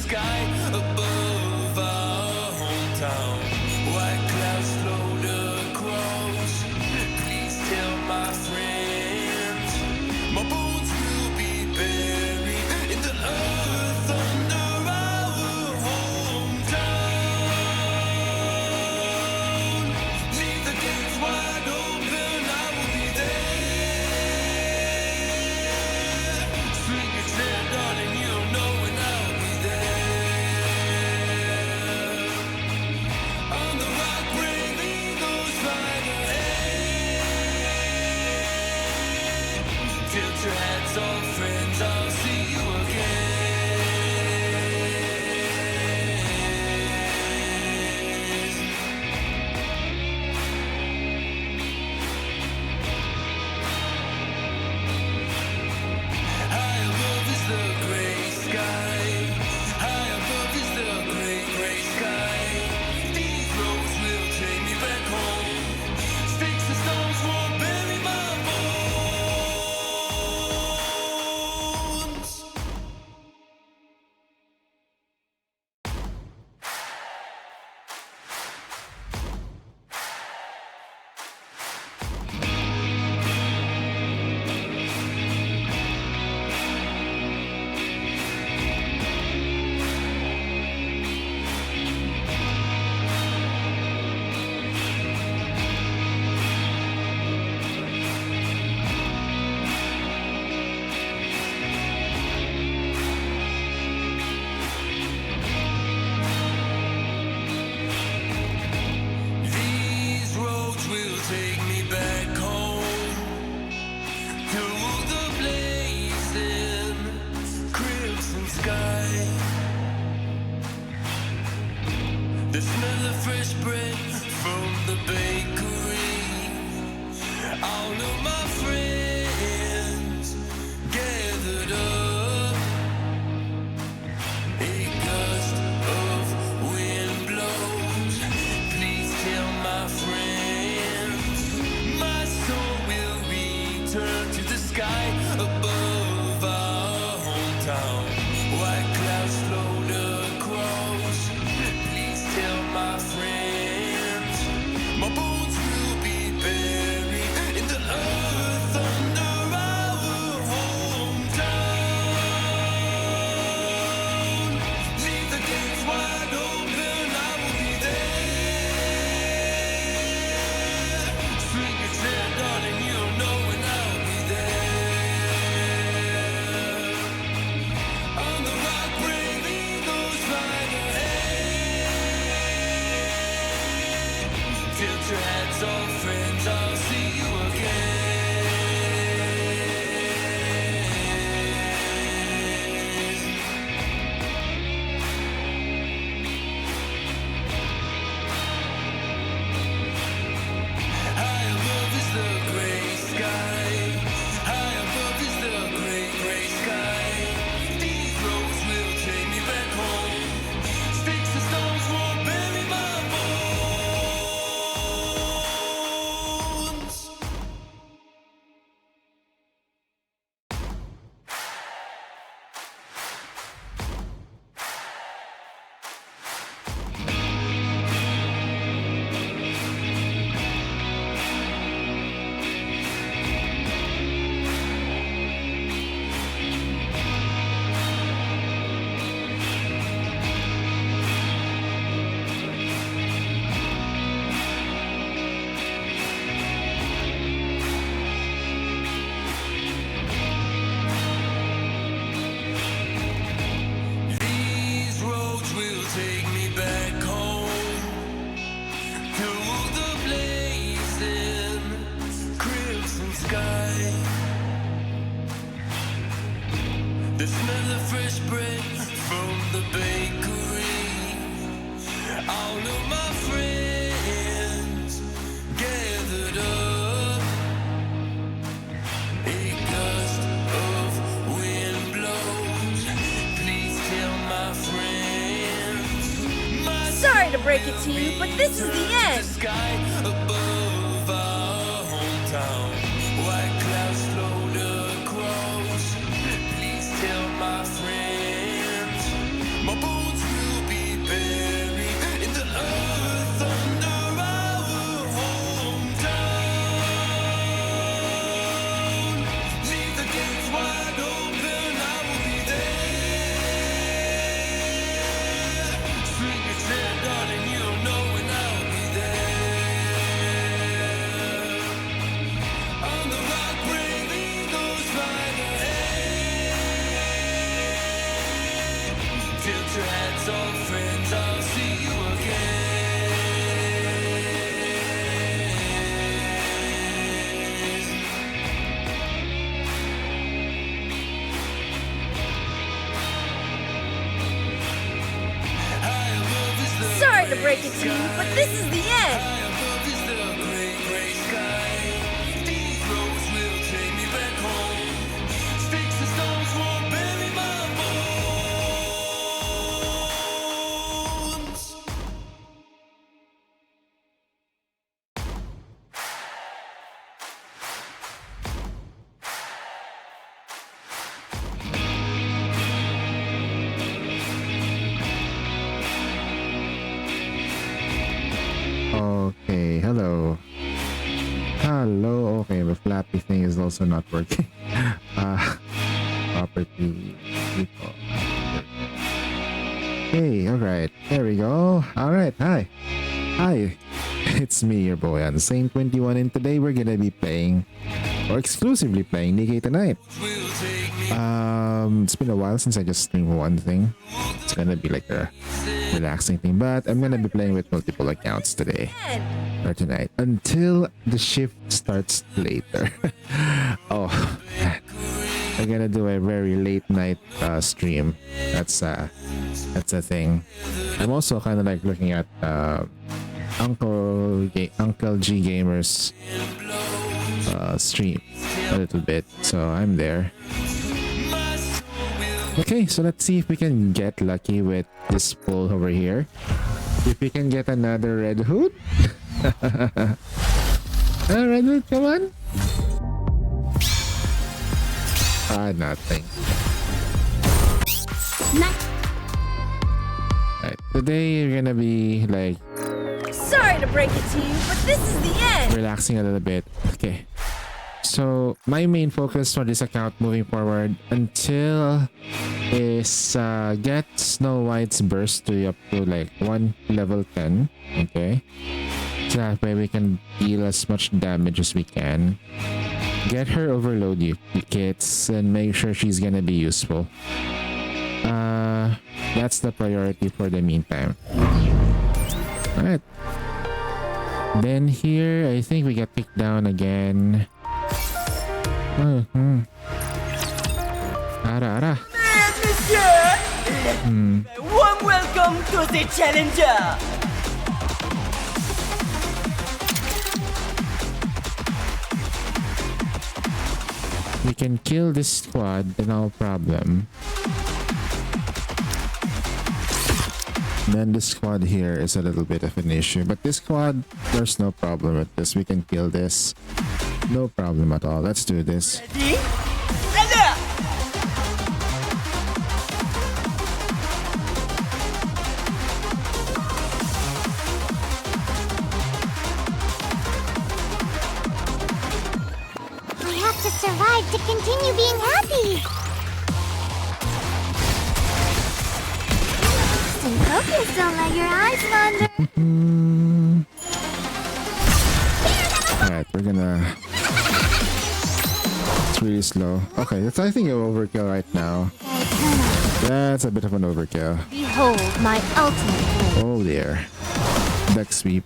sky above our hometown. White clouds float across. Please tell my friends my bones will be buried in the earth under our hometown. Leave the gates wide open, I will be there. Swing your chair, darling, you'll know when I'll be there. On the rock, brave eagles flying ahead. Tilt your hats, all friends, I'll see you again. High above is the gray sky. High above is the gray, gray sky. These roads will take me back home. Sticks and stones won't bury my bones. These roads will take me back home to the blazing crimson sky. The smell of fresh bread from the bakery. All of my friends gathered up. A gust of wind blows. Please tell my friends my soul will return to the sky above our hometown. White clouds float across. Please tell my friends my bones will be buried in the earth under our hometown. Leave the gates wide open, I will be there. Swing your chair, darling, you'll know when I'll be there. On the rock, brave eagles flying ahead. Tilt your hats, all friends, I'll see you again. High above is the gray sky. High above is the gray, gray sky. These roads will take me back home. Sticks and stones won't bury my bones. These roads will take me back home to the blazing crimson sky. The smell of fresh bread from the bakery. All of my friends gathered up. A gust of wind blows. Please tell my friends my Sorry to break it to you, but this is the end. sky above our hometown. White clouds float across. Please tell my friends my bones your hats off, friends. I'll see you again. High above is the Sorry to break it to you, but this is the end. high above is the gray, gray sky. These roads will take me back home. Sticks and stones won't bury my bones. Okay, hello. Hello. Okay, the flappy thing is also not working. Property default. Hey, alright. There we go. Alright, hi. Hi. It's me, your boy, on Saint21, and today we're gonna be playing, or exclusively playing, Nikkei tonight. Will take me It's been a while since I just streamed one thing. It's gonna be like a relaxing thing, but I'm gonna be playing with multiple accounts today. End. Or tonight until the shift starts later. Oh, man. I'm gonna do a very late night stream. That's a thing. I'm also kind of like looking at Uncle G Gamer's stream a little bit, so I'm there. Okay, so let's see if we can get lucky with this pull over here. If we can get another Red Hood. Red Hood, come on. Nothing. Right, today you're gonna be like Sorry to break it to you, but this is the end. relaxing a little bit. Okay. So my main focus for this account moving forward until is get Snow White's burst to up to like level 10. Okay. So that way we can deal as much damage as we can. Get her overload kits and make sure she's gonna be useful. That's the priority for the meantime. Alright. Then here I think we get picked down again. Ara. Monsieur! Warm welcome to the challenger! We can kill this squad, no problem. Then this squad here is a little bit of an issue, but this squad, there's no problem with this. We can kill this. No problem at all. Let's do this. Ready? Ready! We have to survive to continue being happy. Stay focused, don't let your eyes wander. Alright, we're gonna... It's really slow. Okay, that's I think an overkill right now. That's a bit of an overkill. Behold my ultimate. Oh dear. Deck sweep.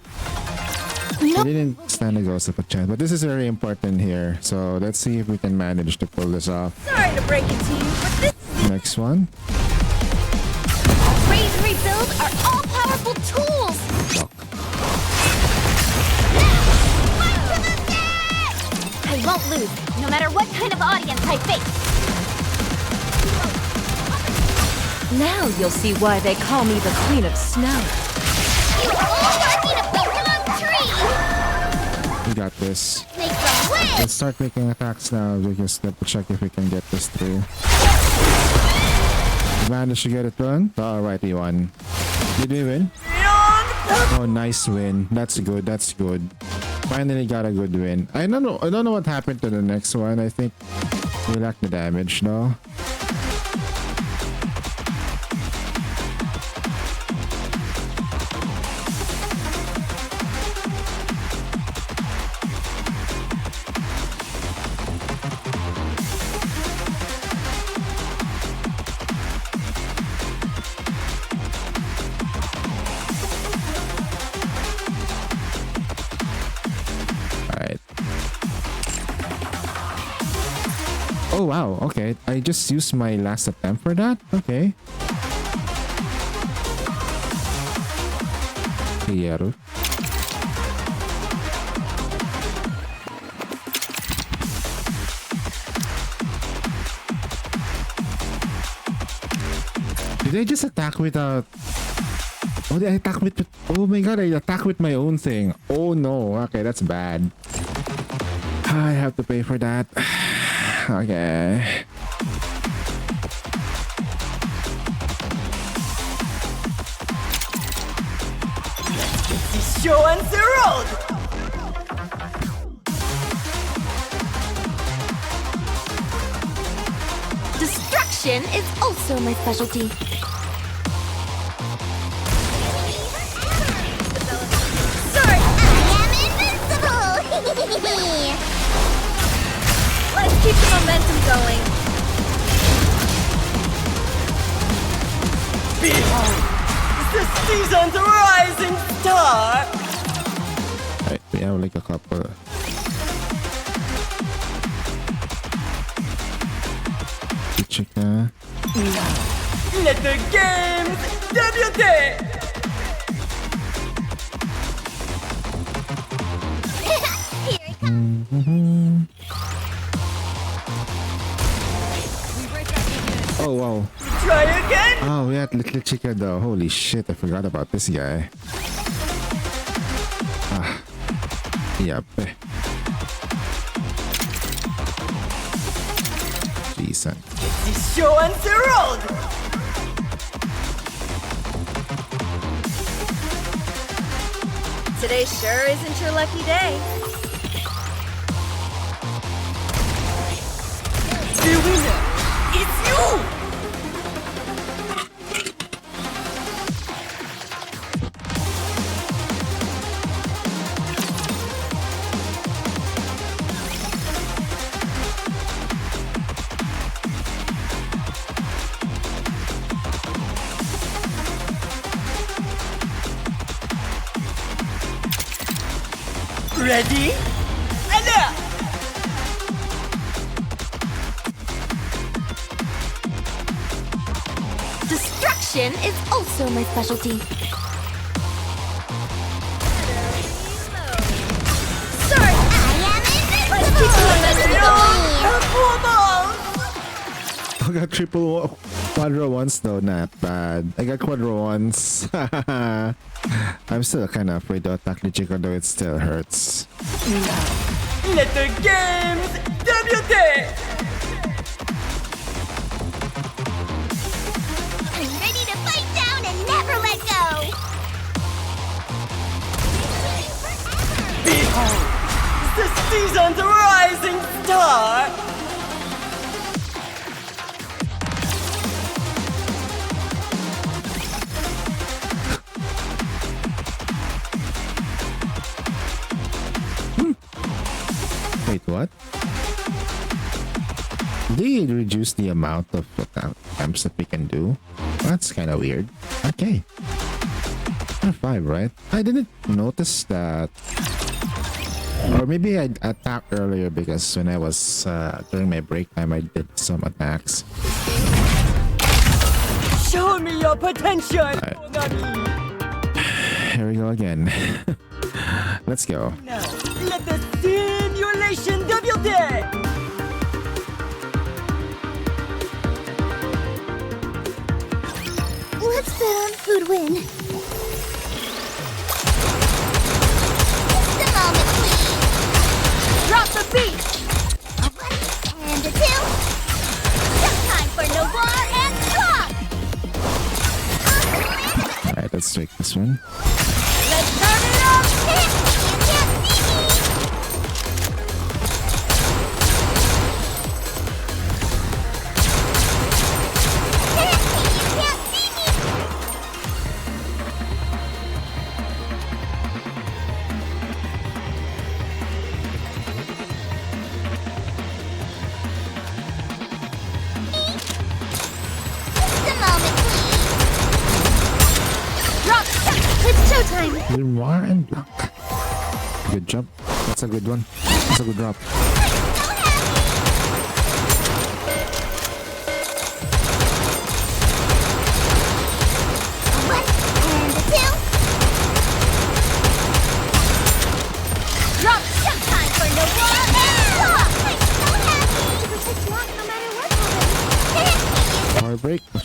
We didn't stand a ghost of a chance, but this is very important here. So let's see if we can manage to pull this off. Sorry to break it to you, but this is Next one. Raise and rebuild are all-powerful tools. Lock. I won't lose, no matter what kind of audience I face. Now you'll see why they call me the Queen of Snow. You all barking up the wrong tree. We got this. Make them win. Let's start making attacks now. We just have to check if we can get this through. Managed to get it done. Alright, we won. Did we win? Oh, nice win. That's good. That's good. Finally got a good win. I don't know what happened to the next one. I think we lacked the damage, no? Oh wow, okay. I just used my last attempt for that? Okay. Hieru. Did I just attack without... Oh, did I attack with... Oh my god, I attack with my own thing. Oh no, okay, that's bad. I have to pay for that. Okay. This show on the road! Destruction is also my specialty. Sorry, I am invincible! Let's keep the momentum going. Behold! The season's rising star! Right, we have like a couple. Chica. Let the games debut! Here it comes. Oh wow. Try again! Oh, we had Little Chica though. Holy shit, I forgot about this guy. Ah. Yep. Decent. This show on the road! Today sure isn't your lucky day. The winner is you! Ready? And up! Destruction is also my specialty. Sorry, I am invincible! Let's keep the momentum going. I got triple quadro once though, not bad. I got quadro once. I'm still kind of afraid to attack the Chica though, it still hurts. Let the games debut! I'm ready to fight down and never let go. Behold! The season's rising star! Wait, what? They reduce the amount of attempts that we can do. That's kind of weird. Okay. 5, right? I didn't notice that. Or maybe I attacked earlier because when I was during my break time, I did some attacks. Show me your potential, Konami! Here we go again. Let's go. Now, let the simulation debut! Let's bet on who'd win. The moment, please. Drop the beat. A 1 and a 2. No time for no war and swap. Alright, let's take this one. Let's turn it up! You can't see me. You can't see me. The moment, please. Drop. It's showtime. Grimoire and Block. Good jump. That's a good one. That's a good drop.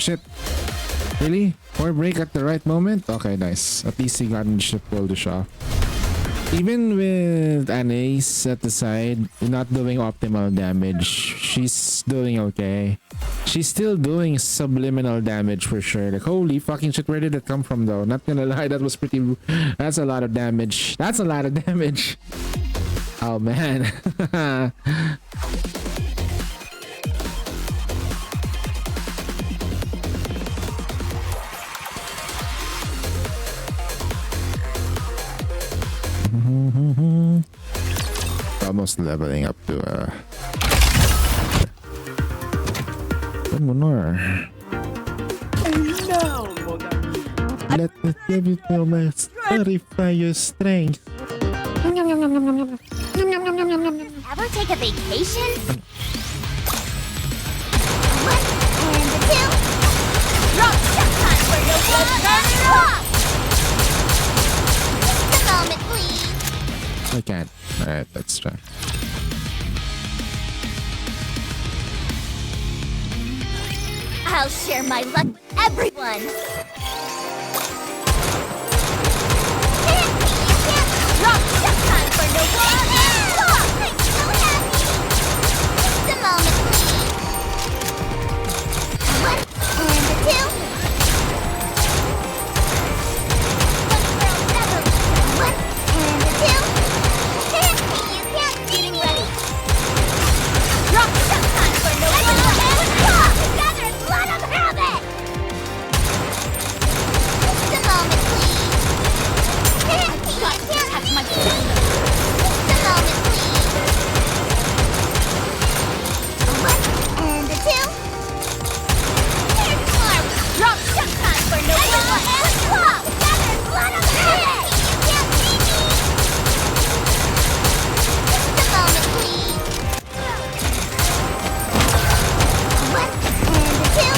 shit. Really? 4 break at the right moment? Okay, nice. At least he managed to pull the shot. Even with an ace at the side, not doing optimal damage, she's doing okay. She's still doing subliminal damage for sure. Like, holy fucking shit, where did it come from though? Not gonna lie, that was pretty... That's a lot of damage. That's a lot of damage. Oh man. Almost leveling up to one more. No, mon ami. Let me give you to my clarify your strength. Ever take a vacation? One and a two. Drop shot time for no good. Turn it off. Just a moment, please. I can't. Alright, let's try. I'll share my luck with everyone. Drop shot time for no good. I'm so happy. Just a moment, please. One and a two. One girl never. One and a two. You can't getting ready. Drop shot time for no good. Together, let 'em have it. Just a moment, please. You can't touch my finger. Just a moment, please. One and a two. Here's more. Drop shot time for no good. Together, let 'em have it. You can't see me. Just a moment, please. One and a two.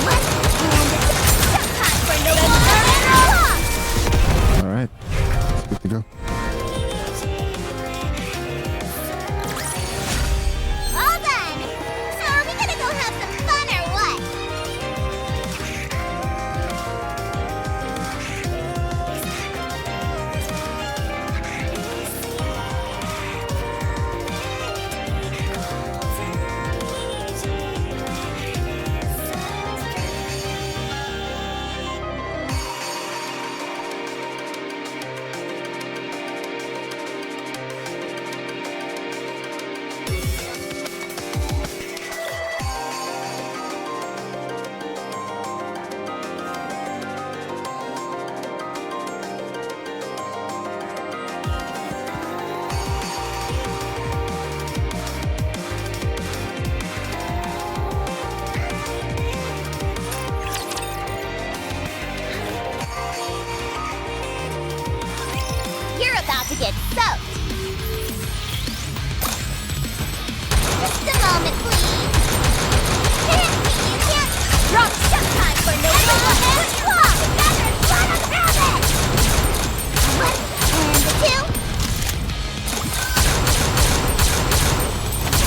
One and a two. Shot time for no good. Alright. Good to go. All done. So are we gonna go have some fun or what? You're about to get soaked. Just a moment, please. You can't. Drop shot time for no good. Together, let 'em have it. One and a two.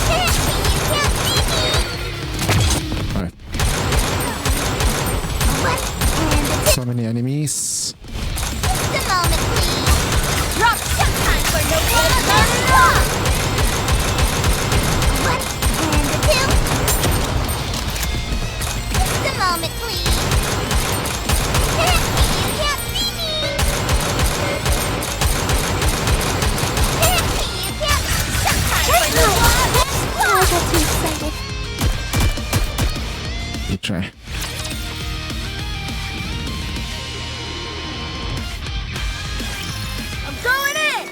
You can't see me. Alright. One and a two. So many enemies. Just a moment, please. Drop shot time for no good. Turn it off. One and a two. Just a moment, please. You can't see me. You can't. Shot time for no good. I got too excited. Good try. I'm going in.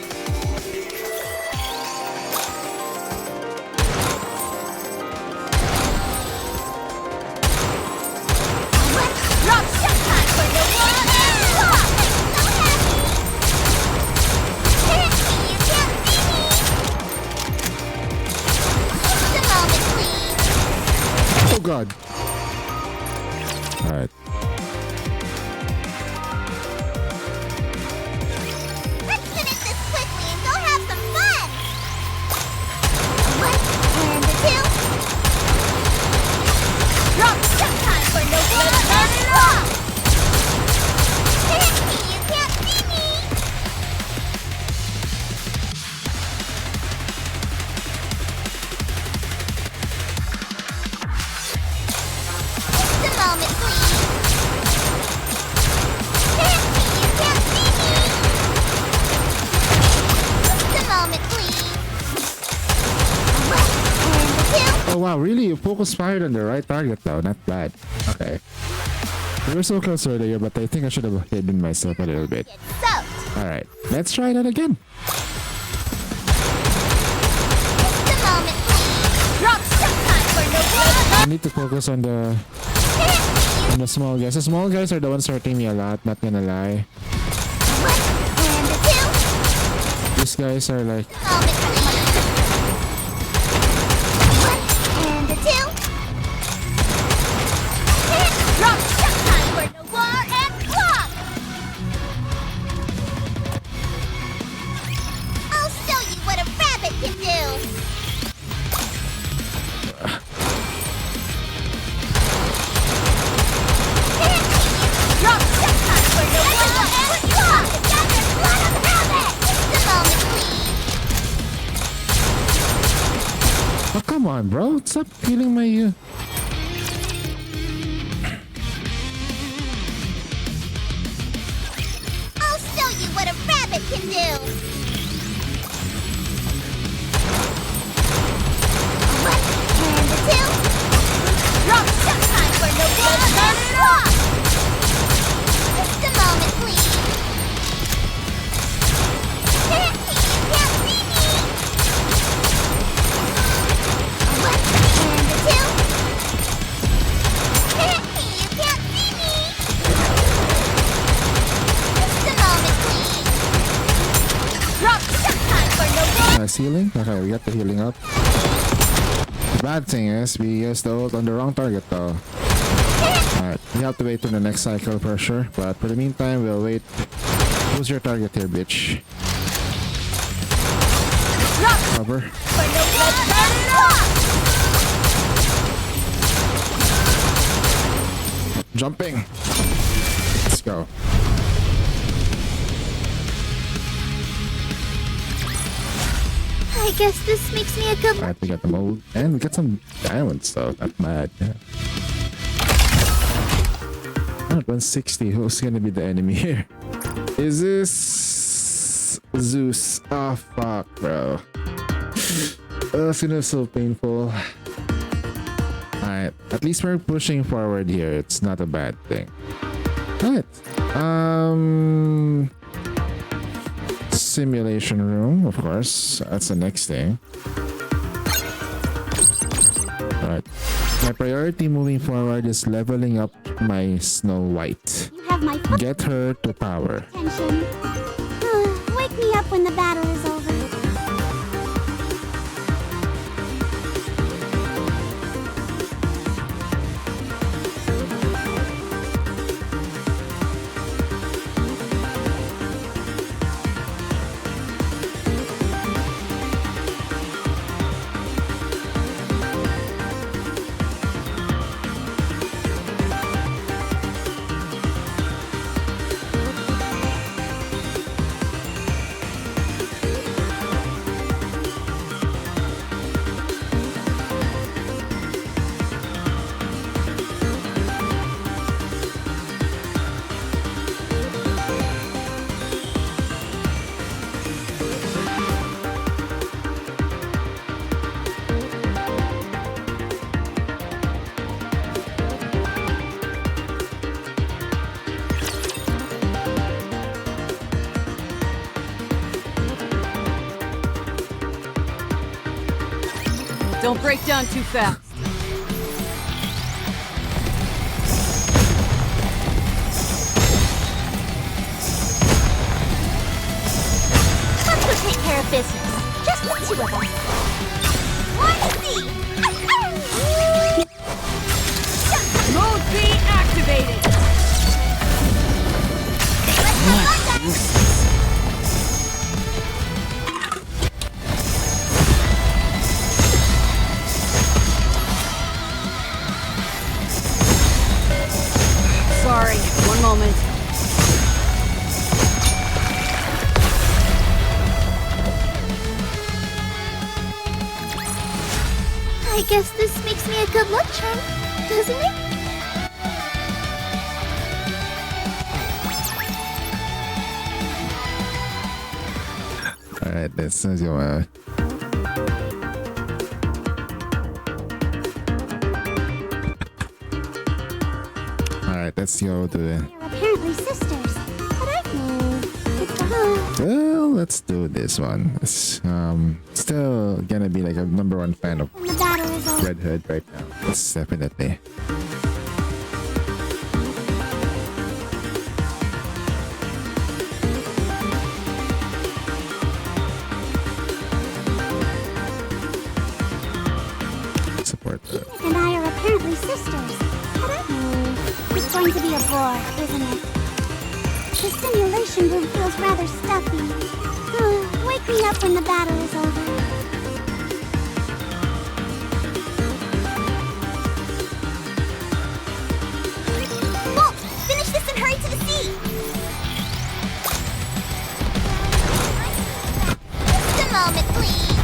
you focus fired on the right target though. Not bad. Okay. We were so close earlier, but I think I should have hidden myself a little bit. Get soaked. Alright, let's try that again. The moment, please. Drop time for no I need to focus on the small guys. The small guys are the ones hurting me a lot, not gonna lie. One and a two. These guys are like, Moment, please. One and a two. Drop time for no war and clock. I'll show you what a rabbit can do. Drop time for no war and clock. Together, blood of rabbit. The moment, please. oh come on, bro! Stop killing my. I'll show you what a rabbit can do. One and a two. Drop time for no war and clock. Just a moment, please. You can't see me. One and a two. You can't see me. Just a moment, please. Drop time for no war. Nice healing. Okay, we got the healing up. The bad thing is we used the ult on the wrong target though. Alright, we have to wait for the next cycle for sure. But for the meantime, we'll wait. Who's your target here, bitch? Drop Cover. for no war and clock. Jumping. Let's go. I guess this makes me a good. Alright, we got the mold. And we got some diamonds though. Not bad. Yeah. At 160, who's gonna be the enemy here? Is this Zeus? Oh fuck, bro. It's gonna be so painful. Alright, at least we're pushing forward here. It's not a bad thing. Alright. Simulation room, of course. That's the next thing. Alright. My priority moving forward is leveling up my Snow White. You have my full Get her to power. attention. Wake me up when the battle is over. Don't break down too fast. Come to take care of business. Just the two of us. One C. Mode B activated. Sorry, one moment. I guess this makes me a good luck charm, doesn't it? Alright, that's as you want. let's go to it. They're apparently sisters, but I it's Well, let's do this one. It's still gonna be like a number one fan of when the battle is over. Red Hood right now. It's definitely. Support that. And I are apparently sisters, but I it's going to be a bore, isn't it? The simulation room feels rather stuffy. Wake me up when the battle is over. Bolt, finish this and hurry to the sea! Just a moment, please.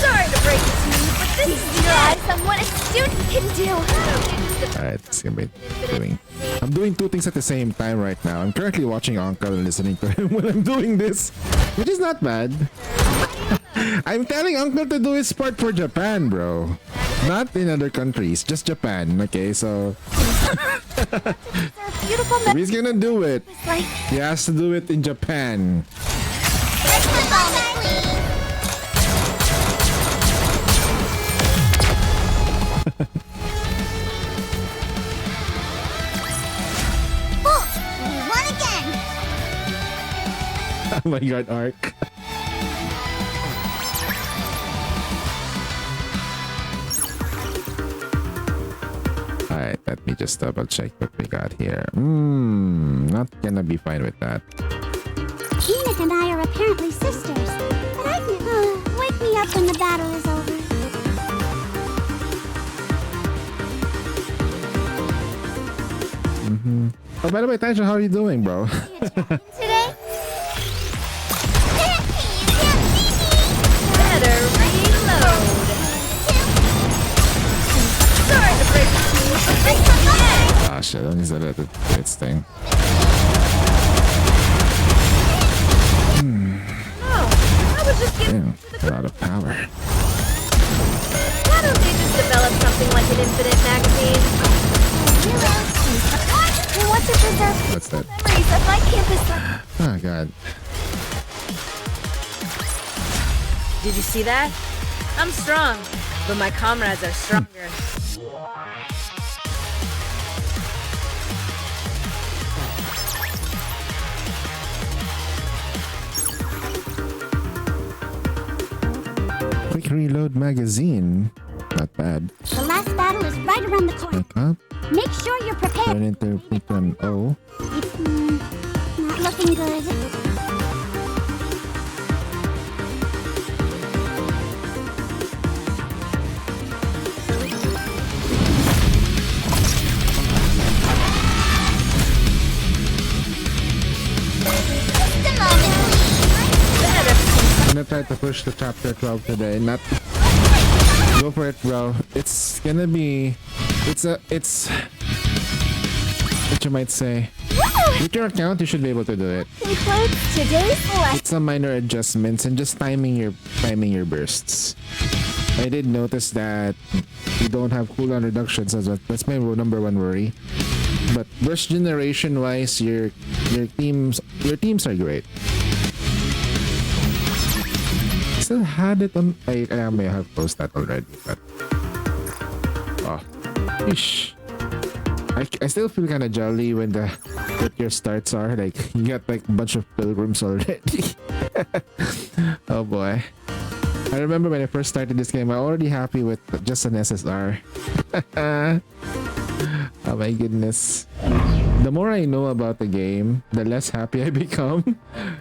Sorry to break it to you, but this is not what a student can do. Alright, it's gonna be doing. I'm doing two things at the same time right now. I'm currently watching Uncle and listening to him when I'm doing this, which is not bad. I'm telling Uncle to do his part for Japan, bro. Not in other countries, just Japan. Okay, so Beautiful if he's gonna do it, like he has to do it in Japan. just a moment, please. Bolt, we won again. Oh my god, Arc. Alright, let me just double check what we got here. Not gonna be fine with that. Enid and I are apparently sisters, but I wake me up when the battle is over. Oh, by the way, Tansha, how are you doing, bro? Today? Better reload. Sorry to break it to you, but this is it. Ah, shit, I need to let it do its thing. I was just giving Damn, a lot of power. Why don't they just develop something like an infinite magazine? We want to preserve What's that? memories of my campus. Oh, god. Did you see that? I'm strong, but my comrades are stronger. Quick reload magazine. Not bad. The last battle is right around the corner. Wake up. Make sure you're prepared. Turn into an O. It's not looking good. Just a moment, please. I'm gonna try to push the chapter 12 today. Not. Go for it, bro. It's gonna be. It's. What you might say. With your account, you should be able to do it. Concludes today's lesson. It's some minor adjustments and just timing your bursts. I did notice that you don't have cooldown reductions as well. That's my number one worry. But burst generation wise, your teams are great. Still had it on. I may have closed that already, but oh, ish. I still feel kind of jolly when what your starts are like you got like a bunch of pilgrims already. Oh boy. I remember when I first started this game, I was already happy with just an SSR. Oh my goodness. The more I know about the game, the less happy I become.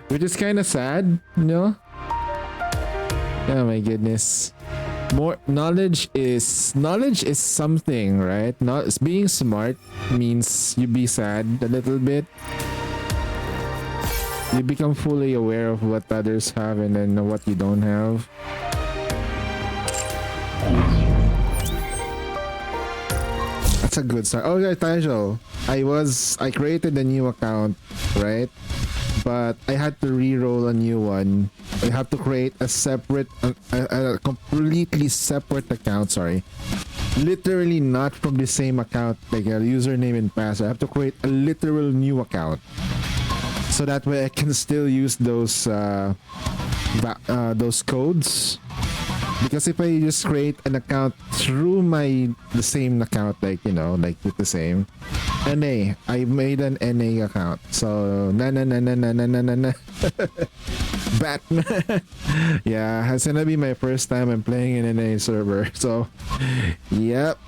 Which is kind of sad, you know? Oh my goodness. More knowledge is something, right? Not being smart means you be sad a little bit. You become fully aware of what others have and then what you don't have. That's a good start. Oh yeah, Tajo. I created a new account, right? But I had to re-roll a new one. I have to create a separate, a completely separate account. Sorry, literally not from the same account, like a username and password. I have to create a literal new account. So that way I can still use those codes. Because if I just create an account through the same account, like like with the same NA, I made an NA account. So na. Batman. Yeah, it's gonna be my first time I'm playing in an NA server. So, yep.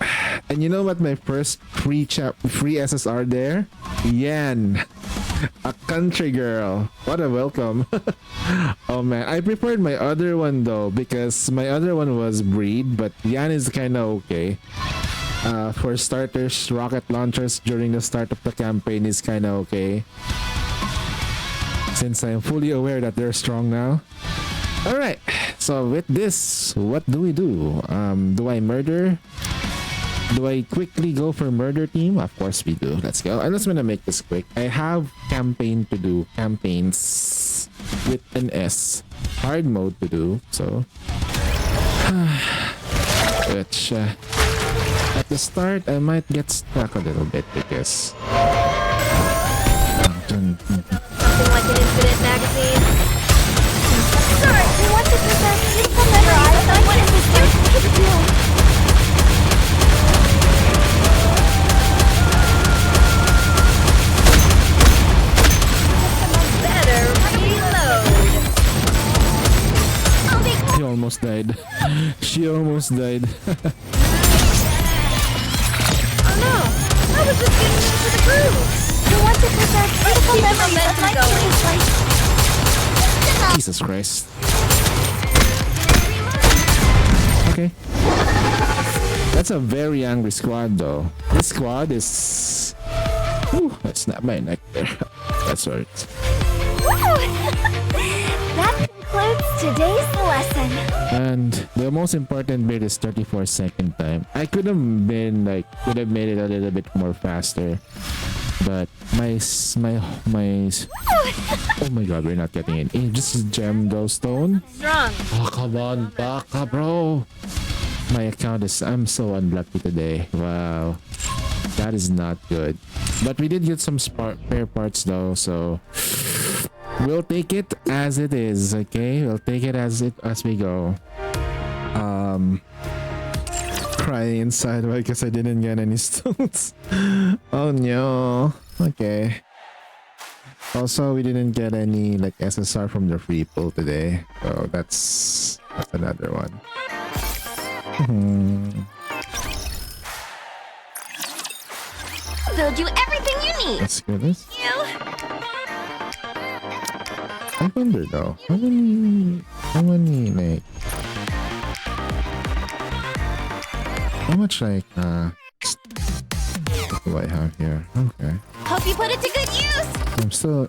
And you know what? My first free SSR there, Yan. A country girl. What a welcome. Oh man, I preferred my other one though because my other one was Breed, but Yan is kind of okay. For starters, rocket launchers during the start of the campaign is kind of okay. Since I'm fully aware that they're strong now. Alright, so with this, what do we do? Do I murder? Do I quickly go for murder team? Of course we do. Let's go. I'm just gonna make this quick. I have campaign to do. Campaigns with an S. Hard mode to do. So which at the start I might get stuck a little bit because Something like an infinite magazine. Sorry, we want to preserve beautiful memories of what is this deal? Better reload. she almost died. She almost died. Oh no! I was just getting into the groove. We want to preserve beautiful keep the memories of my momentum going. teenage life. Jesus Christ. Okay. That's a very angry squad though. This squad is... Whew, that's not my neck there. That's right. Woo! That concludes today's lesson. And the most important bit is 34-second time. I could have made it a little bit more faster. But my oh my god, we're not getting it. Just gem those stone. Strong. Oh come on, baka bro. My account is, I'm so unlucky today. Wow. That is not good. But we did get some spare parts though, so we'll take it as it is, okay? We'll take it as we go. Crying inside because I didn't get any stones. Oh no. Okay. Also, we didn't get any like SSR from the free pull today. So that's another one. Build you everything you need. Let's go this. You. I wonder though, how many like, how much like what do I have here? Okay. Hope you put it to good use.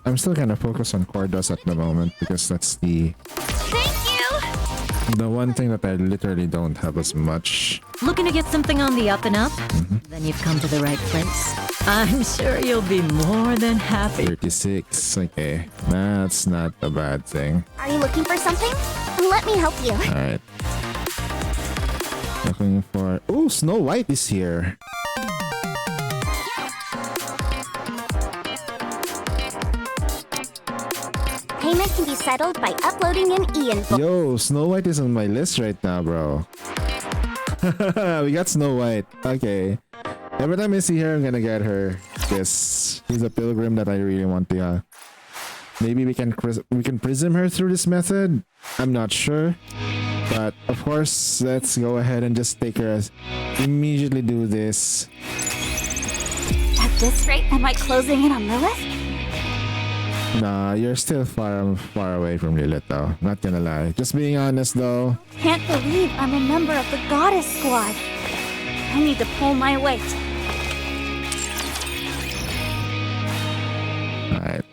I'm still kind of focused on Cordos at the moment because that's the Thank you. one thing that I literally don't have as much. Looking to get something on the up and up? Then you've come to the right place. I'm sure you'll be more than happy. 36. Okay, that's not a bad thing. Are you looking for something? Let me help you. All right. Looking for. Oh, Snow White is here. Payment can be settled by uploading an e-invoice. Yo, Snow White is on my list right now, bro. We got Snow White. Okay. Every time I see her, I'm gonna get her. Yes, she's a pilgrim that I really want to. Maybe we can prism her through this method. I'm not sure, but of course, let's go ahead and just take her. Immediately do this. At this rate, am I closing in on Lilith? Nah, you're still far away from Lilith though. Not gonna lie. Just being honest though. Can't believe I'm a member of the Goddess Squad. I need to pull my weight. Alright.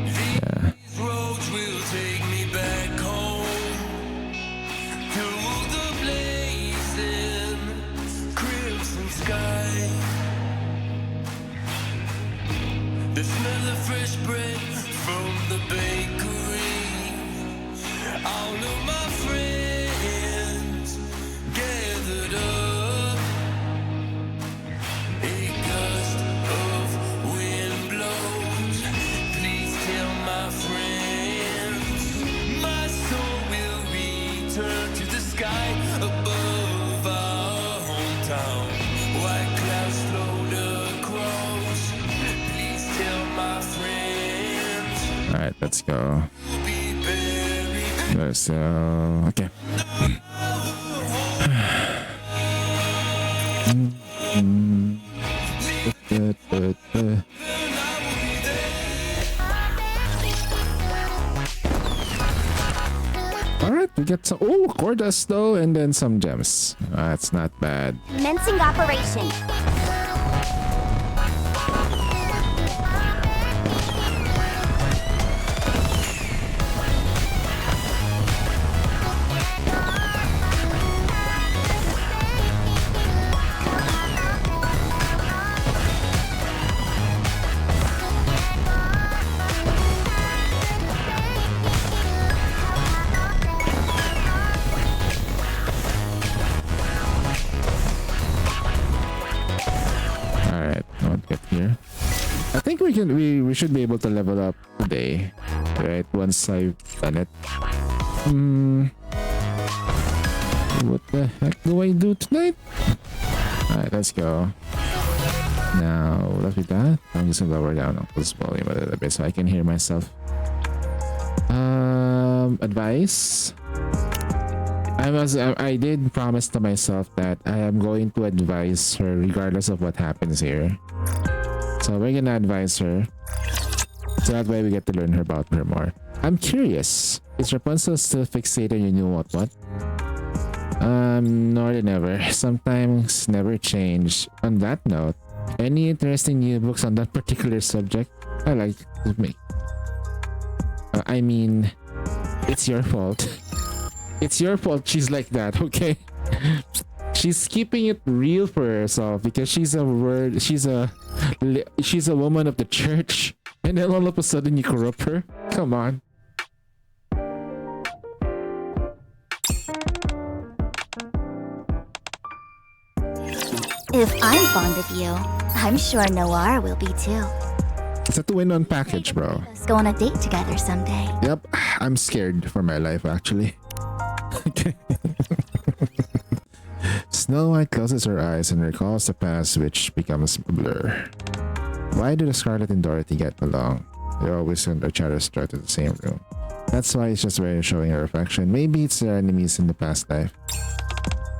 Yeah. These roads will take me back home to the blazing crimson sky. The smell of fresh bread from the bakery. All of my friends gathered let's go. Let's go. Okay. Alright, we get some. Oh, Cordas though, and then some gems. That's not bad. Commencing operation. Alright, what get here? I think we should be able to level up today. Right, once I've done it. What the heck do I do tonight? Alright, let's go. Now, let's be that. I'm just gonna lower down this volume a little bit so I can hear myself. Advice. I did promise to myself that I am going to advise her regardless of what happens here. So we're gonna advise her. So that way we get to learn about her more. I'm curious. Is Rapunzel still fixated on you know what? Nor never. Sometimes never change. On that note, any interesting new books on that particular subject? I like to make. I mean, it's your fault. It's your fault she's like that, okay? She's keeping it real for herself because she's a woman of the church, and then all of a sudden you corrupt her. Come on. If I'm fond of you, I'm sure Noir will be too. It's a two-in-one package, bro. Let's go on a date together someday. Yep, I'm scared for my life actually. Okay. Snow White closes her eyes and recalls the past, which becomes a blur. Why do the Scarlet and Dorothy get along? They're always in each other's throat in the same room. That's why it's just very showing a reflection. Maybe it's their enemies in the past life.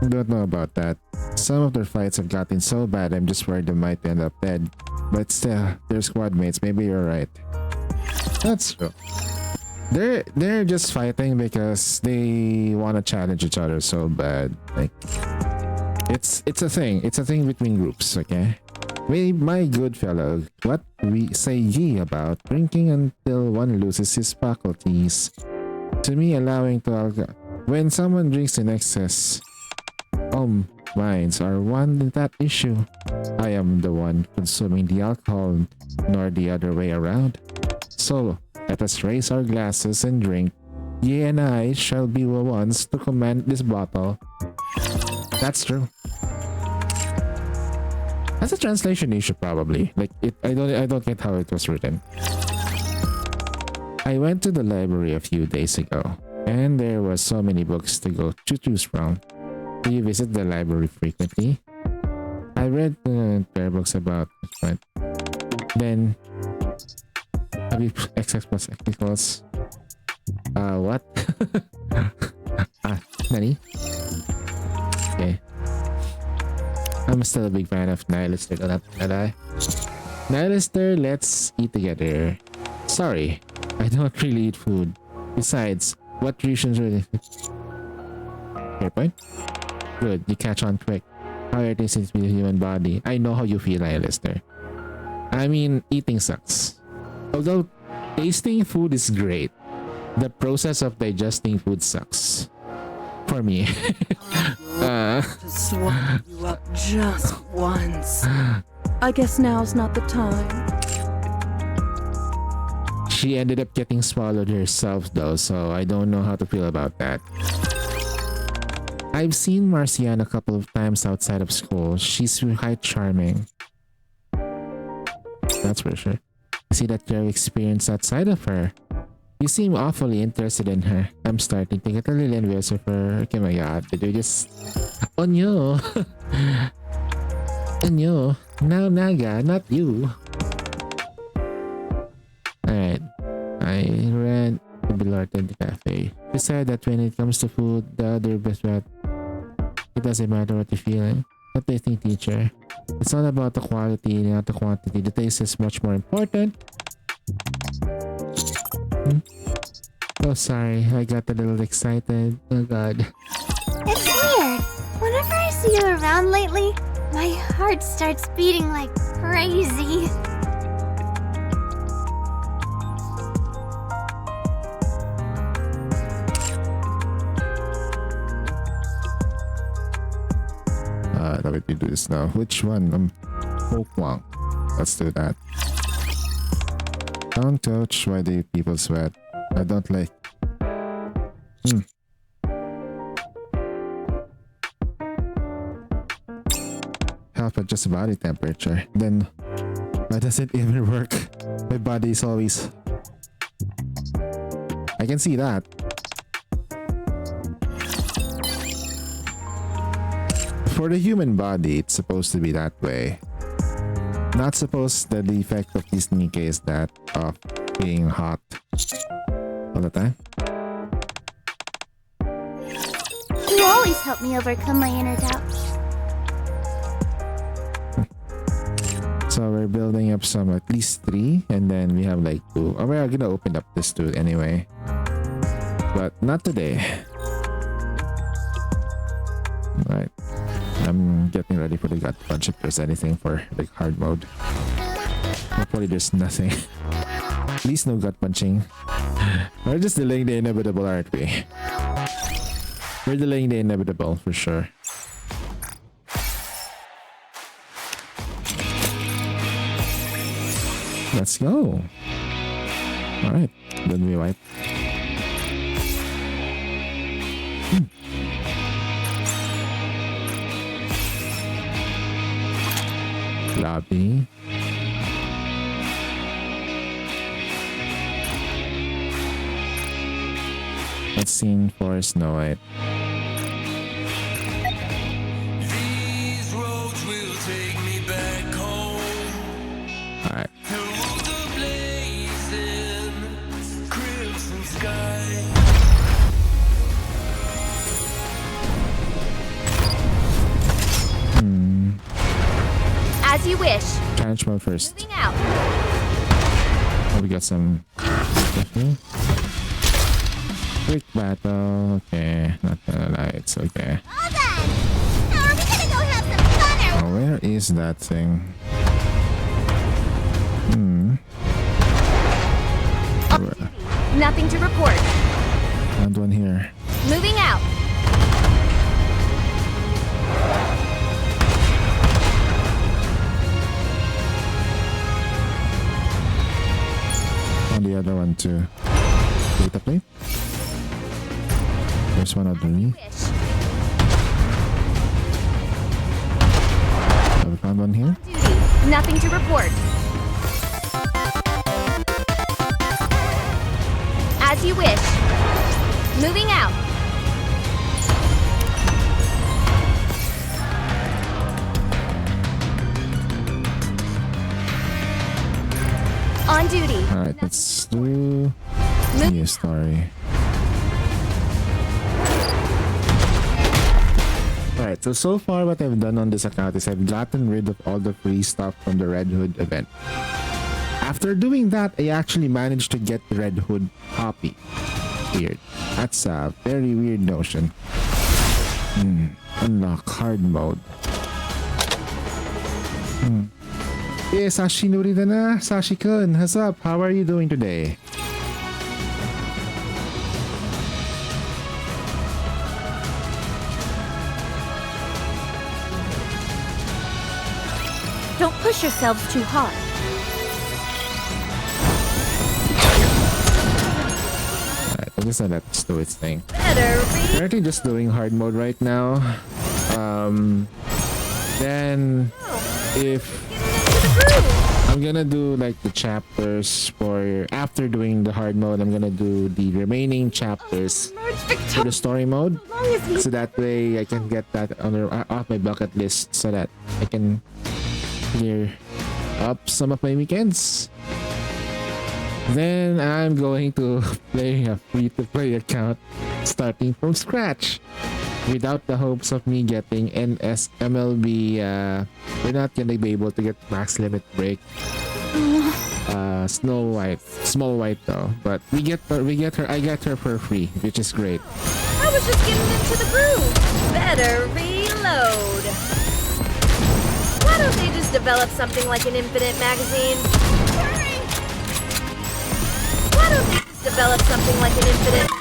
I don't know about that. Some of their fights have gotten so bad I'm just worried they might end up dead. But still, they're squad mates. Maybe you're right. That's true. They're just fighting because they want to challenge each other so bad. Like, it's a thing. It's a thing between groups. Okay. My good fellow, what we say ye about drinking until one loses his faculties? To me, allowing to when someone drinks in excess, minds are one in that issue. I am the one consuming the alcohol, nor the other way around. So let us raise our glasses and drink. Ye and I shall be the ones to command this bottle. That's true. That's a translation issue, probably. Like I don't get how it was written. I went to the library a few days ago, and there were so many books to choose from. Do you visit the library frequently? I read their books about it. Then have you XX plus X equals what? Nani? Okay. I'm still a big fan of Nihilister, not I? Nihilister, let's eat together. Sorry, I don't really eat food. Besides, what reasons really? Fair point. Good, you catch on quick. How it is with the human body. I know how you feel, Nihilister. I mean, eating sucks. Although tasting food is great, the process of digesting food sucks. For me. To swallow you up just once. I guess now's not the time. She ended up getting swallowed herself though, so I don't know how to feel about that. I've seen Marcian a couple of times outside of school. She's quite charming. That's for sure. See that your experience outside of her. You seem awfully interested in her. I'm starting to get a little envious of her. Okay, my god, did you just... Oh no! Oh no! Now Naga, not you. Alright. I started the cafe. She said that when it comes to food, the other best bet, it doesn't matter what you feel. What do you think, teacher? It's all about the quality, not the quantity. The taste is much more important. Oh, sorry. I got a little excited. Oh, God. It's weird. Whenever I see you around lately, my heart starts beating like crazy. Let me do this now. Which one? Pokemon. Let's do that. Don't touch. Why do you people sweat? I don't like. Help adjust body temperature. Then, why does it even work? My body is always. I can see that. For the human body, it's supposed to be that way. Not supposed that the effect of this Nikkei is that of being hot all the time. You always help me overcome my inner doubts. So we're building up some at least 3, and then we have like 2. Oh, we're gonna open up this 2 anyway, but not today. Right. I'm getting ready for the gut punch if there's anything for like hard mode. Hopefully there's nothing. At least no gut punching. We're just delaying the inevitable, aren't we? We're delaying the inevitable for sure. Let's go. Alright, then we wipe. Lobby. Let's scene for Snow White. These roads will take me back home. Alright. Through the blazing crimson sky. As you wish. Challenge mode first. Moving out. Oh, we got some. Quick battle. Okay, not gonna lie, it's okay. All done. Now are we gonna go have some fun or Oh, where is that thing? nothing to report? Found one here. Moving out. Found the other one too. Data plate. There's one other me. Wish. So we found one here. Duty. Nothing to report. As you wish. Moving out. On duty. Alright, let's do the story. Alright, so far what I've done on this account is I've gotten rid of all the free stuff from the Red Hood event. After doing that, I actually managed to get the Red Hood copy. Weird. That's a very weird notion. Unlock hard mode. Hey, Sashi Norida na. Sashi-kun, what's up? How are you doing today? Don't push yourselves too hard. Alright, I'll just let this do its thing. Better be. Currently just doing hard mode right now. Then if I'm gonna do like the chapters for after doing the hard mode, I'm gonna do the remaining chapters for the story mode, so that way I can get that off my bucket list, so that I can clear up some of my weekends. then I'm going to play a free-to-play account starting from scratch without the hopes of me getting NSMLB. We're not gonna be able to get max limit break. Small White though, but we get her. I get her for free, which is great. I was just getting into the groove. Better reload. Why don't they just develop something like an Infinite magazine? Why don't they just develop something like an Infinite?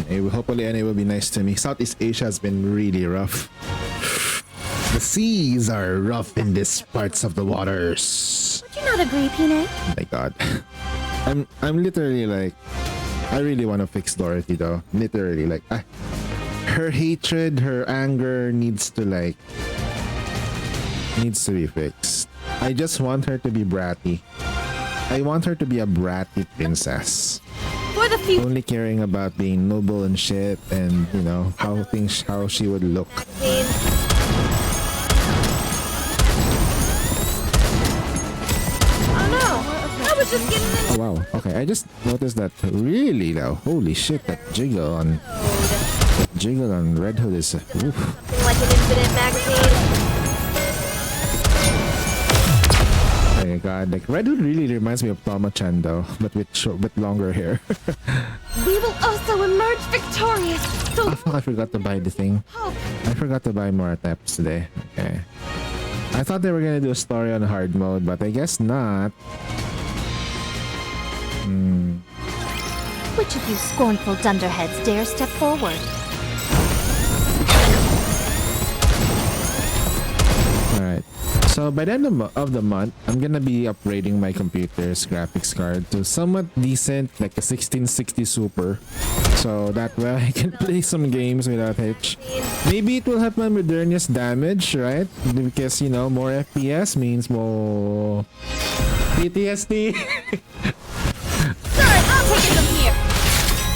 And hopefully NA will be nice to me. Southeast Asia has been really rough. The seas are rough in these parts of the waters. Would you not agree, Peanut? Oh my god. I'm literally like, I really want to fix Dorothy though. Literally like, her hatred, her anger needs to be fixed. I just want her to be bratty. I want her to be a bratty princess. For the future. Only caring about being noble and shit, and you know how she would look. Oh no! I was just getting into Oh wow. Okay, I just noticed that really now. Holy shit, that jiggle on Red Hood is something like an Infinite magazine. oh my god, like Red Hood really reminds me of Tama-chan though, but with longer hair. We will also emerge victorious. So Oh fuck, I forgot to buy the thing. I forgot to buy more taps today. Okay. I thought they were gonna do a story on hard mode, but I guess not. which of you scornful dunderheads dare step forward? Alright. So by the end of the month, I'm gonna be upgrading my computer's graphics card to somewhat decent, like a 1660 Super. So that way I can play some games without hitch. Maybe it will help my Modernius damage, right? Because, you know, more FPS means more PTSD. Sorry, I'll take it from here.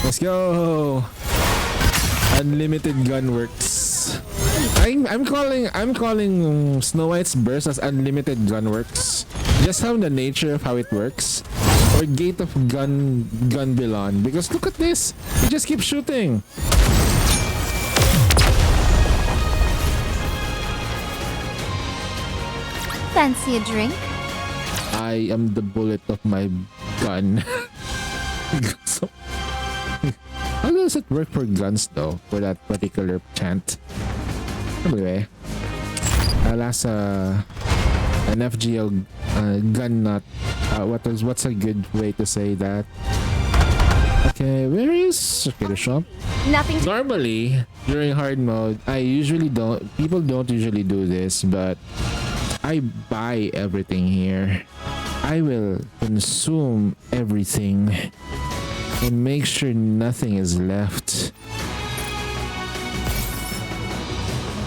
Let's go! Unlimited Gunworks. I'm calling Snow White's burst as Unlimited Gunworks. Just how the nature of how it works. Or Gate of Gunbilon. Because look at this! It just keeps shooting! Fancy a drink? I am the bullet of my gun. So, how does it work for guns though? For that particular chant? Anyway, I'll ask an FGO gun nut. What's a good way to say that? Okay, where is the shop? Nothing. Normally, during hard mode, people don't usually do this, but I buy everything here. I will consume everything and make sure nothing is left.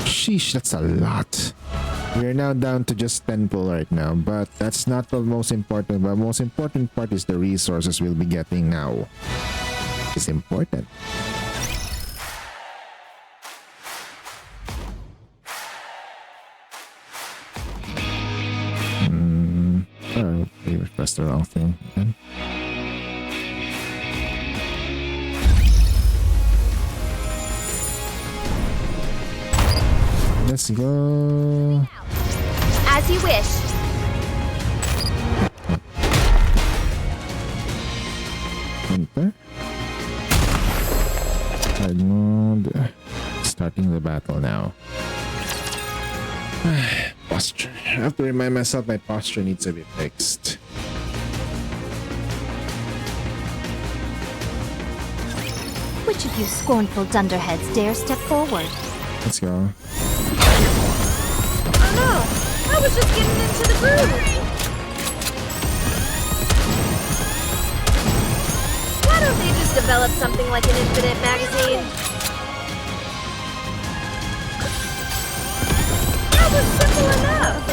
Sheesh, that's a lot. We're now down to just 10 pull right now, but that's not the most important. The most important part is the resources we'll be getting now. It's important. Oh, we pressed the wrong thing again. Let's go. As you wish. Enter. Hard mode. Starting the battle now. Posture. I have to remind myself my posture needs to be fixed. Which of you scornful dunderheads dare step forward? Let's go. Oh no! I was just getting into the groove! Why don't they just develop something like an Infinite magazine? That was simple enough!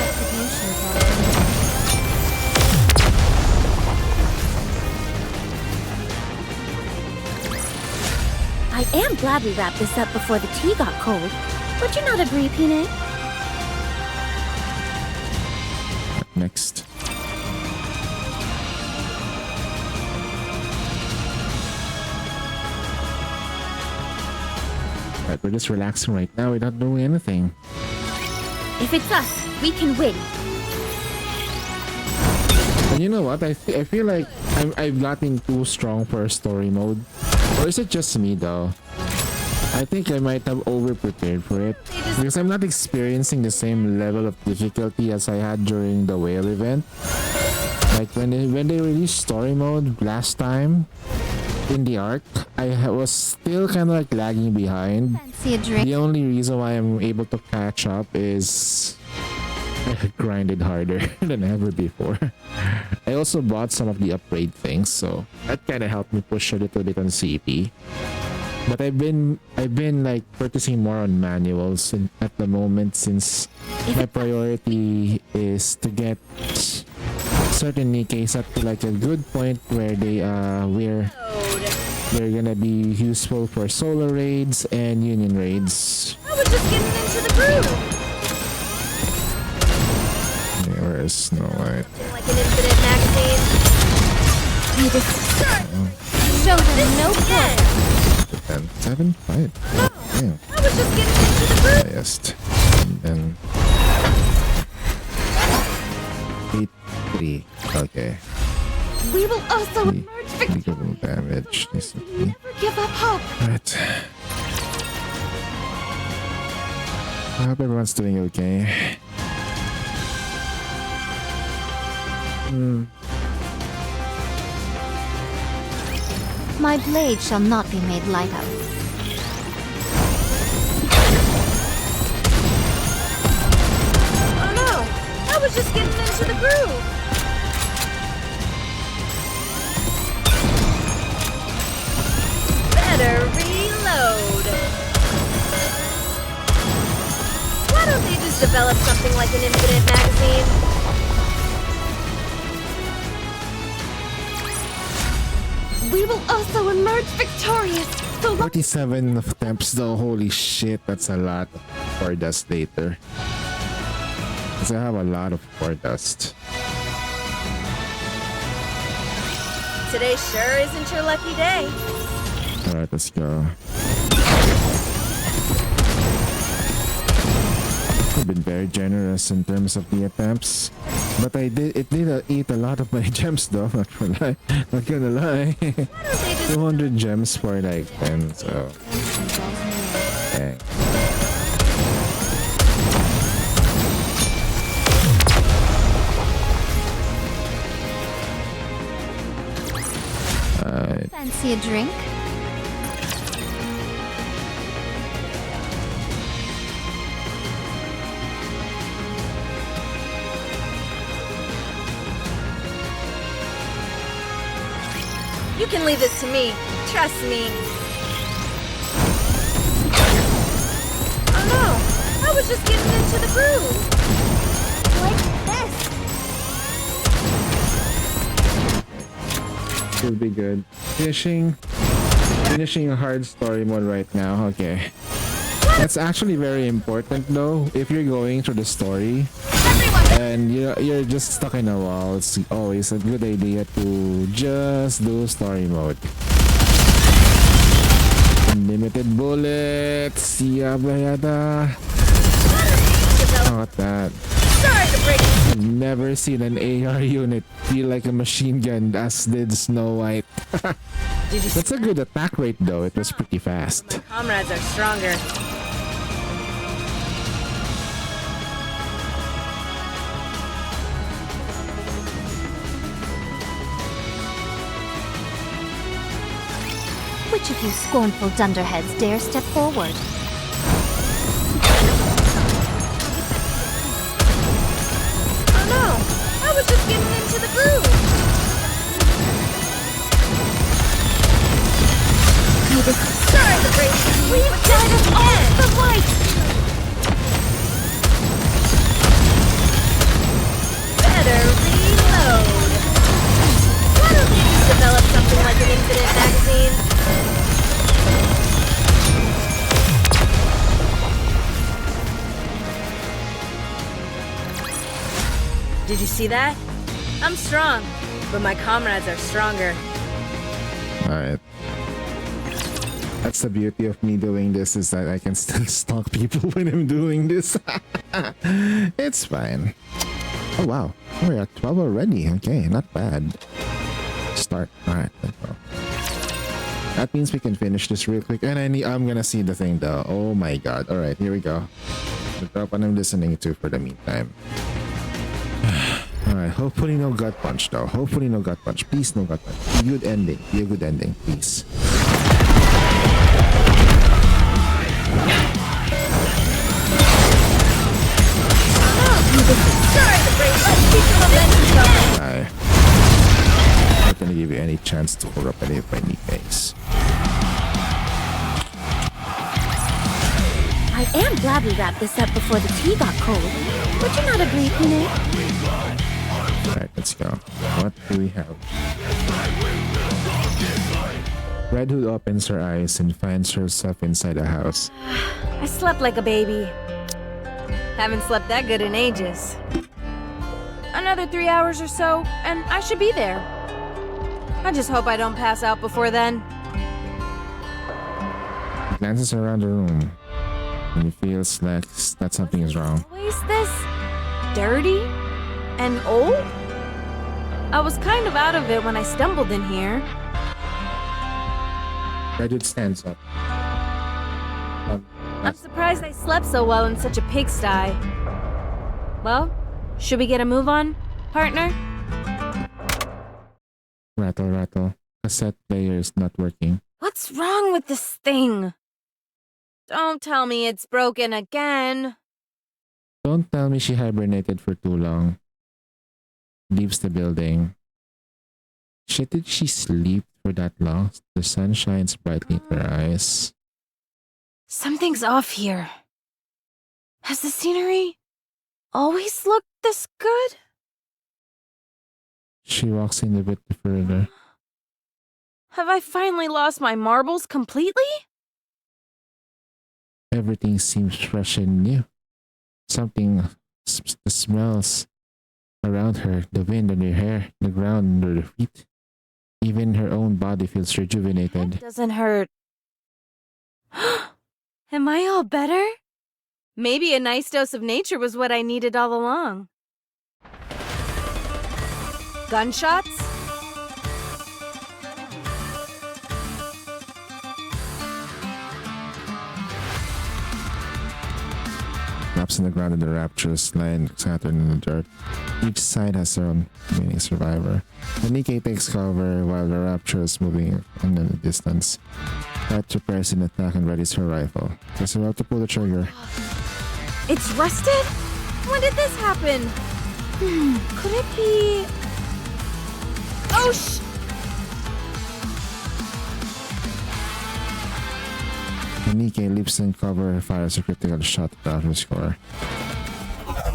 I am glad we wrapped this up before the tea got cold. Would you not agree, Peanut? Next. But we're just relaxing right now without doing anything. If it's us, we can win. And you know what? I feel like I've gotten too strong for story mode. Or is it just me though? I think I might have over-prepared for it. Because I'm not experiencing the same level of difficulty as I had during the whale event. Like when they released story mode last time in the arc, I was still kind of like lagging behind. Fancy a drink? The only reason why I'm able to catch up is I grinded harder than ever before. I also bought some of the upgrade things, so that kind of helped me push a little bit on CP. But I've been like focusing more on manuals at the moment, since my priority is to get certain Nikkeis up to like a good point where they're gonna be useful for solo raids and union raids. I was just getting into the groove. Where is Snow White? Like an infinite magazine. Show them no Again. 10, 7, 5. Damn. I was just getting into the groove. Highest. And then 8, 3. Okay. We will also 3. emerge victorious. Legal damage. Decently. Never give up hope. Right. I hope everyone's doing okay. My blade shall not be made light of. Oh no! I was just getting into the groove. Better reload. Why don't they just develop something like an infinite magazine? We will also emerge victorious. So long 47 of attempts though. Holy shit, that's a lot for dust later. Because I have a lot of core dust. Today sure isn't your lucky day. Alright, let's go. I've been very generous in terms of the attempts. But it did eat a lot of my gems though, not gonna lie. 200 gems for like 10, so... Dang. Fancy a drink? You can leave this to me. Trust me. Oh no! I was just getting into the groove. Like this. Should be good. Finishing a hard story mode right now. Okay. That's actually very important though. If you're going through the story and you're just stuck in a wall, it's always a good idea to just do story mode. Unlimited bullets. Yabba yada. How about that? Sorry to break it. I've never seen an AR unit feel like a machine gun as did Snow White. Did you see? That's a good attack rate though. It was pretty fast. Comrades are stronger. Which of you scornful dunderheads dare step forward? Oh no! I was just getting into the groove. Sorry to break it. We've done it all the light. Better reload. Why don't they just develop something like an infinite magazine? Did you see that? I'm strong, but my comrades are stronger. Alright. That's the beauty of me doing this, is that I can still stalk people when I'm doing this. It's fine. Oh wow, we're at 12 already. Okay, not bad. Start. Alright, let's go. That means we can finish this real quick. And I'm gonna see the thing though. Oh my god. Alright, here we go. The drop what I'm listening to for the meantime. Alright, hopefully no gut punch though. Hopefully no gut punch. Please no gut punch. Be a good ending. Be a good ending, please. Sorry to break, let's keep the momentum going. I'm not gonna give you any chance to hold up any of my Nikes. I am glad we wrapped this up before the tea got cold. Would you not agree, Pune? Alright, let's go. What do we have? Red Hood opens her eyes and finds herself inside a house. I slept like a baby. Haven't slept that good in ages. Another 3 hours or so, and I should be there. I just hope I don't pass out before then. He glances around the room and he feels like that something is wrong. Place this dirty and old? I was kind of out of it when I stumbled in here. Red Hood stands up. I'm surprised I slept so well in such a pigsty. Well, should we get a move on, partner? Rattle, rattle. Cassette player is not working. What's wrong with this thing? Don't tell me it's broken again. Don't tell me she hibernated for too long. Leaves the building. Shit, did she sleep for that long? The sun shines brightly in her eyes. Something's off here. Has the scenery always looked this good? She walks in a bit further. Have I finally lost my marbles completely? Everything seems fresh and new. Something the smells around her, the wind on her hair, the ground under her feet. Even her own body feels rejuvenated. Doesn't hurt. Am I all better? Maybe a nice dose of nature was what I needed all along. Gunshots? Maps on the ground in the rapturous line scattered in the dirt. Each side has their own remaining survivor. The Nikkei takes cover while the rapture is moving in the distance. Red prepares an attack and readies her rifle. She's about to pull the trigger. It's rusted? When did this happen? Could it be... Oh, The Nikkei leaps in cover and fires a critical shot without her score.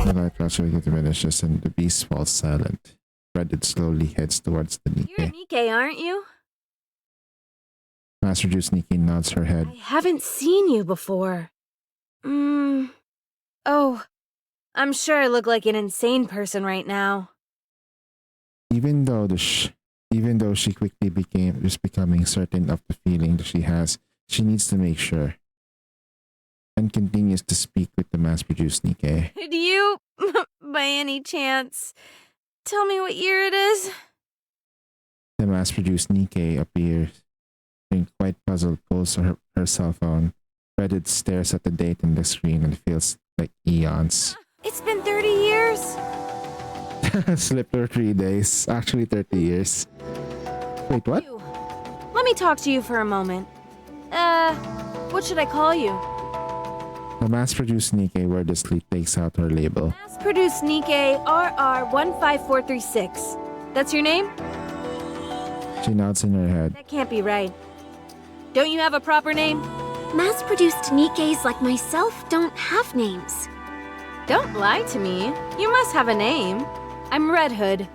The light gradually diminishes and the beast falls silent. Red slowly heads towards the You're a Nikkei. Nikkei, aren't you? Master Juice Nikkei nods her head. I haven't seen you before. Oh, I'm sure I look like an insane person right now. Even though she quickly is becoming certain of the feeling that she has, she needs to make sure. And continues to speak with the mass-produced Nikkei. Do you, by any chance, tell me what year it is? The mass-produced Nikkei appears, being quite puzzled, pulls her cell phone. Reddit stares at the date on the screen and feels like eons. It's been 30 years. Slipped her 3 days. Actually 30 years. Wait, what? You. Let me talk to you for a moment. What should I call you? The mass-produced Nikkei wordlessly takes out her label. Mass-produced Nikkei RR15436. That's your name? She nods in her head. That can't be right. Don't you have a proper name? Mass-produced Nikkeis like myself don't have names. Don't lie to me. You must have a name. I'm Red Hood.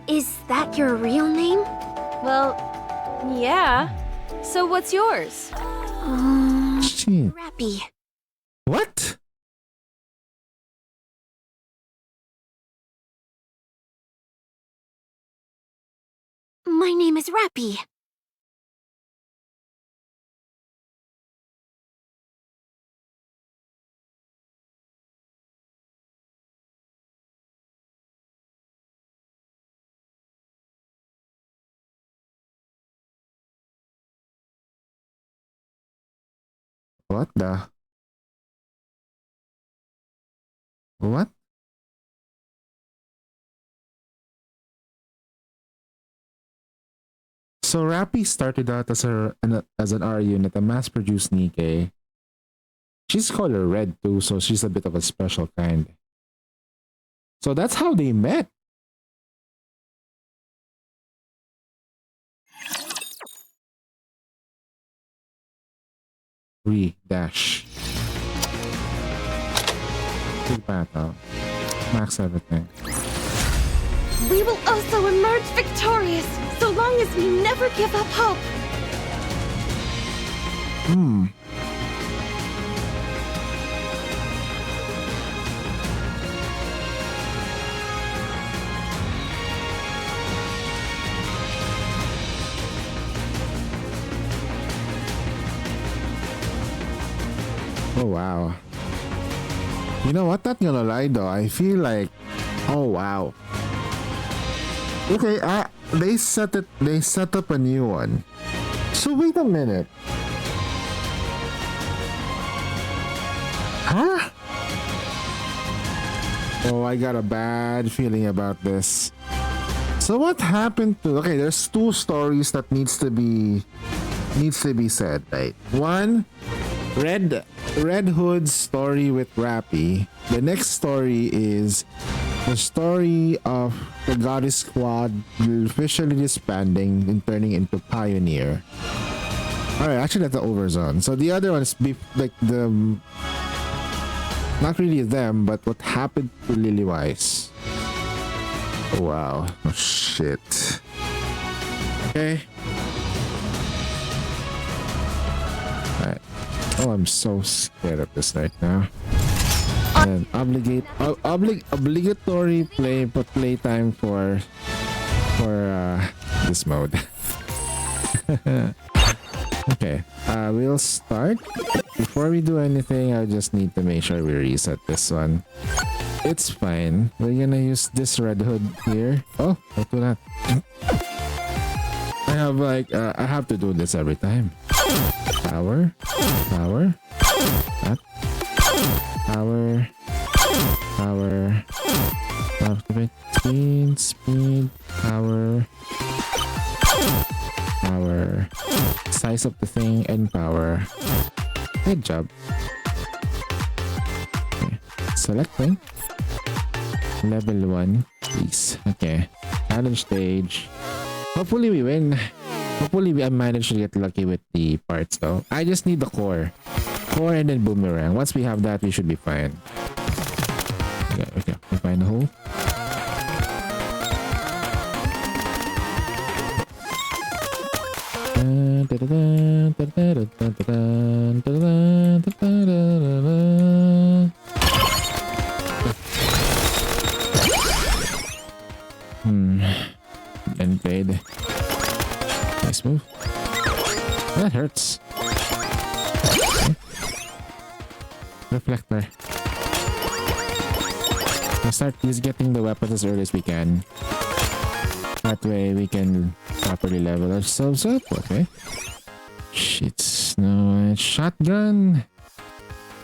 Is that your real name? Well, yeah. So what's yours? Shit. Rappy. What? My name is Rappy. What the? What? So Rappy started out as an R unit, a mass-produced Nikkei. She's color red too, so she's a bit of a special kind. So that's how they met. Dash. Big battle. Max everything. We will also emerge victorious, so long as we never give up hope. Oh wow. You know what? Not gonna lie though, I feel like, oh wow. Okay, they set up a new one. So wait a minute. Huh? Oh, I got a bad feeling about this. So what happened to, okay, there's two stories that needs to be said, right? One, Red Hood's story with Rappy. The next story is the story of the Goddess Squad officially disbanding and turning into Pioneer. Alright, actually that's the Overzone. So the other one is like the, not really them, but what happened to Lillywise. Oh wow. Oh shit. Okay. Alright. Oh, I'm so scared of this right now. And obligatory playtime for this mode. Okay, we'll start. Before we do anything, I just need to make sure we reset this one. It's fine. We're gonna use this Red Hood here. Oh, don't do that. I have like I have to do this every time. Power, that, power, activate, speed, power, size of the thing, and power. Good job. Okay. Selecting level 1, please. Okay, challenge stage. Hopefully we win. Hopefully I managed to get lucky with the parts though. I just need the core and then boomerang. Once we have that, we should be fine. Okay, we find the hole. And played. Nice move. That hurts. Okay. Reflector. We'll start just getting the weapons as early as we can. That way we can properly level ourselves up. Okay. Shit. No. Shotgun.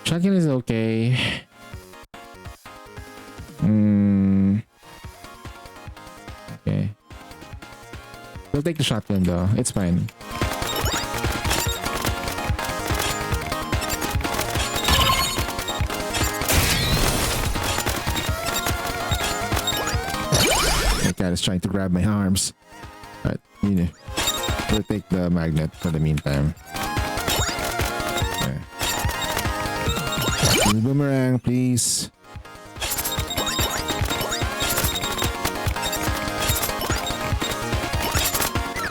Shotgun is okay. Okay. We'll take the shotgun though. It's fine. My cat is trying to grab my arms. Alright, you know. We'll take the magnet for the meantime. Okay. Boomerang, please.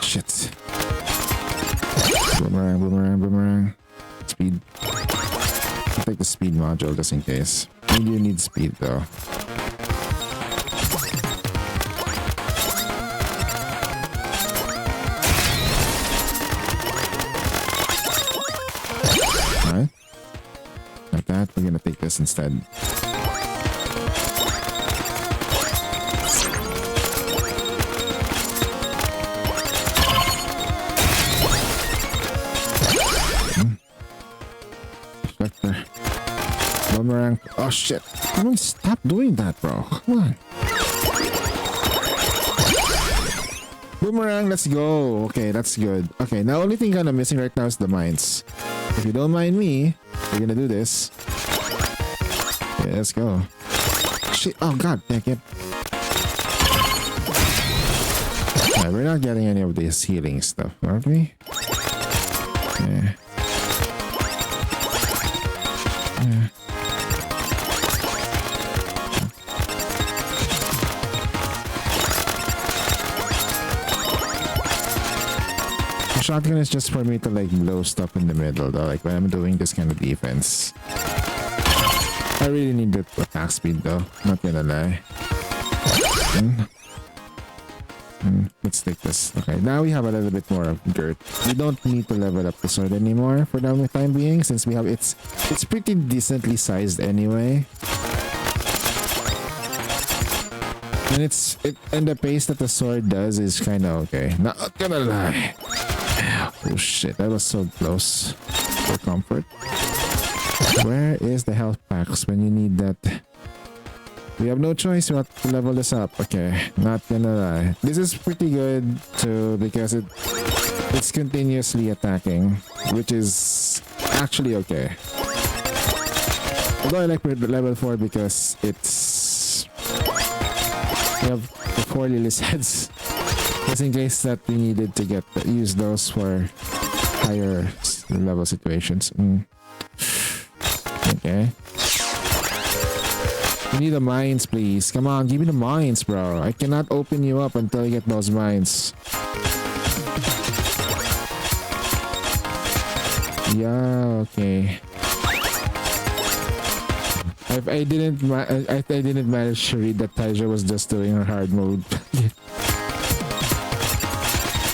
Shit. Boomerang. Speed. I'll take the speed module just in case. We do need speed though. Alright. Like that, we're gonna take this instead. Oh shit. Come on, stop doing that, bro. Come on. Boomerang, let's go. Okay, that's good. Okay, now only thing kind of missing right now is the mines. If you don't mind me, we're gonna do this. Okay, let's go. Shit. Oh god, dang it. Yeah, we're not getting any of this healing stuff, aren't we? Yeah. Yeah. The shotgun is just for me to like blow stuff in the middle though, like when I'm doing this kind of defense. I really need the attack speed though, not gonna lie. Let's take this. Okay, now we have a little bit more of dirt. We don't need to level up the sword anymore for the time being, since we have it's pretty decently sized anyway. And the pace that the sword does is kind of okay. Not gonna lie. Oh shit, that was so close. For comfort. Where is the health packs when you need that? We have no choice. We have to level this up. Okay, not gonna lie. This is pretty good too because it's continuously attacking, which is actually okay. Although I like level 4 because it's we have the 4 Lily's heads, just in case that we needed to use those for higher level situations. Okay. We need the mines, please. Come on, give me the mines, bro. I cannot open you up until I get those mines. Yeah, okay. I didn't manage to read that Taija was just doing her hard mode.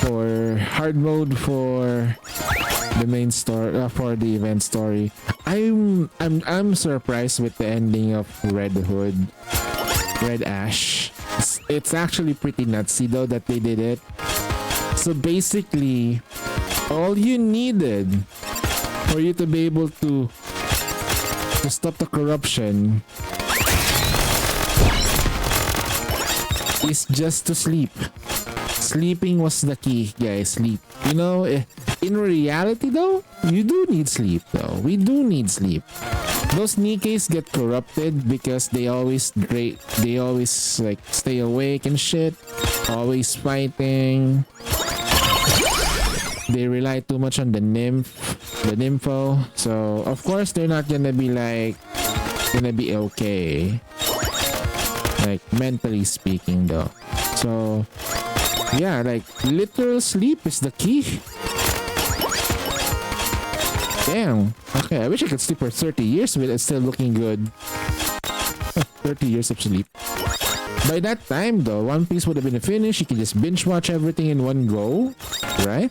For hard mode for the main story, for the event story. I'm surprised with the ending of Red Ash. It's actually pretty nutsy though that they did it. So basically, all you needed for you to be able to stop the corruption is just to sleep. Sleeping was the key, guys. Sleep. You know, in reality though, you do need sleep though. We do need sleep. Those Nikkeis get corrupted because they always like stay awake and shit. Always fighting. They rely too much on the nympho. So of course they're not gonna be okay. Like mentally speaking though. So yeah, like literal sleep is the key. Damn. Okay, I wish I could sleep for 30 years with it still looking good. 30 years of sleep. By that time though, One Piece would have been finished. You can just binge watch everything in one go, right?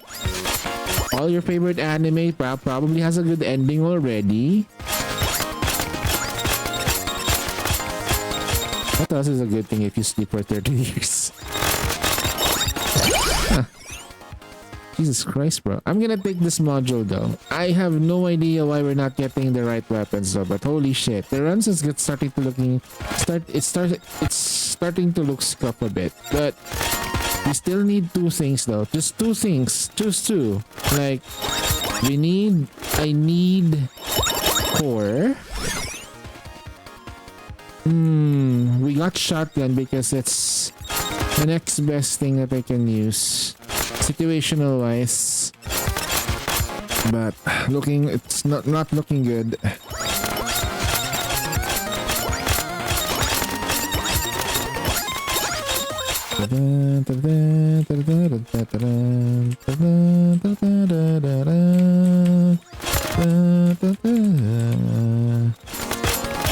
All your favorite anime probably has a good ending already. What else is a good thing if you sleep for 30 years? Jesus Christ, bro. I'm gonna take this module though. I have no idea why we're not getting the right weapons though, but holy shit. The runs is starting to it's starting to look scuff a bit. But we still need 2 things though. Just 2 things. Choose 2. Like I need core. We got shotgun because it's the next best thing that I can use. Situational wise, but it's not looking good.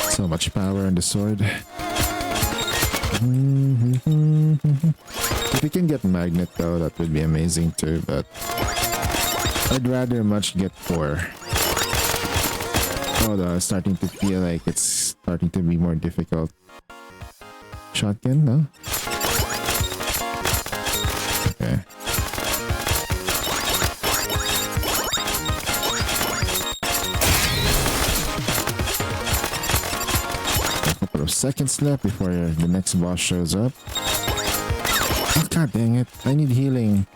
So much power on the sword. If we can get magnet though, that would be amazing too, but I'd rather much get 4. Although I'm starting to feel like it's starting to be more difficult. Shotgun, no? Okay. of seconds left before the next boss shows up. Oh, god dang it. I need healing.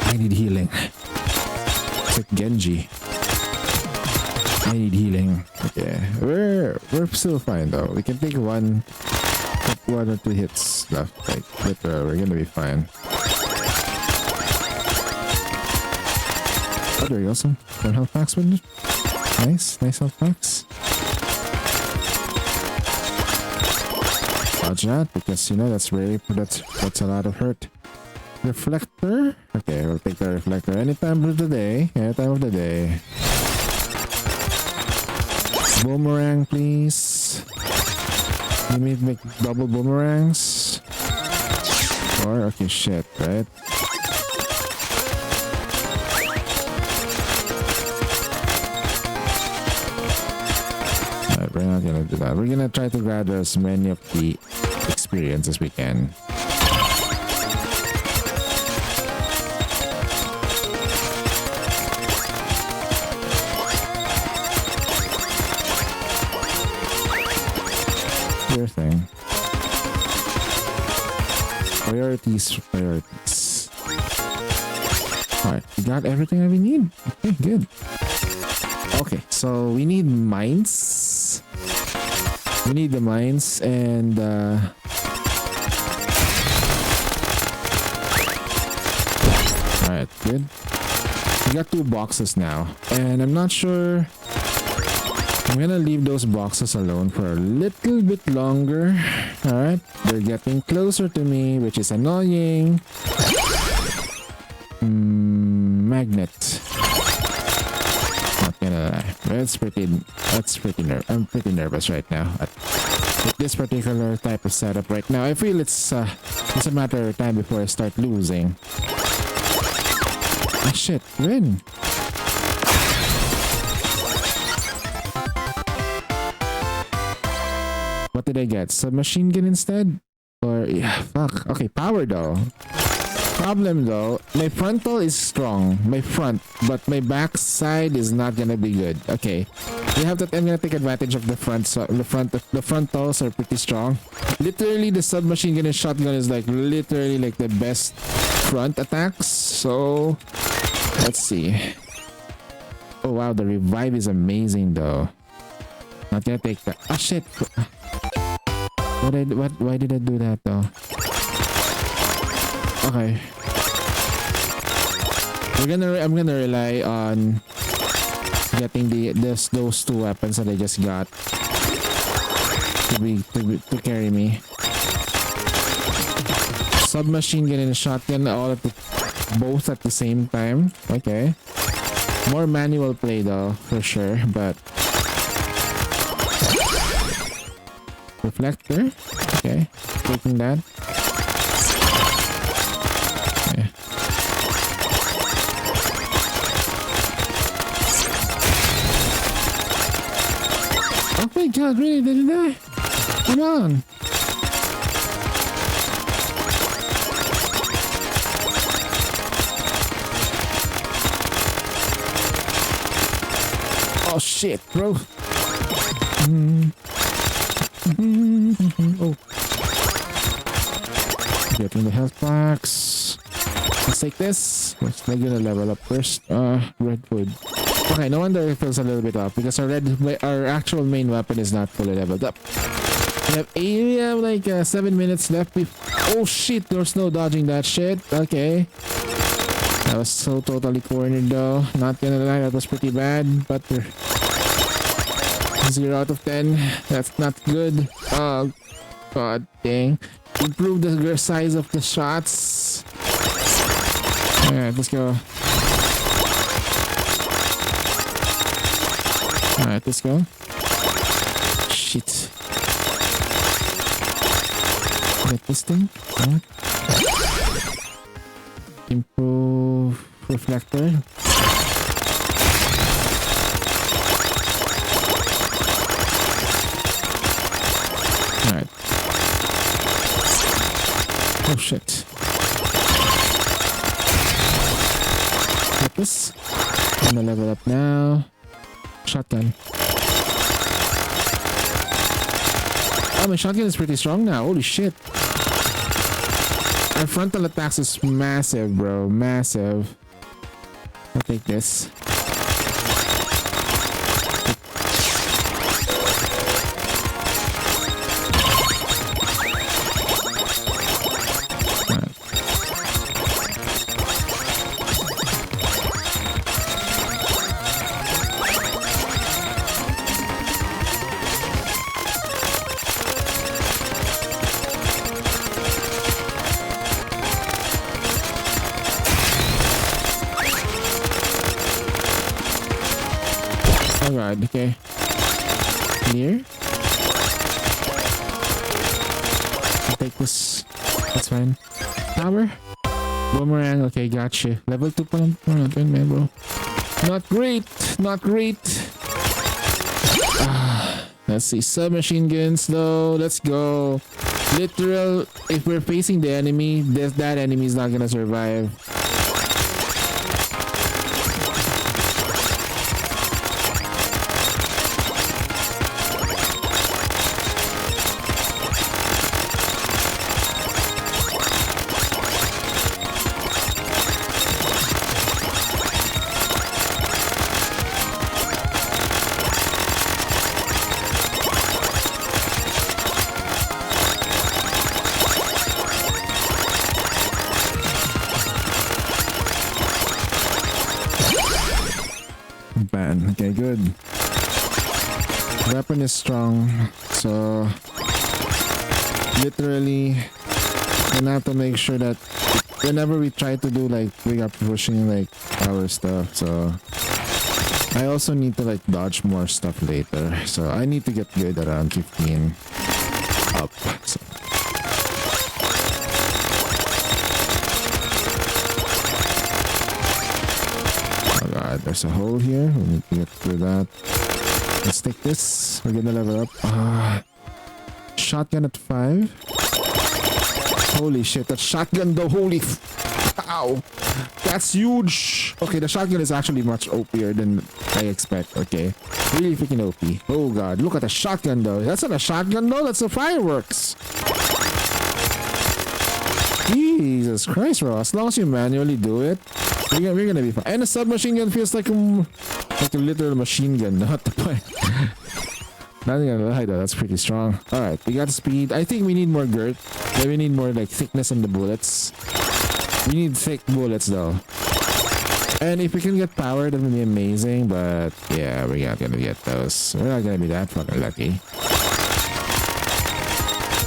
I need healing. It's like Genji. I need healing. Okay. We're still fine though. We can take one or two hits left. Like, but we're gonna be fine. Oh, there you go. Some health packs with it. Nice health packs. Dodge that because you know that's a lot of hurt. Reflector. Okay, we'll take the reflector any time of the day. Boomerang, please. You need to make double boomerangs. Or okay, shit, right? We're not gonna do that. We're gonna try to gather as many of the experience as we can. Your thing. Priorities. Alright, we got everything that we need. Okay, good. Okay, so we need mines. We need the mines and alright, good. We got 2 boxes now. And I'm not sure. I'm gonna leave those boxes alone for a little bit longer. Alright, they're getting closer to me, which is annoying. Magnet. Not gonna lie. That's pretty I'm pretty nervous right now with this particular type of setup right now. I feel it's a matter of time before I start losing. Ah shit, win. What did I get? Submachine gun instead? Or yeah, fuck. Okay, power though. Problem though, my frontal is strong, my front, but my back side is not gonna be good. Okay, we have to. I'm gonna take advantage of the front. So the frontals are pretty strong. Literally, the submachine gun and shotgun is like literally like the best front attacks. So let's see. Oh wow, the revive is amazing though. Not gonna take that. Ah shit. Why did I do that though? Okay. I'm gonna rely on getting those 2 weapons that I just got to carry me. Submachine gun and shotgun both at the same time. Okay. More manual play though, for sure, but reflector. Okay. Taking that. Okay. Oh my god, really? Did it die? Come on. Oh shit, bro. Oh. Getting the health packs. Let's take this. We're still gonna level up first. Red food. Okay, no wonder it feels a little bit off because our actual main weapon is not fully leveled up. We have like 7 minutes left. Oh shit, there's no dodging that shit. Okay. That was so totally cornered though. Not gonna lie, that was pretty bad. But 0 out of 10. That's not good. Oh god dang. Improve the size of the shots. Alright, let's go. Alright, let's go. Shit. Get this thing. Right. Improve reflector. Alright. Oh shit. Get this. I'm gonna level up now. Shotgun. Oh, my shotgun is pretty strong now. Holy shit. Our frontal attacks is massive, bro. Massive. I'll take this. Alright, okay. Here. I'll take this. That's fine. Power. Boomerang. Okay, gotcha. Level 2 pa lang. Oh, not man, bro. Not great. Not great. Let's see. Submachine guns though. Let's go. Literal. If we're facing the enemy, that enemy is not gonna survive. Okay, good. Weapon is strong, so literally we have to make sure that whenever we try to do like we are pushing like our stuff, so I also need to like dodge more stuff later, so I need to get good around 15 up. So. There's a hole here. We need to get through that. Let's take this. We're gonna level up. Shotgun at 5. Holy shit, that shotgun though. Holy ow. That's huge. Okay, the shotgun is actually much OP'er than I expect. Okay. Really freaking OP. Oh god, look at the shotgun though. That's not a shotgun though, that's a fireworks. Jesus Christ, bro. As long as you manually do it, we're gonna be fine. And a submachine gun feels like a literal machine gun, not the point. Not gonna lie though, that's pretty strong. Alright, we got speed. I think we need more girth. We need more like thickness in the bullets. We need thick bullets though. And if we can get power, that would be amazing. But yeah, we're not gonna get those. We're not gonna be that fucking lucky.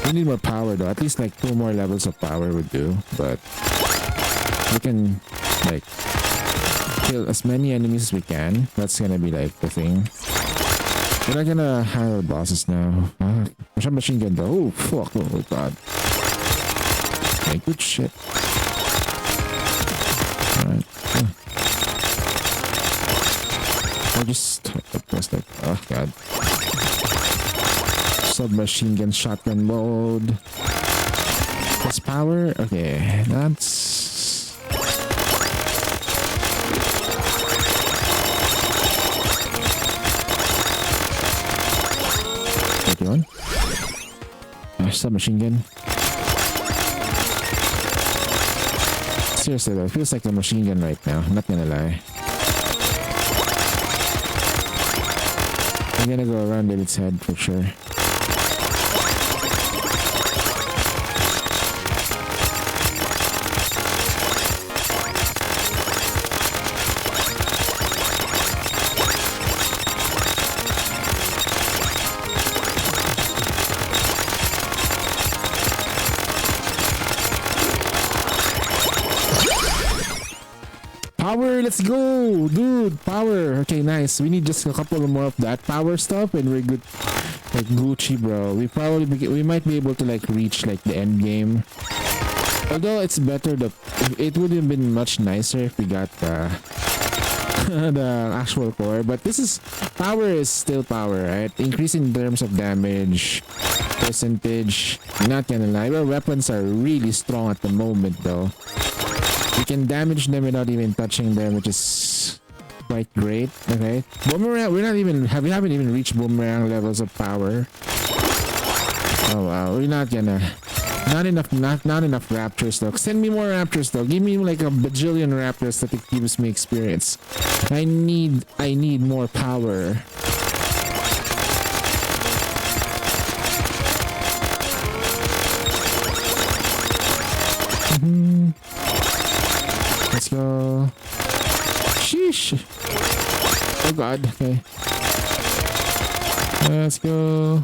We need more power though. At least like 2 more levels of power would do. But we can like kill as many enemies as we can. That's gonna be like the thing. We're not gonna handle bosses now. Machine gun though. Oh fuck. Oh god. Okay, good shit. Alright. I just press that. Oh god. Submachine gun shotgun mode. Plus power. Okay, that's. One. Submachine gun. Seriously though, it feels like a machine gun right now. I'm not gonna lie. I'm gonna go around David's head for sure. Power, let's go, dude. Power. Okay, nice. We need just a couple more of that power stuff, and we're good. Like Gucci, bro. We might be able to like reach like the end game. Although it's better, it would have been much nicer if we got the the actual core. But this is power is still power, right? Increase in terms of damage, percentage. Not gonna lie, our weapons are really strong at the moment, though. We can damage them without even touching them, which is quite great. Okay, boomerang. We haven't even reached boomerang levels of power. Oh wow, we're not gonna. Not enough raptors though. Send me more raptors though. Give me like a bajillion raptors that it gives me experience. I need more power. Let's go. Sheesh. Oh god, okay. Let's go.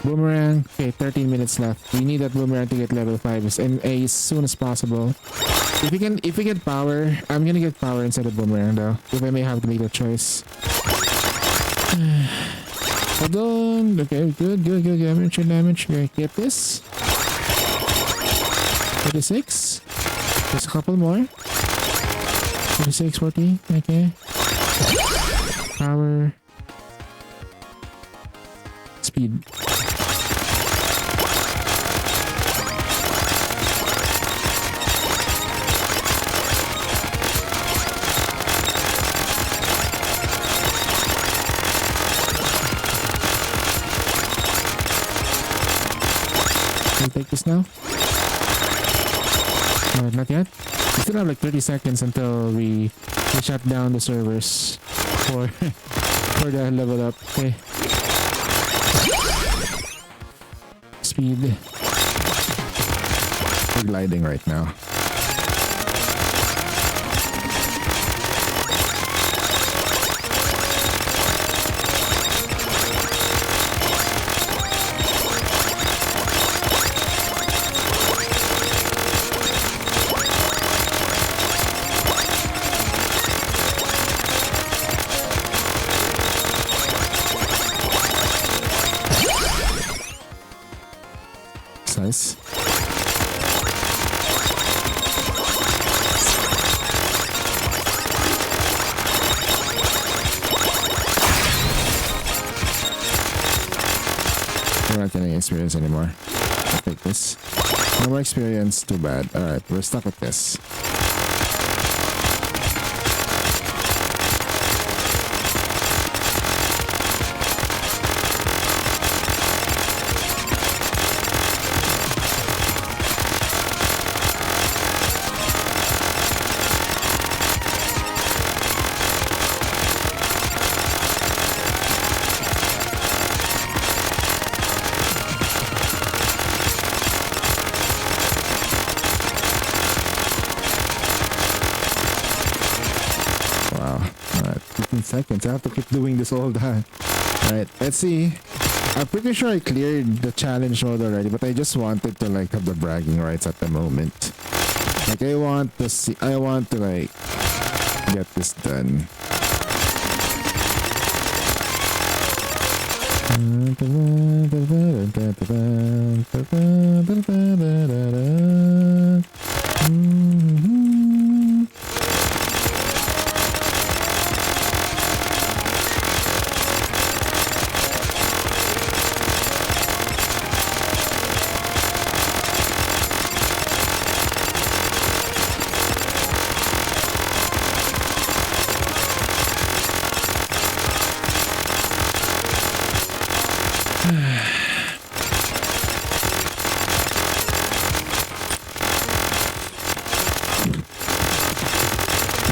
Boomerang. Okay, 13 minutes left. We need that boomerang to get level 5 as soon as possible. If we get power, I'm gonna get power instead of boomerang though. If I may have to make a choice. Hold on. Okay, good. Damage. Okay, get this. 36. Just a couple more. 36, 40. Okay. Power. Speed. Can we take this now? Not yet. We still have like 30 seconds until we shut down the servers for for the level up. Okay. Speed. We're gliding right now. Nice. We're not getting experience anymore. I'll take this. No more experience, too bad. Alright, we're stuck with this. Seconds. I have to keep doing this all the time. Alright, let's see. I'm pretty sure I cleared the challenge mode already, but I just wanted to like have the bragging rights at the moment. Like I want to like get this done.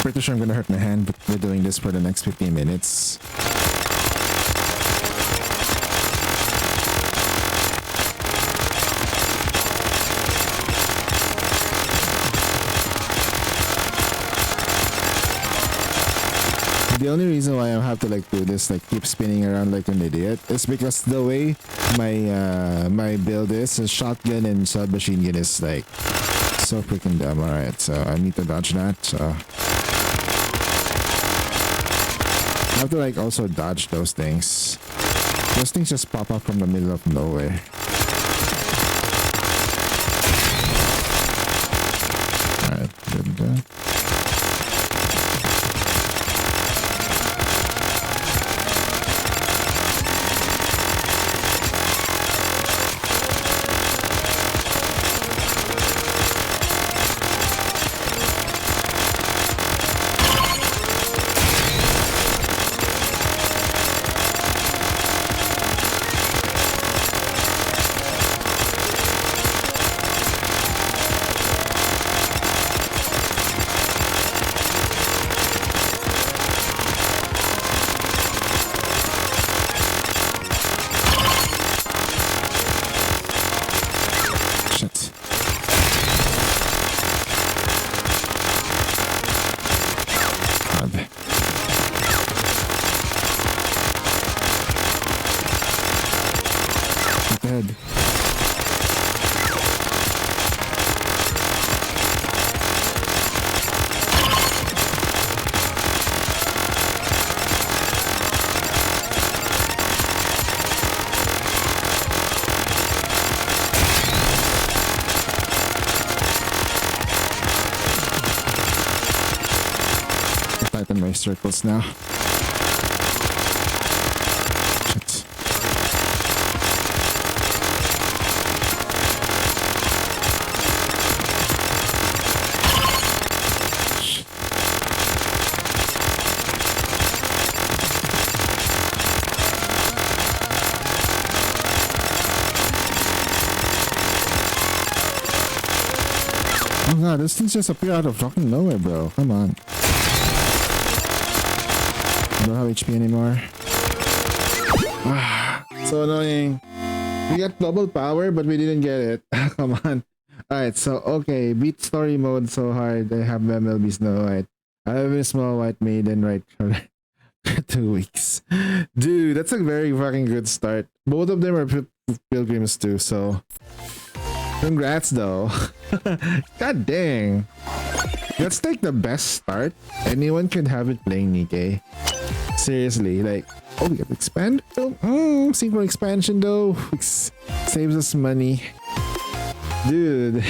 Pretty sure I'm gonna hurt my hand, but we're doing this for the next 15 minutes. The only reason why I have to like do this, like keep spinning around like an idiot, is because the way my my build is, a shotgun and submachine gun is like so freaking dumb. Alright, so I need to dodge that. So I have to like also dodge those things. Those things just pop up from the middle of nowhere. Alright, good. my circles now. Shit. Oh god, this thing just appeared out of fucking nowhere, bro. Come on. Don't have HP anymore. Ah, so annoying. We got double power, but we didn't get it. Come on. Alright, so okay, beat story mode so hard. I have MLB Snow White. I have a Small White Maiden right for 2 weeks. Dude, that's a very fucking good start. Both of them are pilgrims too, so congrats though. God dang. That's like the best start. Anyone can have it playing Nikkei. Seriously, like, oh, we got expand. Synchro expansion though. Saves us money. Dude.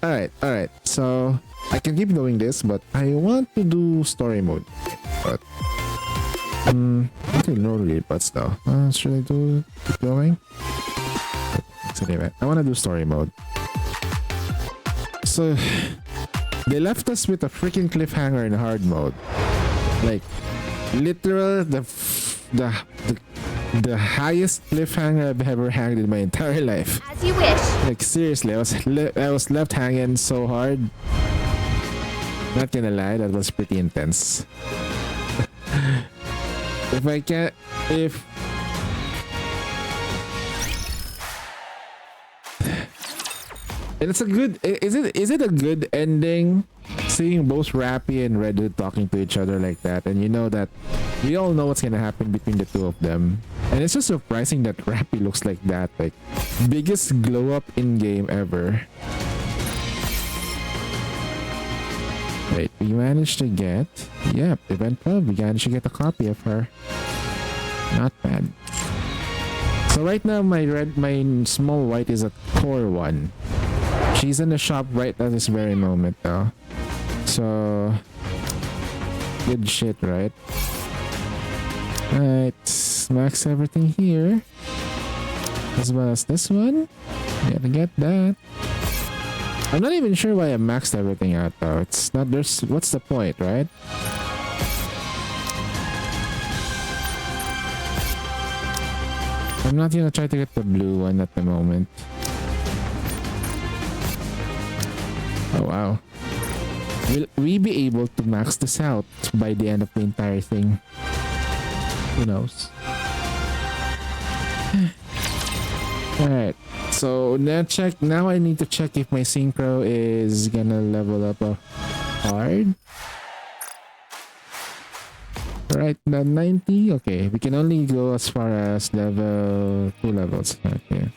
Alright. So I can keep doing this, but I want to do story mode. But okay, no really buts though. Should I do keep going? Anyway, I want to do story mode. So they left us with a freaking cliffhanger in hard mode. Like literal the highest cliffhanger I've ever hanged in my entire life. As you wish. Like seriously, I was left hanging so hard. Not gonna lie, that was pretty intense. And it's a good. Is it a good ending? Seeing both Rappy and Red Hood talking to each other like that, and you know that we all know what's gonna happen between the two of them. And it's just surprising that Rappy looks like that, like biggest glow up in game ever. Wait, we managed to get. Yep, event 12. We managed to get a copy of her. Not bad. So right now my Small White is at core 1. She's in the shop right at this very moment though. So good shit, right? Alright, max everything here. As well as this one. Gotta get that. I'm not even sure why I maxed everything out though. It's not what's the point, right? I'm not gonna try to get the blue one at the moment. Oh wow. Will we be able to max this out by the end of the entire thing? Who knows? Alright. So now I need to check if my synchro is gonna level up hard. Right now 90. Okay, we can only go as far as level 2 levels. Okay.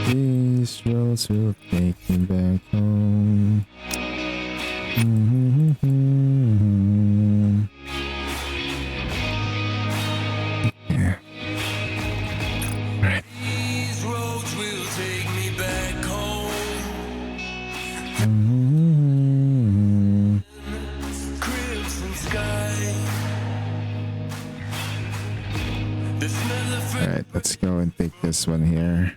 These roads will take me back home. Yeah. Right. These roads will take me back home. Crimson sky. The smell of fresh Alright, let's go and take this one here.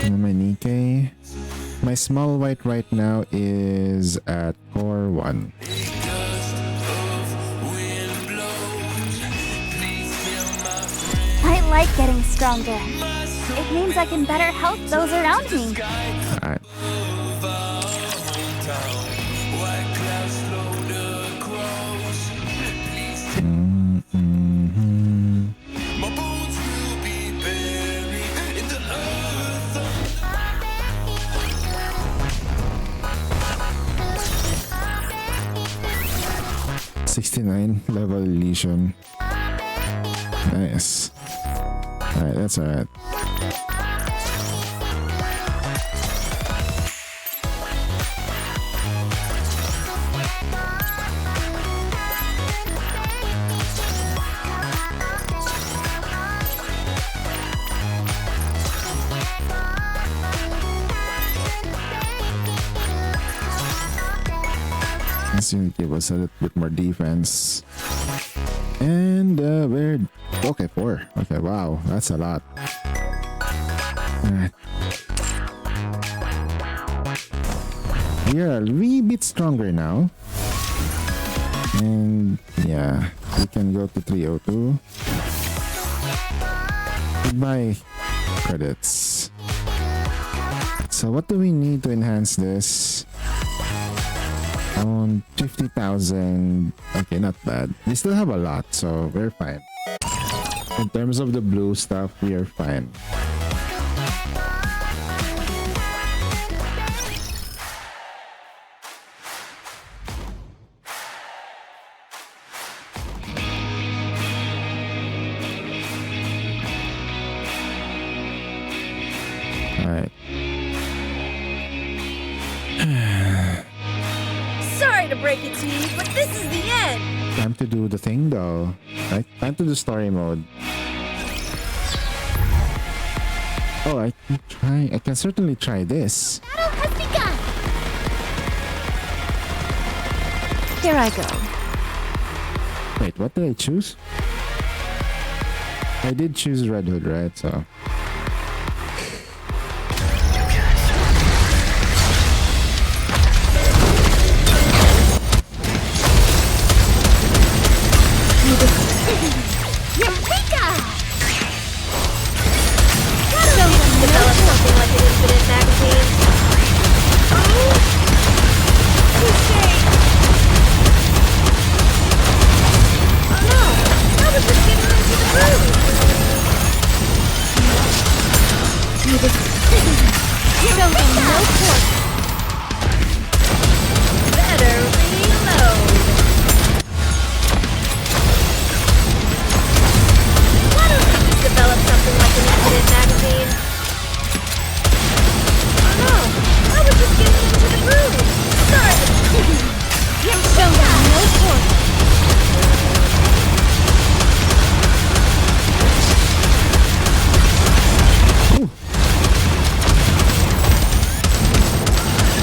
And my Nikkei. My Small White right now is at core 1. I like getting stronger. It means I can better help those around me. Alright. My bones will be buried in the earth. 69 level Elysium. Nice. Alright, that's alright. This unit give us a little bit more defense. And we're okay 4. Okay, wow, that's a lot. Alright. We are a wee bit stronger now. And yeah, we can go to 302. Goodbye credits. So what do we need to enhance this? 50,000. Okay, not bad. We still have a lot, so we're fine. In terms of the blue stuff, we are fine. Alright. Sorry to break it to you, but this is the end. Time to do the thing though. Right? Time to do story mode. Oh, I can certainly try this. Battle has begun. Here I go. Wait, what did I choose? I did choose Red Hood, right? So Eureka! Develop something like an infinite magazine. Oh no! I was just getting into the groove! Eureka! No course. Better reload. Why don't we just develop something like an infinite magazine? Oh no! I was just getting into the groove! Sorry! Eureka! No course.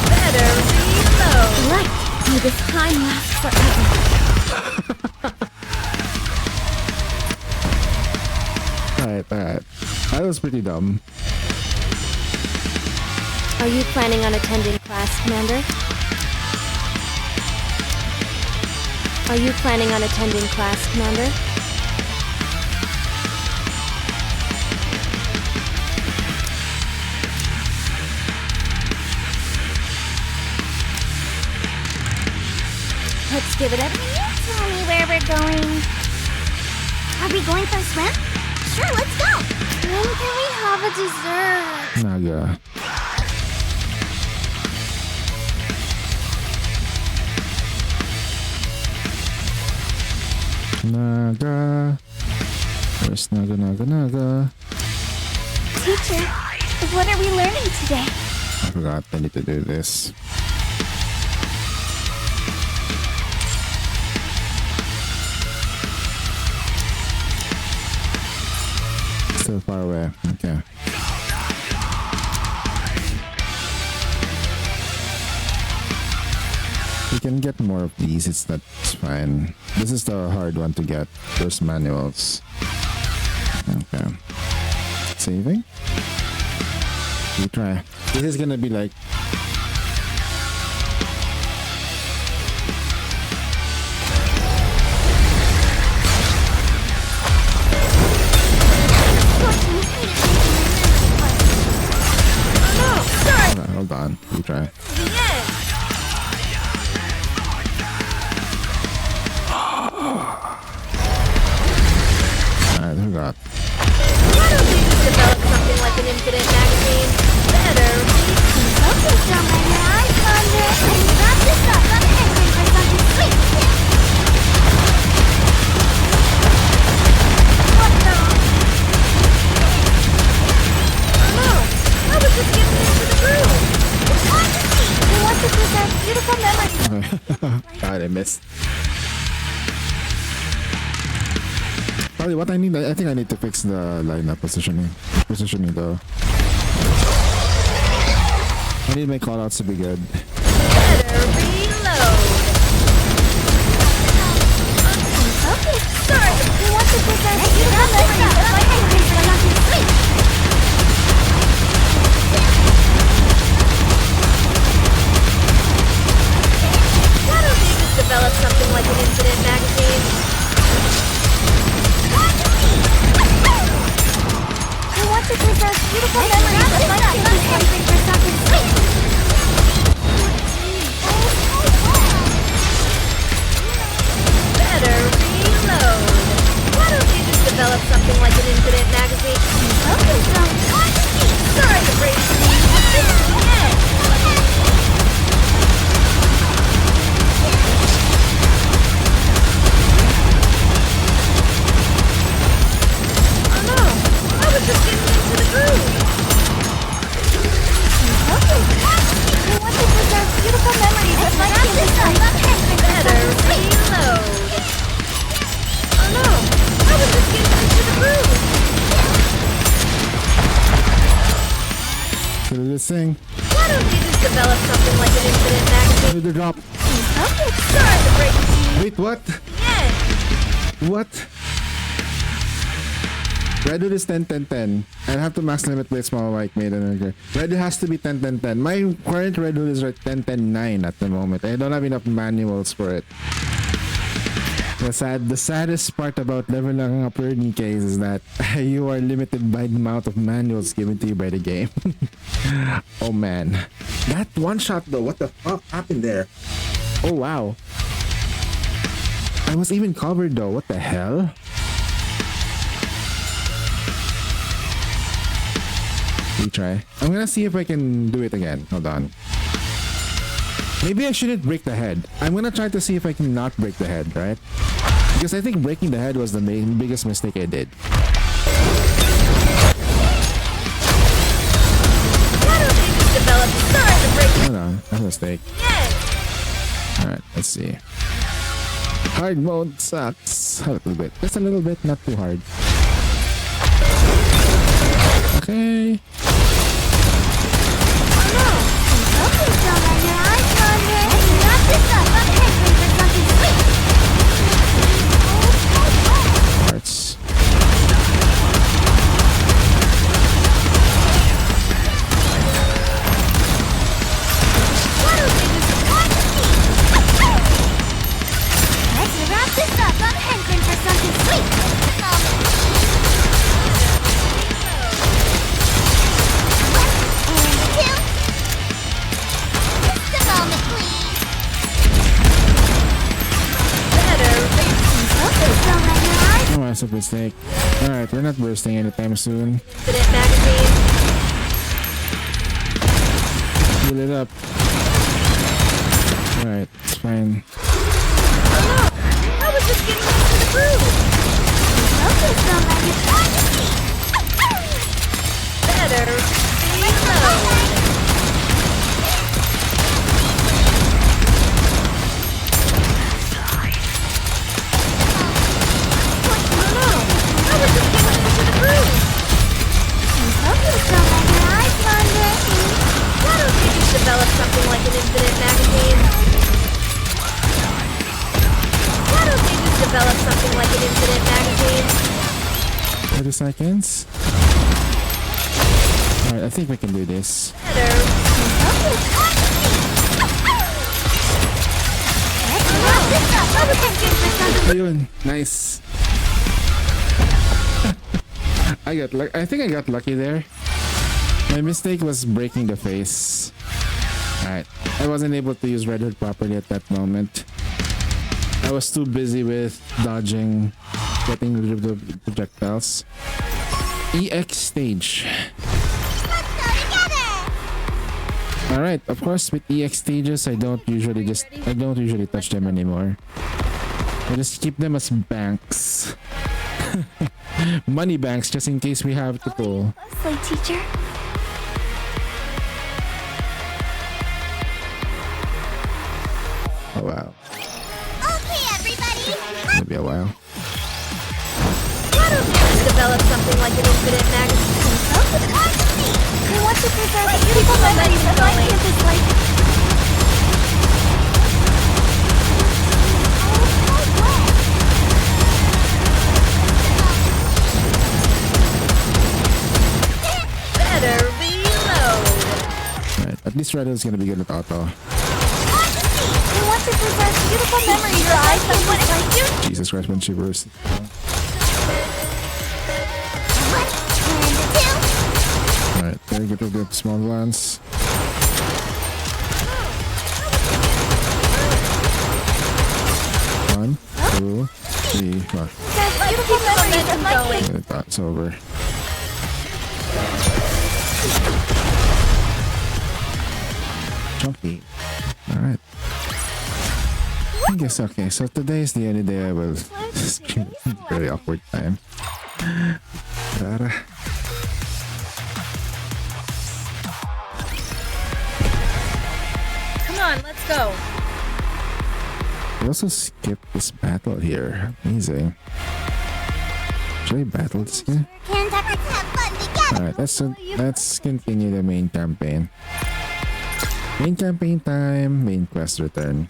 Better reload. Right. May this time last forever. alright. That was pretty dumb. Are you planning on attending class, Commander? Are you planning on attending class, Commander? Let's give it up. Can you tell me where we're going? Are we going for a swim? Sure, let's go. When can we have a dessert? Naga. Naga. Where's Naga? Teacher, what are we learning today? I forgot I need to do this. Still far away. Okay. We can get more of these. It's fine. This is the hard one to get. There's manuals. Okay. Saving. We try. This is gonna be like. Hold on. We try. Alright, who got? Why don't we just develop something like an infinite magazine? Better. Focus on my eyes, Thunder, and wrap this up. I'm angry for something sweet. What the? Oh no! I was just getting into the groove! It's hard to see. We want to preserve beautiful memories. God, I missed. Probably what I need, I think I need to fix the lineup positioning. Positioning though. I need my callouts to be good. Better reload! beautiful memories of my husband for not too sweet. Why don't you just develop something like an incident magazine? I want to preserve beautiful memories of my husband for something sweet. Better reload. Why don't you just develop something like an incident magazine? Okay, so Sorry to break it to you, but this is the end. Oh no, I was just getting into the groove. I want to preserve beautiful memories of my husband for Better something sweet. reload. Oh no, I was just getting into the groove. So this thing. Why don't you just develop something like an incident magazine? Do the drop. Sorry to break it to you. Wait, what? End. What? Red Hood is 10-10-10. I have to max limit with small white maiden. Red Hood has to be 10-10-10. My current Red Hood is right 10-10-9 at the moment. I don't have enough manuals for it. The saddest part about leveling up your Nikkei is that you are limited by the amount of manuals given to you by the game. Oh man. That one shot though, what the fuck happened there? Oh wow. I was even covered though, what the hell? Retry. I'm gonna see if I can do it again. Hold on. Maybe I shouldn't break the head. I'm gonna try to see if I can not break the head, right? Because I think breaking the head was the biggest mistake I did. Why don't you just develop? Sorry to break it. Hold on, that's a mistake. End. Alright, let's see. Hard mode sucks. A little bit. Just a little bit, not too hard. Okay. Okay, so now your eyes wander. Wrap this up. I'm hankering for something sweet. Hearts. Why don't you just watch me? Let's wrap this up. I'm hankering for something sweet. And two. Just a moment, please. Better Okay, so now your eyes. Oh, that's a mistake. Alright, we're not bursting anytime soon. incident magazine. Heal it up. Alright, it's fine. Oh no, I was just getting into the groove. Okay, so now your eyes. Better reload. Oh no, I was just getting into the groove. Okay, so now your eyes wander. Why don't you just develop something like an incident magazine? Why don't you just develop something like an incident magazine? 30 seconds. Alright, I think we can do this. Better. Ayun, nice. I think I got lucky there. My mistake was breaking the face. Alright, I wasn't able to use Red Hood properly at that moment. I was too busy with dodging, getting rid of the projectiles. EX stage. Alright, of course with EX stages I don't usually touch them anymore. I just keep them as banks. Money banks just in case we have to pull. Closely, teacher. Oh wow. Okay, everybody. Maybe a while. Why don't you just develop something like an incident magazine? I want to preserve the beautiful memories of my campus life. least Redo's gonna be good at auto. I want to preserve beautiful memories of life and what if I do? Jesus Christ, when she burst. One and a two. Alright, very good with the small glance. One, two, three, four. Preserve beautiful memories of life. Okay, that's over. Chunky. Alright. I guess okay, so today is the only day I will stream. Very awkward time. Tara. Come on, let's go. We also skipped this battle here. Amazing. Should I battle this guy? Can let's have fun together. Alright, let's continue the main campaign. Main campaign time, main quest return.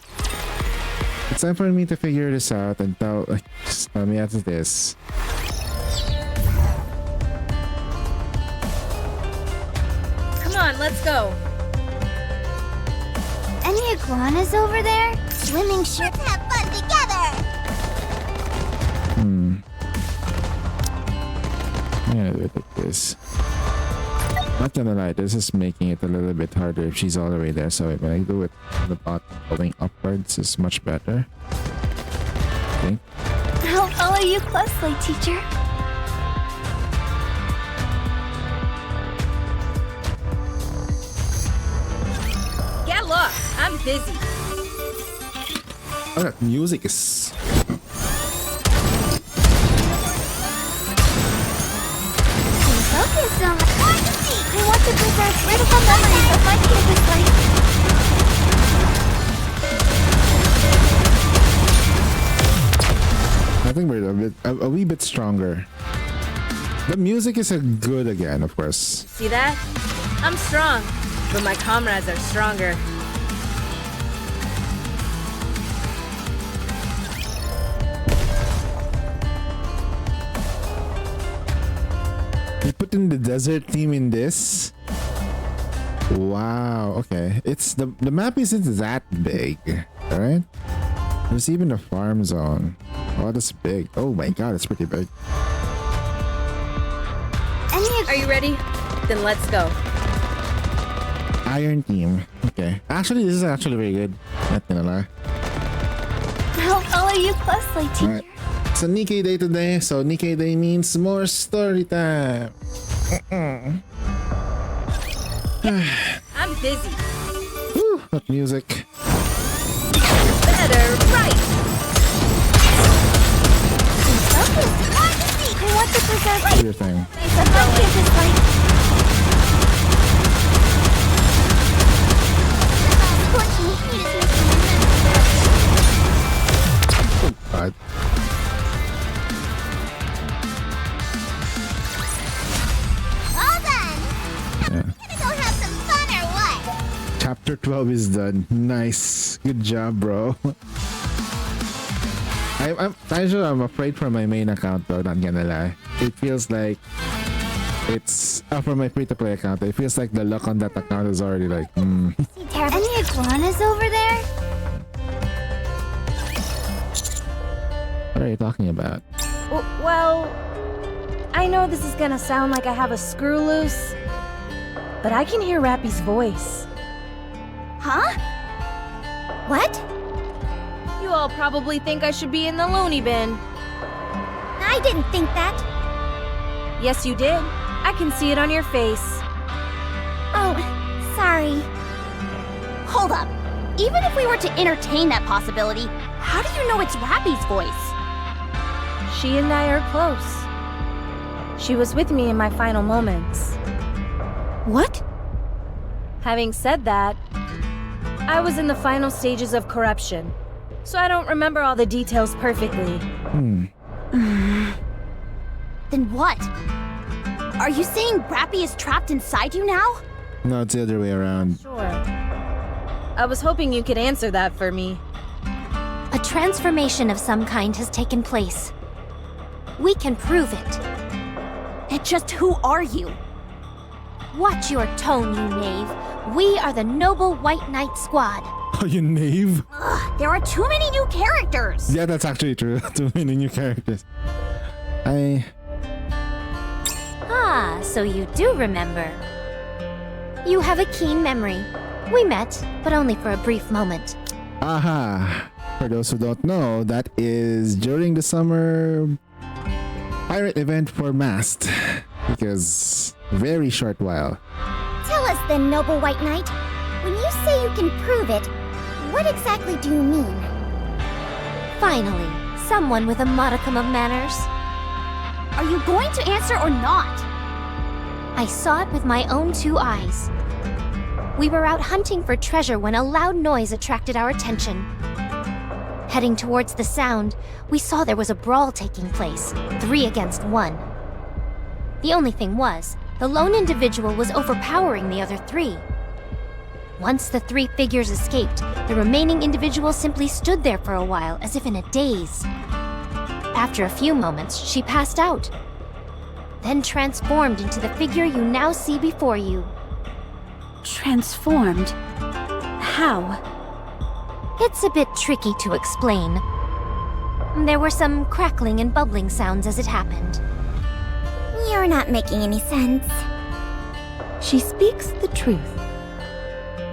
It's time for me to figure this out and just tell me after this. Come on, let's go. Any iguanas over there? Swimming shirts. Let's have fun together. I'm gonna do it like this. Not gonna lie, this is making it a little bit harder if she's all the way there. So when I do it on the bottom going upwards is much better. Okay. I'll follow you closely, teacher. Get lost. I'm busy. Oh, that music is. Focus on I want to preserve beautiful memories of my campus life. I think we're a wee bit stronger. The music is good again, of course. See that? I'm strong, but my comrades are stronger. They put in the desert theme in this. Wow. Okay. It's the map isn't that big. All right. There's even a farm zone. Oh, that's big. Oh my god, it's pretty big. Are you ready? Then let's go. Iron team. Okay. Actually, this is actually very good. Not gonna lie. I'll follow you closely, teacher. Alright. It's a Nikkei day today, so Nikkei day means more story time. I'm busy. Whew, that music. Better right. I want to preserve Do your thing. of my campus life. God. All done. Yeah. Gonna go have some fun or what? Chapter 12 is done. Nice. Good job, bro. I'm afraid for my main account though, not gonna lie. It feels like it's for my free-to-play account. It feels like the luck on that account is already like, Any iguanas over there? What are you talking about? Well, I know this is gonna sound like I have a screw loose, but I can hear Rappy's voice. Huh? What? You all probably think I should be in the loony bin. I didn't think that. Yes, you did. I can see it on your face. Oh, sorry. Hold up. Even if we were to entertain that possibility, how do you know it's Rappy's voice? She and I are close. She was with me in my final moments. What? Having said that, I was in the final stages of corruption, so I don't remember all the details perfectly. Then what? Are you saying Rappy is trapped inside you now? No, it's the other way around. Sure. I was hoping you could answer that for me. A transformation of some kind has taken place. We can prove it. And just who are you? Watch your tone, you knave. We are the Noble White Knight Squad. Oh, you knave. Ugh, there are too many new characters. Yeah, that's actually true. Too many new characters. Ah, so you do remember. You have a keen memory. We met, but only for a brief moment. Aha! For those who don't know, that is during the summer pirate event for Mast. Because very short while. Tell us then, Noble White Knight. When you say you can prove it, what exactly do you mean? Finally, someone with a modicum of manners. Are you going to answer or not? I saw it with my own 2 eyes. We were out hunting for treasure when a loud noise attracted our attention. Heading towards the sound, we saw there was a brawl taking place, 3 against 1. The only thing was, the lone individual was overpowering the other 3. Once the 3 figures escaped, the remaining individual simply stood there for a while, as if in a daze. After a few moments, she passed out, then transformed into the figure you now see before you. Transformed? How? It's a bit tricky to explain. There were some crackling and bubbling sounds as it happened. You're not making any sense. She speaks the truth.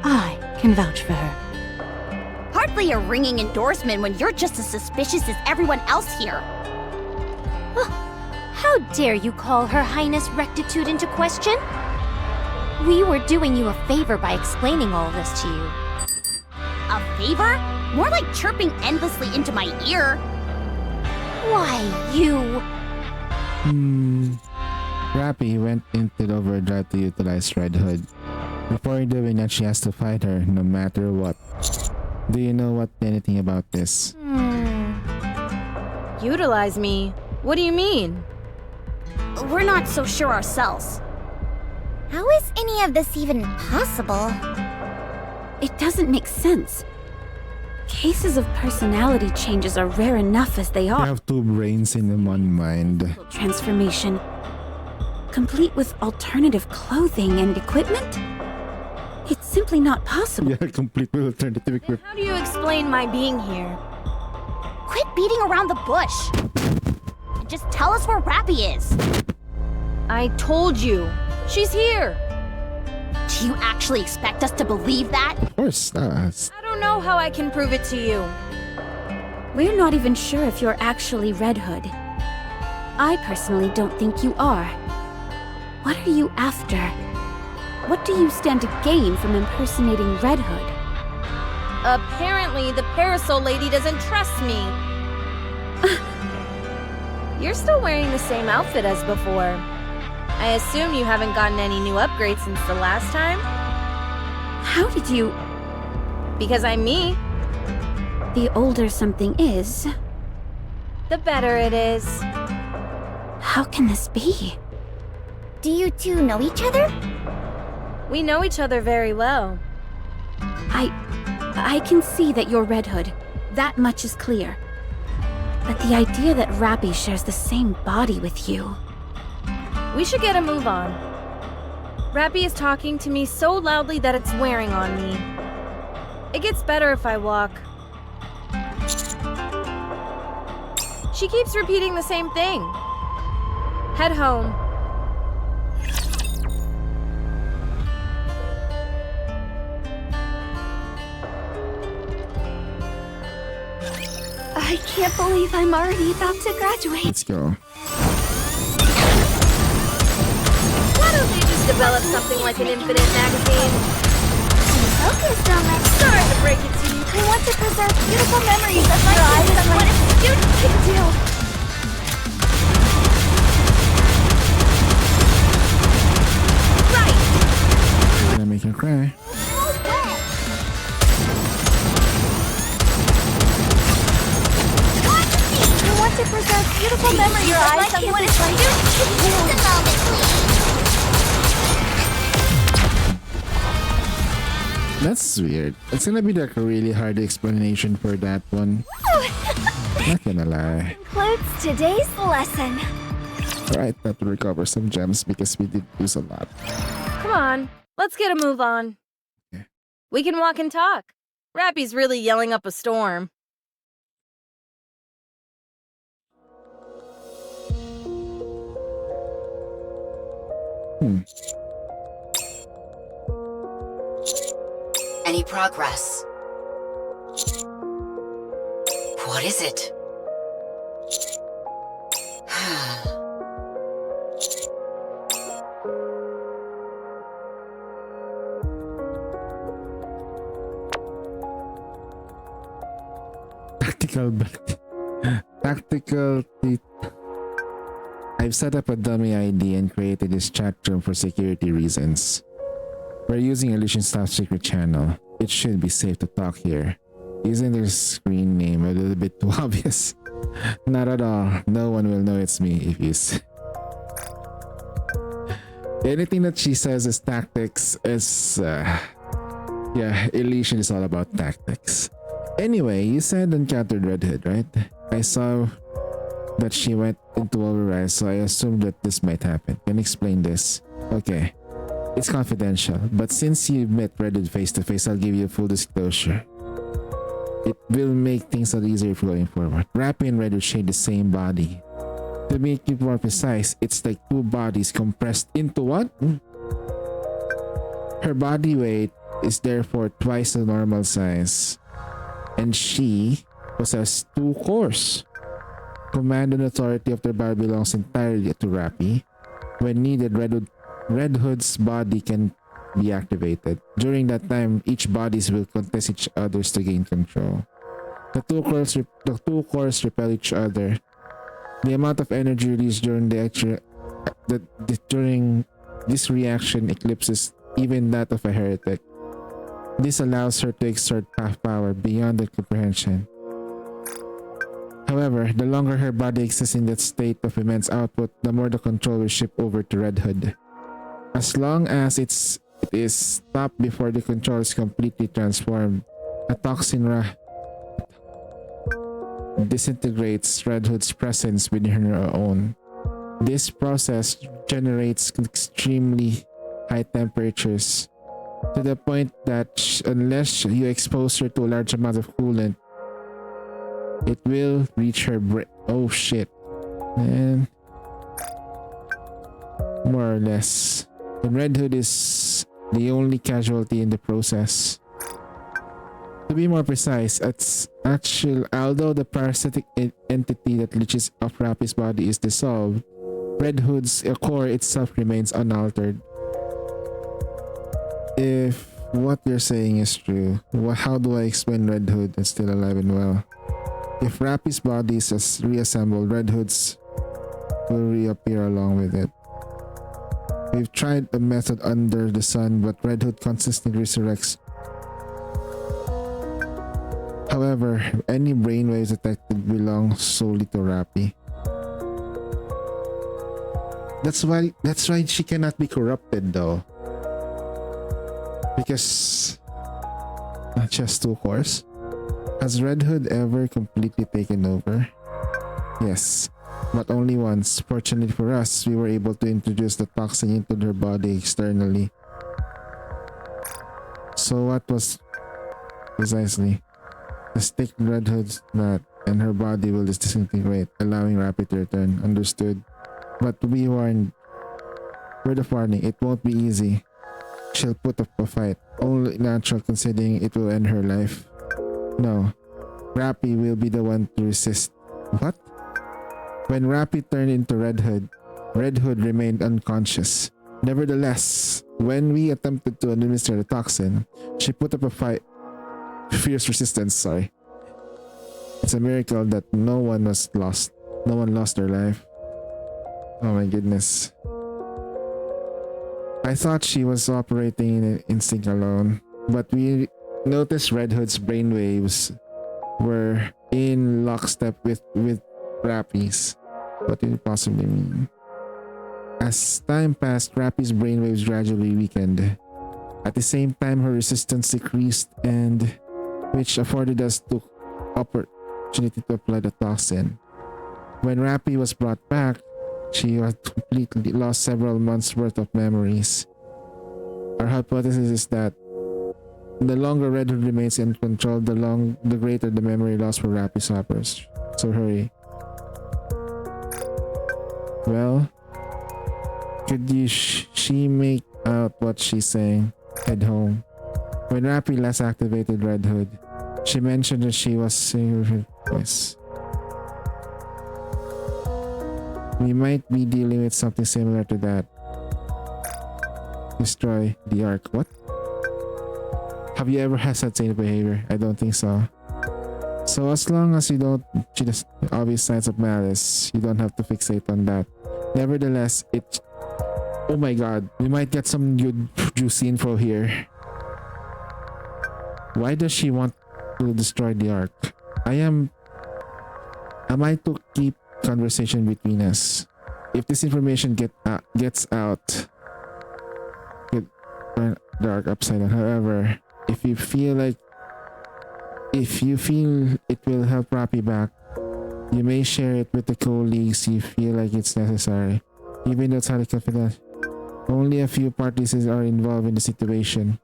I can vouch for her. Hardly a ringing endorsement when you're just as suspicious as everyone else here. How dare you call Her Highness Rectitude into question? We were doing you a favor by explaining all this to you. A favor? More like chirping endlessly into my ear. Why, you... Rappy went into the overdrive to utilize Red Hood. Before doing that, she has to fight her, no matter what. Do you know anything about this? Utilize me? What do you mean? We're not so sure ourselves. How is any of this even possible? It doesn't make sense. Cases of personality changes are rare enough as they You are. have 2 brains in one mind. Transformation, complete with alternative clothing and equipment? It's simply not possible. Yeah, completely alternative equipment. How do you explain my being here? Quit beating around the bush. And just tell us where Rappy is. I told you. She's here. Do you actually expect us to believe that? Of course, I don't know how I can prove it to you. We're not even sure if you're actually Red Hood. I personally don't think you are. What are you after? What do you stand to gain from impersonating Red Hood? Apparently, the Parasol Lady doesn't trust me. You're still wearing the same outfit as before. I assume you haven't gotten any new upgrades since the last time? How did you... Because I'm me. The older something is, The better it is. how can this be? Do you 2 know each other? We know each other very well. I can see that you're Red Hood. That much is clear. But the idea that Rappy shares the same body with you... We should get a move on. Rappy is talking to me so loudly that it's wearing on me. It gets better if I walk. She keeps repeating the same thing. Head home. I can't believe I'm already about to graduate. Let's go. Why don't they just develop something like an infinite magazine? Focused on my... Sorry to break it to you. I want to preserve beautiful memories of my life and what a student can do. Right. Gonna make her cry. I want to preserve beautiful memories of my life and what a student can do. Just a moment, please. That's weird. It's gonna be like a really hard explanation for that one. Not gonna lie. Concludes today's lesson. Alright, that will recover some gems because we did use a lot. Come on. Let's get a move on. We can walk and talk. Rappy's really yelling up a storm. Any progress? What is it? Tactical teeth. I've set up a dummy ID and created this chat room for security reasons. We're using Illusion's top secret channel. It should be safe to talk here. Isn't their screen name a little bit too obvious? Not at all. No one will know it's me if you anything that she says is tactics is yeah, Elysian is all about tactics. Anyway, you said encountered Red Hood, right? I saw that she went into override, so I assumed that this might happen. Can you explain this? Okay. It's confidential, but since you met Red Hood face to face, I'll give you full disclosure. It will make things a lot easier for going forward. Rappy and Red Hood share the same body. To make it more precise, it's like two bodies compressed into one. Her body weight is therefore twice the normal size, and she possesses two cores. Command and authority of their body belongs entirely to Rappy. When needed, Red Hood's body can be activated. During that time, each bodies will contest each others to gain control. The two cores repel each other. The amount of energy released during during this reaction eclipses even that of a heretic. This allows her to exert power beyond their comprehension. However, the longer her body exists in that state of immense output, the more the control will shift over to Red Hood. As long as it is stopped before the control is completely transformed, a toxin disintegrates Red Hood's presence within her own. This process generates extremely high temperatures, to the point that unless you expose her to a large amount of coolant, it will reach her brain. Oh shit. Man. More or less. And Red Hood is the only casualty in the process. To be more precise, although the parasitic entity that leeches off Rappy's body is dissolved, Red Hood's core itself remains unaltered. If what you're saying is true, how do I explain Red Hood is still alive and well? If Rappy's body is reassembled, Red Hood's will reappear along with it. We've tried a method under the sun, but Red Hood consistently resurrects. However, any brainwaves detected belong solely to Rappy. That's why she cannot be corrupted though. Because not just two cores. Has Red Hood ever completely taken over? Yes, but only once. Fortunately for us, we were able to introduce the toxin into her body externally. So what was precisely? The stick Red Hood's not, and her body will disintegrate, allowing Rappy to return. Understood. But we warned. Word of warning, it won't be easy. She'll put up a fight. Only natural considering it will end her life. No. Rappy will be the one to resist. What? When Rappy turned into Red Hood remained unconscious. Nevertheless, when we attempted to administer the toxin, she put up a fight. Fierce resistance, sorry. It's a miracle that no one lost their life. Oh my goodness. I thought she was operating in instinct alone, but we noticed Red Hood's brainwaves were in lockstep with Rappy's. What did it possibly mean? As time passed, Rappy's brainwaves gradually weakened. At the same time, her resistance decreased, and which afforded us the opportunity to apply the toxin. When Rappy was brought back, she had completely lost several months worth of memories. Our hypothesis is that the longer Red Hood remains in control, the greater the memory loss for Rappy Swappers. So hurry. Well, could you she make out what she's saying? Head home. When Rappy last activated Red Hood, she mentioned that she was saying her voice. We might be dealing with something similar to that. Destroy the Ark. What? Have you ever had such behavior? I don't think so. So as long as you don't see the obvious signs of malice, you don't have to fixate on that. Nevertheless, it... Oh my god, we might get some good juicy info here. Why does she want to destroy the Ark? Am I to keep conversation between us? If this information gets out, get the Ark upside down. However, if you feel it will help Rappy back, you may share it with the colleagues you feel like it's necessary. Even though it's highly confidential, only a few parties are involved in the situation.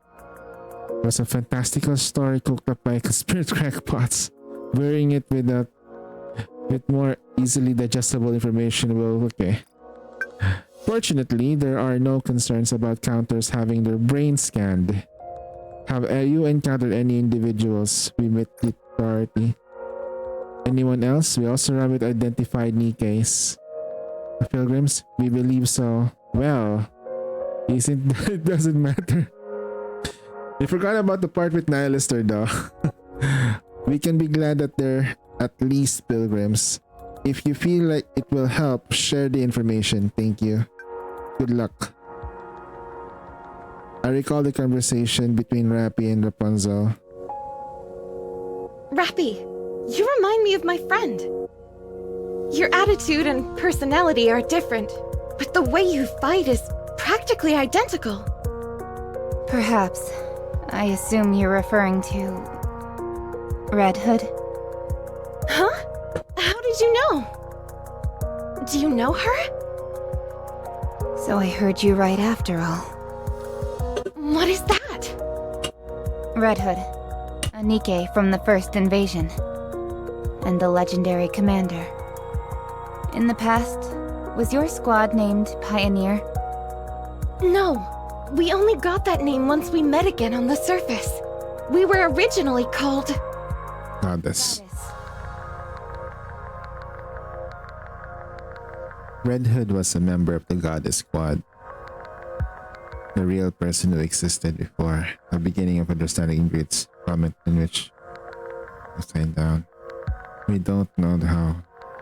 It was a fantastical story cooked up by conspiracy crackpots. Wearing it with more easily digestible information will okay. Fortunately, there are no concerns about counters having their brains scanned. Have you encountered any individuals we met with priority? Anyone else? We also have identified Nikke's. The pilgrims? We believe so. Well, it doesn't matter. We forgot about the part with Nihilister though. We can be glad that they're at least pilgrims. If you feel like it will help, share the information. Thank you. Good luck. I recall the conversation between Rappy and Rapunzel. Rappy, you remind me of my friend. Your attitude and personality are different, but the way you fight is practically identical. Perhaps. I assume you're referring to... Red Hood? Huh? How did you know? Do you know her? So I heard you right after all. What is that? Red Hood. A Nikke from the first invasion. And the legendary commander. In the past, was your squad named Pioneer? No. We only got that name once we met again on the surface. We were originally called... Goddess. Red Hood was a member of the Goddess Squad. The real person who existed before the beginning of understanding Ingrid's comment in which was signed down. We don't know how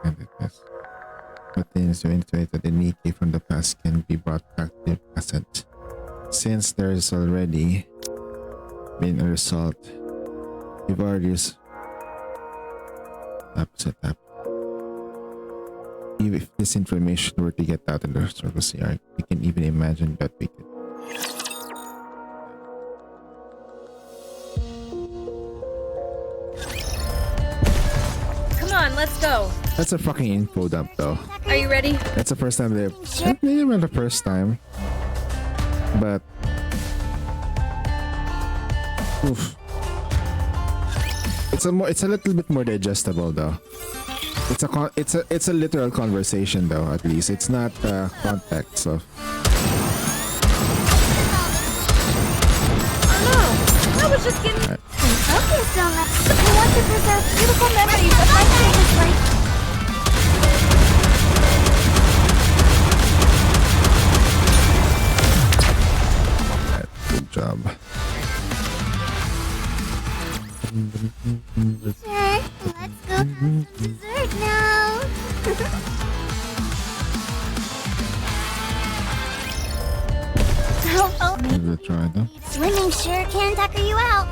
and it is. But the insinuate that the Nikke from the past can be brought back to the present. Since there is already been a result, we've already upset up. If this information were to get out in the surface yard, we can even imagine that we could. Come on, let's go. That's a fucking info dump though. Are you ready? That's the first time they've... Maybe not the first time. But... Oof. It's a little bit more digestible though. It's a literal conversation though, at least. It's not context of... Oh no! I was just kidding. Okay, so we want to preserve beautiful memories of my previous life. Good job. Sure, let's go have dessert now. Oh, Give it a try though. swimming sure can tucker you out.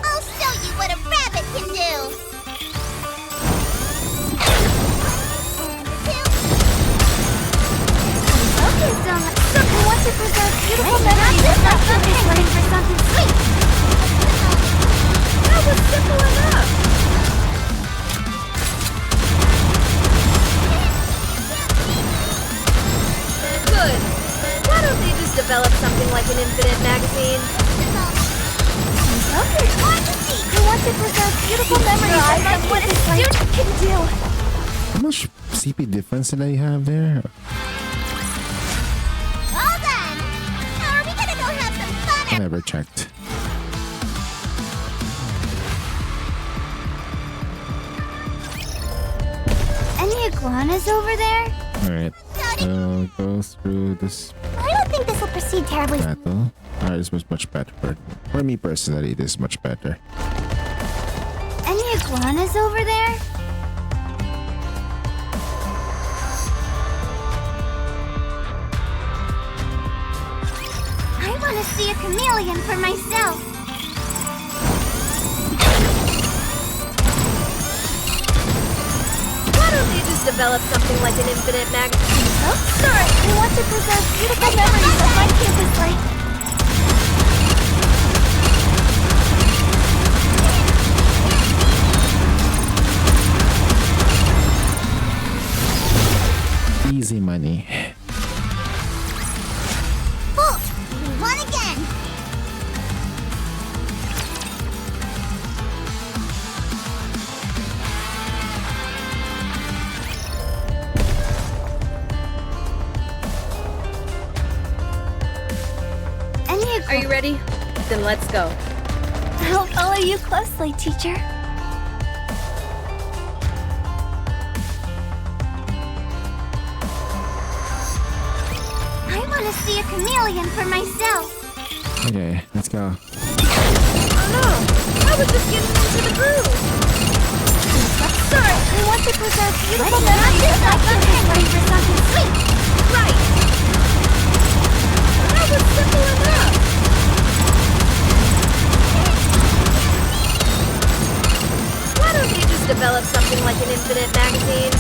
I'll show you what a rabbit can do. Okay, so we want to preserve beautiful memories of our previous life for something sweet. That was simple enough. develop something like an infinite magazine? I want to preserve beautiful memories of my what a student can do. How much CP difference did I have there? All done. Now are we gonna go have some fun? I never checked. Any iguanas over there? Alright. So go through this I don't think this will proceed terribly. battle. This was much better. For me personally, this is much better. Any iguanas over there? I want to see a chameleon for myself. Why don't they just develop something like an infinite magazine? Oh, sorry. I want to preserve beautiful memories of my campus life. Easy money. Bolt, we won again. Any Are you ready? Then let's go. I'll follow you closely, teacher. I want to see a chameleon for myself. Okay, let's go. Oh no! I was just getting into the groove! Sorry, I want to preserve beautiful memories of my campus life for something sweet. Right! That was simple enough! Why don't they just develop something like an infinite magazine?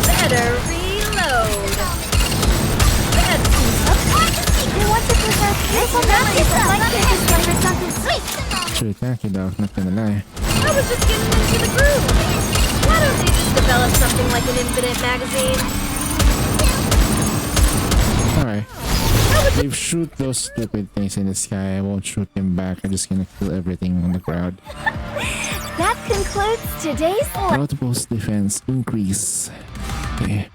Better reload! I want to preserve beautiful memories of my campus life for something sweet. Pretty tacky though, not gonna lie. I was just getting into the groove! Why don't they just develop something like an infinite magazine? Alright. They shoot those stupid things in the sky. I won't shoot them back. I'm just gonna kill everything on the ground. That concludes today's Outpost defense increase. Okay.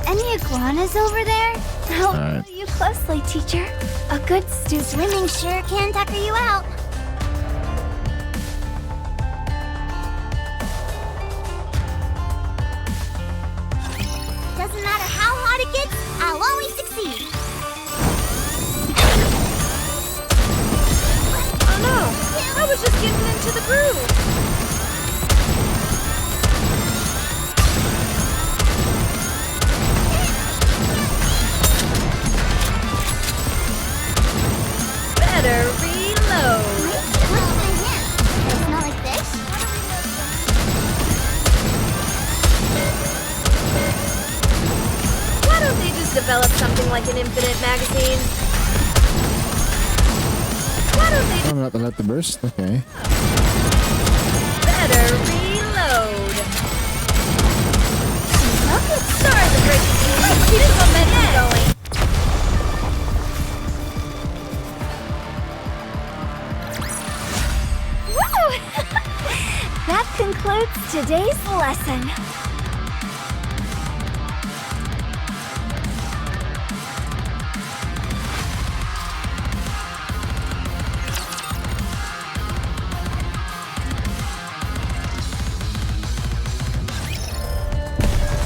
Any iguanas over there? I'll Alright. follow you closely, teacher. A good student. Swimming sure can tucker you out. Doesn't matter how hard it gets, I'll always succeed. Oh no! I was just getting into the groove! Better reload! What's my hand? Does it smell like fish? Why don't they just develop something like an infinite magazine? Why don't they I'm not allowed to burst? Okay. better reload? Sorry to break it to you. Let's keep the momentum going. Woo! That concludes today's lesson.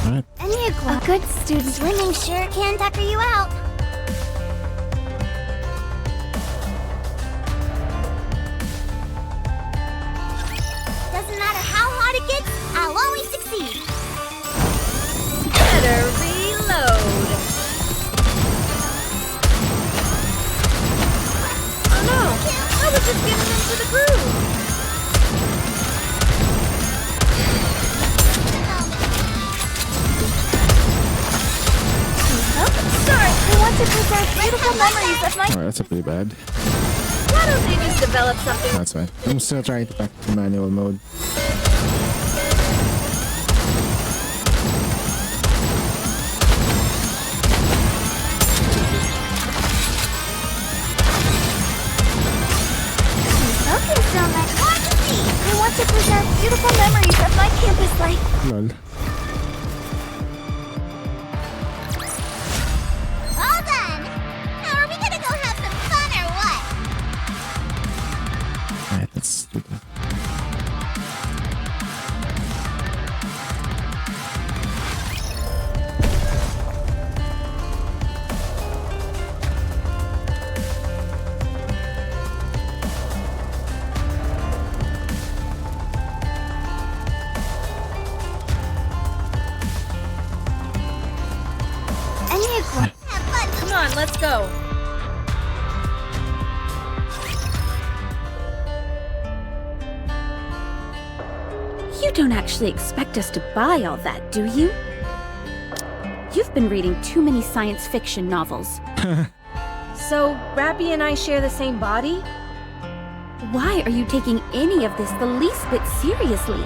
Alright. Any iguana. A good student. Swimming sure can tucker you out. Doesn't matter how hard it gets, I'll always succeed. Better reload. Oh no! I was just getting into the groove. Sorry, I want to preserve beautiful memories of my. Alright, that's a pretty bad. Why don't they just develop something? That's fine. I'm still trying to back to manual mode. Okay, so much more to see. I want to preserve beautiful memories of my campus life. Lol. All done. Now are we gonna go have some fun or what? Alright, let's do that. Have fun. Come on, let's go. You don't actually expect us to buy all that, do you? You've been reading too many science fiction novels. So, Rappy and I share the same body? Why are you taking any of this the least bit seriously?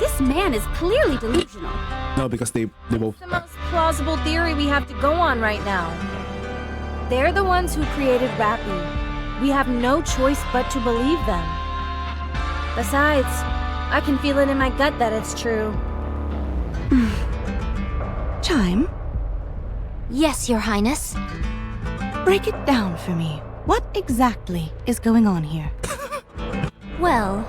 This man is clearly delusional. No, because they both. The most plausible theory we have to go on right now. They're the ones who created Rappy. We have no choice but to believe them. Besides, I can feel it in my gut that it's true. Chime, Yes, Your Highness. break it down for me. What exactly is going on here? Well,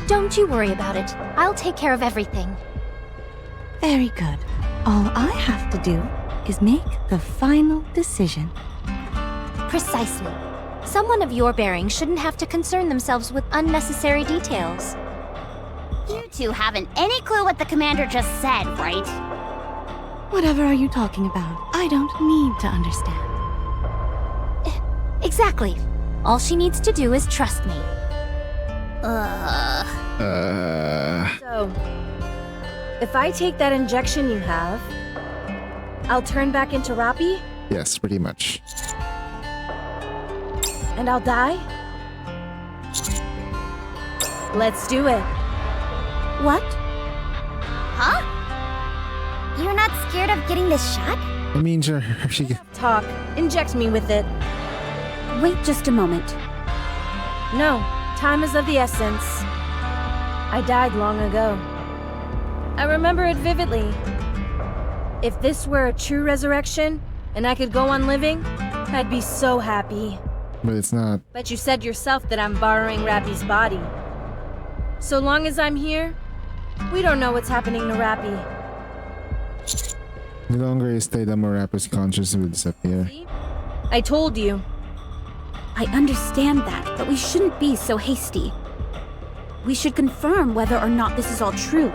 don't you worry about it. I'll take care of everything. Very good. All I have to do is make the final decision. Precisely. Someone of your bearing shouldn't have to concern themselves with unnecessary details. You two haven't any clue what the commander just said, right? Whatever are you talking about? I don't need to understand. Exactly. All she needs to do is trust me. So, if I take that injection you have, I'll turn back into Rappy Yes, pretty much. and I'll die? Let's do it. What? Huh? You're not scared of getting this shot? I mean, sure, she. Talk. Inject me with it. Wait just a moment. No, time is of the essence. I died long ago. I remember it vividly. If this were a true resurrection, and I could go on living, I'd be so happy. But it's not. But you said yourself that I'm borrowing Rappy's body. So long as I'm here, we don't know what's happening to Rappy. The longer I stay, the more Rapper's conscious will disappear. See? I told you. I understand that, but we shouldn't be so hasty. We should confirm whether or not this is all true.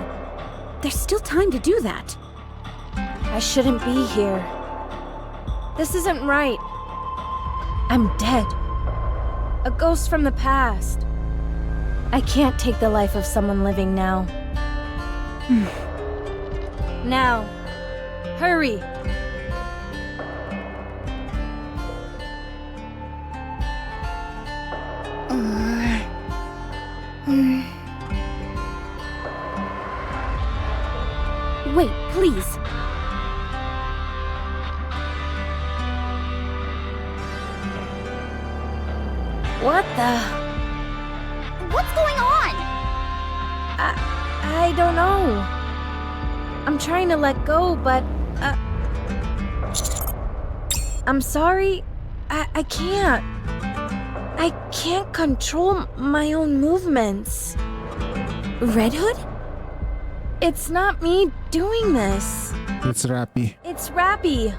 There's still time to do that. I shouldn't be here. This isn't right. I'm dead. A ghost from the past. I can't take the life of someone living now. Now. Hurry. Wait, please. What the? What's going on? I don't know. I'm trying to let go, but I'm sorry. I can't. I can't control my own movements. Red Hood? It's not me doing this. It's Rappy. It's Rappy.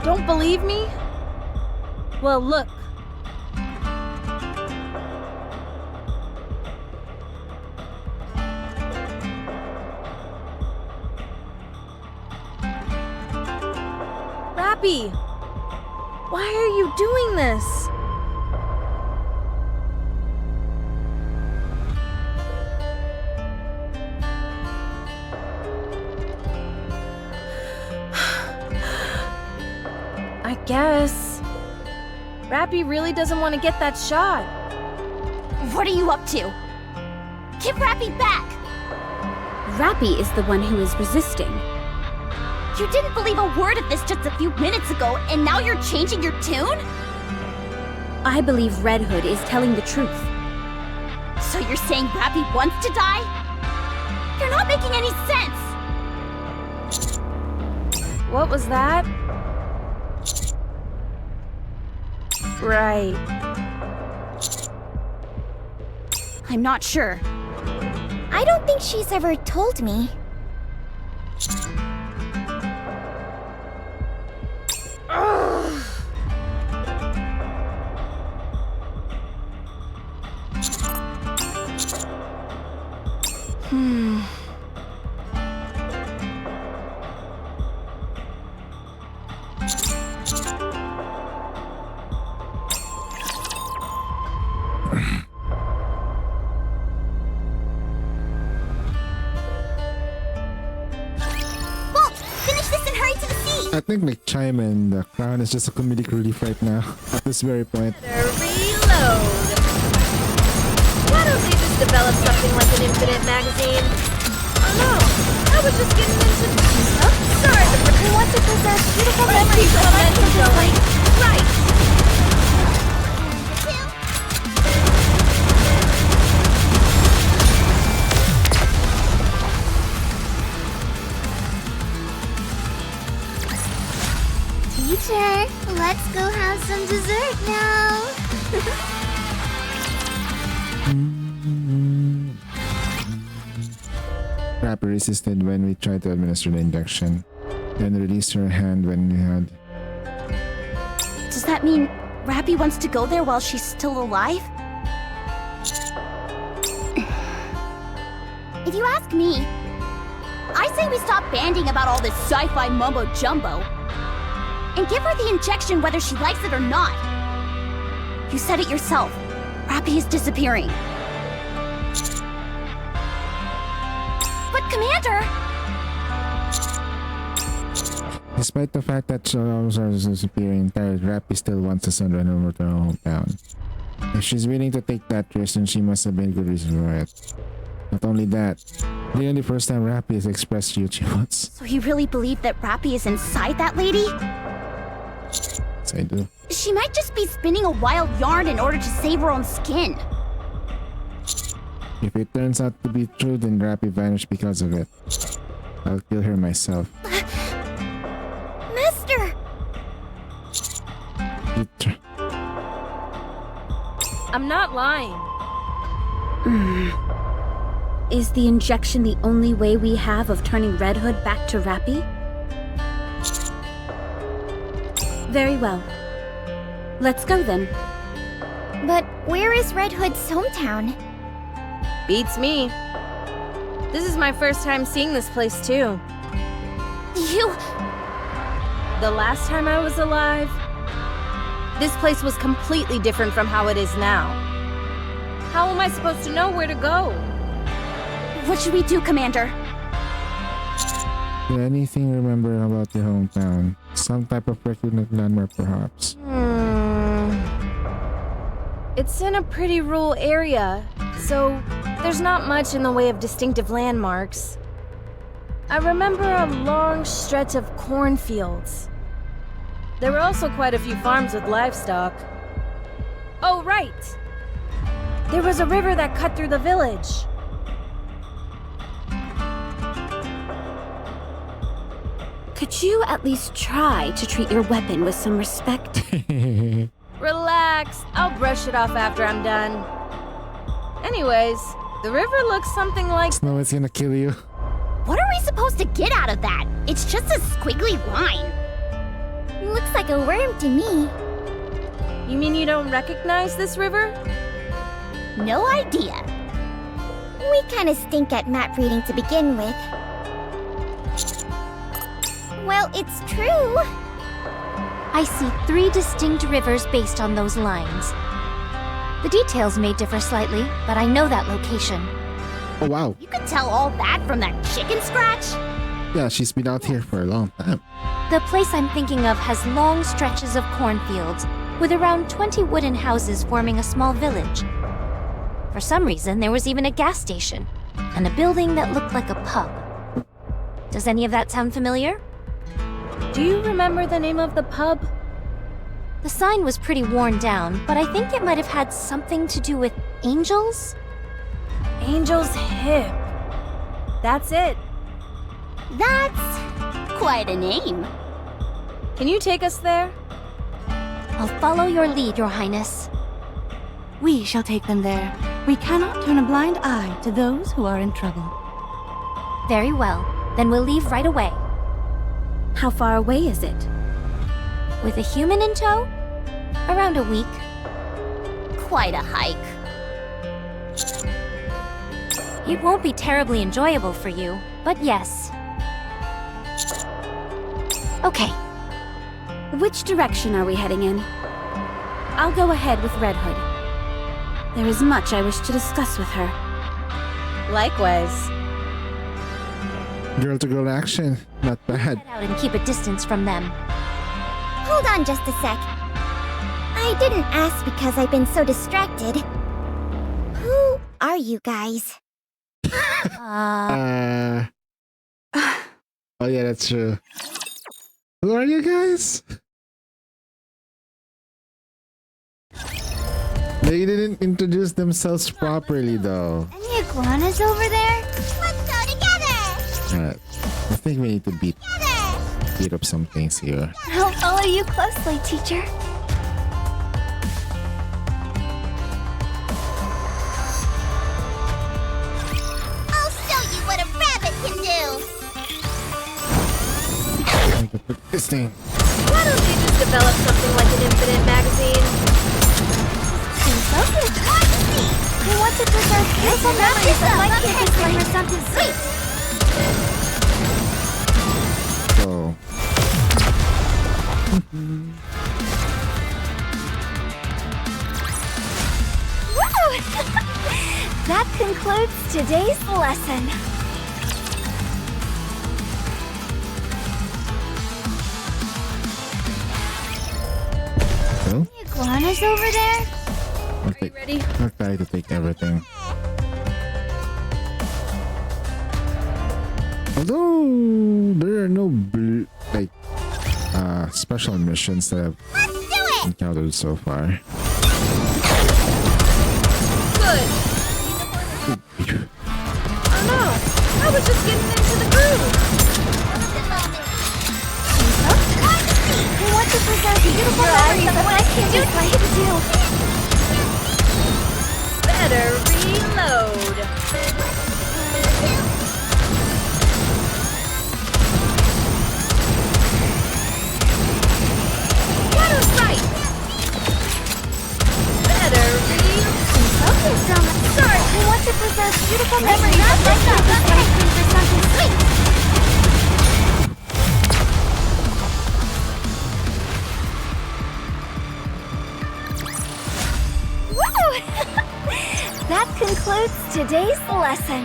Don't believe me? Well, look. Rappy! Why are you doing this? I guess. Rappy really doesn't want to get that shot. What are you up to? Give Rappy back! Rappy is the one who is resisting. You didn't believe a word of this just a few minutes ago, and now you're changing your tune? I believe Red Hood is telling the truth. So you're saying Rappy wants to die? You're not making any sense! What was that? Right. I'm not sure. I don't think she's ever told me. Bolt, finish this and hurry to the sea! I think like Chime and the Crown is just a comedic relief right now at this very point. Reload. Why don't they just develop something like an Infinite magazine? Oh no, I was just getting into. Oh, sorry. We want to preserve beautiful Memories memories of of momentum us. going. Right. Teacher, let's go have some dessert now. Rappy resisted when we tried to administer the injection, then released her hand when we had. Does that mean Rappy wants to go there while she's still alive? If you ask me, I say we stop banding about all this sci-fi mumbo-jumbo and give her the injection whether she likes it or not. You said it yourself. Rappy is disappearing. But Commander! Despite the fact that Charles is disappearing, Rappy still wants to send her over to her hometown. If she's willing to take that risk, then she must have been a good reason for it. Not only that, the only first time Rappy has expressed you she wants. So you really believe that Rappy is inside that lady? Yes, I do. She might just be spinning a wild yarn in order to save her own skin. If it turns out to be true, then Rappy vanished because of it. I'll kill her myself. Mister! I'm not lying. Is the injection the only way we have of turning Red Hood back to Rappy? Very well. Let's go then. But where is Red Hood's hometown? Beats me. This is my first time seeing this place too. You... The last time I was alive, this place was completely different from how it is now. How am I supposed to know where to go? What should we do, Commander? Did anything remember about your hometown? Some type of recognitive landmark, perhaps? It's in a pretty rural area, so there's not much in the way of distinctive landmarks. I remember a long stretch of cornfields. There were also quite a few farms with livestock. Oh, right! There was a river that cut through the village. Could you at least try to treat your weapon with some respect? Relax, I'll brush it off after I'm done. Anyways, the river looks something like... Snow is gonna kill you. What are we supposed to get out of that? It's just a squiggly line. Looks like a worm to me. You mean you don't recognize this river? No idea. We kind of stink at map reading to begin with. Well, it's true. I see 3 distinct rivers based on those lines. The details may differ slightly, but I know that location. Oh wow. You could tell all that from that chicken scratch? Yeah, she's been out here for a long time. The place I'm thinking of has long stretches of cornfields, with around 20 wooden houses forming a small village. For some reason, there was even a gas station, and a building that looked like a pub. Does any of that sound familiar? Do you remember the name of the pub? The sign was pretty worn down, but I think it might have had something to do with angels? Angel's Hip. That's it. That's quite a name. Can you take us there? I'll follow your lead, Your Highness. We shall take them there. We cannot turn a blind eye to those who are in trouble. Very well. Then we'll leave right away. How far away is it? With a human in tow? Around a week. Quite a hike. It won't be terribly enjoyable for you, but yes. Okay. Which direction are we heading in? I'll go ahead with Red Hood. There is much I wish to discuss with her. Likewise. Girl to girl action. Not bad. Head out and keep a distance from them. Hold on just a sec. I didn't ask because I've been so distracted. Who are you guys? Oh yeah, that's true. Who are you guys? They didn't introduce themselves properly though. Any iguanas over there? Let's go together! I think we need to beat up some things here. I'll follow you closely, teacher. I'll show you what a rabbit can do! This thing. Why don't we just develop something like an infinite magazine? We want to preserve beautiful memories of my kids during her something sweet! So. Woo! That concludes today's lesson. So? Iguanas over there? Are you ready? I'll try to take everything. Although there are no special missions that I've encountered so far. Good. Oh no, I was just getting into the groove. We want to preserve beautiful memories of what I can do to do. Better reload. That was right. Better Focus on the start. We want to preserve beautiful memories of my childhood ice cream for something sweet. Woo! That concludes today's lesson.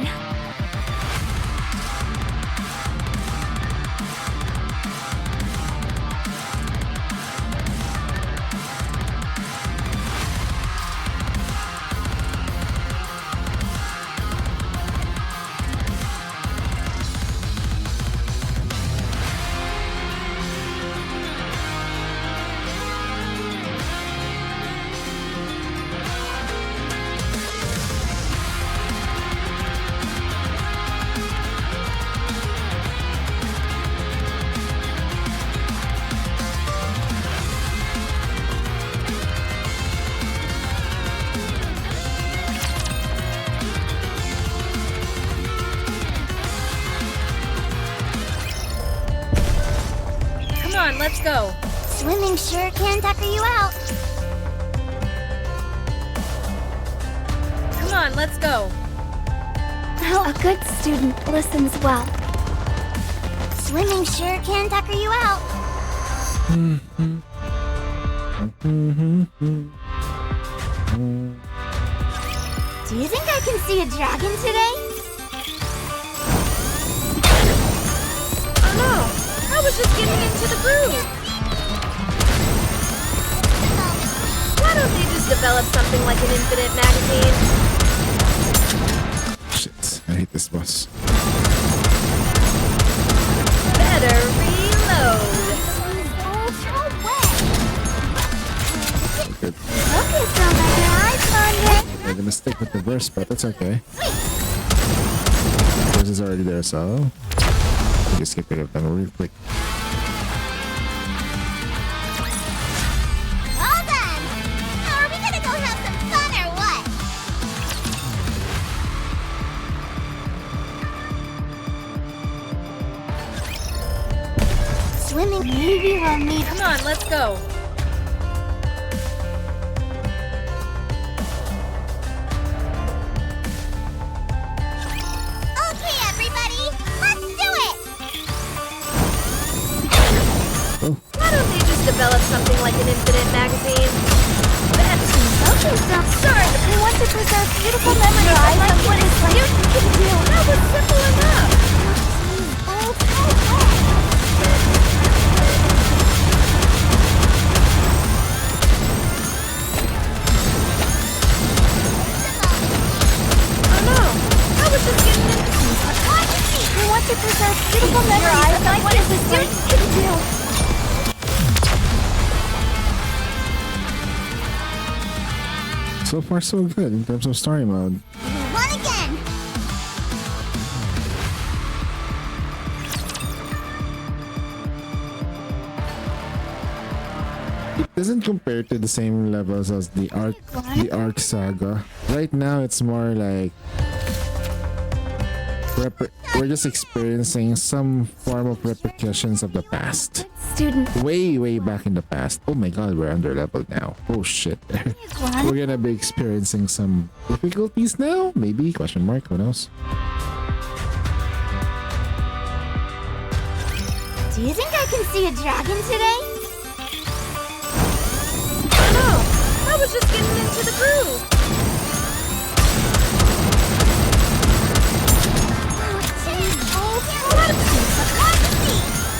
Let's go. Swimming sure can tucker you out. Come on, let's go. A good student listens well. Swimming sure can tucker you out. Do you think I can see a dragon today? Oh no! I was just getting into the groove! Why don't they just develop something like an infinite magazine? Shit, I hate this boss. Better reload! Good. Focus on your eyes, Sonya. Made a mistake with the verse, but that's okay. Verse is already there, so I'll just skip it up them real quick. All done. Now, are we gonna go have some fun or what? Swimming, maybe we'll need. Come on, let's go! Okay, everybody, let's do it. Why don't they just develop something like an infinite magazine? Sorry, we want to preserve beautiful memories of like what is like. That was simple enough! Oh no! I was just getting into We want to preserve beautiful memories of like what is this like. So far, so good in terms of story mode. One again. It doesn't compare to the same levels as the Ark Saga. Right now, it's more like we're just experiencing some form of repercussions of the past. Student. Way back in the past. Oh my god, we're under leveled now. Oh shit. We're gonna be experiencing some difficulties now? Maybe? Question mark? Who knows? Do you think I can see a dragon today? Oh no! I was just getting into the groove!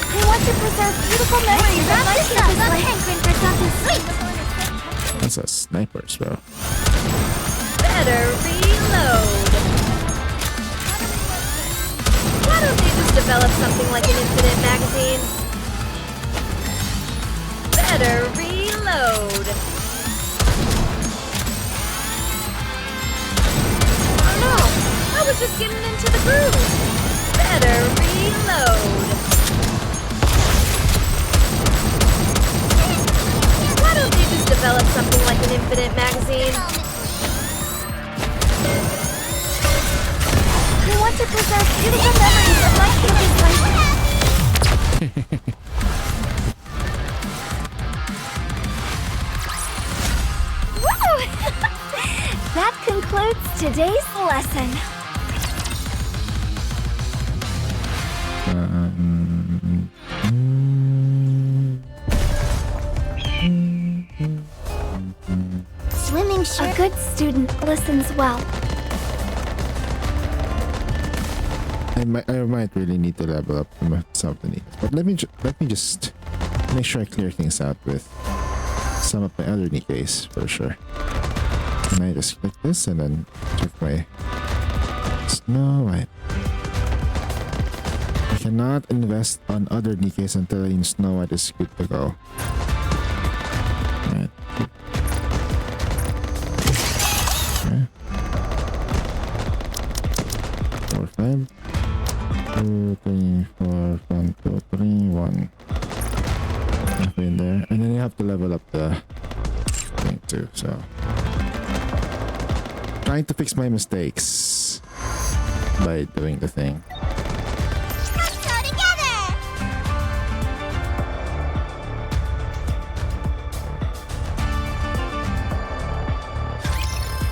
We want to preserve beautiful memories of like this. I'm hankering for something sweet. That's a sniper's bro. Better reload! Why don't they just develop something like an infinite magazine? Better reload! Oh no! I was just getting into the groove! Better reload! Why don't they just develop something like an infinite magazine? We want to preserve beautiful memories of like this. Woo! That concludes today's lesson. Swimming sure. A good student listens well. I might really need to level up some of the Nikas. But let me just make sure I clear things out with some of my other Nikkes for sure. Can I just click this and then check my Snow White? I cannot invest on other Nikkes until Snow White is good to go. Right. Okay. 4, 5. 2, 3, 4, 1, 2, 3, 1. Halfway in there. And then you have to level up the thing too, so. Trying to fix my mistakes by doing the thing. Let's go together.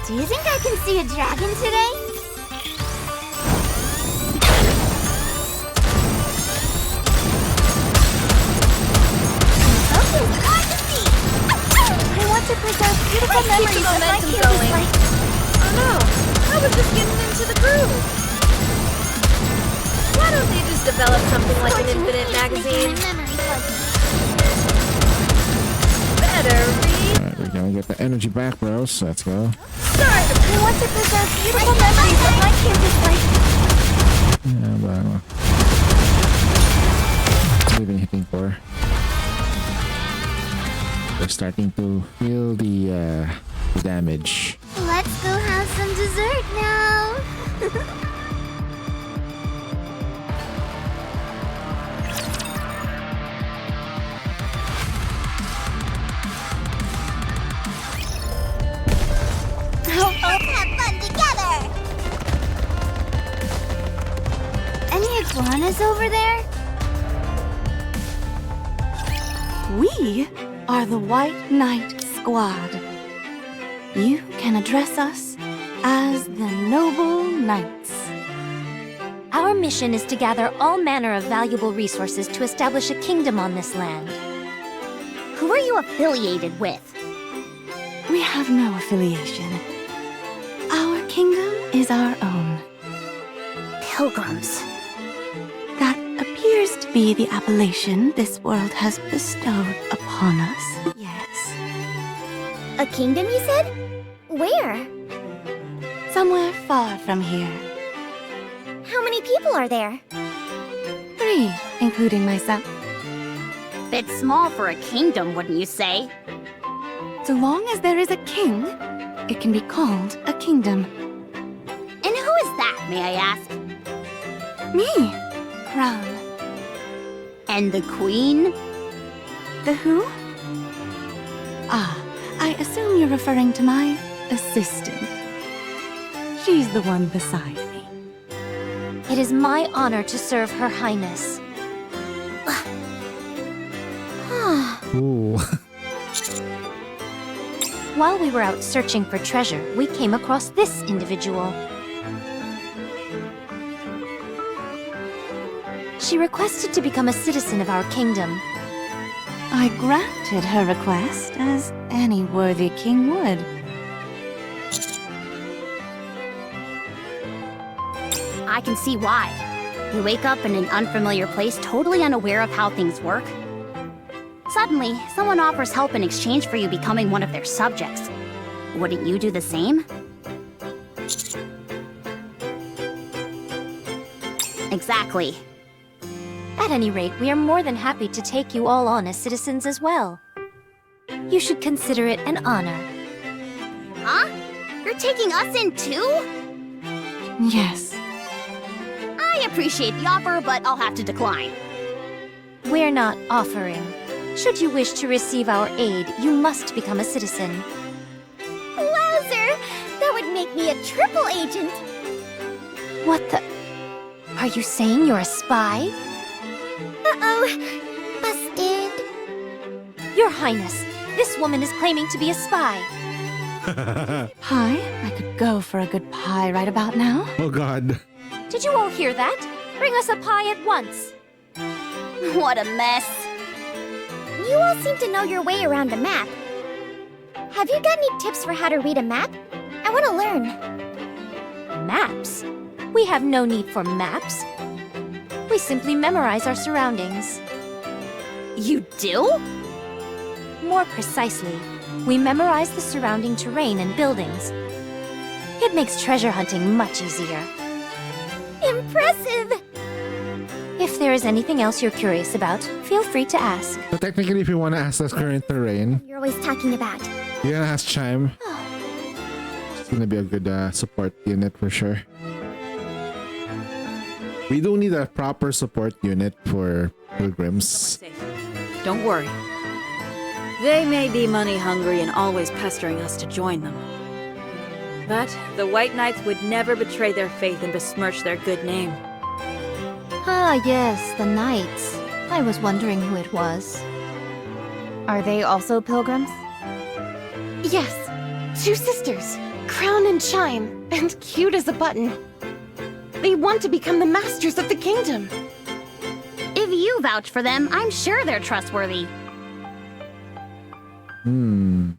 Do you think I can see a dragon today? I want to preserve beautiful memories of my going. Oh no! I was just getting into the groove! Why don't they just develop something like an infinite magazine. Better read. Alright, we're gonna get the energy back, bros. Let's go. Sorry, I want to present beautiful memories of my campus life. Yeah, but what have been hitting for? We're starting to feel the damage. Let's go have some dessert now. Let's have fun together. Any iguanas over there? We are the White Knight Squad. You can address us as the Noble Knights. Our mission is to gather all manner of valuable resources to establish a kingdom on this land. Who are you affiliated with? We have no affiliation. Our kingdom is our own. Pilgrims. That appears to be the appellation this world has bestowed upon us. Yes. A kingdom, you said? Where? Somewhere far from here. How many people are there? 3, including myself. Bit small for a kingdom, wouldn't you say? So long as there is a king, it can be called a kingdom. And who is that, may I ask? Me, Crown. And the queen? The who? Ah, I assume you're referring to my assistant. She's the one beside me. It is my honor to serve Her Highness. Ooh. While we were out searching for treasure, we came across this individual. She requested to become a citizen of our kingdom. I granted her request, as any worthy king would. I can see why. You wake up in an unfamiliar place totally unaware of how things work. Suddenly, someone offers help in exchange for you becoming one of their subjects. Wouldn't you do the same? Exactly. At any rate, we are more than happy to take you all on as citizens as well. You should consider it an honor. Huh? You're taking us in too? Yes. I appreciate the offer, but I'll have to decline. We're not offering. Should you wish to receive our aid, you must become a citizen. Wowzer! That would make me a triple agent! What the... Are you saying you're a spy? Uh-oh. Busted. Your Highness, this woman is claiming to be a spy. Pie? I could go for a good pie right about now. Oh god. Did you all hear that? Bring us a pie at once. What a mess. You all seem to know your way around a map. Have you got any tips for how to read a map? I want to learn. Maps? We have no need for maps. We simply memorize our surroundings. You do? More precisely, we memorize the surrounding terrain and buildings. It makes treasure hunting much easier. Impressive! If there is anything else you're curious about, feel free to ask. So technically, if you want to ask us current terrain, You're always talking about. you're gonna ask Chime. It's gonna be a good support unit for sure. We do need a proper support unit for pilgrims. Don't worry. They may be money hungry and always pestering us to join them. But the White Knights would never betray their faith and besmirch their good name. Ah, yes, the Knights. I was wondering who it was. Are they also pilgrims? Yes, 2 sisters, Crown and Chime, and cute as a button. They want to become the masters of the kingdom. If you vouch for them, I'm sure they're trustworthy. Hmm.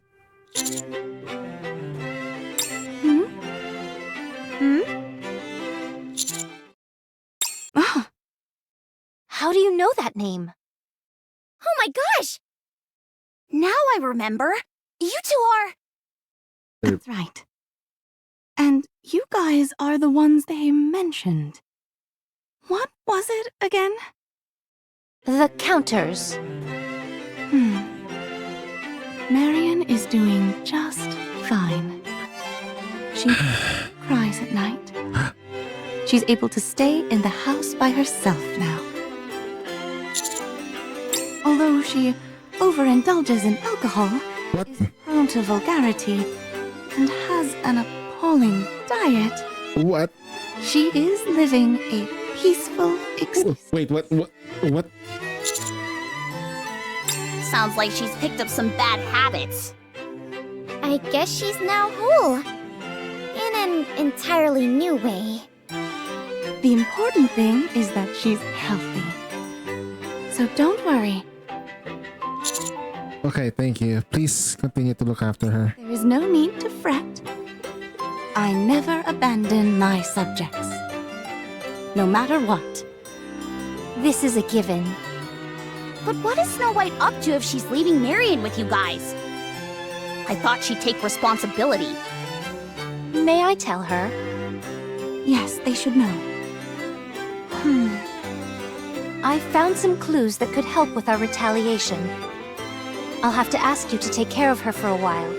that name. Oh my gosh! Now I remember. You two are... That's right. And you guys are the ones they mentioned. What was it again? The Counters. Marion is doing just fine. She cries at night. She's able to stay in the house by herself now. Although she overindulges in alcohol, is prone to vulgarity, and has an appalling diet. What? She is living a peaceful existence. Wait, what? Sounds like she's picked up some bad habits. I guess she's now whole. In an entirely new way. The important thing is that she's healthy. So don't worry. Okay, thank you. Please continue to look after her. There is no need to fret. I never abandon my subjects. No matter what. This is a given. But what is Snow White up to if she's leaving Marion with you guys? I thought she'd take responsibility. May I tell her? Yes, they should know. I found some clues that could help with our retaliation. I'll have to ask you to take care of her for a while.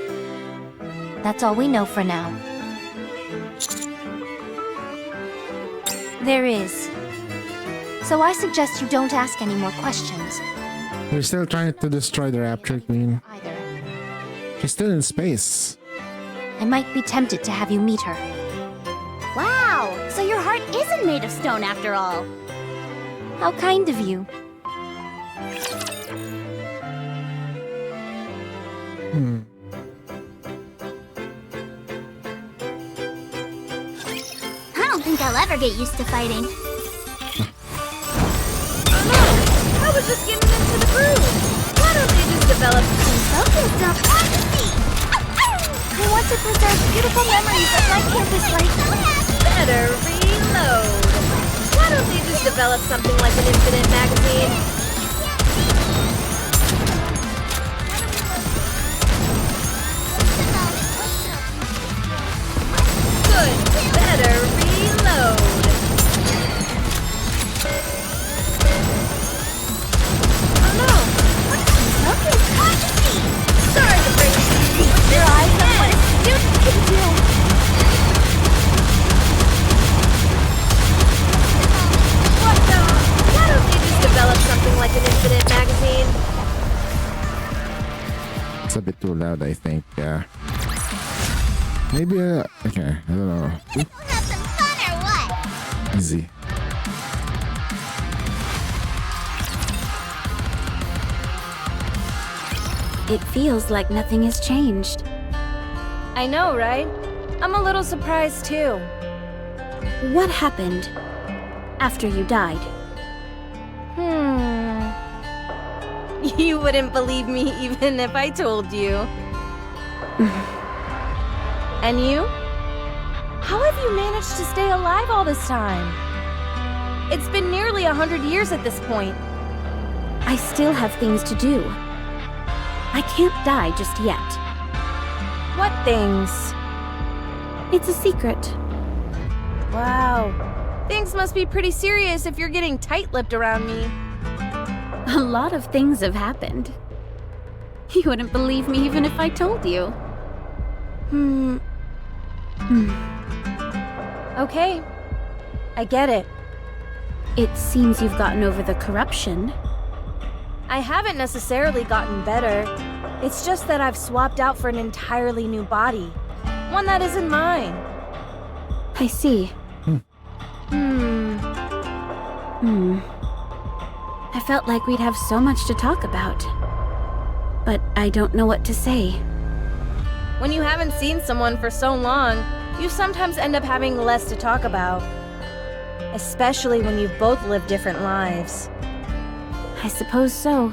That's all we know for now. There is. So I suggest you don't ask any more questions. We're still trying to destroy the Rapture Queen. Either. She's still in space. I might be tempted to have you meet her. Wow! So your heart isn't made of stone after all. How kind of you. I don't think I'll ever get used to fighting. I was just getting into the groove. Why don't they just develop some Focus on fantasy! I want to preserve beautiful memories of my campus life. better reload? Why don't they just develop something like an infinite magazine? Good, better reload. Oh no! Sorry to break it to you, but your eyes on what a student can do. What the? Why don't they just develop something like an infinite magazine? It's a bit too loud, I think. Yeah. Maybe. Okay, I don't know. Have some fun or what? Easy. It feels like nothing has changed. I know, right? I'm a little surprised too. What happened after you died? You wouldn't believe me even if I told you. And you? How have you managed to stay alive all this time? It's been nearly 100 years at this point. I still have things to do. I can't die just yet. What things? It's a secret. Wow. Things must be pretty serious if you're getting tight-lipped around me. A lot of things have happened. You wouldn't believe me even if I told you. Okay. I get it. It seems you've gotten over the corruption. I haven't necessarily gotten better. It's just that I've swapped out for an entirely new body. One that isn't mine. I see. I felt like we'd have so much to talk about. But I don't know what to say. When you haven't seen someone for so long, you sometimes end up having less to talk about. Especially when you've both lived different lives. I suppose so.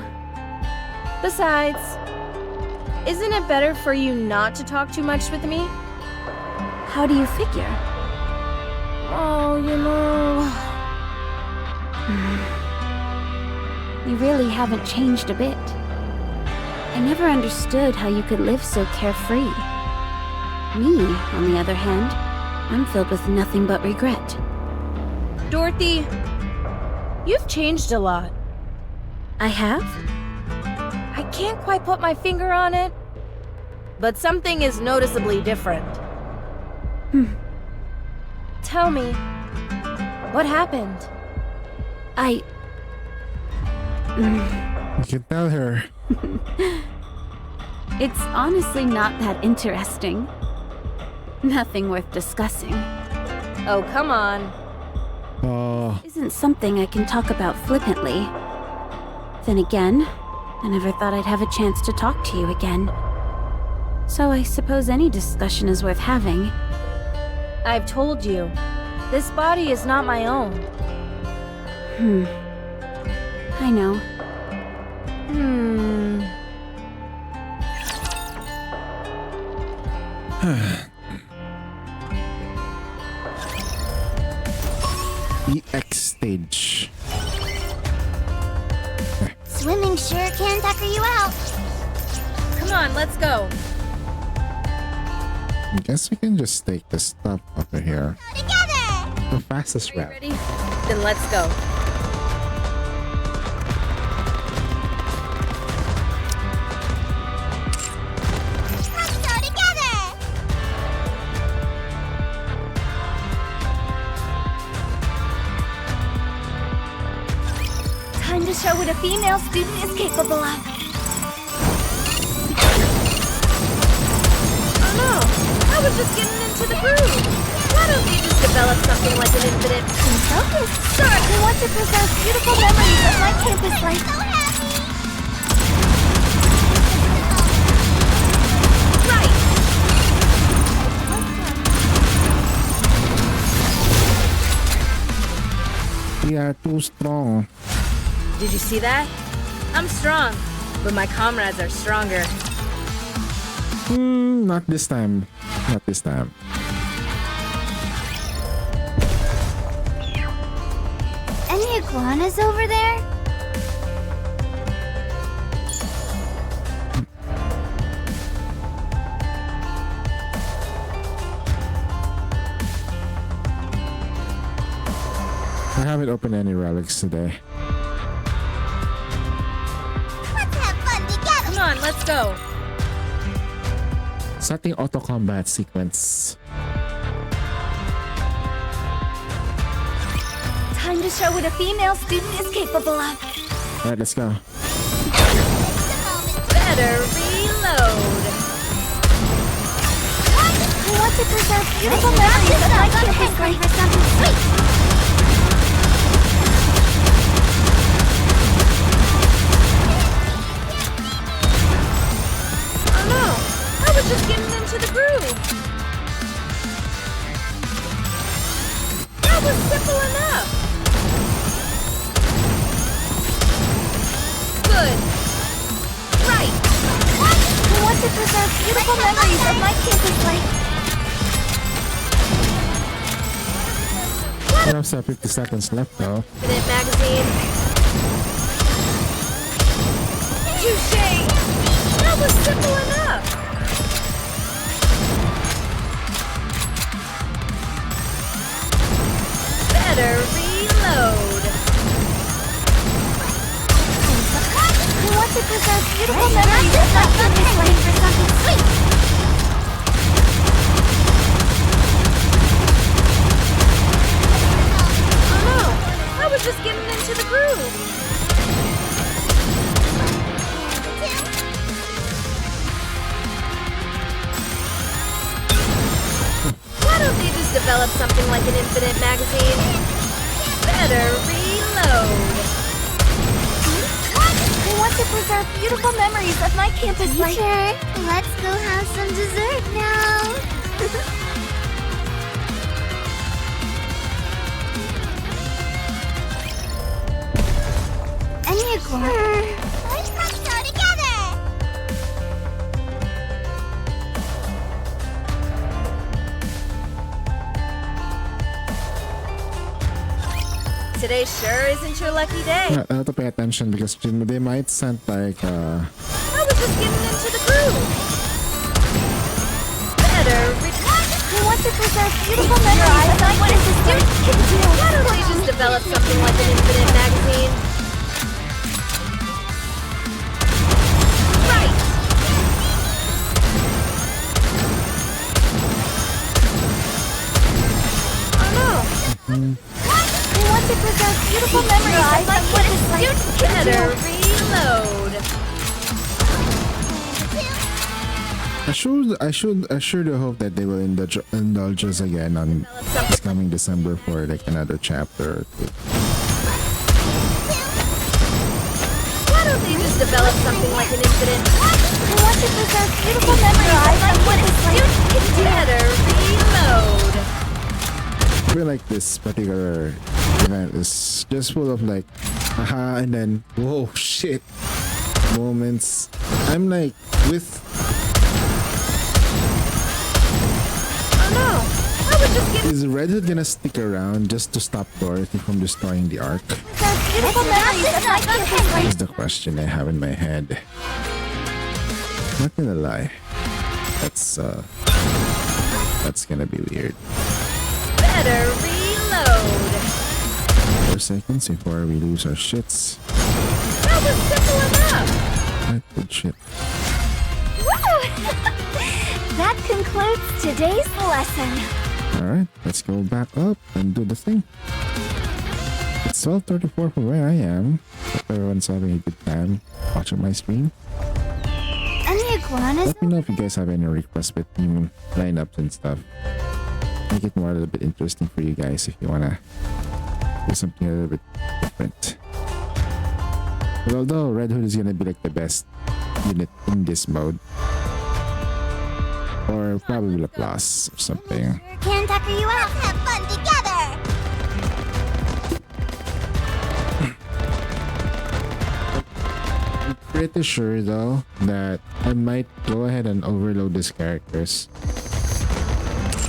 Besides, isn't it better for you not to talk too much with me? How do you figure? Oh, you know... You really haven't changed a bit. I never understood how you could live so carefree. Me, on the other hand, I'm filled with nothing but regret. Dorothy, you've changed a lot. I have? I can't quite put my finger on it, but something is noticeably different. Tell me, what happened? You can tell her. It's honestly not that interesting. Nothing worth discussing. Oh, come on. Oh, Isn't something I can talk about flippantly. Then again, I never thought I'd have a chance to talk to you again. So I suppose any discussion is worth having. I've told you, this body is not my own. I know. EX stage. Swimming sure can tucker you out. Come on, let's go. I guess we can just take the stuff over here. Together! The fastest route. Ready? Then let's go. Let's go together! Time to show what a female student is capable of. Oh no! I was just getting into the groove. Why don't you just develop something like an infinite... Focus. Sir, we want to preserve beautiful memories of my campus life. So happy! Right! We are too strong. Did you see that? I'm strong, but my comrades are stronger. Not this time. Not this time. Any iguanas over there? I haven't opened any relics today. Let's have fun together! Come on, let's go. Starting auto combat sequence. Time to show what a female student is capable of. Alright, let's go. Better reload. I want to preserve beautiful memories of my campus life. For something sweet! Oh no! I was just getting into the groove. That was simple enough. Good. Right. I want to preserve beautiful memories of my campus life. We have 50 seconds left though. Infinite magazine. Touché! That was simple enough. Better reload. I want to preserve beautiful memories of my campus life. For something sweet! Oh no! I was just getting into the groove. Why don't they just develop something like an infinite magazine? Better reload. I want to preserve beautiful memories of my campus life. Teacher, let's go have some dessert now. Any iguana? Let's go together. Today sure isn't your lucky day. I have to pay attention because they might sound like I was just getting into the groove. Better We want to preserve beautiful memories of what a student can do. Why don't we just develop something like an infinite magazine? Right! Oh no! We want to preserve beautiful memories of what a student can Better do. reload. I should hope that they will indulge us again on this coming December for like another chapter or two. Why don't they just develop something like an infinite? We want to preserve beautiful memories of what a student can do. Better reload. I feel like this particular event is just full of like, haha, and then whoa, shit moments. I'm like with. Is Red Hood gonna stick around just to stop Dorothy from destroying the Ark? That's the question I have in my head. Not gonna lie. That's gonna be weird. Better reload. 4 seconds before we lose our shits. That was simple enough. That good shit. That concludes today's lesson. Alright, let's go back up and do the thing. It's 12:34 from where I am. Hope everyone's having a good time watching my stream. And the iguanas? Let me know if you guys have any requests with theme lineups and stuff. Make it more a little bit interesting for you guys if you wanna do something a little bit different. But although Red Hood is gonna be like the best unit in this mode, or probably Laplace or something. Can tucker you out. Let's have fun together. I'm pretty sure though that I might go ahead and overload these characters.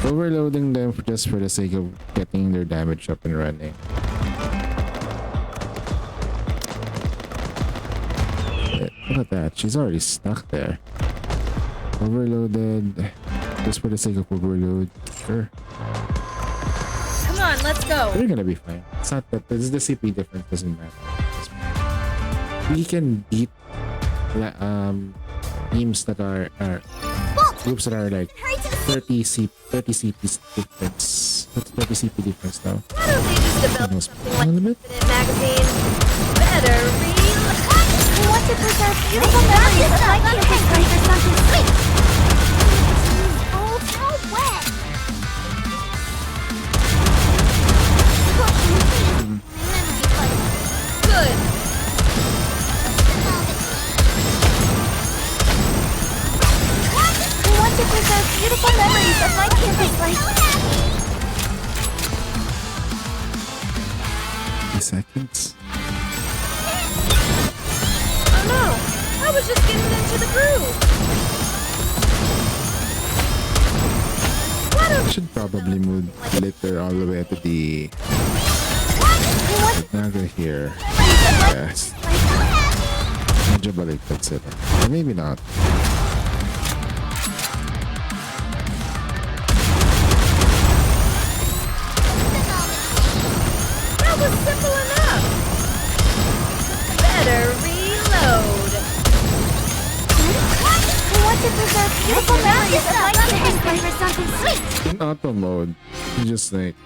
Overloading them just for the sake of getting their damage up and running. Yeah, look at that, she's already stuck there. Overloaded just for the sake of overload. Sure. Come on, let's go. They're gonna be fine. It's not that this is the CP difference, doesn't matter. We can beat teams that are groups that are like 30 CP difference. That's 30 CP difference now. Why don't they just develop something like an infinite magazine? Better reload. We want to preserve beautiful memories of my campus for something sweet. Oh, so wet. Good. We want to preserve beautiful memories of my campus life. 3 seconds. Oh no, I was just getting into the groove. I should probably move Litter all the way to the Naga here. Yes. Medyo baliktad sila. Or maybe not. That was simple enough. Better reload. We want to preserve beautiful memories of my campus life for something sweet. In auto mode, you just like...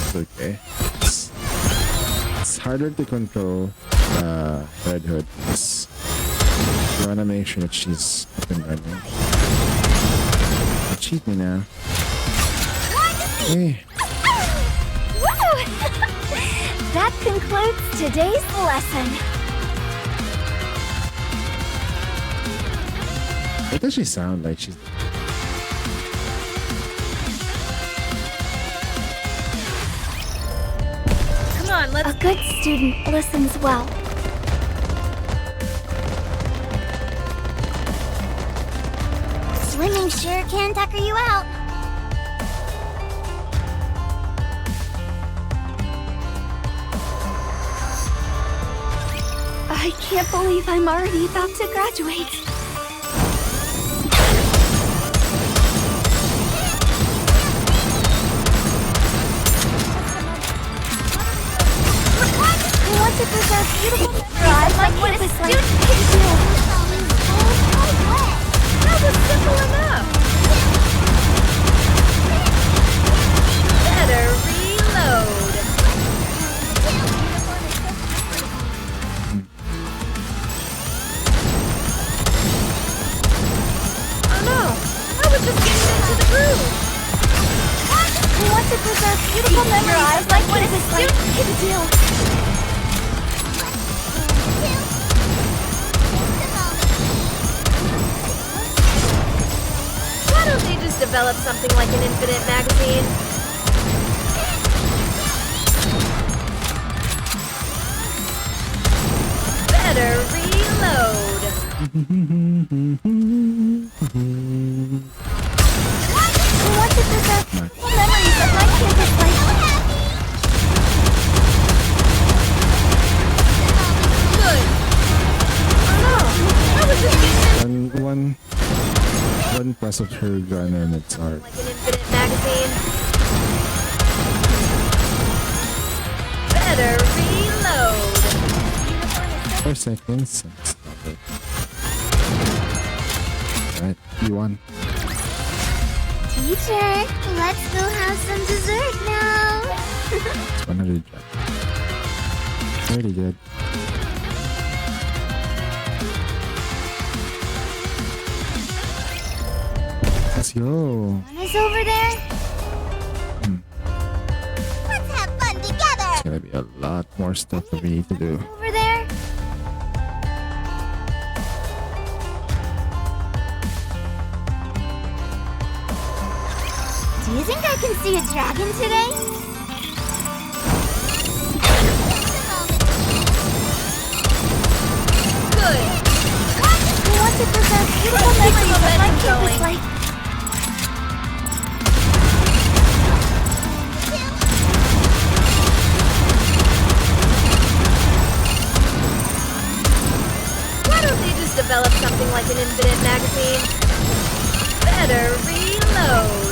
It's okay. It's harder to control Red Hood. You wanna make sure that she's up and running. Cheat me now. Hey. Woo! That concludes today's lesson. What does she sound like? She's... Come on, let's... A good student listens well. Swimming sure can tucker you out. I can't believe I'm already about to graduate. I want to preserve beautiful memories like what a student can do. That was simple enough. Better reload. Oh no, I was just getting into the groove. I want to preserve beautiful memories like what a student can do. Why don't they just develop something like an infinite magazine? Better reload. I want to preserve memories of my campus life. Good. Oh no, I was just getting One press of her gun and it's hard. like an infinite magazine. Better reload. 4 seconds. And stop it. Alright, you won. Teacher, let's go have some dessert now. It's 100 jump. Really good. Let's go. Anna's over there. Let's have fun together. It's gonna be a lot more stuff that we need to do. Over there. Do you think I can see a dragon today? Good. I want to preserve beautiful memories of my campus life. Why don't they just develop something like an infinite magazine? Better reload.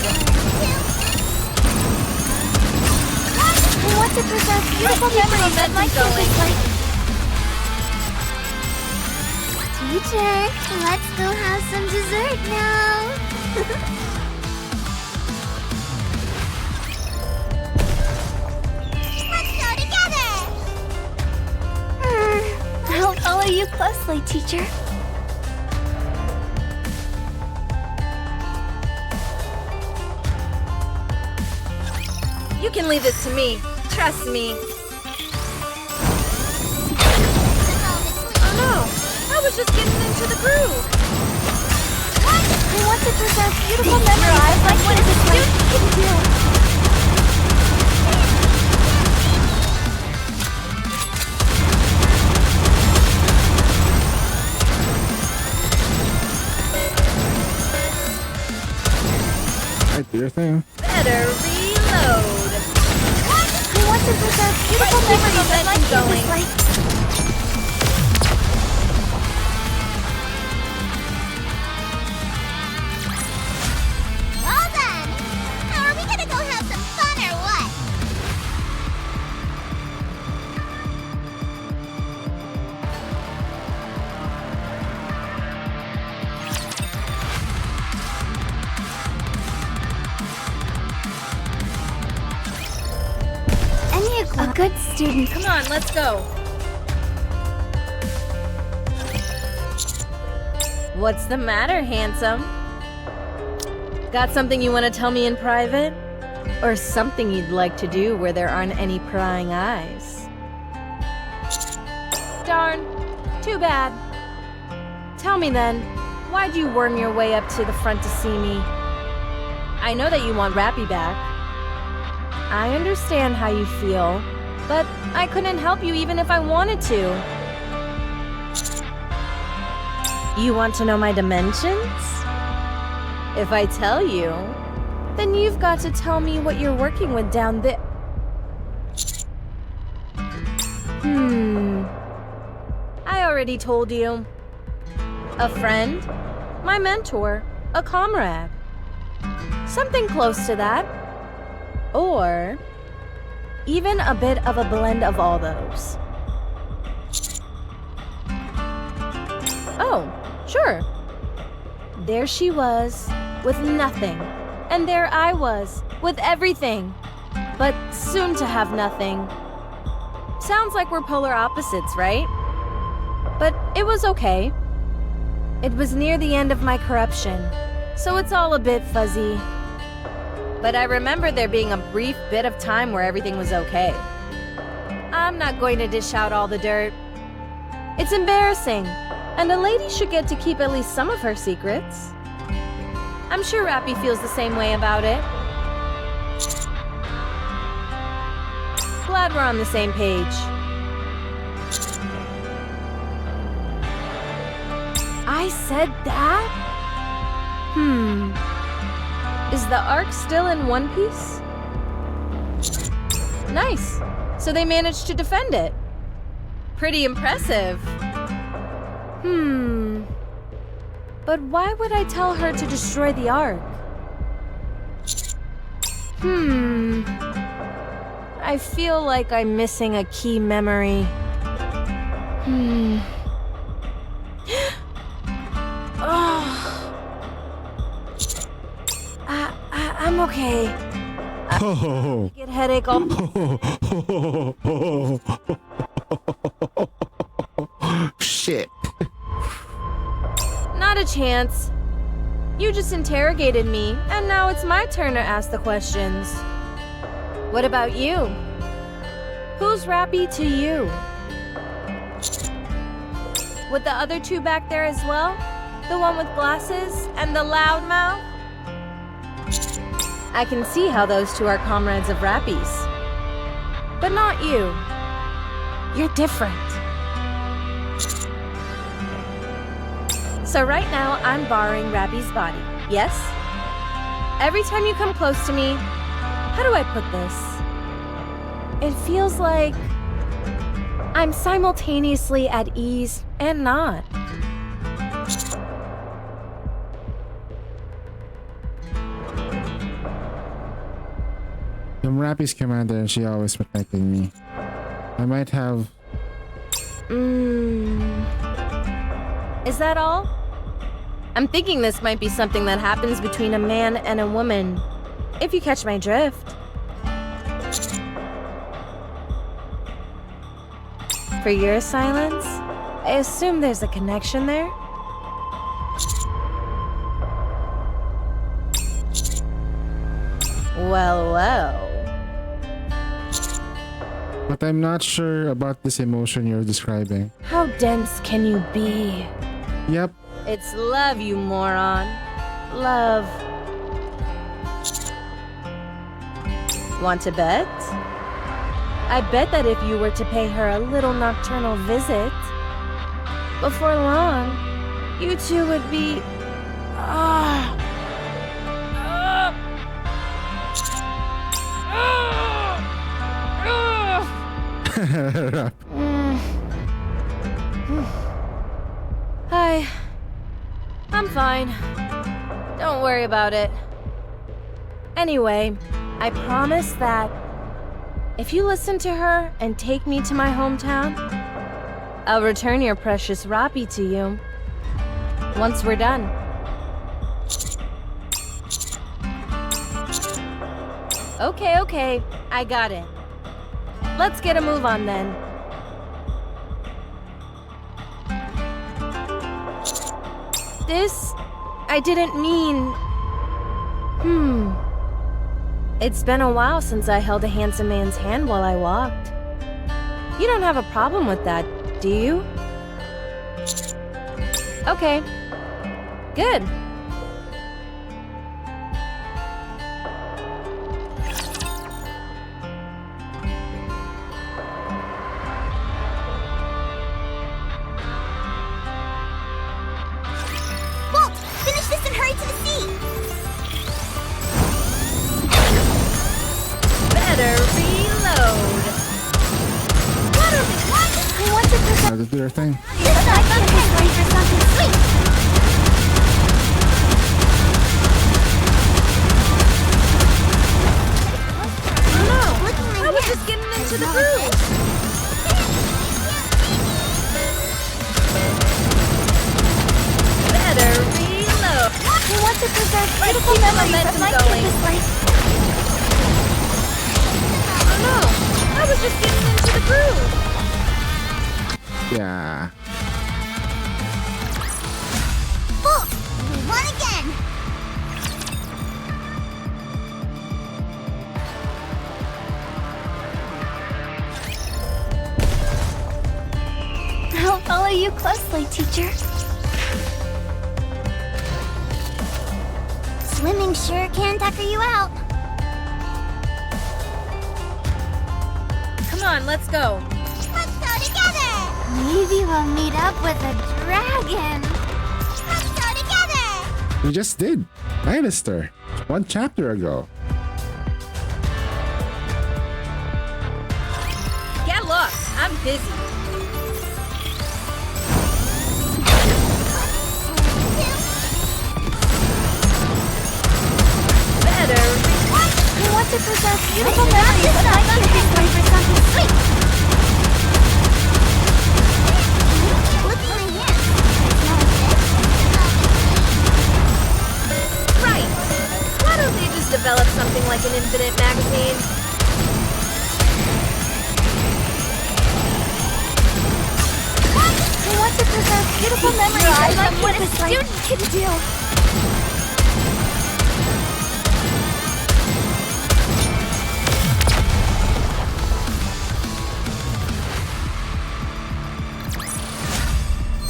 I want to preserve beautiful memories of my campus life. Teacher, let's go have some dessert now. Let's go together. I'll follow you closely, teacher. You can leave this to me. Trust me. Oh no, I was just getting into the groove. I want to preserve beautiful memories like what a student can do. Alright, do your thing. Better reload. I want to preserve beautiful memories of my campus life. Well done. Now are we gonna go have some fun or what? A good student. Come on, let's go. What's the matter, handsome? Got something you want to tell me in private? Or something you'd like to do where there aren't any prying eyes? Darn, too bad. Tell me then, why'd you worm your way up to the front to see me? I know that you want Rappy back. I understand how you feel, but I couldn't help you even if I wanted to. You want to know my dimensions? If I tell you, then you've got to tell me what you're working with down there. I I already told you. A friend, my mentor, a comrade. Something close to that. Or even a bit of a blend of all those. Oh, sure. There she was, with nothing. And there I was, with everything. But soon to have nothing. Sounds like we're polar opposites, right? But it was okay. It was near the end of my corruption, so it's all a bit fuzzy. But I remember there being a brief bit of time where everything was okay. I'm not going to dish out all the dirt. It's embarrassing, and a lady should get to keep at least some of her secrets. I'm sure Rappy feels the same way about it. Glad we're on the same page. I said that? Is the Ark still in one piece? Nice. So they managed to defend it. Pretty impressive. But why would I tell her to destroy the Ark? I feel like I'm missing a key memory. I'm okay. I get headache all. Shit. Not a chance. You just interrogated me, and now it's my turn to ask the questions. What about you? Who's Rappy to you? With the other two back there as well? The one with glasses and the loud mouth? I can see how those two are comrades of Rappy's. But not you. You're different. So right now, I'm borrowing Rappy's body, yes? Every time you come close to me, how do I put this? It feels like I'm simultaneously at ease and not. I'm Rappy's commander and she always protected me. I might have... Is that all? I'm thinking this might be something that happens between a man and a woman, if you catch my drift. For your silence, I assume there's a connection there? Well, well. But I'm not sure about this emotion you're describing. How dense can you be? Yep. It's love, you moron. Love. Want to bet? I bet that if you were to pay her a little nocturnal visit, before long, you two would be... I'm fine. Don't worry about it. Anyway, I promise that if you listen to her and take me to my hometown, I'll return your precious Rappy to you once we're done. Okay, I got it. Let's get a move on then. This, I didn't mean... It's been a while since I held a handsome man's hand while I walked. You don't have a problem with that, do you? Okay. Good. Bolt, finish this and hurry to the sea! Better reload. What are we? 100%. To do their thing. This preserve Let's beautiful keep the memories of momentum my going. kid this life. Oh no! I was just getting into the groove. Yeah. Boom! We won again! I'll follow you closely, teacher. Swimming sure can tucker you out. Come on, let's go. Let's go together! Maybe we'll meet up with a dragon. Let's go together! We just did. Lannister. 1 chapter ago. Get lost. I'm busy. Better. I want to preserve beautiful memories of my kid for something sweet. Look at my hands. Right. Why don't they just develop something like an infinite magazine? I want to preserve beautiful memories of my kid this life. What a student can do.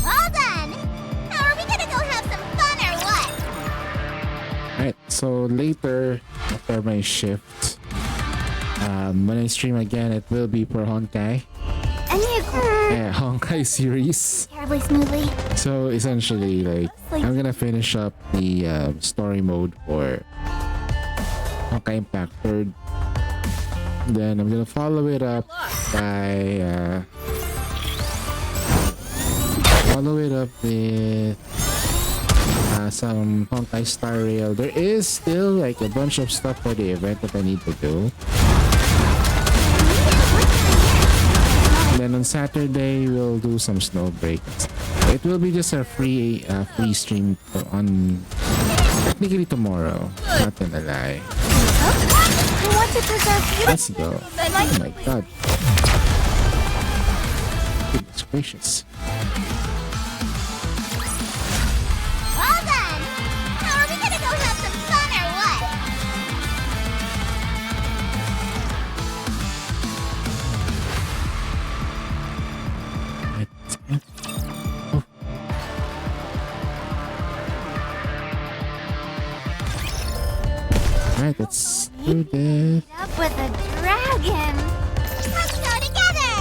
All done. Now are we gonna go have some fun or what? Alright, so later, after my shift, when I stream again, it will be for Honkai. Honkai series. Terribly smoothly. So essentially, like, I'm gonna finish up the story mode for Honkai Impact 3rd. Then I'm gonna follow it up by with some Honkai Star Rail. There is still like a bunch of stuff for the event that I need to do. Then on Saturday we'll do some snow breaks. It will be just a free stream on technically tomorrow. Not gonna lie. I want to preserve Let's go. Oh my god. Goodness gracious. All done. Now are we gonna go have some fun or what? Alright, let's do this. Up with a dragon. Let's go together.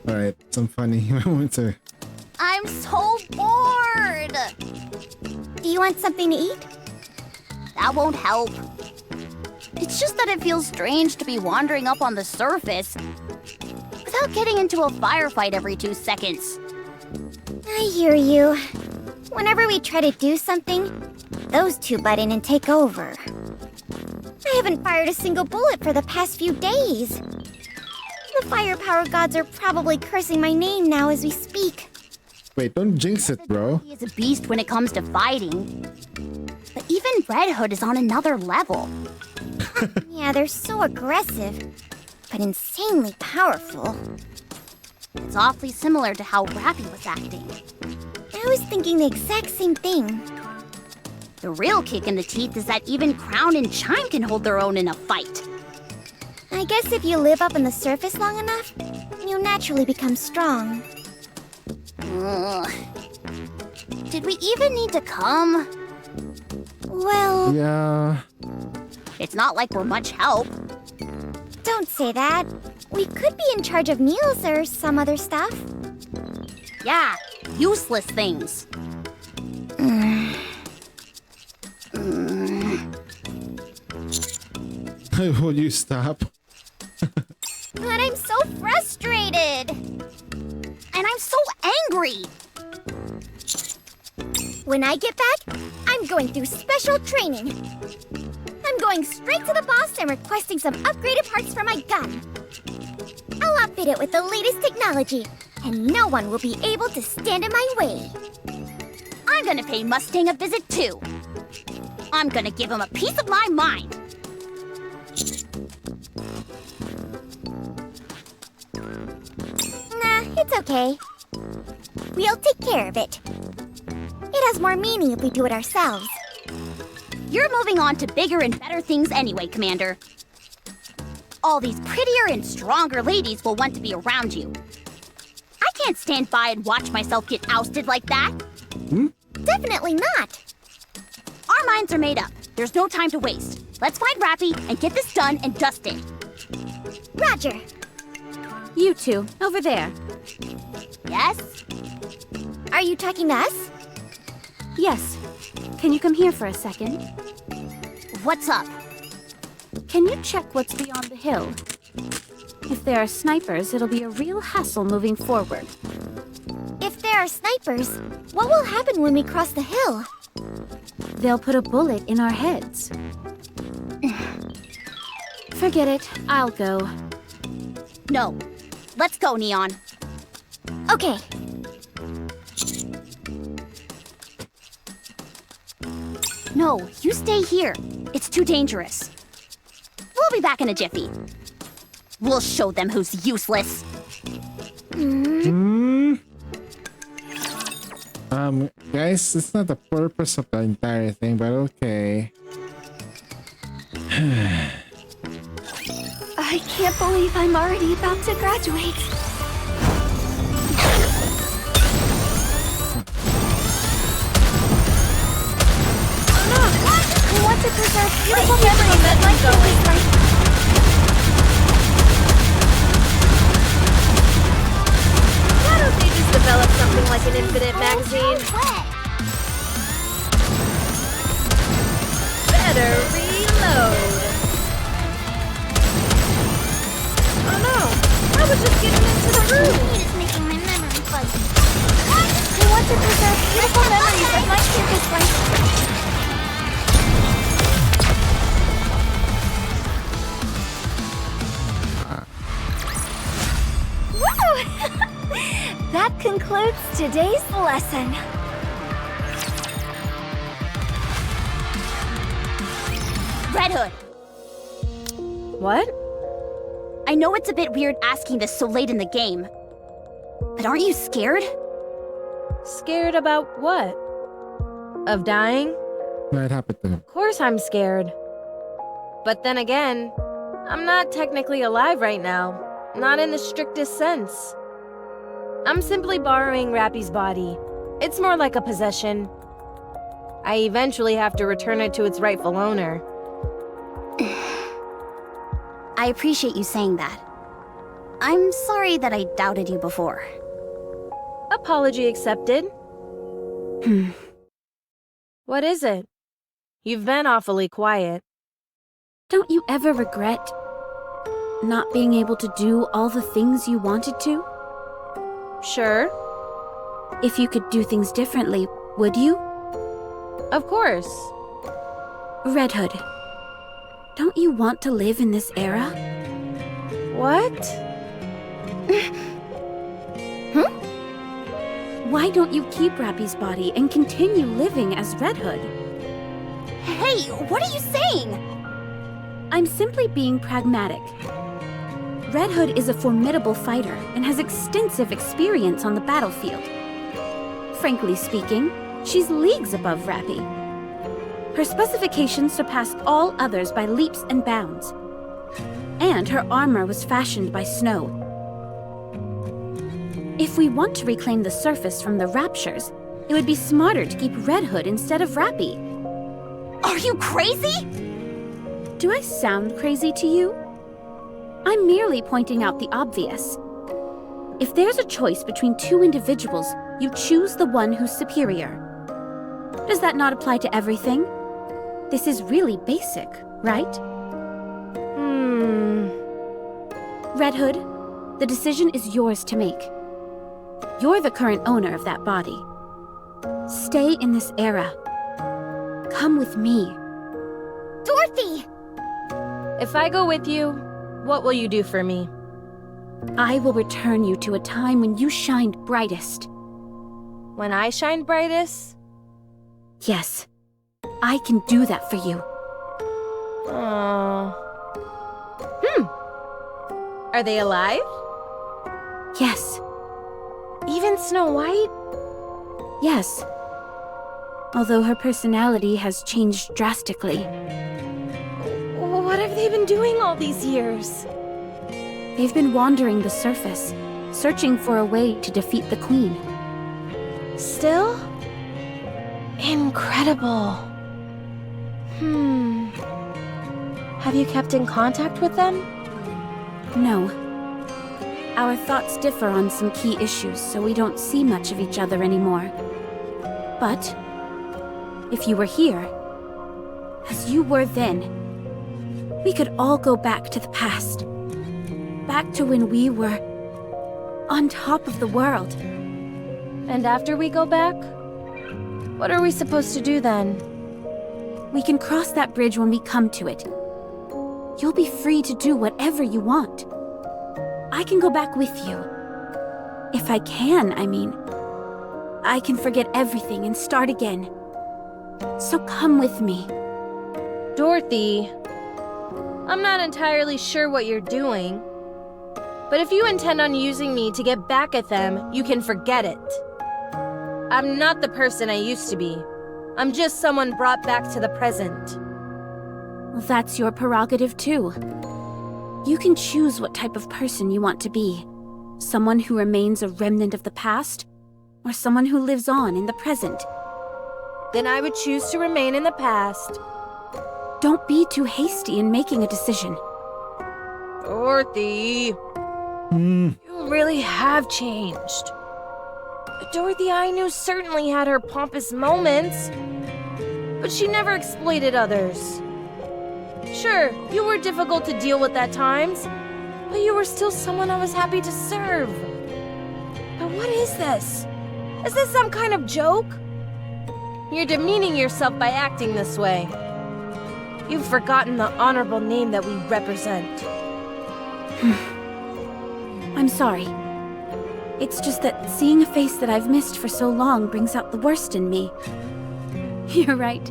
Alright, some funny moments. I'm so bored. Do you want something to eat? That won't help. It's just that it feels strange to be wandering up on the surface without getting into a firefight every 2 seconds. I hear you. Whenever we try to do something, those two butt in and take over. I haven't fired a single bullet for the past few days. The firepower gods are probably cursing my name now as we speak. Wait, don't jinx it, bro. He is a beast when it comes to fighting. But even Red Hood is on another level. Yeah, they're so aggressive, but insanely powerful. It's awfully similar to how Rappy was acting. I was thinking the exact same thing. The real kick in the teeth is that even Crown and Chime can hold their own in a fight. I guess if you live up on the surface long enough, you naturally become strong. Ugh. Did we even need to come? Well... Yeah. It's not like we're much help. Don't say that. We could be in charge of meals or some other stuff. Yeah, useless things. Will you stop? But I'm so frustrated. And I'm so angry. When I get back, I'm going through special training. I'm going straight to the boss and requesting some upgraded parts for my gun. I'll outfit it with the latest technology. and no one will be able to stand in my way. I'm gonna pay Mustang a visit too. I'm gonna give him a piece of my mind. Nah, it's okay. We'll take care of it. It has more meaning if we do it ourselves. You're moving on to bigger and better things anyway, Commander. All these prettier and stronger ladies will want to be around you. I can't stand by and watch myself get ousted like that. Definitely not. Our minds are made up. There's no time to waste. Let's find Rappy and get this done and dusted. Roger. You two, over there. Yes? Are you talking to us? Yes. Can you come here for a second? What's up? Can you check what's beyond the hill? If there are snipers, it'll be a real hassle moving forward. If there are snipers, what will happen when we cross the hill? They'll put a bullet in our heads. Forget it. I'll go. No. Let's go, Neon. Okay. No, you stay here. It's too dangerous. We'll be back in a jiffy. We'll show them who's useless. Guys, it's not the purpose of the entire thing, but okay. I can't believe I'm already about to graduate. We want to preserve beautiful memories of my campus life. Why don't they just develop something like an infinite magazine? Better reload. Oh no! I was just getting into the room. It is making my memory fuzzy. We want to preserve beautiful memories of my campus life. That concludes today's lesson. Red Hood, What? I know it's a bit weird asking this so late in the game, but aren't you scared? Scared about what? Of dying? What happened to him? Of course I'm scared. But then again, I'm not technically alive right now. Not in the strictest sense. I'm simply borrowing Rappy's body. It's more like a possession. I eventually have to return it to its rightful owner. I appreciate you saying that. I'm sorry that I doubted you before. Apology accepted. What is it? You've been awfully quiet. Don't you ever regret not being able to do all the things you wanted to? Sure. If you could do things differently, would you? Of course. Red Hood, don't you want to live in this era? What? Why don't you keep Rappy's body and continue living as Red Hood? Hey, what are you saying? I'm simply being pragmatic. Red Hood is a formidable fighter and has extensive experience on the battlefield. Frankly speaking, she's leagues above Rappy. Her specifications surpassed all others by leaps and bounds. And her armor was fashioned by snow. If we want to reclaim the surface from the Raptures, it would be smarter to keep Red Hood instead of Rappy. Are you crazy? Do I sound crazy to you? I'm merely pointing out the obvious. If there's a choice between two individuals, you choose the one who's superior. Does that not apply to everything? This is really basic, right? Red Hood, the decision is yours to make. You're the current owner of that body. Stay in this era. Come with me. Dorothy! If I go with you, what will you do for me? I will return you to a time when you shined brightest. When I shine brightest? Yes, I can do that for you. Are they alive? Yes, Even Snow White? yes. Although her personality has changed drastically. What have they been doing all these years? They've been wandering the surface, searching for a way to defeat the Queen. Still? Incredible. Have you kept in contact with them? No. Our thoughts differ on some key issues, so we don't see much of each other anymore. But, if you were here, as you were then, we could all go back to the past. Back to when we were on top of the world. And after we go back? What are we supposed to do then? We can cross that bridge when we come to it. You'll be free to do whatever you want. I can go back with you. If I can, I mean. I can forget everything and start again. So come with me. Dorothy, I'm not entirely sure what you're doing. But if you intend on using me to get back at them, you can forget it. I'm not the person I used to be. I'm just someone brought back to the present. Well, that's your prerogative too. You can choose what type of person you want to be. Someone who remains a remnant of the past, or someone who lives on in the present. Then I would choose to remain in the past. Don't be too hasty in making a decision. Dorothy, you really have changed. Dorothy I knew certainly had her pompous moments, but she never exploited others. Sure, you were difficult to deal with at times, but you were still someone I was happy to serve. But what is this? Is this some kind of joke? You're demeaning yourself by acting this way. You've forgotten the honorable name that we represent. I'm sorry. It's just that seeing a face that I've missed for so long brings out the worst in me. You're right.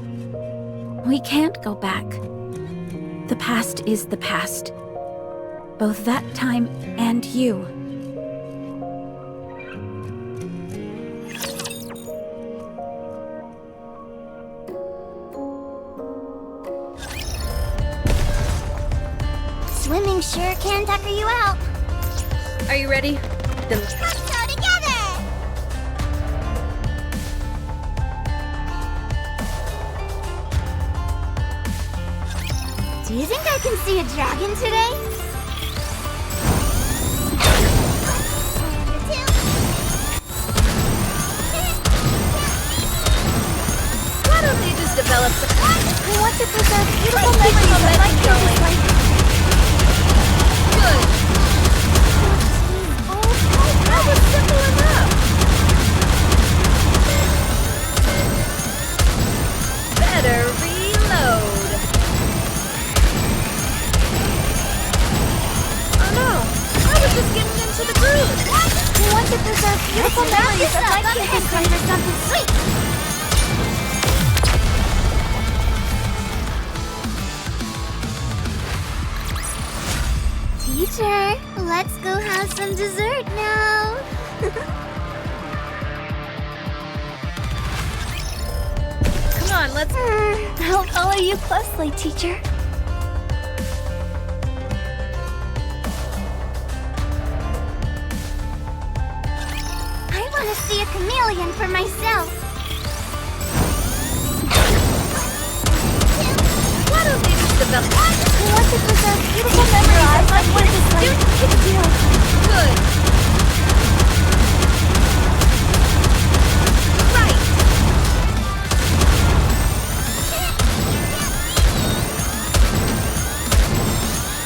We can't go back. The past is the past. Both that time and you. Swimming sure can tucker you out. Are you ready? Then Let's go together! Do you think I can see a dragon today? why don't they just develop some... I want to preserve beautiful memories of my children's life. Good. That was simple enough. Better reload. Oh no, I was just getting into the groove. I want to preserve beautiful memories of my children's life for something sweet. Teacher, let's go have some dessert now. Come on, let's... I'll follow you closely, teacher. I want to see a chameleon for myself. Why don't they just develop... I want to preserve beautiful memories of my children's life. Good. Right.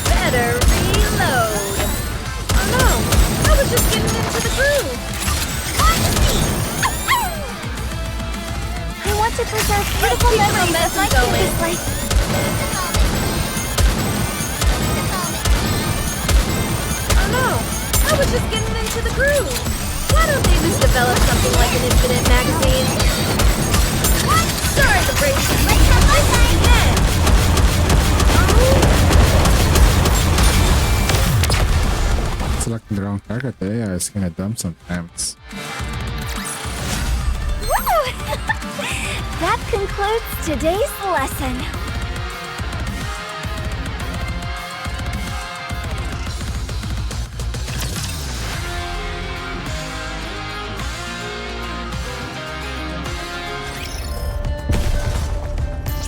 Better reload. Oh no, I was just getting into the groove. I want to preserve beautiful keep the memories of momentum my going. children's life. Oh no, I was just getting into the groove. Why don't they just develop something like an infinite magazine? What? Sorry to break it. Let's have fun again. Selecting the wrong target, yeah, it's kinda dumb sometimes. Woo! That concludes today's lesson.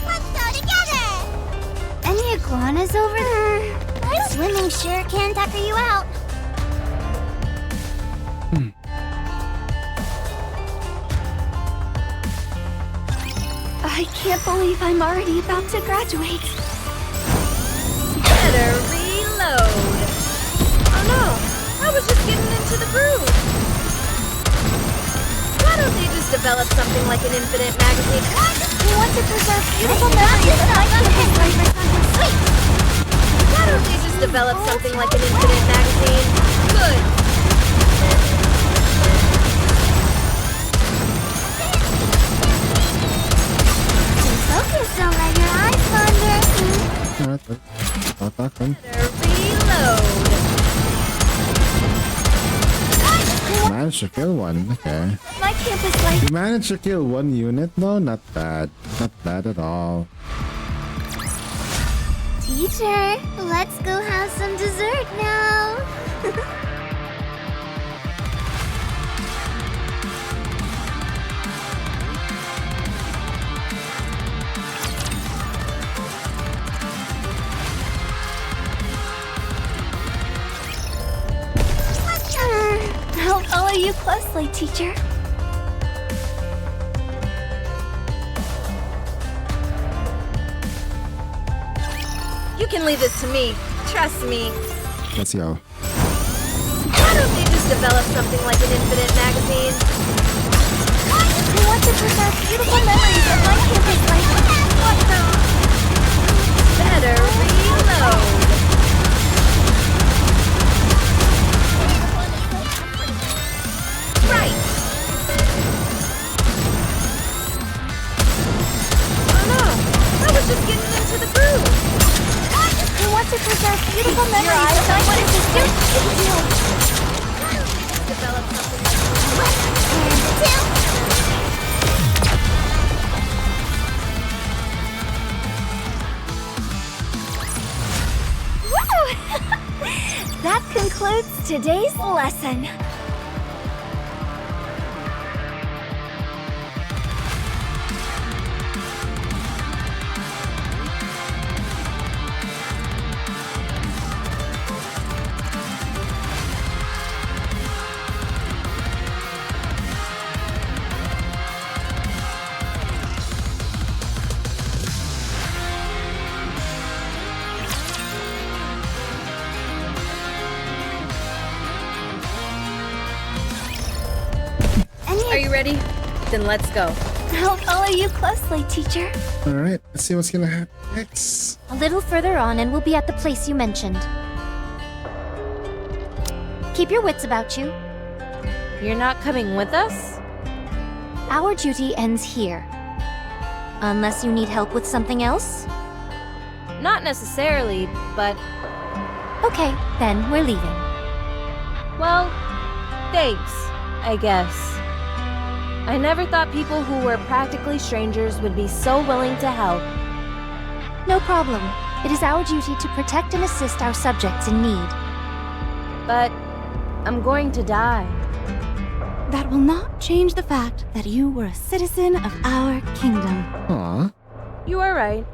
Let's go together! Any iguanas over there? Swimming sure can tucker you out. I can't believe I'm already about to graduate. Better reload. Oh no, I was just getting into the groove. Why don't they just develop something like an infinite magazine? We want to preserve beautiful memories of my campus for something sweet. Why don't they just develop something like an infinite magazine? Good. Focus, don't let your eyes wander. Better reload. Managed to kill one, okay. My campus life. You managed to kill one unit? No, not bad. Not bad at all. Teacher, let's go have some dessert now. I'll follow you closely, teacher. You can leave this to me. Trust me. Let's go. Why don't they just develop something like an infinite magazine? We want to preserve beautiful memories of my campus life. What the? Better reload. Right. Oh no, I was just getting into the groove. We want to preserve beautiful memories of my campus life. Develop something like Woo! That concludes today's lesson. Are you ready? Then let's go. I'll follow you closely, teacher. Alright, let's see what's gonna happen next. A little further on and we'll be at the place you mentioned. Keep your wits about you. You're not coming with us? Our duty ends here. Unless you need help with something else? Not necessarily, but... Okay, then we're leaving. Well, thanks, I guess. I never thought people who were practically strangers would be so willing to help. No problem. It is our duty to protect and assist our subjects in need. But I'm going to die. That will not change the fact that you were a citizen of our kingdom. Aw. You are right.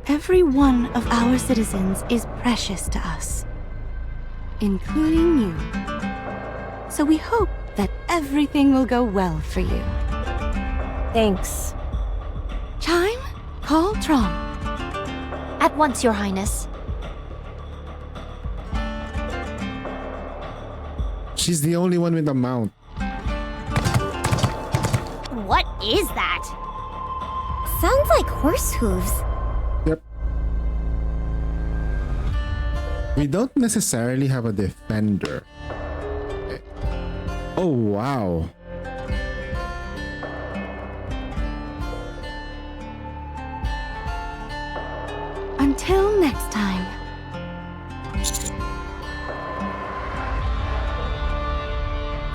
Every one of our citizens is precious to us, including you. So we hope that everything will go well for you. Thanks. Chime, call Trom. At once, Your Highness. She's the only one with a mount. What is that? Sounds like horse hooves. Yep. We don't necessarily have a defender. Oh, wow. Until next time.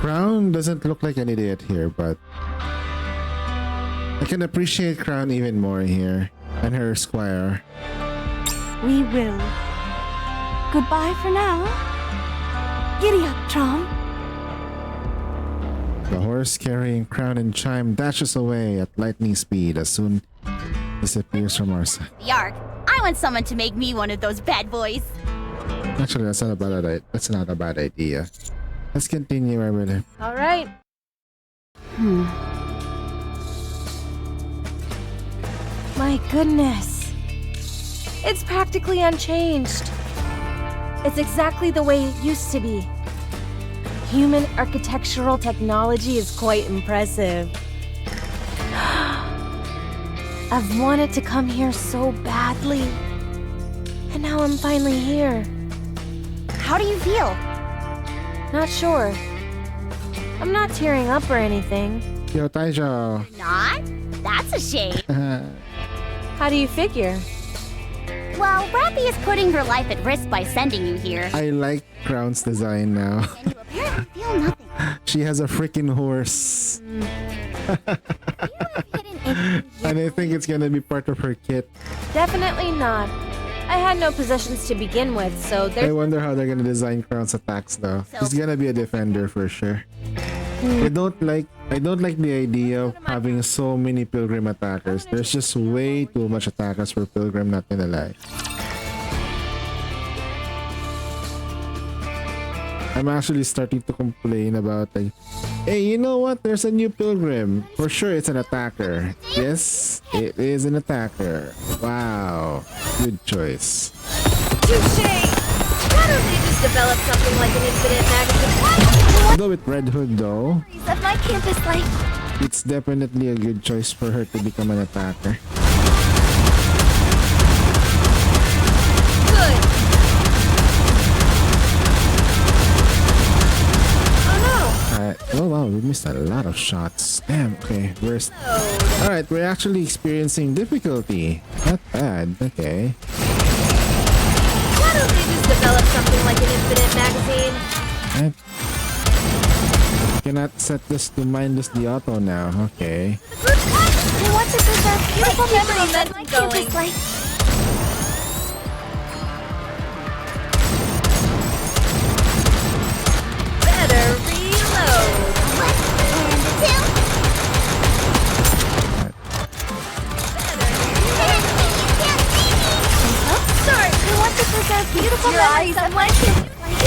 Crown doesn't look like an idiot here, but I can appreciate Crown even more here and her squire. We will. Goodbye for now. Giddy up, Trom. The horse carrying Crown and Chime dashes away at lightning speed as soon disappears from our sight. Yark, I want someone to make me one of those bad boys. Actually, that's not a bad idea. Let's continue our with it. All right. My goodness. It's practically unchanged. It's exactly the way it used to be. Human architectural technology is quite impressive. I've wanted to come here so badly. And now I'm finally here. How do you feel? Not sure. I'm not tearing up or anything. Yo, Taijo. Not? That's a shame. How do you figure? Well, Rappy is putting her life at risk by sending you here. I like Crown's design now. And you apparently feel nothing. She has a freaking horse. And I think it's gonna be part of her kit. Definitely not. I had no possessions to begin with, so I there's... wonder how they're gonna design Crown's attacks though. He's gonna be a defender for sure. I don't like the idea of having so many pilgrim attackers. There's just way too much attackers for pilgrim, not gonna lie. I'm actually starting to complain about like, hey, you know what? There's a new pilgrim. For sure it's an attacker. Yes, it is an attacker. Wow. Good choice. Touché! Why don't they just develop something like an infinite magazine? Although with Red Hood though, Of my campus life. it's definitely a good choice for her to become an attacker. Good! Oh wow, we missed a lot of shots. Damn, okay, Alright, we're actually experiencing difficulty. Not bad, okay. Why don't they just develop something like an infinite magazine? I cannot set this to mindless the auto now, okay. I want to preserve beautiful memories of my Momentum campus going. life. Better reload! And a two. Sorry, I want to preserve beautiful Your memories eyes of my campus life.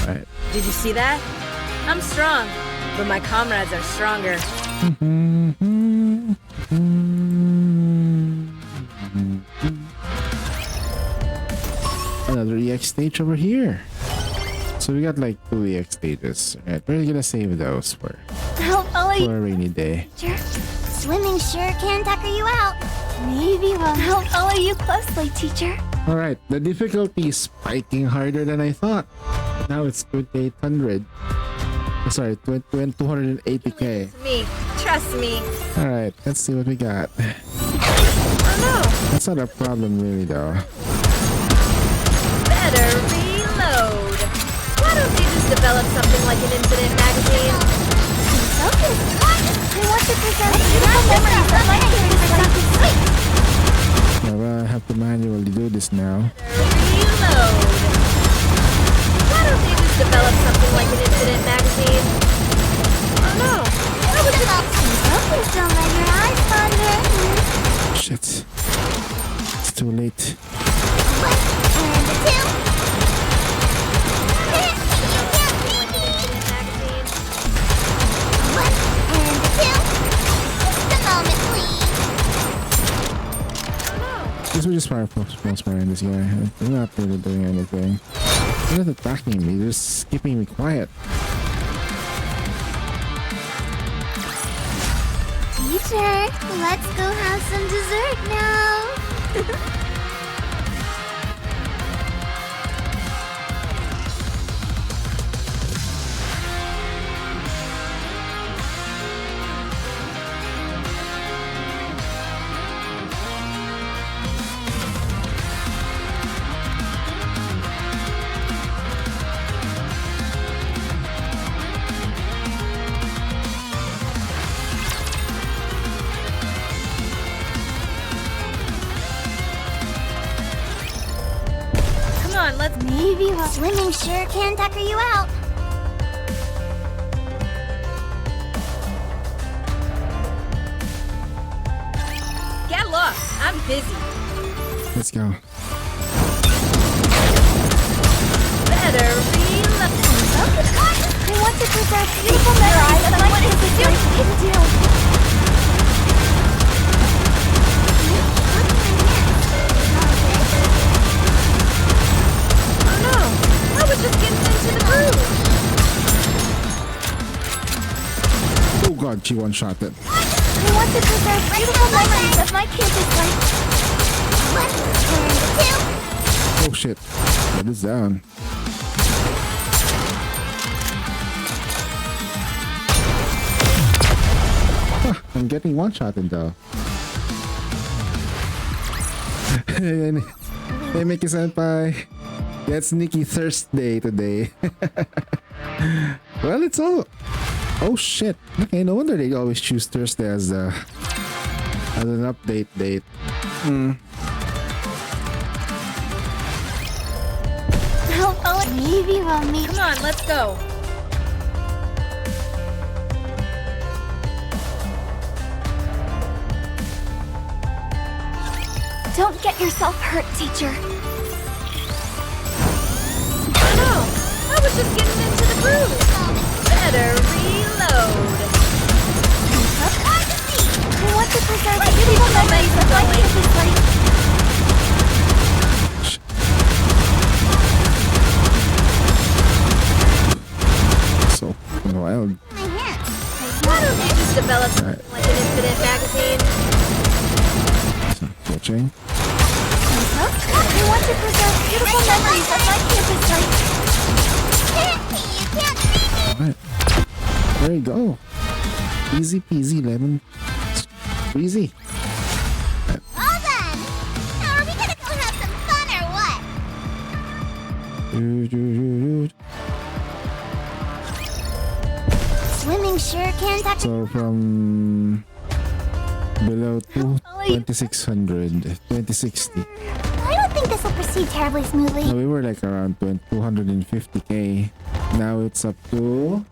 Alright. Did you see that? I'm strong, but my comrades are stronger. Another EX stage over here. So we got like 2 EX stages. Alright, we're gonna save those for I'll follow you. a rainy day. Teacher. Swimming sure can tucker you out. Maybe I'll follow you closely, teacher. Alright, the difficulty is spiking harder than I thought. Now it's 2800. Sorry, 280k. Me, trust me. Alright, let's see what we got. Oh no! That's not a problem really though. Better reload! Why don't they just develop something like an infinite magazine? Focus. I want to preserve beautiful memories of my campus life. Yeah, well, I have to manually do this now. Reload! Why don't they just develop something like an infinite magazine? Oh no! Focus, don't let your eyes wander. Shit. It's too late. And a two. And a two. Just a moment, please. This was just fire in this guy. They're not really doing anything. They're not attacking me, they're just keeping me quiet. Teacher, let's go have some dessert now. Maybe swimming sure can tucker you out. Get lost. I'm busy. Let's go. Better reload. I want to preserve beautiful memories of my kids. Oh no! I was just getting into the groove. Oh god, she one-shot it. I want to preserve beautiful memories of my campus life. One, and two. Oh shit. That is down. Huh, I'm getting one-shotted though. Hey Mickey Senpai. Yeah, it's Nikki Thursday today. Well, it's all... Oh shit. Okay, no wonder they always choose Thursday as an update date. Maybe we'll meet. Come on, let's go. Don't get yourself hurt, teacher. Oh no! I was just getting into the groove. Better reload. I want to preserve beautiful memories of my campus life. So wild. Why don't you just develop something like an infinite magazine? Switching. I want to preserve beautiful memories of my campus life. You can't see me. Alright. There you go. Easy peasy lemon. Easy. All done. Now are we gonna go have some fun or what? Swimming sure can tuck. So from below 2600, 2060. I don't think this will proceed terribly smoothly. No, we were like around 250k. Now it's up to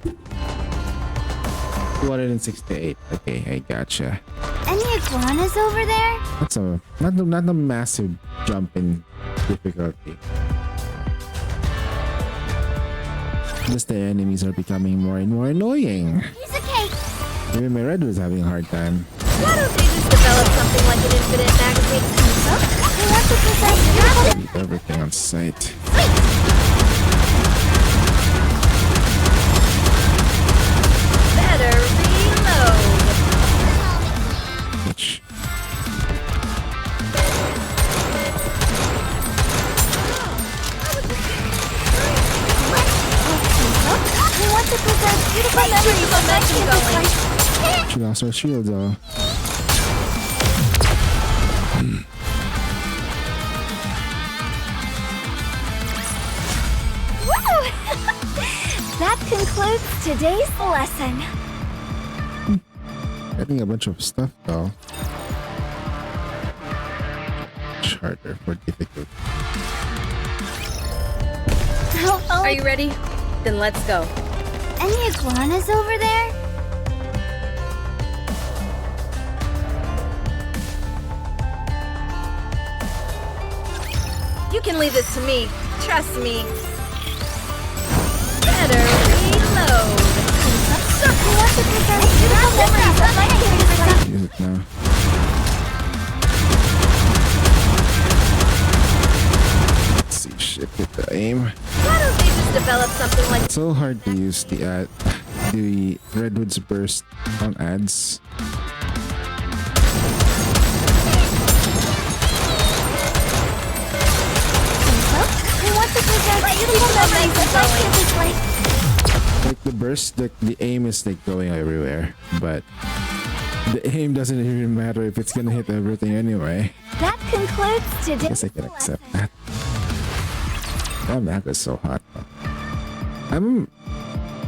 268. Okay, I gotcha. Any iguanas over there? That's not a massive jump in difficulty. Just the enemies are becoming more and more annoying. Piece of cake. Even my red was having a hard time. Why don't they just develop something like an infinite magazine? I want to preserve beautiful. Eat everything on sight. Better reload. Which I want to preserve beautiful memories of my campus life. she lost her shield though. Woo! That concludes today's lesson. Getting a bunch of stuff though. Much harder for difficult. Are you ready? Then let's go. Any iguanas over there? You can leave this to me. Trust me. Better reload. I want to preserve beautiful memories of my campus life. Use it now. Let's see shit with the aim. Why don't they just develop something like It's so hard to use the Redwood's burst on ads. I want to preserve beautiful memories of my campus life. Like the burst, the aim is like going everywhere, but the aim doesn't even matter if it's gonna hit everything anyway. That concludes today's Guess I can accept that. Damn, that was so hot though.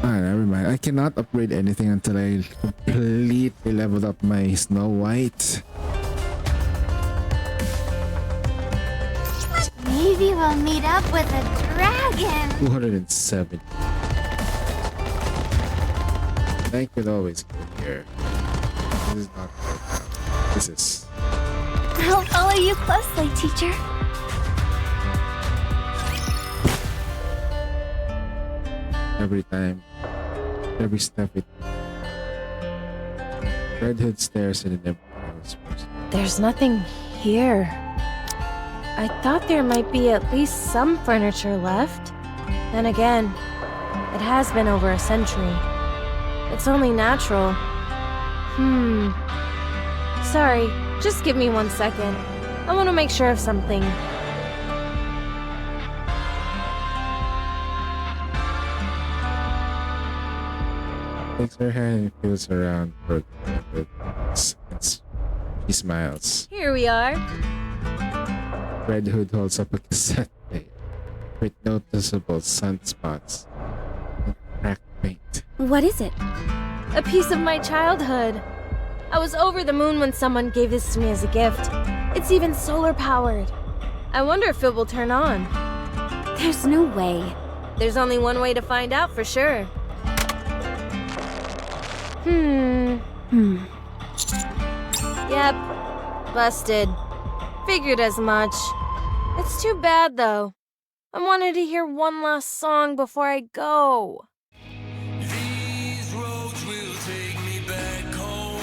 Never mind. I cannot upgrade anything until I completely leveled up my Snow White. Maybe we'll meet up with a dragon! 270. I could always go here. This is not right now. This is. I'll follow you closely, teacher. Every time, every step it. Red Hood stares and it never goes first. There's nothing here. I thought there might be at least some furniture left. Then again, it has been over a century. It's only natural. Sorry, just give me 1 second. I want to make sure of something. Takes her hand and feels around for a couple of seconds. She smiles. Here we are. Red Hood holds up a cassette player with noticeable sunspots and cracked paint. What is it? A piece of my childhood. I was over the moon when someone gave this to me as a gift. It's even solar powered. I wonder if it will turn on. There's no way. There's only one way to find out for sure. Yep. Busted. Figured as much. It's too bad, though. I wanted to hear one last song before I go. These roads will take me back home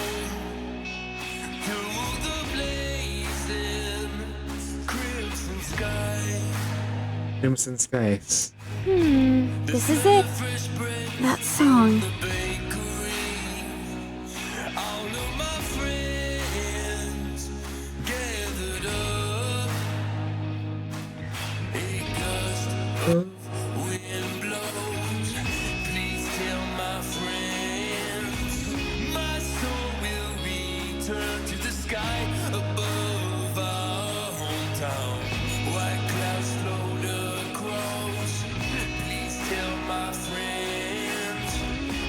to the blazing crimson sky. Crimson Skies. This is it. That song. All of my friends gathered up. A gust of wind blows. Please tell my friends my soul will return to the sky above our hometown. White clouds float across. Please tell my friends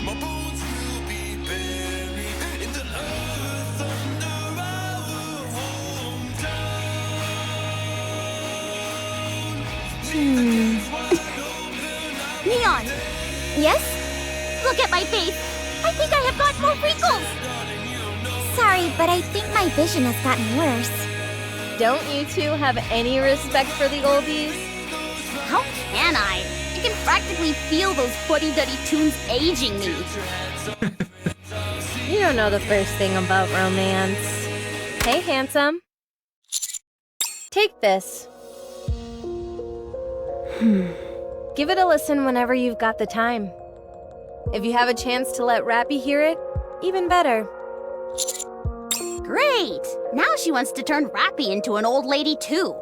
my bones will be buried in the earth under our hometown. Neon! Yes? Look at my face! I think I have got more wrinkles! Sorry, but I think my vision has gotten worse. Don't you two have any respect for the oldies? How can I? I can practically feel those fuddy-duddy tunes aging me. You don't know the first thing about romance. Hey, handsome. Take this. Give it a listen whenever you've got the time. If you have a chance to let Rappy hear it, even better. Great! Now she wants to turn Rappy into an old lady too.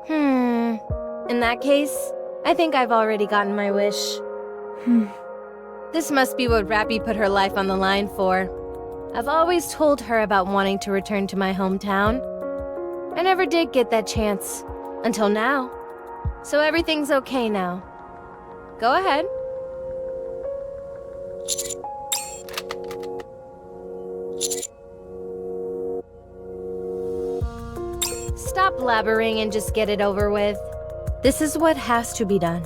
In that case, I think I've already gotten my wish. This must be what Rappy put her life on the line for. I've always told her about wanting to return to my hometown. I never did get that chance. Until now. So everything's okay now. Go ahead. Stop blabbering and just get it over with. This is what has to be done.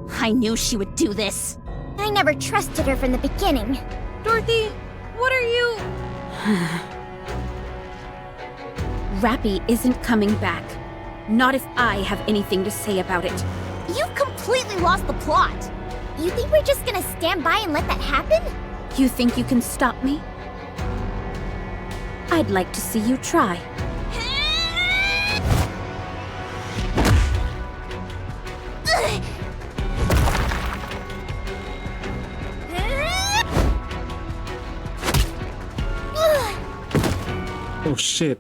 I knew she would do this. I never trusted her from the beginning. Dorothy, what are you... Rappy isn't coming back. Not if I have anything to say about it. You've completely lost the plot. You think we're just gonna stand by and let that happen? You think you can stop me? I'd like to see you try. Oh shit.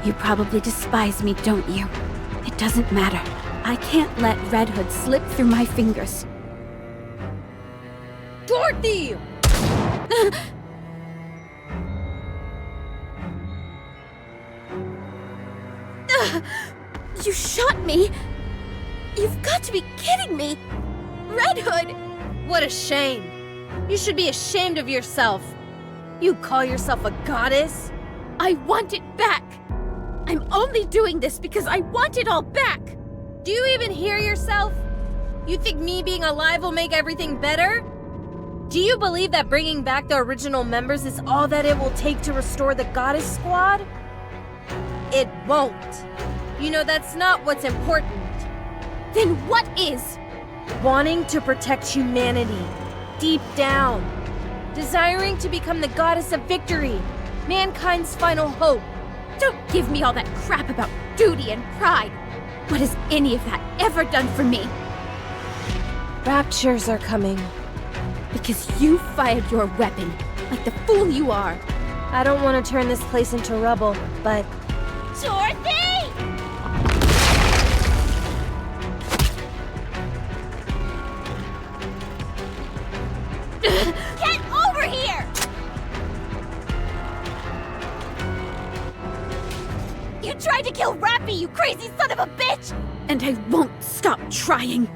You probably despise me, don't you? It doesn't matter. I can't let Red Hood slip through my fingers. Dorothy! You shot me! You've got to be kidding me! Red Hood! What a shame. You should be ashamed of yourself. You call yourself a goddess? I want it back! I'm only doing this because I want it all back! Do you even hear yourself? You think me being alive will make everything better? Do you believe that bringing back the original members is all that it will take to restore the Goddess Squad? It won't. You know that's not what's important. Then what is? Wanting to protect humanity, deep down. Desiring to become the Goddess of Victory, mankind's final hope. Don't give me all that crap about duty and pride. What has any of that ever done for me? Raptures are coming. Because you fired your weapon, like the fool you are. I don't want to turn this place into rubble, but... Dorothy! Get over here! You tried to kill Rappy, you crazy son of a bitch! And I won't stop trying.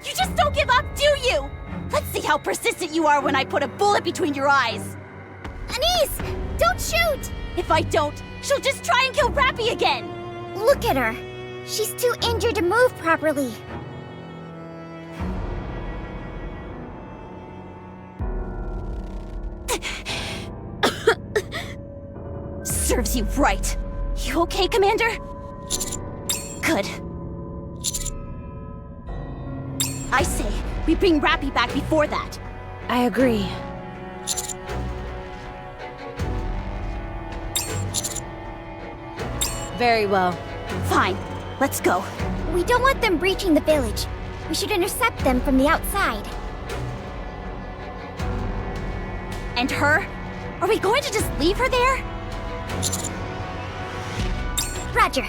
You just don't give up, do you? Let's see how persistent you are when I put a bullet between your eyes. Anise, don't shoot! If I don't, she'll just try and kill Rappy again. Look at her. She's too injured to move properly. Serves you right. You okay, Commander? Good. I say, we bring Rappy back before that. I agree. Very well. Fine. Let's go. We don't want them breaching the village. We should intercept them from the outside. And her? Are we going to just leave her there? Roger.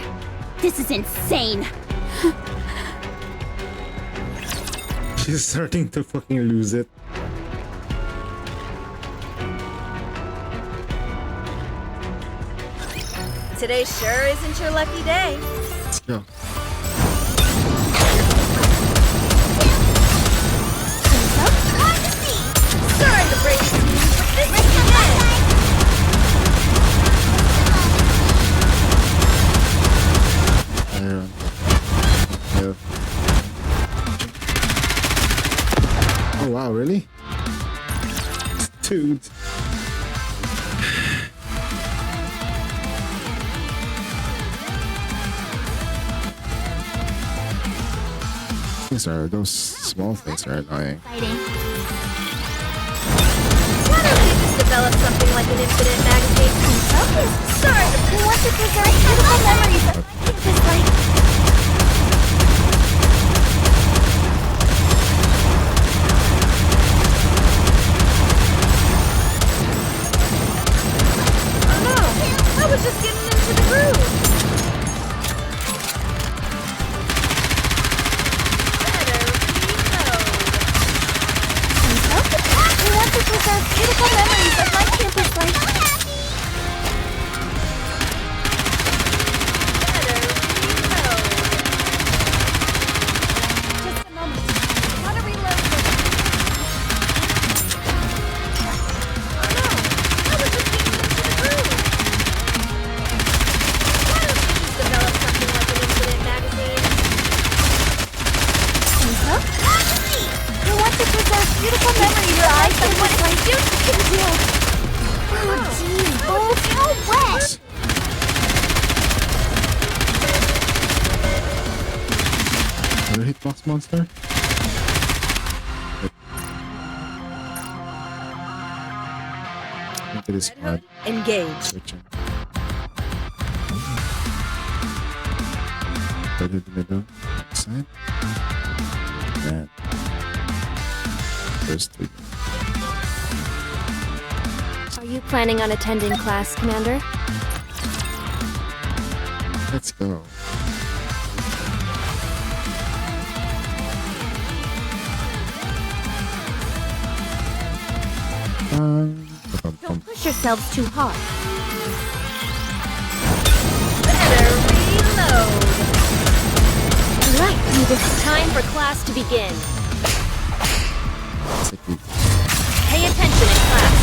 This is insane. She's starting to fucking lose it. Today sure isn't your lucky day. Let's go. Sorry to break it to you, but this is the end. Oh wow, really? Dude. Those small things are annoying. Why don't we just develop something like an infinite magazine? Sorry to Want to preserve beautiful memories of this life. Oh no! I was just getting into the groove! We want to preserve beautiful memories of my campus life. Just a moment. Gotta reload this. Oh no! I was just getting into the groove! Why don't we just develop something like an infinite magazine? We want to preserve beautiful memories of my campus life. You can do. Oh, geez, both so wet. Another hitbox monster? Look at this squad. Engage. Switching. Go to the middle. Side. And first we go. Are you planning on attending class, Commander? Let's go. Don't push yourselves too hard. Better reload. right. Time for class to begin. It's like we- Pay attention in class.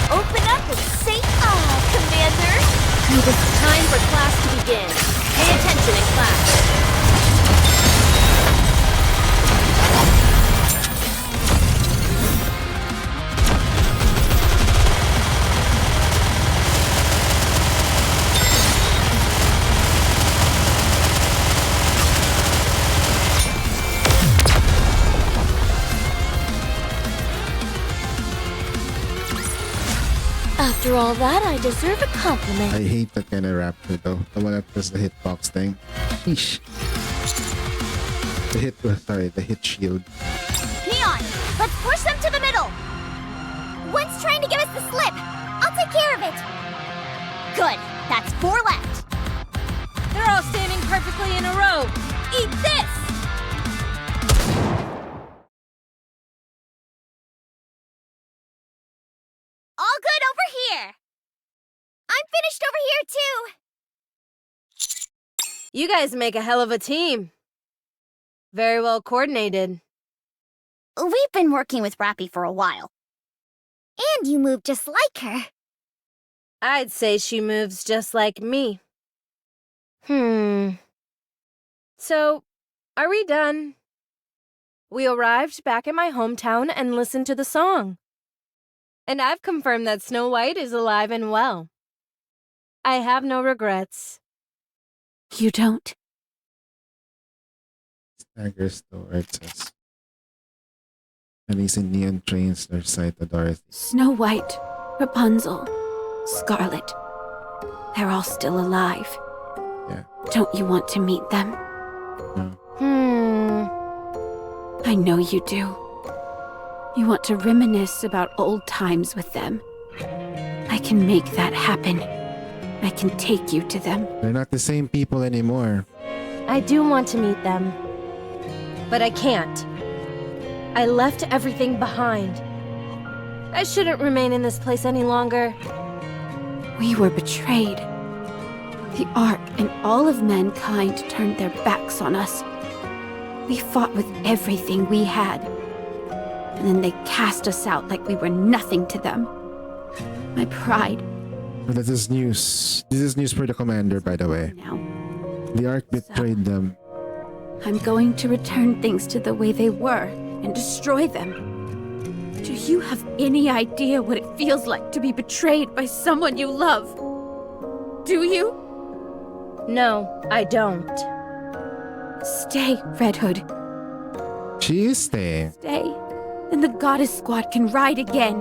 Open up and say Commander. Time for class to begin. Pay attention in class. After all that, I deserve a compliment. I hate that kind of raptor though. The one that does the hitbox thing. Sheesh. The hit shield. Neon, let's push them to the middle. One's trying to give us the slip. I'll take care of it. Good. That's 4 left. They're all standing perfectly in a row. Eat this! All good over here. I'm finished over here too. You guys make a hell of a team. Very well coordinated. We've been working with Rappy for a while. And you move just like her. I'd say she moves just like me. So, are we done? We arrived back at my hometown and listened to the song. And I've confirmed that Snow White is alive and well. I have no regrets. You don't? Staggers though, where it says. And he's in neon trains their side to Dorothy. Snow White, Rapunzel, Scarlet. They're all still alive. Yeah. Don't you want to meet them? No. I know you do. You want to reminisce about old times with them. I can make that happen. I can take you to them. They're not the same people anymore. I do want to meet them. But I can't. I left everything behind. I shouldn't remain in this place any longer. We were betrayed. The Ark and all of mankind turned their backs on us. We fought with everything we had. And then they cast us out like we were nothing to them. My pride. But this is news. This is news for the commander, by the way. Now, The Ark betrayed them. I'm going to return things to the way they were and destroy them. Do you have any idea what it feels like to be betrayed by someone you love? Do you? No, I don't. Stay, Red Hood. She is staying. Stay. Then the Goddess Squad can ride again.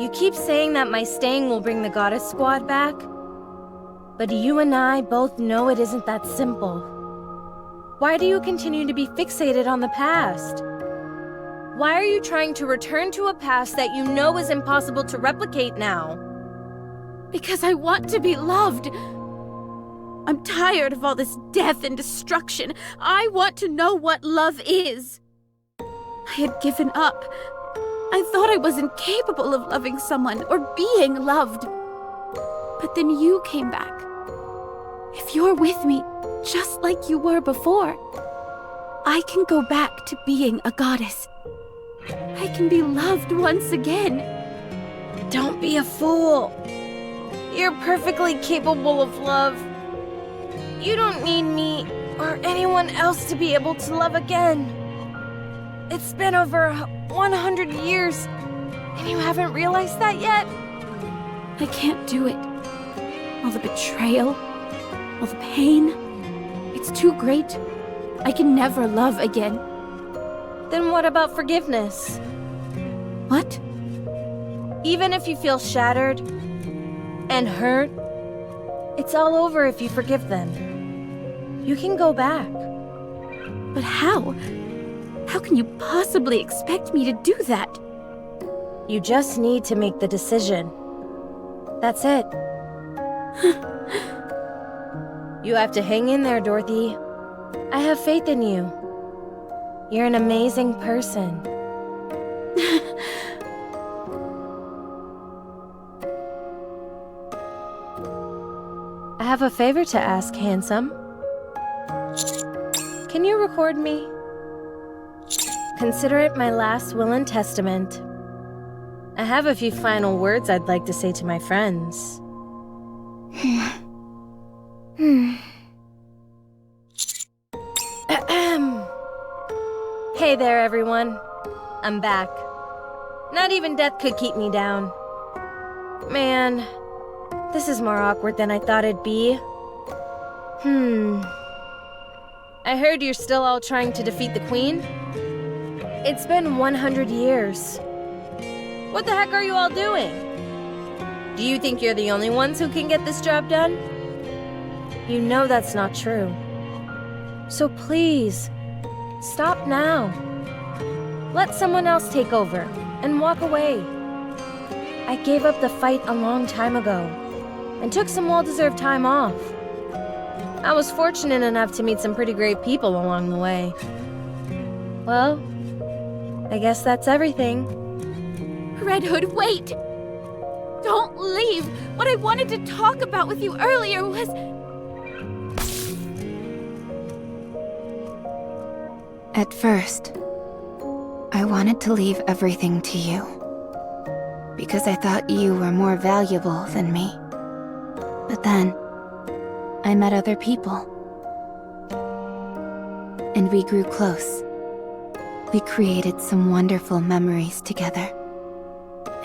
You keep saying that my staying will bring the Goddess Squad back. But you and I both know it isn't that simple. Why do you continue to be fixated on the past? Why are you trying to return to a past that you know is impossible to replicate now? Because I want to be loved. I'm tired of all this death and destruction. I want to know what love is. I had given up. I thought I was incapable of loving someone or being loved. But then you came back. If you're with me, just like you were before, I can go back to being a goddess. I can be loved once again. Don't be a fool. You're perfectly capable of love. You don't need me or anyone else to be able to love again. It's been over 100 years, and you haven't realized that yet? I can't do it. All the betrayal, all the pain, it's too great. I can never love again. Then what about forgiveness? What? Even if you feel shattered and hurt, it's all over if you forgive them. You can go back. But how? How can you possibly expect me to do that? You just need to make the decision. That's it. You have to hang in there, Dorothy. I have faith in you. You're an amazing person. I have a favor to ask, handsome. Can you record me? Consider it my last will and testament. I have a few final words I'd like to say to my friends. Ahem. Hey there, everyone. I'm back. Not even death could keep me down. Man, this is more awkward than I thought it'd be. I heard you're still all trying to defeat the Queen. It's been 100 years. What the heck are you all doing? Do you think you're the only ones who can get this job done? You know that's not true. So please, stop now. Let someone else take over and walk away. I gave up the fight a long time ago and took some well-deserved time off. I was fortunate enough to meet some pretty great people along the way. Well, I guess that's everything. Red Hood, wait! Don't leave! What I wanted to talk about with you earlier was... At first, I wanted to leave everything to you. Because I thought you were more valuable than me. But then, I met other people. And we grew close. We created some wonderful memories together.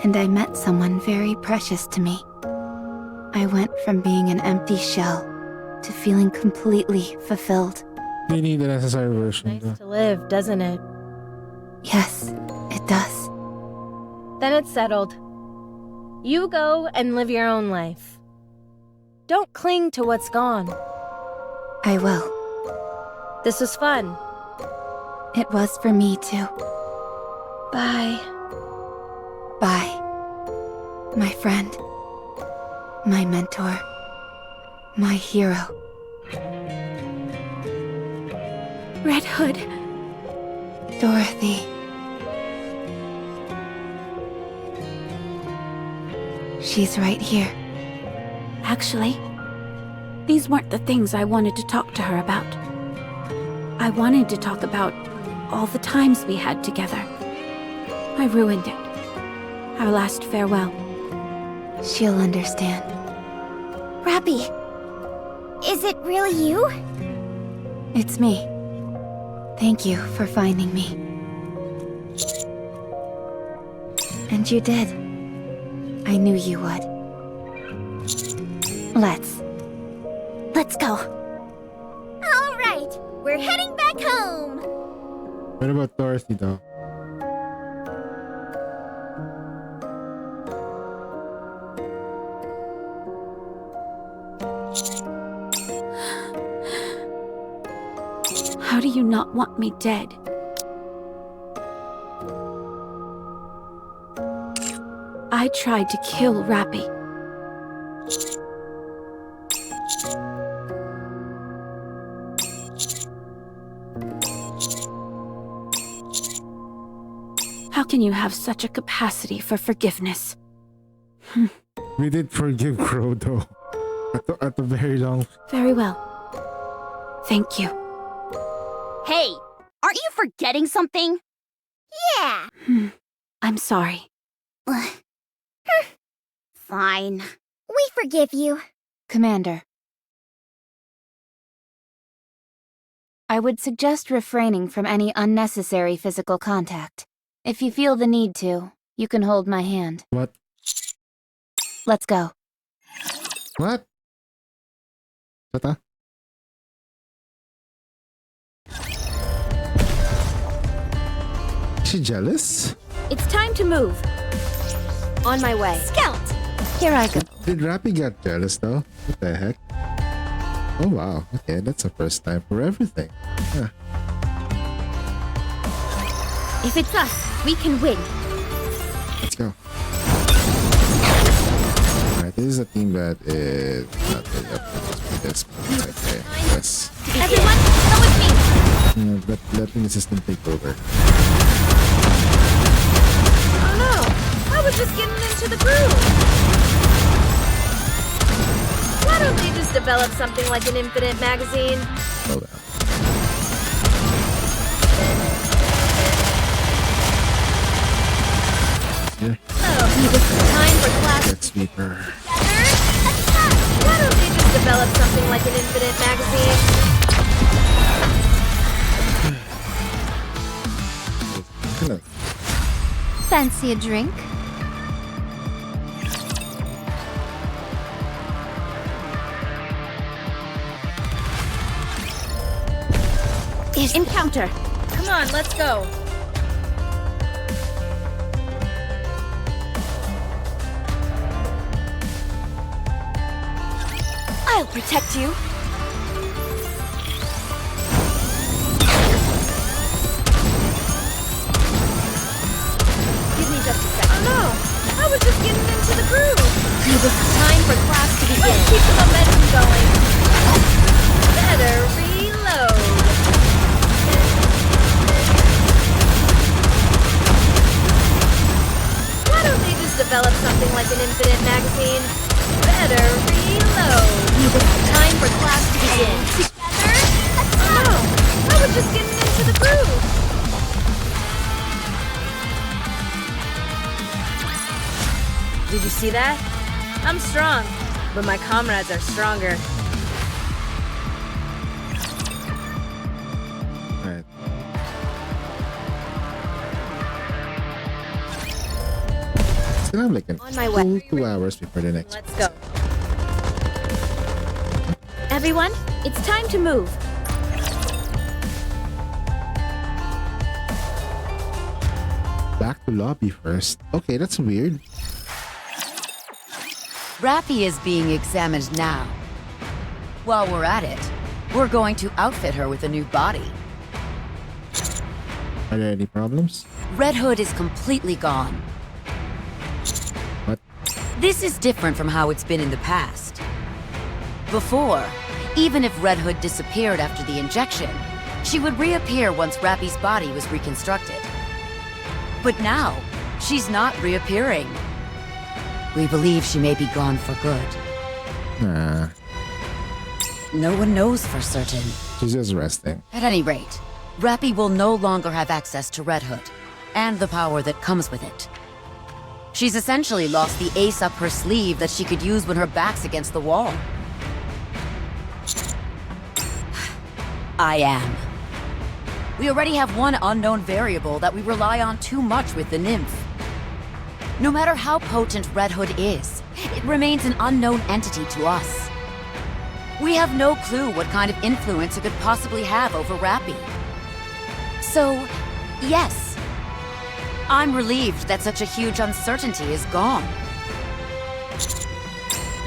And I met someone very precious to me. I went from being an empty shell to feeling completely fulfilled. You need the necessary version. Nice to live, doesn't it? Yes, it does. Then it's settled. You go and live your own life. Don't cling to what's gone. I will. This was fun. It was for me too. Bye. Bye. My friend. My mentor. My hero. Red Hood. Dorothy. She's right here. Actually, these weren't the things I wanted to talk to her about. I wanted to talk about all the times we had together. I ruined it. Our last farewell. She'll understand. Rappy, is it really you? It's me. Thank you for finding me. And you did. I knew you would. Let's go. All right, we're heading back home. What about Dorothy though? How do you not want me dead? I tried to kill Rappy. How can you have such a capacity for forgiveness? We did forgive Crow though. At a very long... Very well. Thank you. Hey, aren't you forgetting something? Yeah. I'm sorry. Fine. We forgive you. Commander. I would suggest refraining from any unnecessary physical contact. If you feel the need to, you can hold my hand. What? Let's go. What? What? Is she jealous? It's time to move. On my way. Scout! Here I go. Did Rappy get jealous though? What the heck? Oh wow, okay, that's the first time for everything. Yeah. If it's us, we can win. Let's go. Alright, This is a team that is not really up to this. Okay, yes. Everyone, come with me! Letting the system take over. Oh no! I was just getting into the groove! Why don't they just develop something like an infinite magazine? Hold on. Yeah. Time for class. Get sweeper. Why don't they just develop something like an infinite magazine? Fancy a drink? Encounter. Come on, let's go. I'll protect you. Give me just a second. Oh no! I was just getting into the groove. Time for class to begin. Let's keep the momentum going. Better reload. Why don't they just develop something like an infinite magazine? Better reload. Time for class to begin. Together? Oh no! I was just getting into the groove. Did you see that? I'm strong, but my comrades are stronger. Alright. Still have like On my way. 2 hours before the next. Let's go. Everyone, it's time to move. Back to lobby first. Okay, that's weird. Rappy is being examined now. While we're at it, we're going to outfit her with a new body. Are there any problems? Red Hood is completely gone. What? This is different from how it's been in the past. Before, even if Red Hood disappeared after the injection, she would reappear once Rappy's body was reconstructed. But now, she's not reappearing. We believe she may be gone for good. Nah, No one knows for certain. she's just resting. At any rate, Rappy will no longer have access to Red Hood, and the power that comes with it. She's essentially lost the ace up her sleeve that she could use when her back's against the wall. I am. We already have one unknown variable that we rely on too much with the nymph. No matter how potent Red Hood is, it remains an unknown entity to us. We have no clue what kind of influence it could possibly have over Rappy. So, yes. I'm relieved that such a huge uncertainty is gone.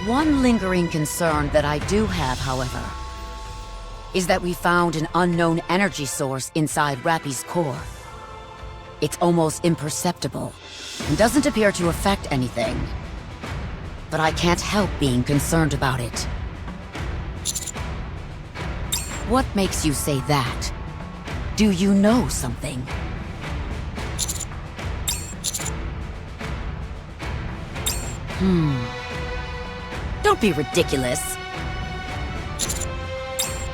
One lingering concern that I do have, however, is that we found an unknown energy source inside Rappy's core. It's almost imperceptible, and doesn't appear to affect anything. But I can't help being concerned about it. What makes you say that? Do you know something? Don't be ridiculous.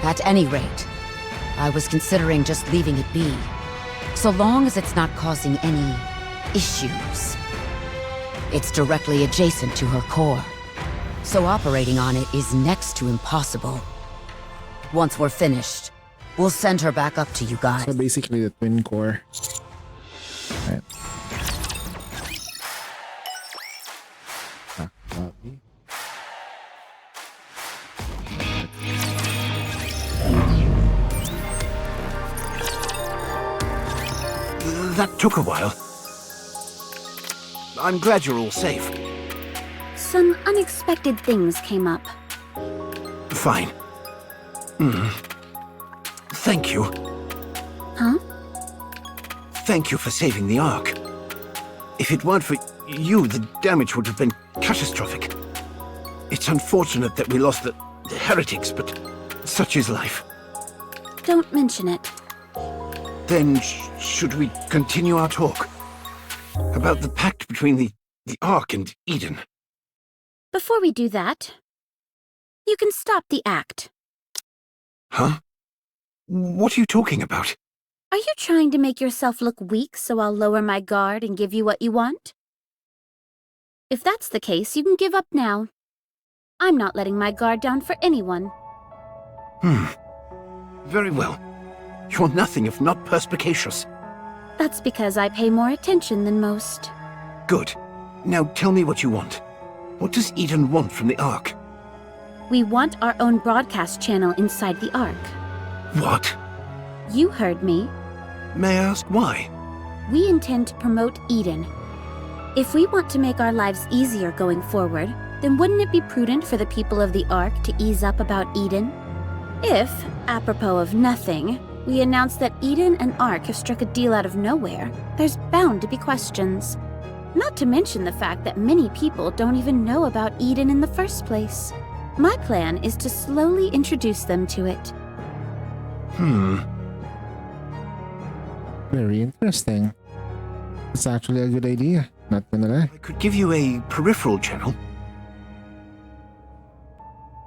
At any rate, I was considering just leaving it be, so long as it's not causing any issues. It's directly adjacent to her core, so operating on it is next to impossible. Once we're finished, we'll send her back up to you guys. So basically the twin core. Right. Lobby. That took a while. I'm glad you're all safe. Some unexpected things came up. Fine. Thank you. Huh? Thank you for saving the Ark. If it weren't for you, the damage would have been catastrophic. It's unfortunate that we lost the heretics, but such is life. Don't mention it. Then should we continue our talk? About the pact between the Ark and Eden. Before we do that, you can stop the act. Huh? What are you talking about? Are you trying to make yourself look weak so I'll lower my guard and give you what you want? If that's the case, you can give up now. I'm not letting my guard down for anyone. Very well. You're nothing if not perspicacious. That's because I pay more attention than most. Good. Now tell me what you want. What does Eden want from the Ark? We want our own broadcast channel inside the Ark. What? You heard me. May I ask why? We intend to promote Eden. If we want to make our lives easier going forward, then wouldn't it be prudent for the people of the Ark to ease up about Eden? If, apropos of nothing, we announce that Eden and Ark have struck a deal out of nowhere, there's bound to be questions. Not to mention the fact that many people don't even know about Eden in the first place. My plan is to slowly introduce them to it. Very interesting. It's actually a good idea. Not gonna lie. I could give you a peripheral channel.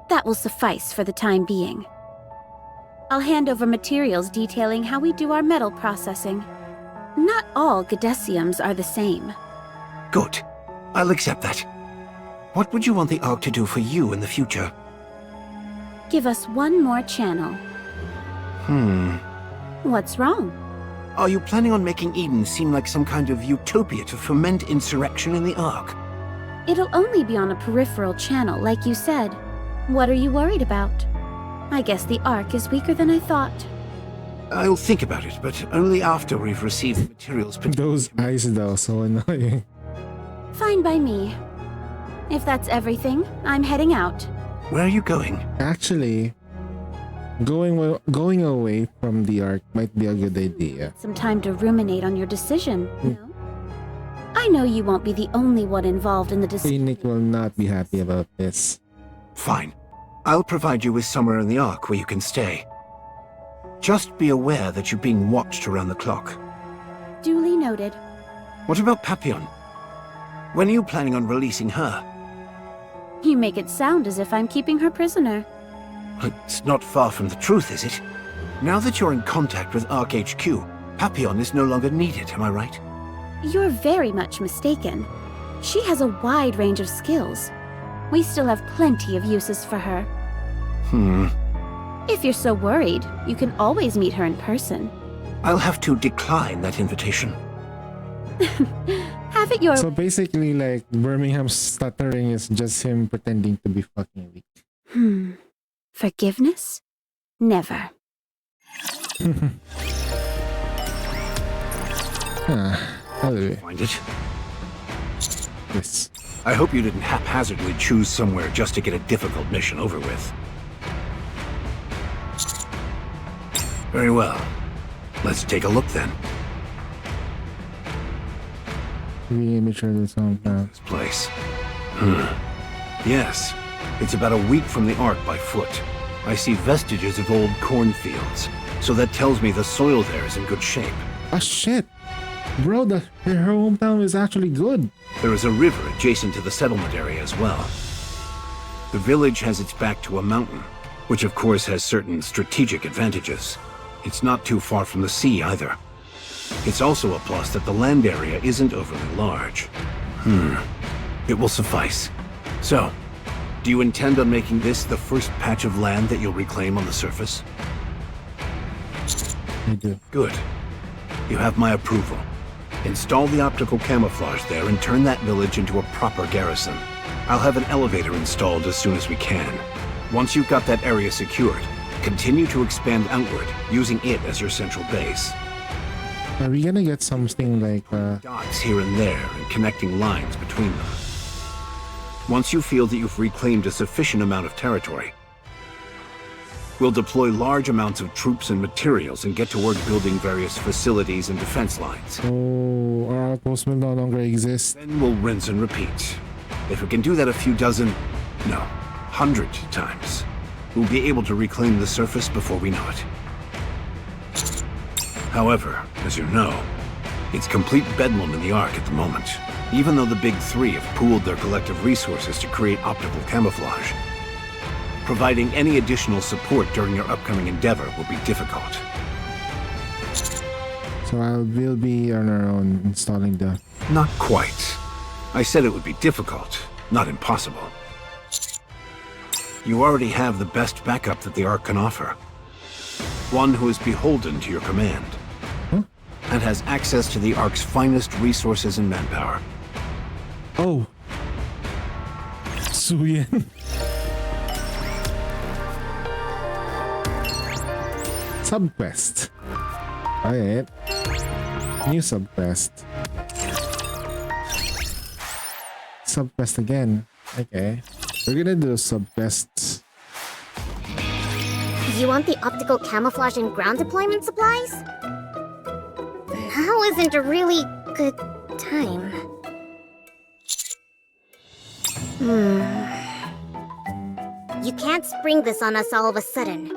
That will suffice for the time being. I'll hand over materials detailing how we do our metal processing. Not all Gadesiums are the same. Good. I'll accept that. What would you want the Ark to do for you in the future? Give us one more channel. What's wrong? Are you planning on making Eden seem like some kind of utopia to foment insurrection in the Ark? It'll only be on a peripheral channel, like you said. What are you worried about? I guess the Ark is weaker than I thought. I'll think about it, but only after we've received the materials. Those eyes though, so annoying. Fine by me. If that's everything, I'm heading out. Where are you going? Actually, going away from the Ark might be a good idea. Some time to ruminate on your decision, no? I know you won't be the only one involved in the decision. Nick will not be happy about this. Fine. I'll provide you with somewhere in the Ark where you can stay. Just be aware that you're being watched around the clock. Duly noted. What about Papillon? When are you planning on releasing her? You make it sound as if I'm keeping her prisoner. It's not far from the truth, is it? Now that you're in contact with Ark HQ, Papillon is no longer needed, am I right? You're very much mistaken. She has a wide range of skills. We still have plenty of uses for her. If you're so worried, you can always meet her in person. I'll have to decline that invitation. Have it your So basically, like, Birmingham's stuttering is just him pretending to be fucking weak. Forgiveness? Never. Hallelujah. Find it? Yes. I hope you didn't haphazardly choose somewhere just to get a difficult mission over with. Very well. Let's take a look then. Re-image this This place. Yes. It's about a week from the Ark by foot. I see vestiges of old cornfields, so that tells me the soil there is in good shape. Ah shit! Bro, her hometown is actually good. There is a river adjacent to the settlement area as well. The village has its back to a mountain, which of course has certain strategic advantages. It's not too far from the sea either. It's also a plus that the land area isn't overly large. It will suffice. So, do you intend on making this the first patch of land that you'll reclaim on the surface? I do. Good. You have my approval. Install the optical camouflage there and turn that village into a proper garrison. I'll have an elevator installed as soon as we can. Once you've got that area secured, continue to expand outward, using it as your central base. Are we gonna get something like dots here and there and connecting lines between them? Once you feel that you've reclaimed a sufficient amount of territory, we'll deploy large amounts of troops and materials and get to work building various facilities and defense lines. Oh, our outpost will no longer exist. Then we'll rinse and repeat. If we can do that a few dozen, No, 100 times. We'll be able to reclaim the surface before we know it. However, as you know, it's complete bedlam in the Ark at the moment. Even though the Big Three have pooled their collective resources to create optical camouflage, providing any additional support during your upcoming endeavor will be difficult. So we'll be on our own installing the... Not quite. I said it would be difficult, not impossible. You already have the best backup that the Ark can offer. One who is beholden to your command. And has access to the Ark's finest resources and manpower. Oh. Suyin. Subquest. Alright. New subquest. Subquest again. Okay. We're gonna do subquests. You want the optical camouflage and ground deployment supplies? Now isn't a really good time. You can't spring this on us all of a sudden.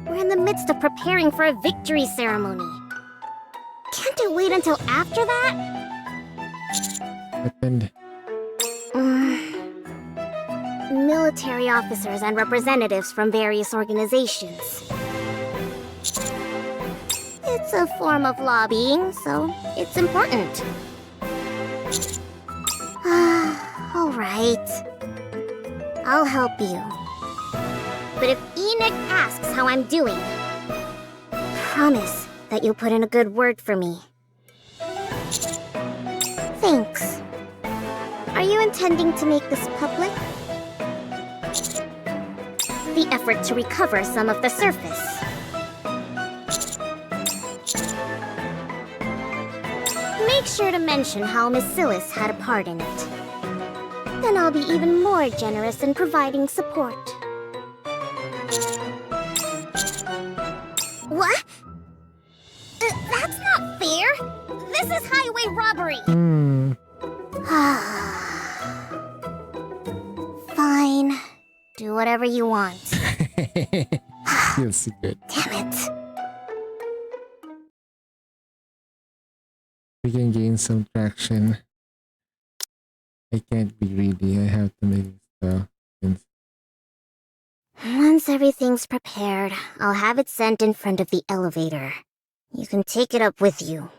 We're in the midst of preparing for a victory ceremony. Can't it wait until after that? Happened. Military officers and representatives from various organizations. It's a form of lobbying, so it's important. Alright. I'll help you. But if Enoch asks how I'm doing, promise that you'll put in a good word for me. Thanks. Are you intending to make this public? The effort to recover some of the surface. Make sure to mention how Miss Silas had a part in it. Then I'll be even more generous in providing support. What? That's not fair! This is highway robbery! Fine. Do whatever you want. Feels good. Damn it. We can gain some traction. I can't be greedy. I have to make stuff. Once everything's prepared, I'll have it sent in front of the elevator. You can take it up with you.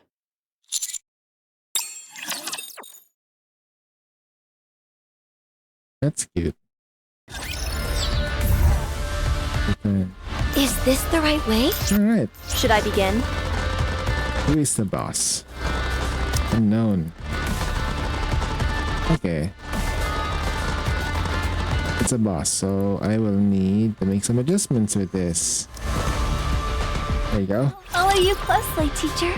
That's cute. Okay. Is this the right way? Alright. Should I begin? Who is the boss? Unknown. Okay. It's a boss, so I will need to make some adjustments with this. There you go. Follow you closely, teacher.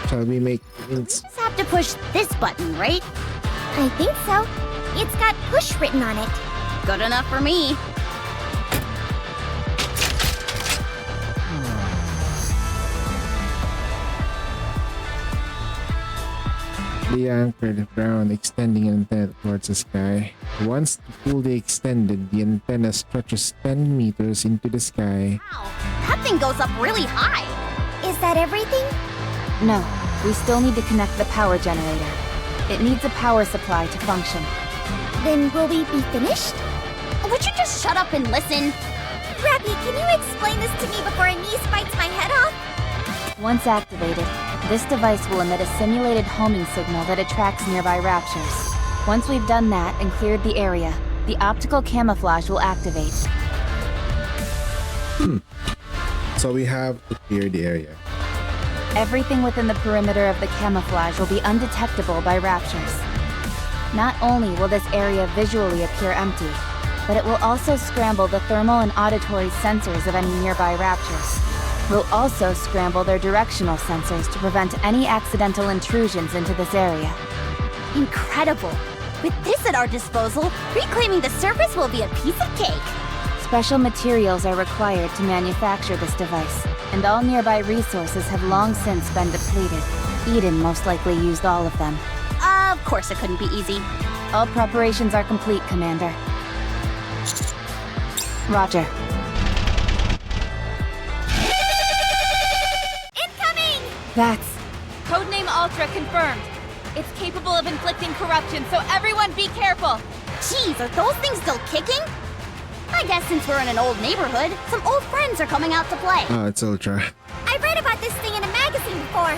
Shall we make... Just have to push this button, right? I think so. It's got push written on it. Good enough for me. The anchored ground, extending an antenna towards the sky. Once fully extended, the antenna stretches 10 meters into the sky. Wow, that thing goes up really high. Is that everything? No, we still need to connect the power generator. It needs a power supply to function. Then will we be finished? Would you just shut up and listen? Rappy, can you explain this to me before Anise bites my head off? Once activated, this device will emit a simulated homing signal that attracts nearby raptures. Once we've done that and cleared the area, the optical camouflage will activate. So we have to clear the area. Everything within the perimeter of the camouflage will be undetectable by raptures. Not only will this area visually appear empty, but it will also scramble the thermal and auditory sensors of any nearby raptors. We'll also scramble their directional sensors to prevent any accidental intrusions into this area. Incredible! With this at our disposal, reclaiming the surface will be a piece of cake! Special materials are required to manufacture this device, and all nearby resources have long since been depleted. Eden most likely used all of them. Of course it couldn't be easy. All preparations are complete, Commander. Roger. Incoming! That's... Codename Ultra confirmed. It's capable of inflicting corruption, so everyone be careful. Jeez, are those things still kicking? I guess since we're in an old neighborhood, some old friends are coming out to play. Oh, it's Ultra. I read about this thing in a magazine before.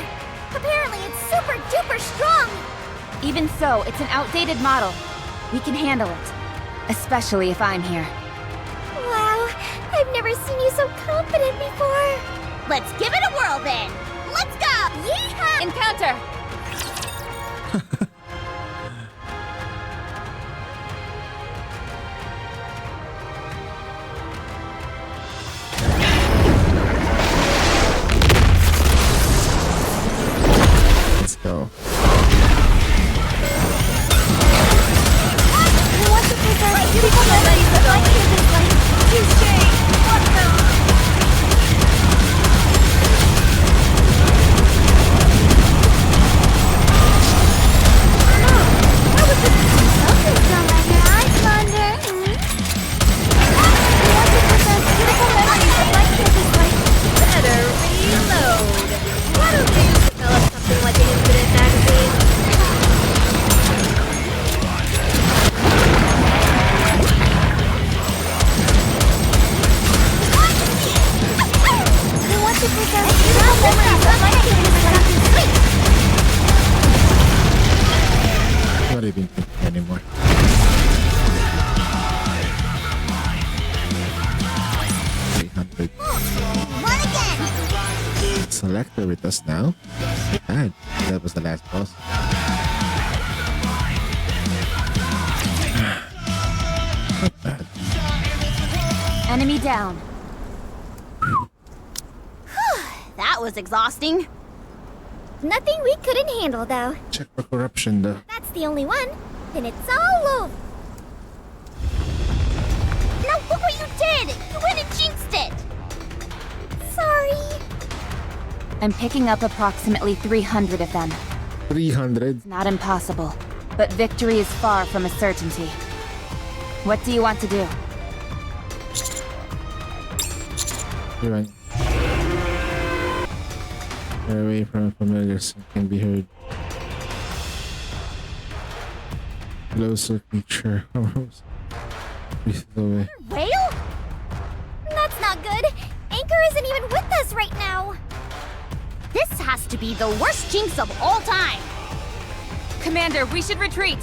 Apparently it's super duper strong. Even so, it's an outdated model. We can handle it. Especially if I'm here. Wow, I've never seen you so confident before. Let's give it a whirl then. Let's go! Yeehaw! Encounter! Let's go. Not even thinking anymore. One again! Selector with us now. God, that was the last boss. Not bad. Enemy down. That was exhausting. Nothing we couldn't handle, though. Check for corruption though. That's the only one. Then it's all over. Now look what you did! You went and jinxed it! Sorry. I'm picking up approximately 300 of them. 300? Not impossible, but victory is far from a certainty. What do you want to do? You're right. Get away from familiars can be heard. Closer creature. Breathe away. Whale? That's not good. Anchor isn't even with us right now. This has to be the worst jinx of all time. Commander, we should retreat.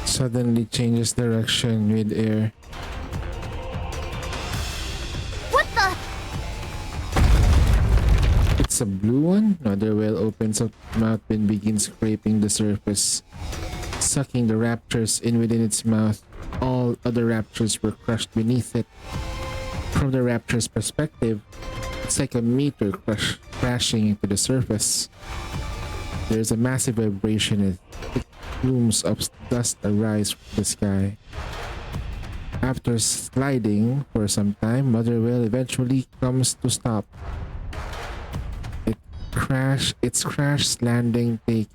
Suddenly changes direction mid-air. What the? It's a blue one. Another whale opens up mouth and begins scraping the surface, sucking the raptors in within its mouth. All other raptors were crushed beneath it. From the raptor's perspective, it's like a meteor crashing into the surface. There's a massive vibration and thick plumes of dust arise from the sky. After sliding for some time, Mother Whale eventually comes to stop. Its crash landing take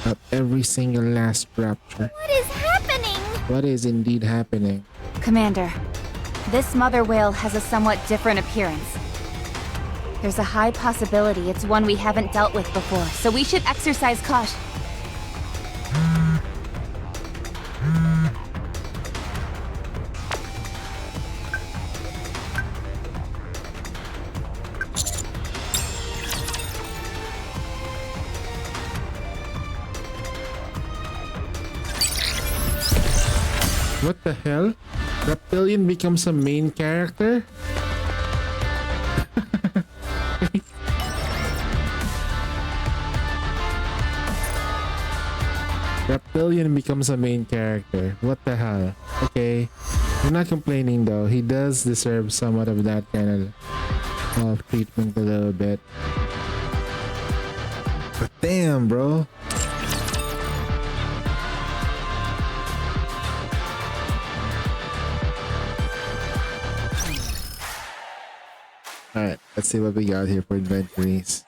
out every single last raptor. What is happening? What is indeed happening? Commander, this mother whale has a somewhat different appearance. There's a high possibility it's one we haven't dealt with before, so we should exercise caution. What the hell? Reptilian becomes a main character? Reptilian becomes a main character. What the hell? Okay. I'm not complaining though. He does deserve somewhat of that kind of treatment a little bit. But damn, bro. Alright, let's see what we got here for inventories.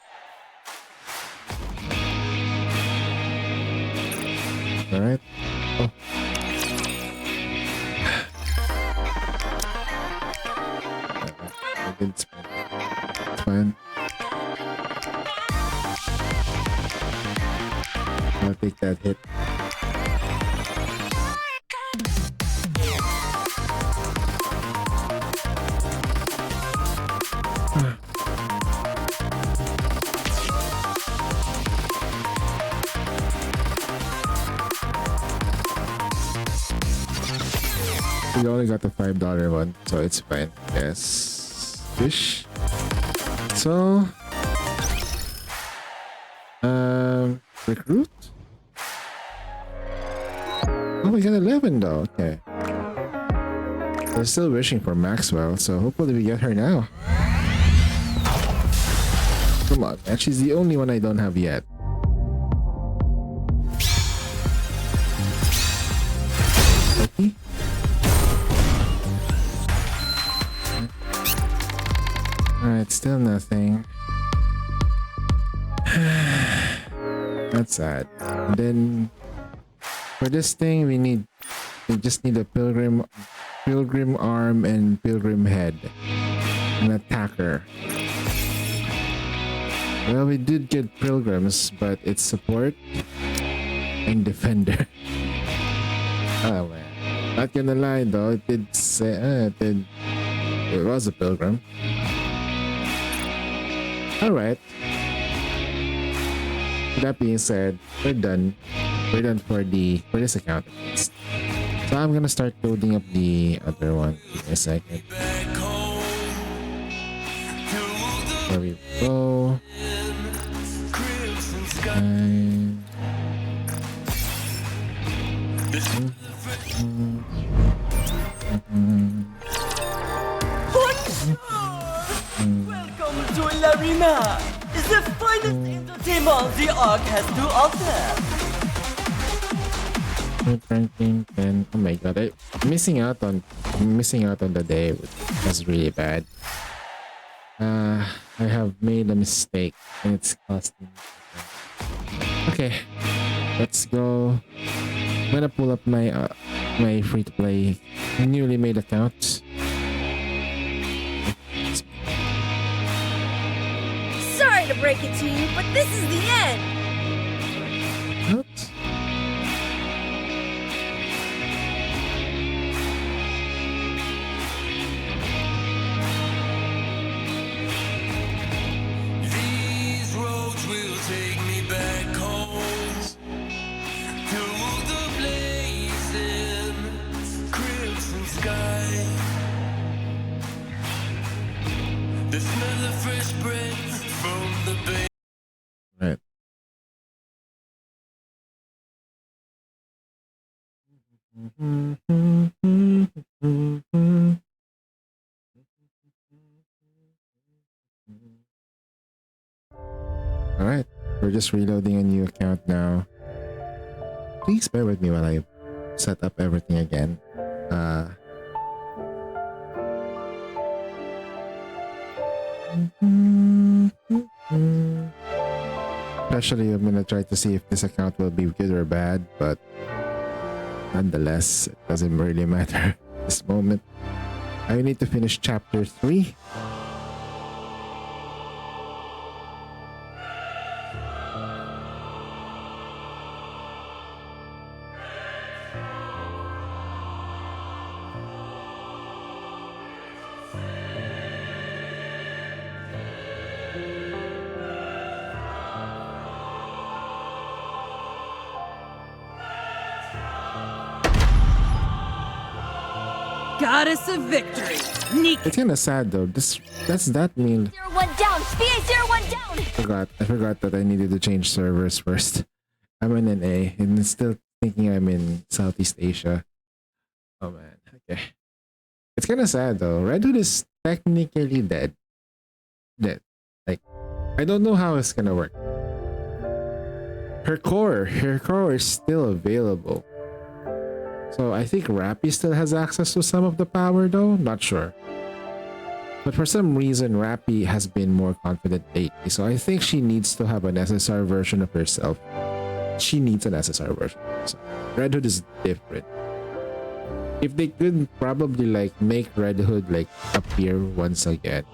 Alright. Oh. I didn't spend. It's fine. I'll take that hit. We only got the $5 one, so it's fine. Yes. Fish. So recruit? Oh, we got 11 though. Okay. We're still wishing for Maxwell, so hopefully we get her now. Come on, man. She's the only one I don't have yet. Okay. Alright, still nothing. That's sad. And then for this thing we just need a pilgrim arm and pilgrim head. An attacker. Well, we did get pilgrims, but it's support and defender. Oh man. Not gonna lie though, it did say it was a pilgrim. Alright. That being said, we're done. We're done for this account at least. So I'm gonna start loading up the other one. Give me a second. There we go. Welcome to Larima, the finest entertainment the Ark has to offer. Oh my god, I'm missing out on the day. That's really bad. I have made a mistake and it's costing me. Okay, let's go. I'm gonna pull up my my free-to-play newly made account. Sorry to break it to you, but this is the end. What? These roads will take me back home to the blazing crimson sky. The smell of fresh bread from the bay. Right. Alright, we're just reloading a new account now. Please bear with me while I set up everything again. Especially, I'm gonna try to see if this account will be good or bad, but nonetheless, it doesn't really matter at this moment. I need to finish chapter 3. Goddess of victory, Nika. It's kinda sad though. That mean 01 down! SPA-01 down! I forgot that I needed to change servers first. I'm in NA and it's still thinking I'm in Southeast Asia. Oh man, okay. It's kinda sad though. Red Hood is technically dead. Like, I don't know how it's gonna work. Her core is still available. So I think Rappy still has access to some of the power though, not sure. But for some reason Rappy has been more confident lately, so I think she needs to have an SSR version of herself she needs an SSR version. So Red Hood is different. If they could probably like make Red Hood like appear once again,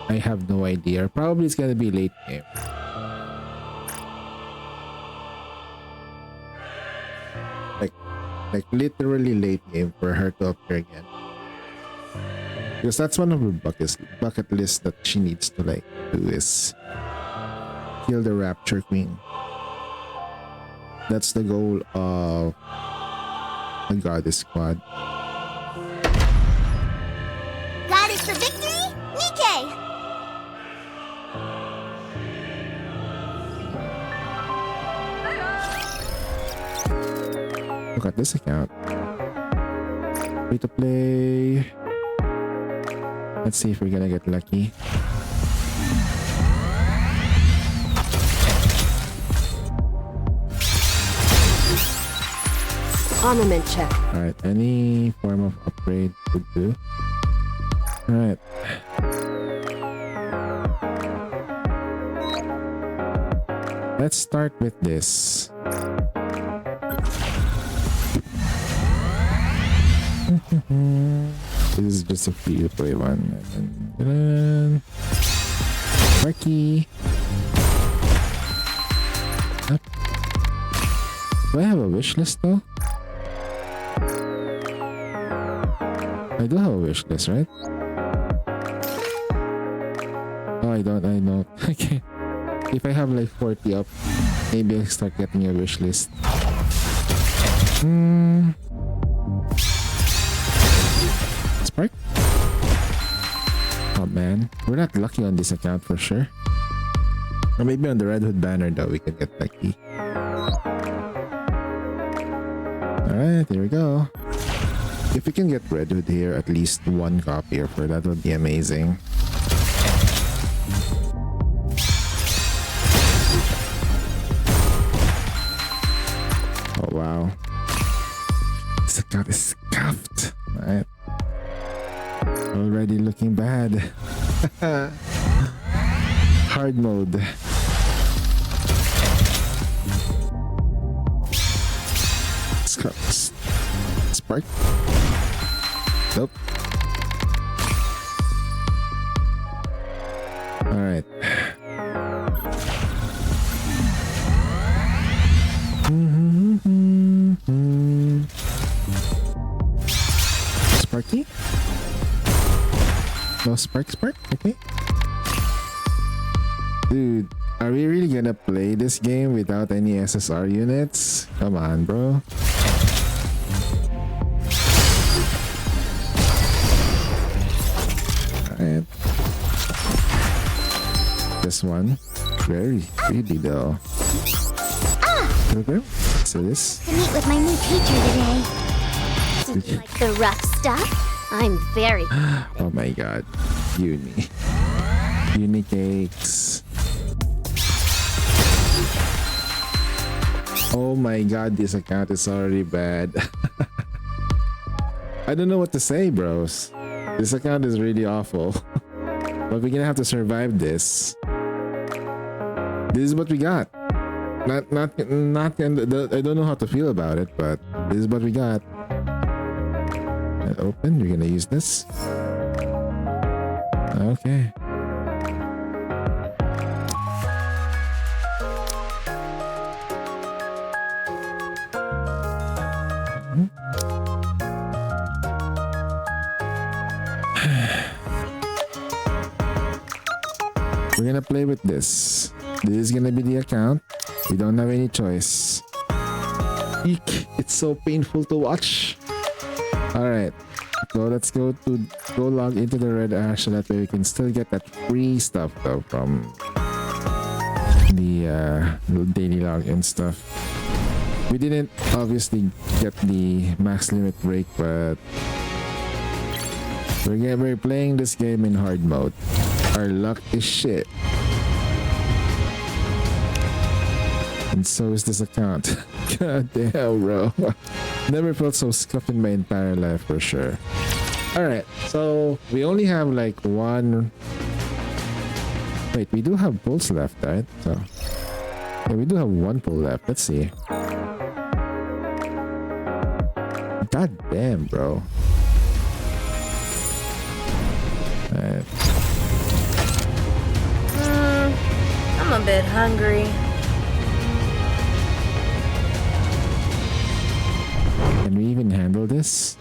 I have no idea. Probably it's gonna be late game. Like literally late game for her to appear again. Because that's one of her bucket list that she needs to like do is kill the Rapture Queen. That's the goal of the Goddess Squad. Goddess for victory, Nikke! Look at this account. Free to play. Let's see if we're gonna get lucky. Armament check. Alright, any form of upgrade would do. Alright. Let's start with this. This is just a free to play one. Marky. Do I have a wish list though? I do have a wish list, right? Oh, I don't. I know. Okay. If I have like 40 up, maybe I'll start getting a wish list. Spark? Oh man, we're not lucky on this account for sure. Or maybe on the Red Hood banner though, we can get lucky. Alright, here we go. If we can get Red Hood here, at least one copy of her, that would be amazing. Oh wow. This account is scuffed. Alright. Already looking bad. Hard mode. Spark? Nope. Alright. Sparky? No spark? Okay. Dude, are we really gonna play this game without any SSR units? Come on, bro. Alright. This one. Very pretty though. Okay. So this. To meet with my new teacher today. Did you like the rough stuff? I'm very Oh my god. Uni cakes. Oh my god, this account is already bad. I don't know what to say, bros. This account is really awful. But we're gonna have to survive this. This is what we got. Not I don't know how to feel about it, but this is what we got. Open, you're gonna use this. Okay. We're gonna play with this. This is gonna be the account. We don't have any choice. Eek, it's so painful to watch. Alright. So let's go log into the Red Ash so that way we can still get that free stuff though from the daily login stuff. We didn't obviously get the max limit break, but we're playing this game in hard mode. Our luck is shit. And so is this account. God damn, bro. Never felt so scuffed in my entire life for sure. Alright, so we only have like one... Wait, we do have pulls left, right? So Yeah, we do have one pull left. Let's see. God damn, bro. Alright. I'm a bit hungry. Can we even handle this?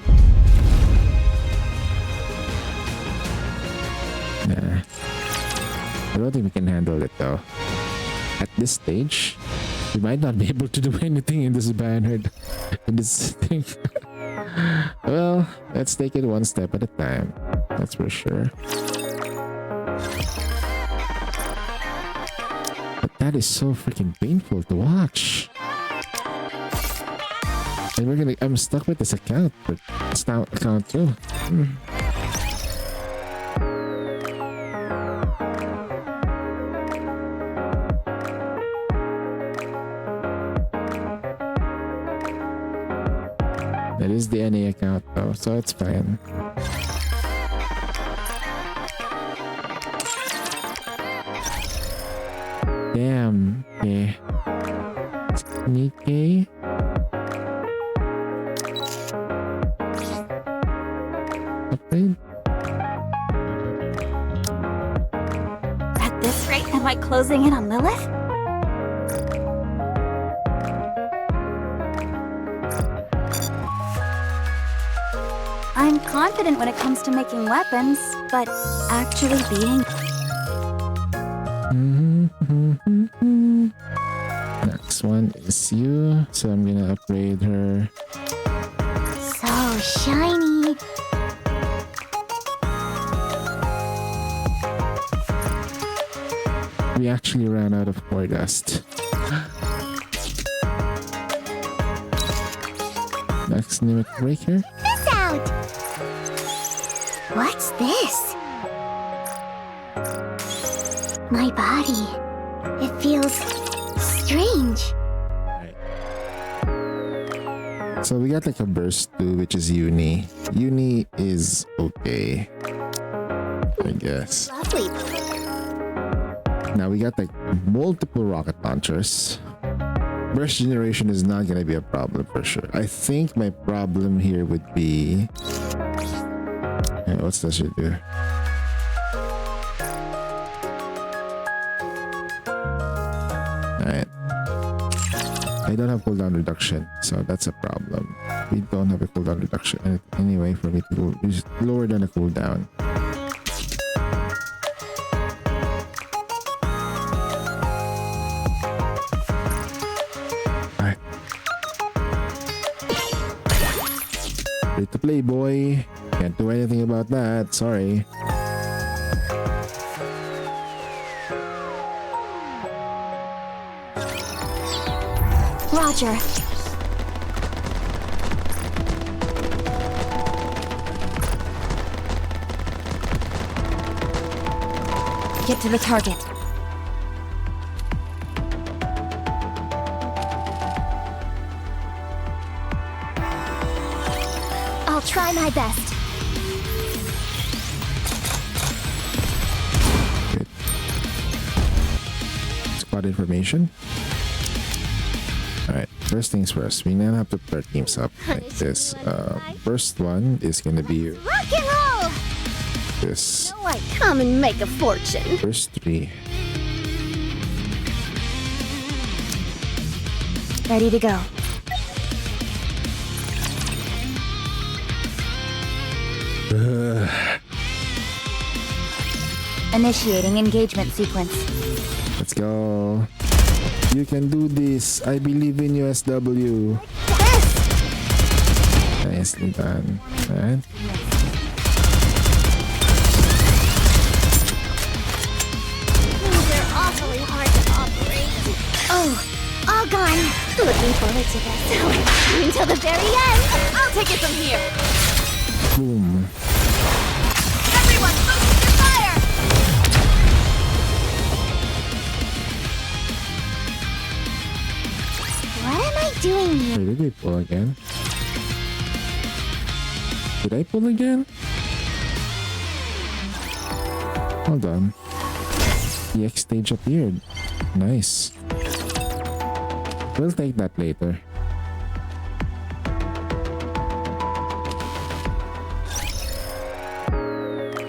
Nah. I don't think we can handle it though. At this stage, we might not be able to do anything in this banner. In this thing. Well, let's take it one step at a time. That's for sure. But that is so freaking painful to watch. And I'm stuck with this account, but it's now account too. That is the NA account though, so it's fine. Damn, okay. Sneaky. Upgrade? At this rate, am I closing in on Lilith? I'm confident when it comes to making weapons, but actually beating... Next one is you, so I'm gonna upgrade her. So shiny. We actually ran out of core dust. Next Mimic Breaker. This out. What's this? My body. It feels strange. So we got like a burst too, which is Uni. Uni is okay, I guess. Lovely. Now we got like multiple rocket launchers. Burst generation is not gonna be a problem for sure. I think my problem here would be... what's that should do? Alright. I don't have cooldown reduction, so that's a problem. We don't have a cooldown reduction anyway for me to go lower than a cooldown. Alright. Ready to play, boy. Can't do anything about that, sorry. Roger. Get to the target. I'll try my best. Good. Squad information. Alright, first things first, we now have to put our teams up like this. First one is gonna be Rock and roll! this. So I come and make a fortune. First three. Ready to go. Initiating engagement sequence. Let's go. You can do this. I believe in you, SW. Nicely done. Alright. They're awfully hard to operate. Oh, all gone. Looking forward to this. Until the very end. I'll take it from here. Boom. Everyone, focus your fire! What am I doing here? Wait, did we pull again? Did I pull again? Hold on. The X stage appeared. Nice. We'll take that later.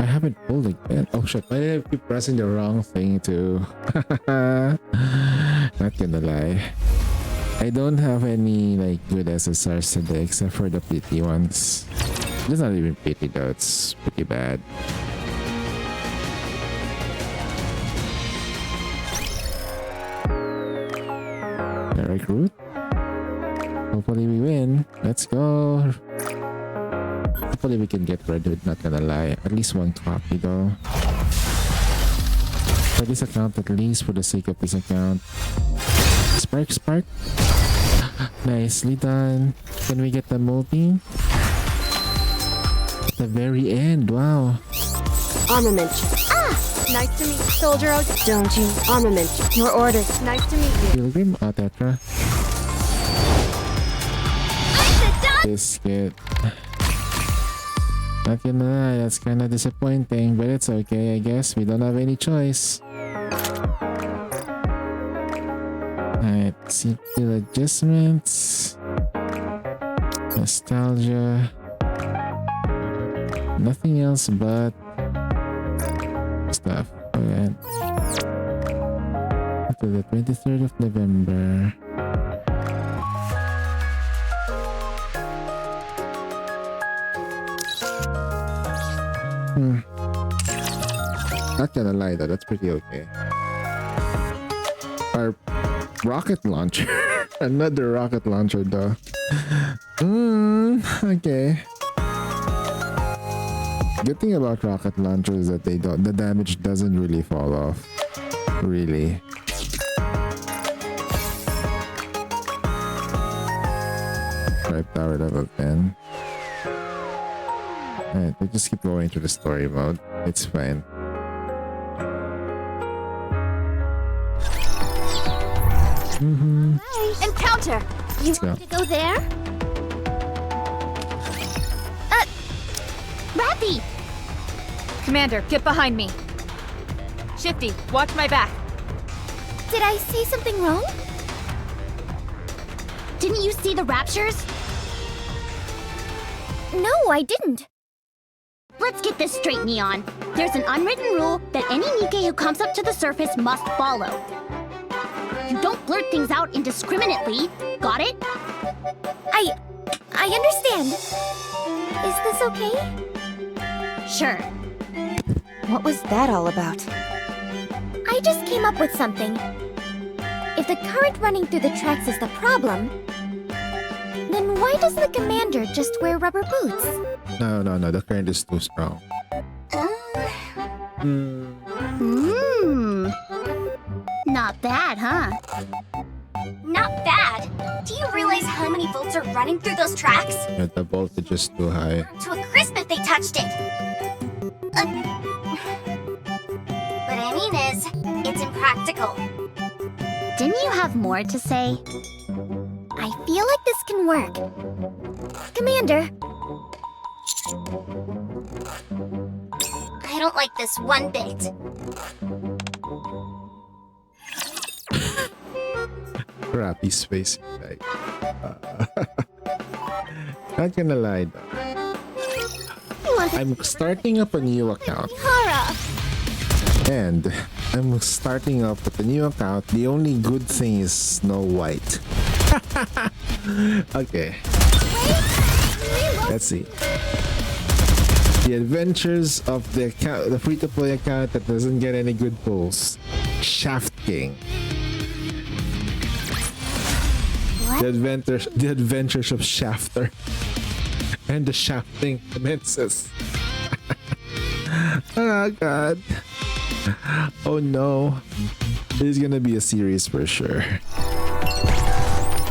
I haven't pulled it yet. Oh shit, why did I keep pressing the wrong thing too? Not gonna lie. I don't have any like good SSRs today except for the PT ones. It's not even PT though, it's pretty bad. Recruit. Hopefully we win. Let's go. Hopefully we can get Red Hood, not gonna lie. At least one copy though. For this account, at least for the sake of this account. Spark. Nicely done. Can we get the multi? At the very end, wow. Armament. Nice to meet you. Soldier, Don't you? Armament. Your orders. nice to meet you. Pilgrim? Oh, Tetra. Biscuit. Not gonna lie, that's kinda disappointing, but it's okay, I guess. We don't have any choice. Alright, CPU adjustments. Nostalgia. Nothing else but stuff. Okay. To the 23rd of November. Not gonna lie though, that's pretty okay. Our rocket launcher. Another rocket launcher though. Okay. Good thing about rocket launchers is that the damage doesn't really fall off. Really. Drive tower level 10. Alright, we'll just keep going to the story mode. It's fine. Encounter! You want to go there? Rappy! Commander, get behind me. Shifty, watch my back. Did I say something wrong? Didn't you see the raptures? No, I didn't. Let's get this straight, Neon. There's an unwritten rule that any Nikke who comes up to the surface must follow. You don't blurt things out indiscriminately. Got it? I understand. Is this okay? Sure. What was that all about? I just came up with something. If the current running through the tracks is the problem, then why does the commander just wear rubber boots? No, the current is too strong. Not bad, huh? Not bad. Do you realize how many volts are running through those tracks? Yeah, the voltage is too high. To a crisp if they touched it. What I mean is, it's impractical. Didn't you have more to say? I feel like this can work. Commander. I don't like this one bit. Crappy space like. Not gonna lie though. I'm starting up a new account. Hara. And I'm starting up with a new account. The only good thing is Snow White. Okay. Let's see. The adventures of the account, the free-to-play account that doesn't get any good pulls. Shaft King. The adventures of Shafter. And the shafting commences. Oh god. Oh no. This is gonna be a series for sure.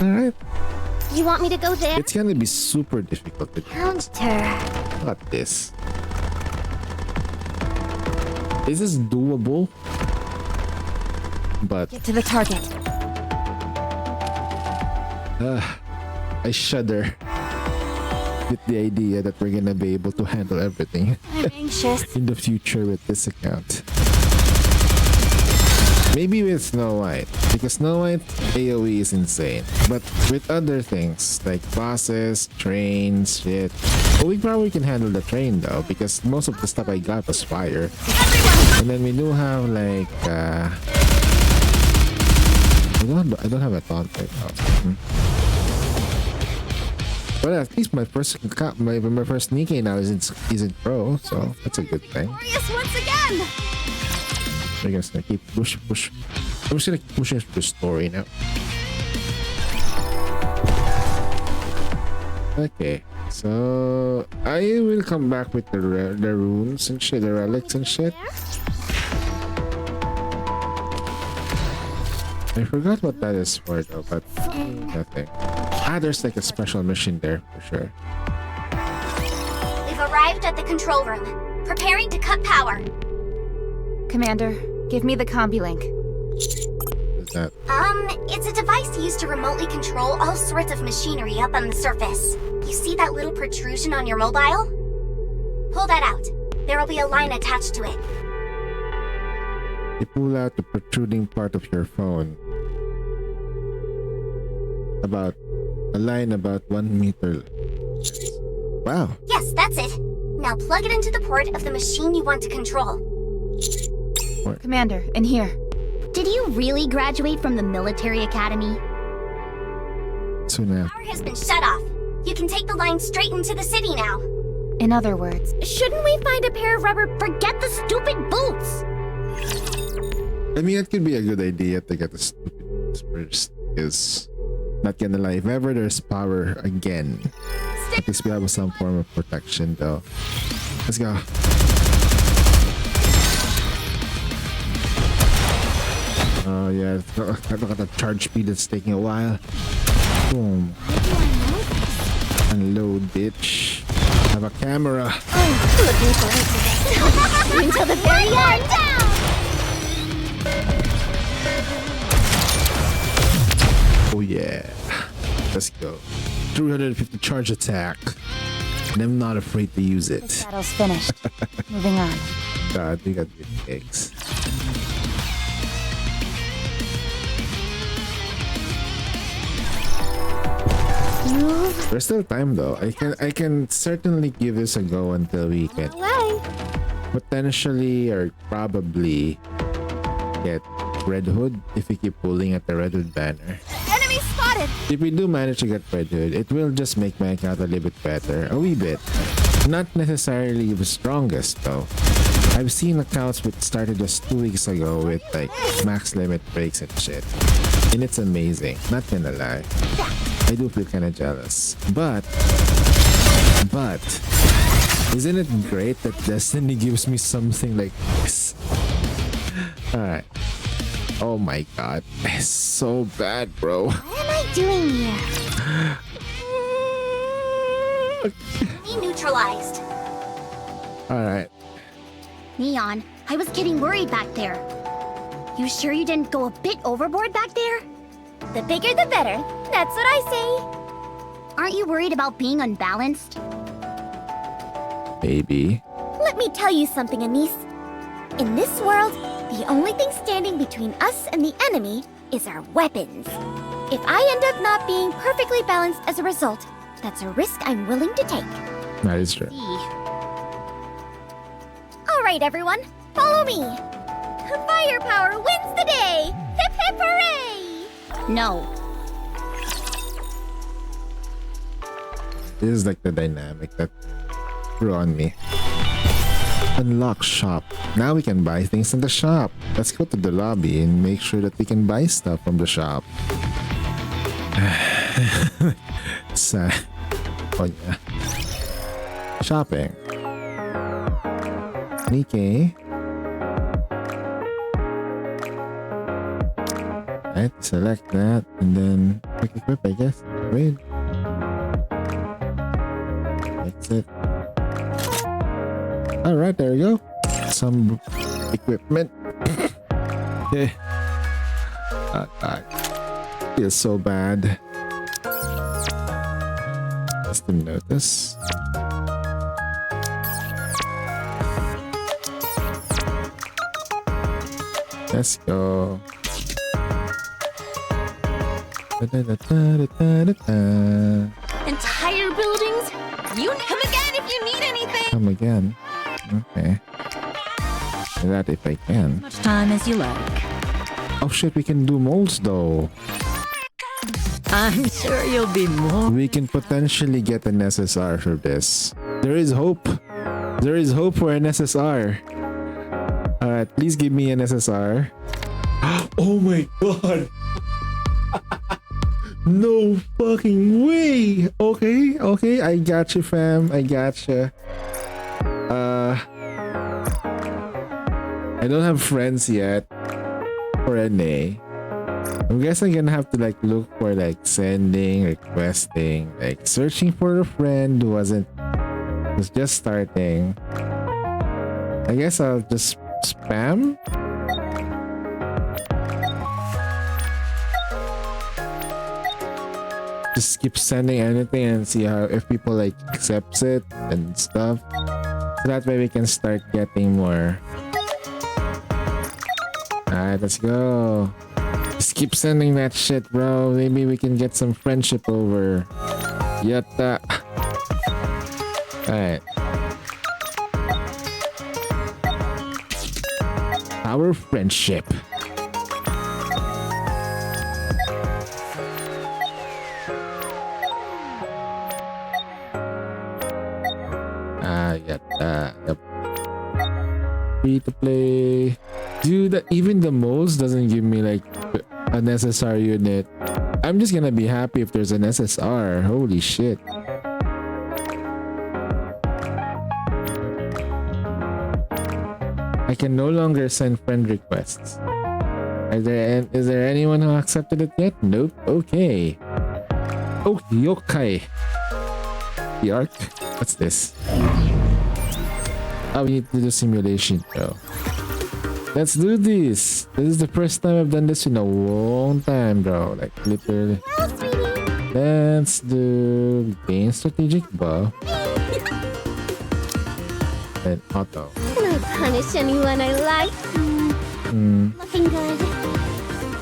Alright. You want me to go there? It's gonna be super difficult to do. Counter. Look at this. This is doable. But Get to the target. I shudder with the idea that we're gonna be able to handle everything I'm anxious. in the future with this account. Maybe with Snow White, because Snow White AoE is insane. But with other things like bosses, trains, shit, well, we probably can handle the train though, because most of the stuff I got was fire. And then we do have like I don't have a taunt right now. But at least my first Nikkei now isn't pro, so that's a good thing. Glorious once again! We're just gonna keep push. I'm just gonna keep pushing through the story now. Okay, so I will come back with the runes and shit, the relics and shit. I forgot what that is for though, but nothing. There's like a special mission there for sure. We've arrived at the control room, preparing to cut power. Commander, give me the combi link. What is that? It's a device used to remotely control all sorts of machinery up on the surface. You see that little protrusion on your mobile? Pull that out. There'll be a line attached to it. You pull out the protruding part of your phone. About a line about 1 meter. Wow. Yes, that's it. Now plug it into the port of the machine you want to control. Commander, in here. Did you really graduate from the military academy? Soon Power has been shut off. You can take the line straight into the city now. In other words, shouldn't we find a pair of rubber? Forget the stupid boots! I mean, it could be a good idea to get the stupid first, because not gonna lie, if ever there's power again, at least we have some form of protection though. Let's go. Oh yeah, look at the charge speed, it's taking a while. Boom. Unload, bitch. Have a camera. Looking forward to this. Until the very end! Down! Oh yeah. Let's go. 350 charge attack. And I'm not afraid to use it. this battle's finished. Moving on. God, we got good kicks. There's still time though. I can certainly give this a go until we can potentially or probably get Red Hood if we keep pulling at the Red Hood banner. Enemy spotted! If we do manage to get Red Hood, it will just make my account a little bit better. A wee bit. Not necessarily the strongest though. I've seen accounts which started just 2 weeks ago with like max limit breaks and shit. And it's amazing. Not gonna lie. I do feel kinda jealous. But isn't it great that Destiny gives me something like this? Alright. Oh my god. It's so bad, bro. What am I doing here? Enemy neutralized. Alright. Neon, I was getting worried back there. You sure you didn't go a bit overboard back there? The bigger the better. That's what I say. Aren't you worried about being unbalanced? Maybe. Let me tell you something, Anise. In this world, the only thing standing between us and the enemy is our weapons. If I end up not being perfectly balanced as a result, that's a risk I'm willing to take. That is true. All right, everyone, follow me. Firepower wins the day. Hip hip hooray! No. This is like the dynamic that grew on me. Unlock shop. Now we can buy things in the shop. Let's go to the lobby and make sure that we can buy stuff from the shop. Sad. Oh yeah. Shopping. Nikkei. Right, select that and then quick equip, I guess. Wait. Exit. Alright, there we go. Some equipment. Yeah. Feels so bad. Just to notice. Let's go. Entire buildings? You come again if you need anything! Come again. Okay. That if I can. Much time as you like. Oh shit, we can do molds though. I'm sure you'll be more. We can potentially get an SSR for this. There is hope. There is hope for an SSR. Alright, please give me an SSR. Oh my god! No fucking way! Okay, okay, I got you, fam. I got you. I don't have friends yet for NA. I guess I'm gonna have to like look for like sending, requesting, like searching for a friend who was just starting. I guess I'll just spam. Just keep sending anything and see how if people like accepts it and stuff. So that way we can start getting more. Alright, let's go. Just keep sending that shit, bro. Maybe we can get some friendship over. Yatta. Alright. Our friendship. Yatta. Yep. Free to play. Dude, even the molds doesn't give me like an SSR unit. I'm just gonna be happy if there's an SSR. Holy shit. I can no longer send friend requests. Is there anyone who accepted it yet? Nope. Okay. Oh, yokai. The arc? What's this? Oh, we need to do simulation, bro. Let's do this. This is the first time I've done this in a long time, bro. Like, literally. Let's do gain strategic buff. And auto. Can I punish anyone I like? Looking good.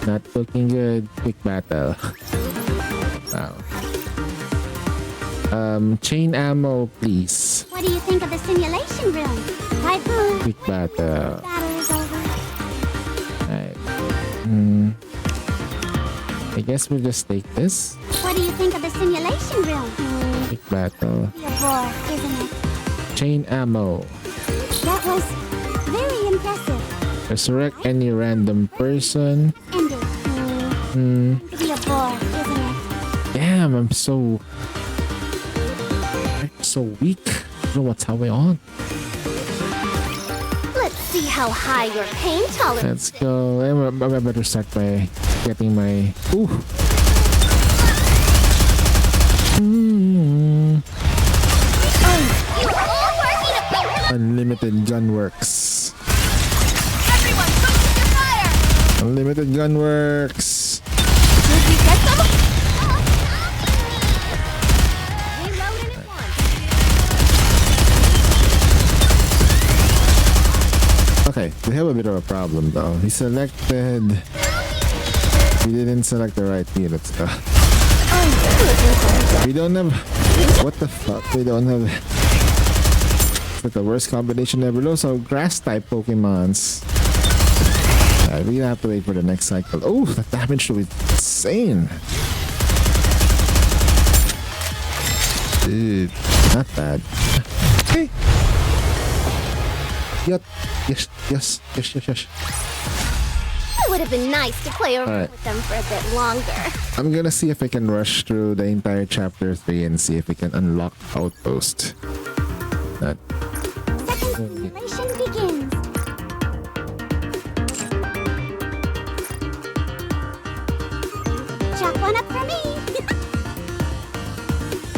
Not looking good. Quick battle. Wow. Chain ammo, please. What do you think of the simulation room? Typhoon. Quick battle. Battle is over. Alright. I guess we'll just take this. What do you think of the simulation room? Quick battle. Be a bore, isn't it? Chain ammo. That was very impressive. Resurrect any random person. Ended. Be a bore, isn't it? Damn, I'm so weak. I don't know what's going on. Let's see how high your pain tolerance. Let's go. I better start by getting my. Ooh. Unlimited gun works. Everyone, focus your fire. Unlimited gun works. Did you get them? Okay, we have a bit of a problem though. He selected. We didn't select the right units though. We don't have. What the fuck? We don't have. It's like the worst combination ever. Also, grass type Pokemons. Alright, we have to wait for the next cycle. Oh, the damage was insane. Dude, not bad. Okay. Yes. It would have been nice to play around with them for a bit longer. I'm gonna see if I can rush through the entire chapter 3 and see if we can unlock Outpost. That. Second simulation begins. Chalk one up for me.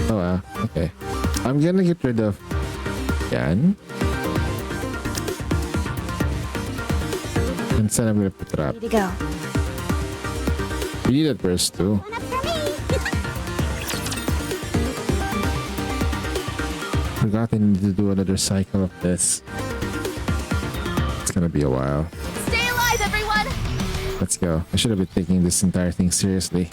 Oh wow, okay. I'm gonna get rid of Yan. Instead I'm gonna put Trap. Ready to go. We need that burst too. One up for me. Forgotten to do another cycle of this. It's gonna be a while. Stay alive, everyone. Let's go. I should have been taking this entire thing seriously.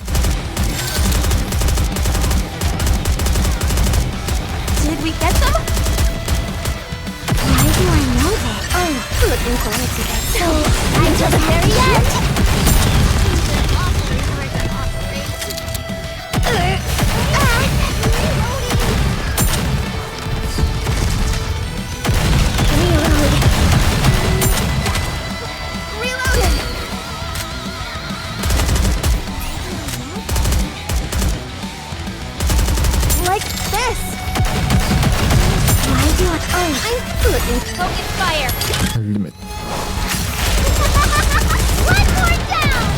Did we get them? Why do I know that? Oh, looking forward to this. So, until the very end. Focus fire! Limit. One more down!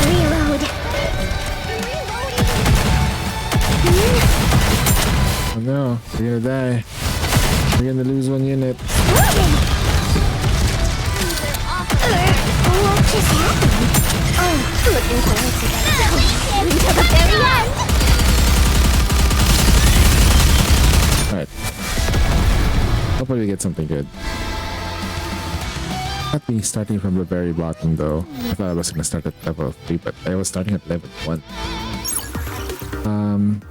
Reload. Oh no, we're gonna die. We're gonna lose one unit. What just happened? Oh, looking forward to that. Until the very end! Alright. Hopefully we get something good. Not me starting from the very bottom though. I thought I was gonna start at level 3, but I was starting at level 1.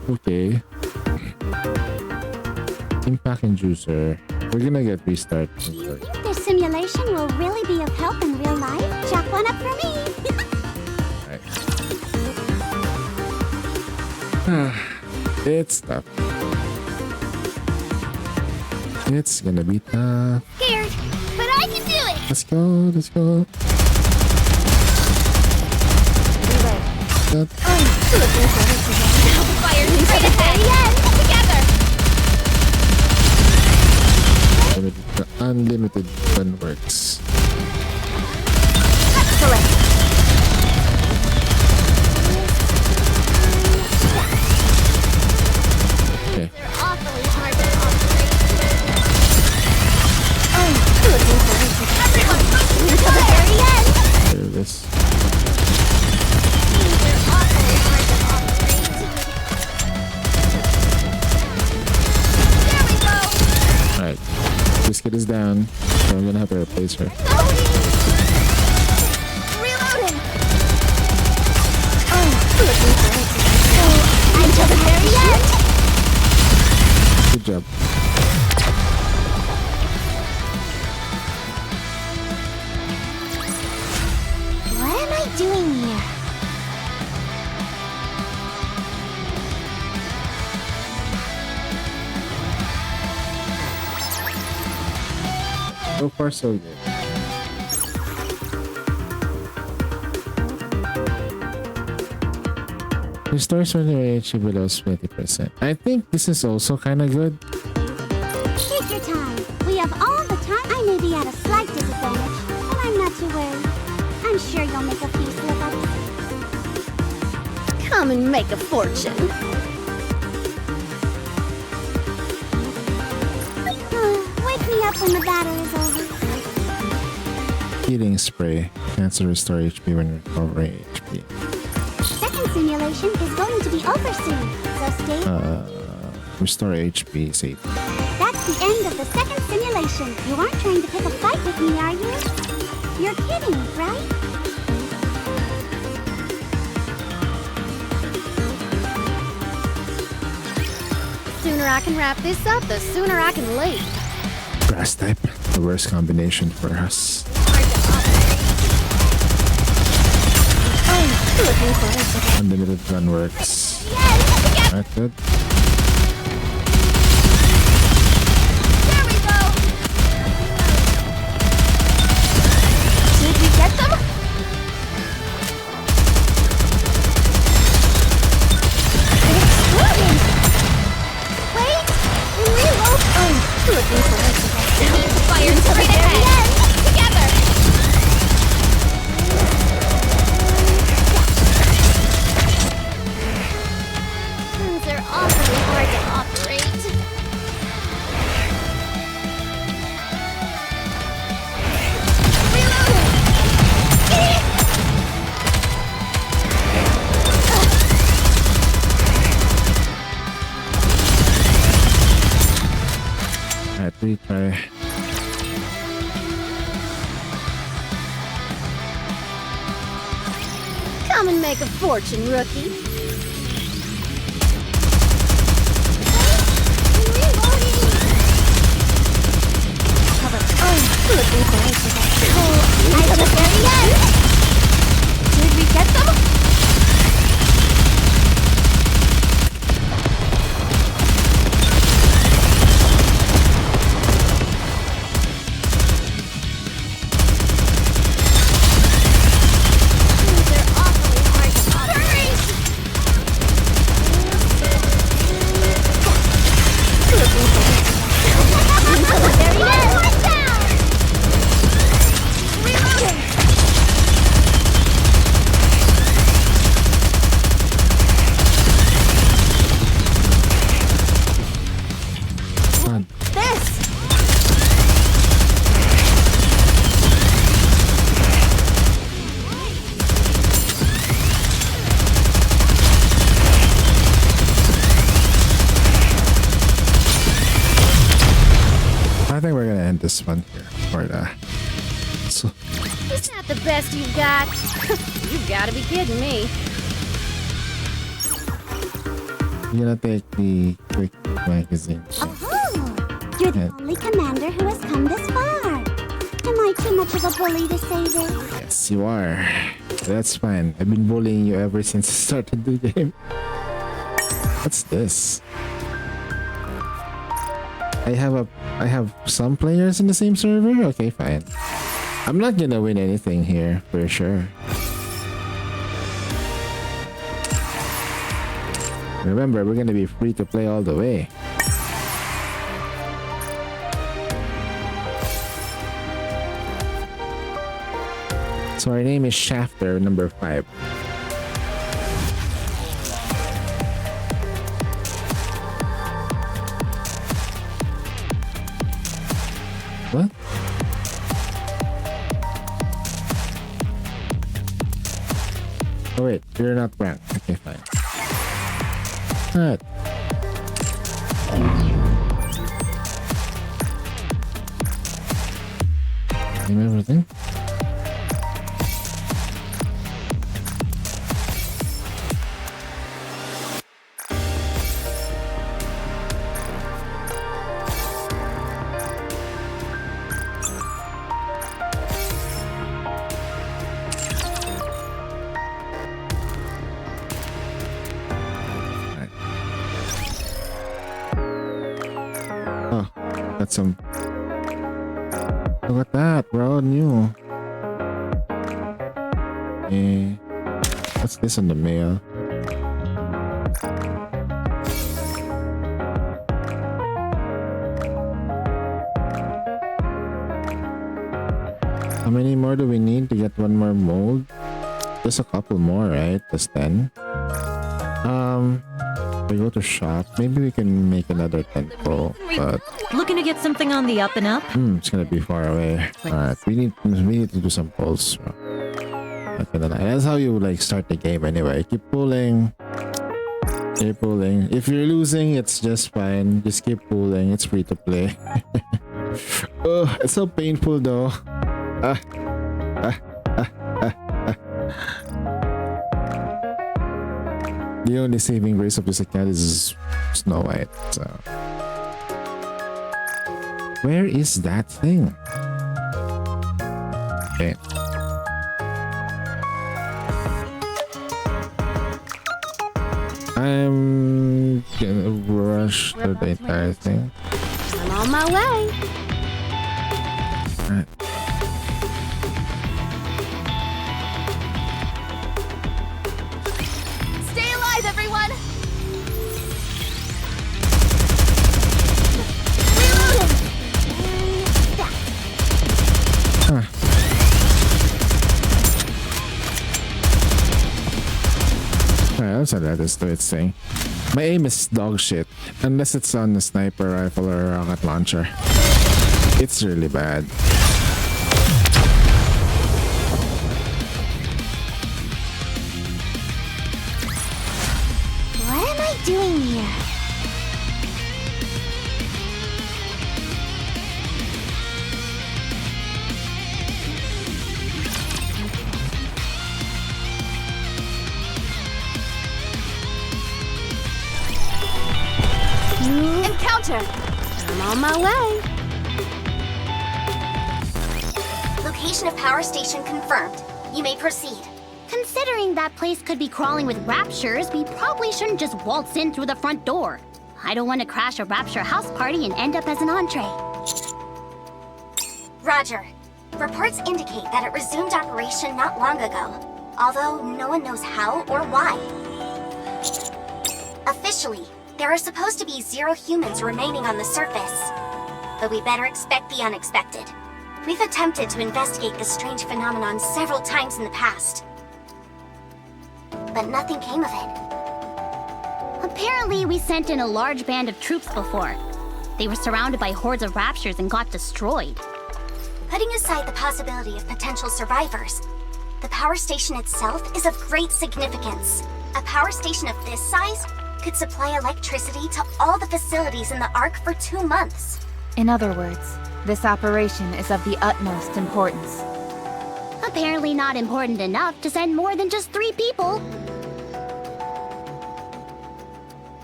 Okay. Impact and juicer. We're gonna get restart. This simulation will really be of help in real life. Chalk one up for me. Alright. It's tough. It's gonna be tough. Scared, but I can do it. Let's go, let's go. Looking forward to that. Fire straight ahead. Together. The unlimited gun works. Excellent. Okay. They're awfully hard to operate. Oh, looking forward to that. Everyone, until the very end. There it is. They're awfully hard to operate. There we go. Alright. Biscuit is down, so I'm gonna have to replace her. Reloading. Oh, looking forward to that. Until the very end. Good job. What am I doing here? So far, so good. Restores when your HP below 20%. I think this is also kind of good. Take your time. We have all the time. I may be at a slight disadvantage, but I'm not too worried. I'm sure you'll make a few slip-ups. Come and make a fortune. Wake me up when the battle is over. Healing spray. Cancel restore HP when recovering HP. Second simulation is going to be over soon, so stay. Restore HP save. That's the end of the second simulation. You aren't trying to pick a fight with me, are you? You're kidding, right? The sooner I can wrap this up, the sooner I can leave. Grass type. The worst combination for us. Looking forward to that. Unlimited gun works. Alright, good. There we go. Did we get them? Exploding. Wait. Reload. Oh, looking forward to that. Fire straight ahead. Together. They're awfully hard to operate. Alright, retry. Come and make a fortune, rookie. Looking forward to that. Oh, I just very end. Did we get them? They're awfully hard to pop. Hurry! Looking forward to that. Very end. I think we're gonna end this one here. Or so It's not the best you've got. You've got to be kidding me. I'm gonna take the quick magazine. Oh, you're the only commander who has come this far. Am I too much of a bully to say this? Yes, you are. That's fine. I've been bullying you ever since I started the game. What's this? I have some players in the same server? Okay, fine. I'm not gonna win anything here, for sure. Remember, we're gonna be free to play all the way. So our name is Shafter, number 5. What? Oh wait, you're not ranked. Okay, fine. Alright. Name everything. Some. Look at that, bro. New. Eh. What's this on the mail? How many more do we need to get one more mold? Just a couple more, right? That's 10. We go to shop. Maybe we can make another temple, but Looking to get something on the up and up? it's gonna be far away. Alright, we need to do some pulls. Okay, that's how you like start the game anyway. Keep pulling. Keep pulling. If you're losing, it's just fine. Just keep pulling. It's free to play. Oh, it's so painful though. The only saving grace of this account is Snow White, so... Where is that thing? Okay. I'm gonna rush through the entire thing. I'm on my way. Alright. Stay alive, everyone! Reloading! Alright, let's let this do its thing. My aim is dog shit, unless it's on a sniper rifle or a rocket launcher. It's really bad. What am I doing here? Roger. I'm on my way. Location of power station confirmed. You may proceed. Considering that place could be crawling with raptures, we probably shouldn't just waltz in through the front door. I don't want to crash a rapture house party and end up as an entree. Roger. Reports indicate that it resumed operation not long ago, although no one knows how or why. Officially, there are supposed to be 0 humans remaining on the surface. But we better expect the unexpected. We've attempted to investigate this strange phenomenon several times in the past. But nothing came of it. Apparently, we sent in a large band of troops before. They were surrounded by hordes of raptures and got destroyed. Putting aside the possibility of potential survivors, the power station itself is of great significance. A power station of this size could supply electricity to all the facilities in the Ark for 2 months. In other words, this operation is of the utmost importance. Apparently not important enough to send more than just 3 people.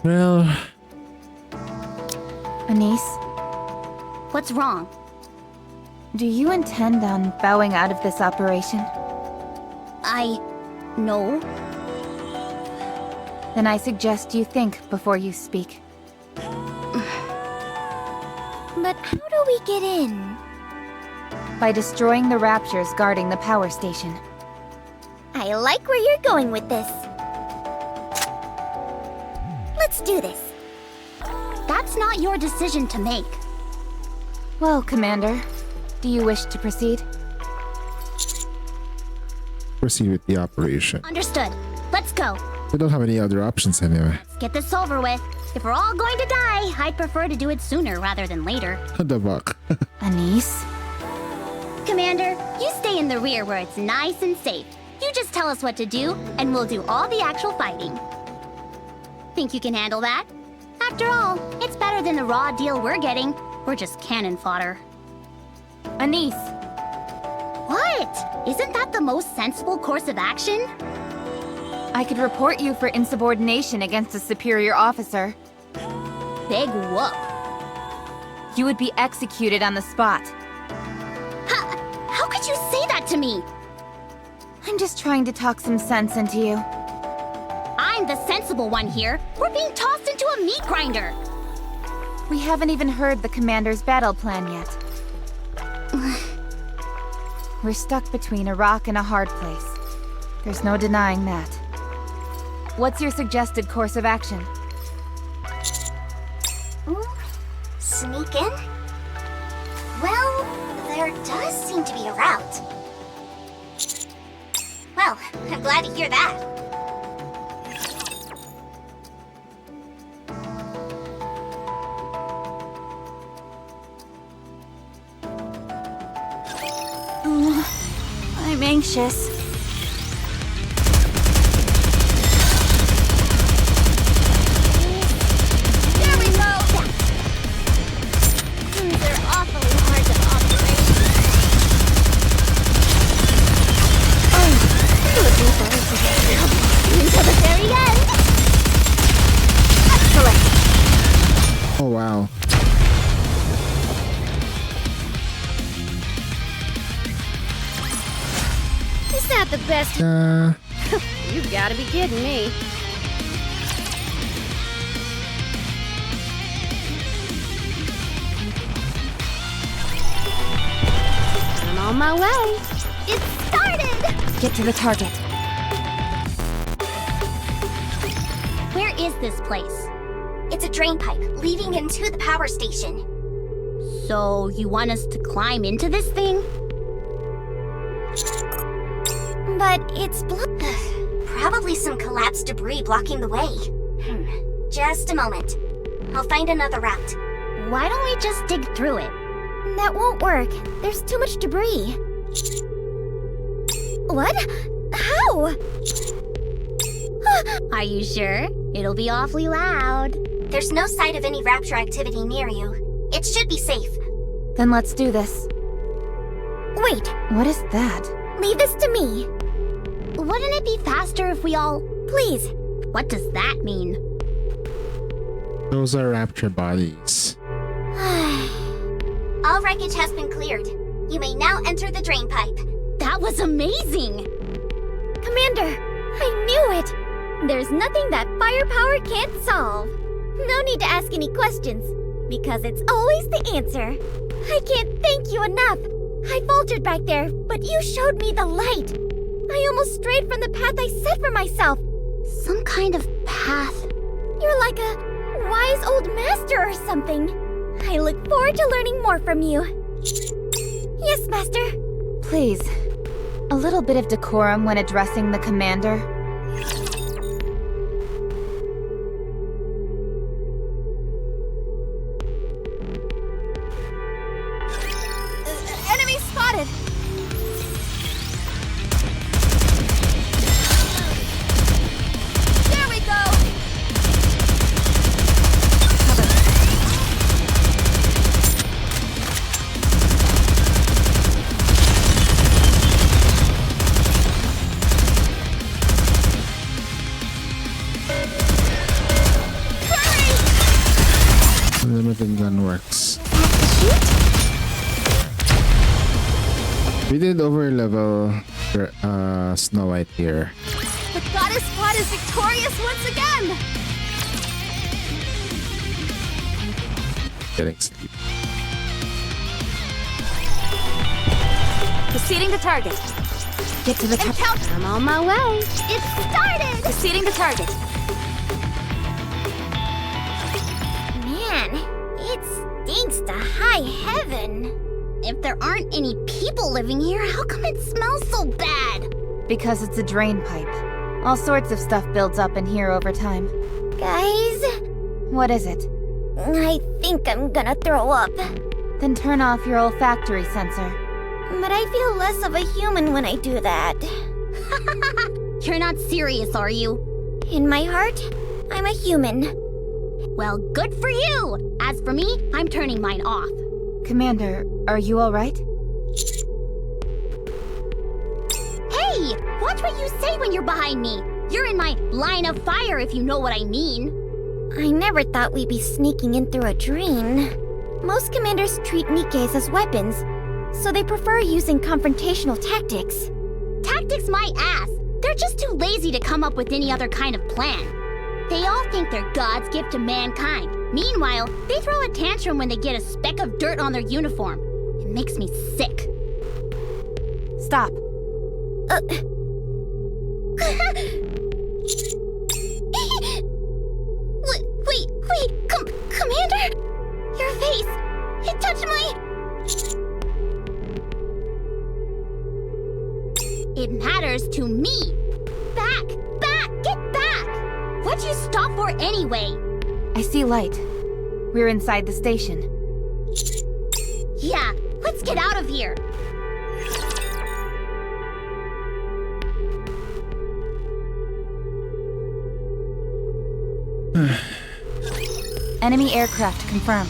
Well, Anise, What's wrong? do you intend on bowing out of this operation? No. Then I suggest you think before you speak. But how do we get in? By destroying the raptures guarding the power station. I like where you're going with this. Let's do this. That's not your decision to make. Well, Commander, do you wish to proceed? Proceed with the operation. Understood. Let's go. We don't have any other options anyway. Let's get this over with. If we're all going to die, I'd prefer to do it sooner rather than later. The fuck? Anise? Commander, you stay in the rear where it's nice and safe. You just tell us what to do, and we'll do all the actual fighting. Think you can handle that? After all, it's better than the raw deal we're getting. We're just cannon fodder. Anise! What? Isn't that the most sensible course of action? I could report you for insubordination against a superior officer. Big whoop. You would be executed on the spot. How could you say that to me? I'm just trying to talk some sense into you. I'm the sensible one here. We're being tossed into a meat grinder. We haven't even heard the commander's battle plan yet. We're stuck between a rock and a hard place. There's no denying that. What's your suggested course of action? Sneak in? Well, there does seem to be a route. Well, I'm glad to hear that. I'm anxious. There we go! They're awfully hard to operate. Looking forward to getting until the very end! Excellent! Oh wow. Is that the best? You gotta be kidding me. I'm on my way. It started! Get to the target. Where is this place? It's a drain pipe leading into the power station. So, you want us to climb into this thing? But it's probably some collapsed debris blocking the way. Just a moment. I'll find another route. Why don't we just dig through it? That won't work. There's too much debris. What? How? Are you sure? It'll be awfully loud. There's no sight of any rapture activity near you. It should be safe. Then let's do this. Wait, What is that? leave this to me. Wouldn't it be faster if we all... Please. What does that mean? Those are rapture bodies. All wreckage has been cleared. You may now enter the drain pipe. That was amazing! Commander, I knew it! There's nothing that firepower can't solve. No need to ask any questions, because it's always the answer. I can't thank you enough. I faltered back there, but you showed me the light. I almost strayed from the path I set for myself. Some kind of path. You're like a wise old master or something. I look forward to learning more from you. Yes, Master. Please, a little bit of decorum when addressing the commander. Enemy spotted! There we go! Limited gun works. We did over level Snow White here. The goddess squad is victorious once again! Getting sleep. Proceeding to target. Get to the encounter. I'm on my way. It started! Proceeding to target. Man, it stinks to high heaven. If there aren't any people living here, how come it smells so bad? Because it's a drain pipe. All sorts of stuff builds up in here over time. Guys? What is it? I think I'm gonna throw up. Then turn off your olfactory sensor. But I feel less of a human when I do that. You're not serious, are you? In my heart, I'm a human. Well, good for you! As for me, I'm turning mine off. Commander, are you alright? Hey! Watch what you say when you're behind me! You're in my line of fire, if you know what I mean. I never thought we'd be sneaking in through a drain. Most commanders treat Nikkes as weapons, so they prefer using confrontational tactics. Tactics my ass! They're just too lazy to come up with any other kind of plan. They all think they're God's gift to mankind. Meanwhile, they throw a tantrum when they get a speck of dirt on their uniform. It makes me sick. Stop. Wait, Commander? Your face, it touched my... It matters to me. Back, get back! What'd you stop for anyway? I see light. We're inside the station. Yeah, let's get out of here. Enemy aircraft confirmed.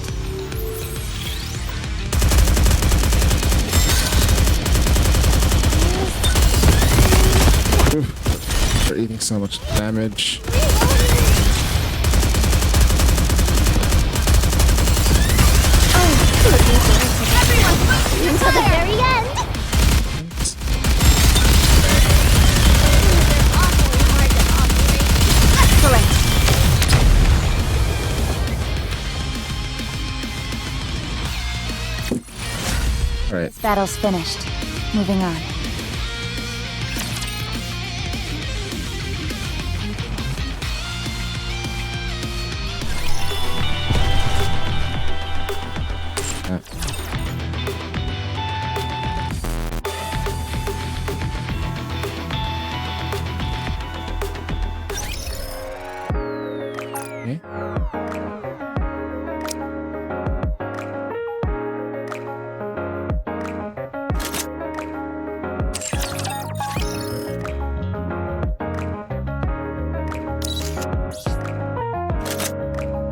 They're eating so much damage. Until the very end. Excellent. All right. This battle's finished. Moving on.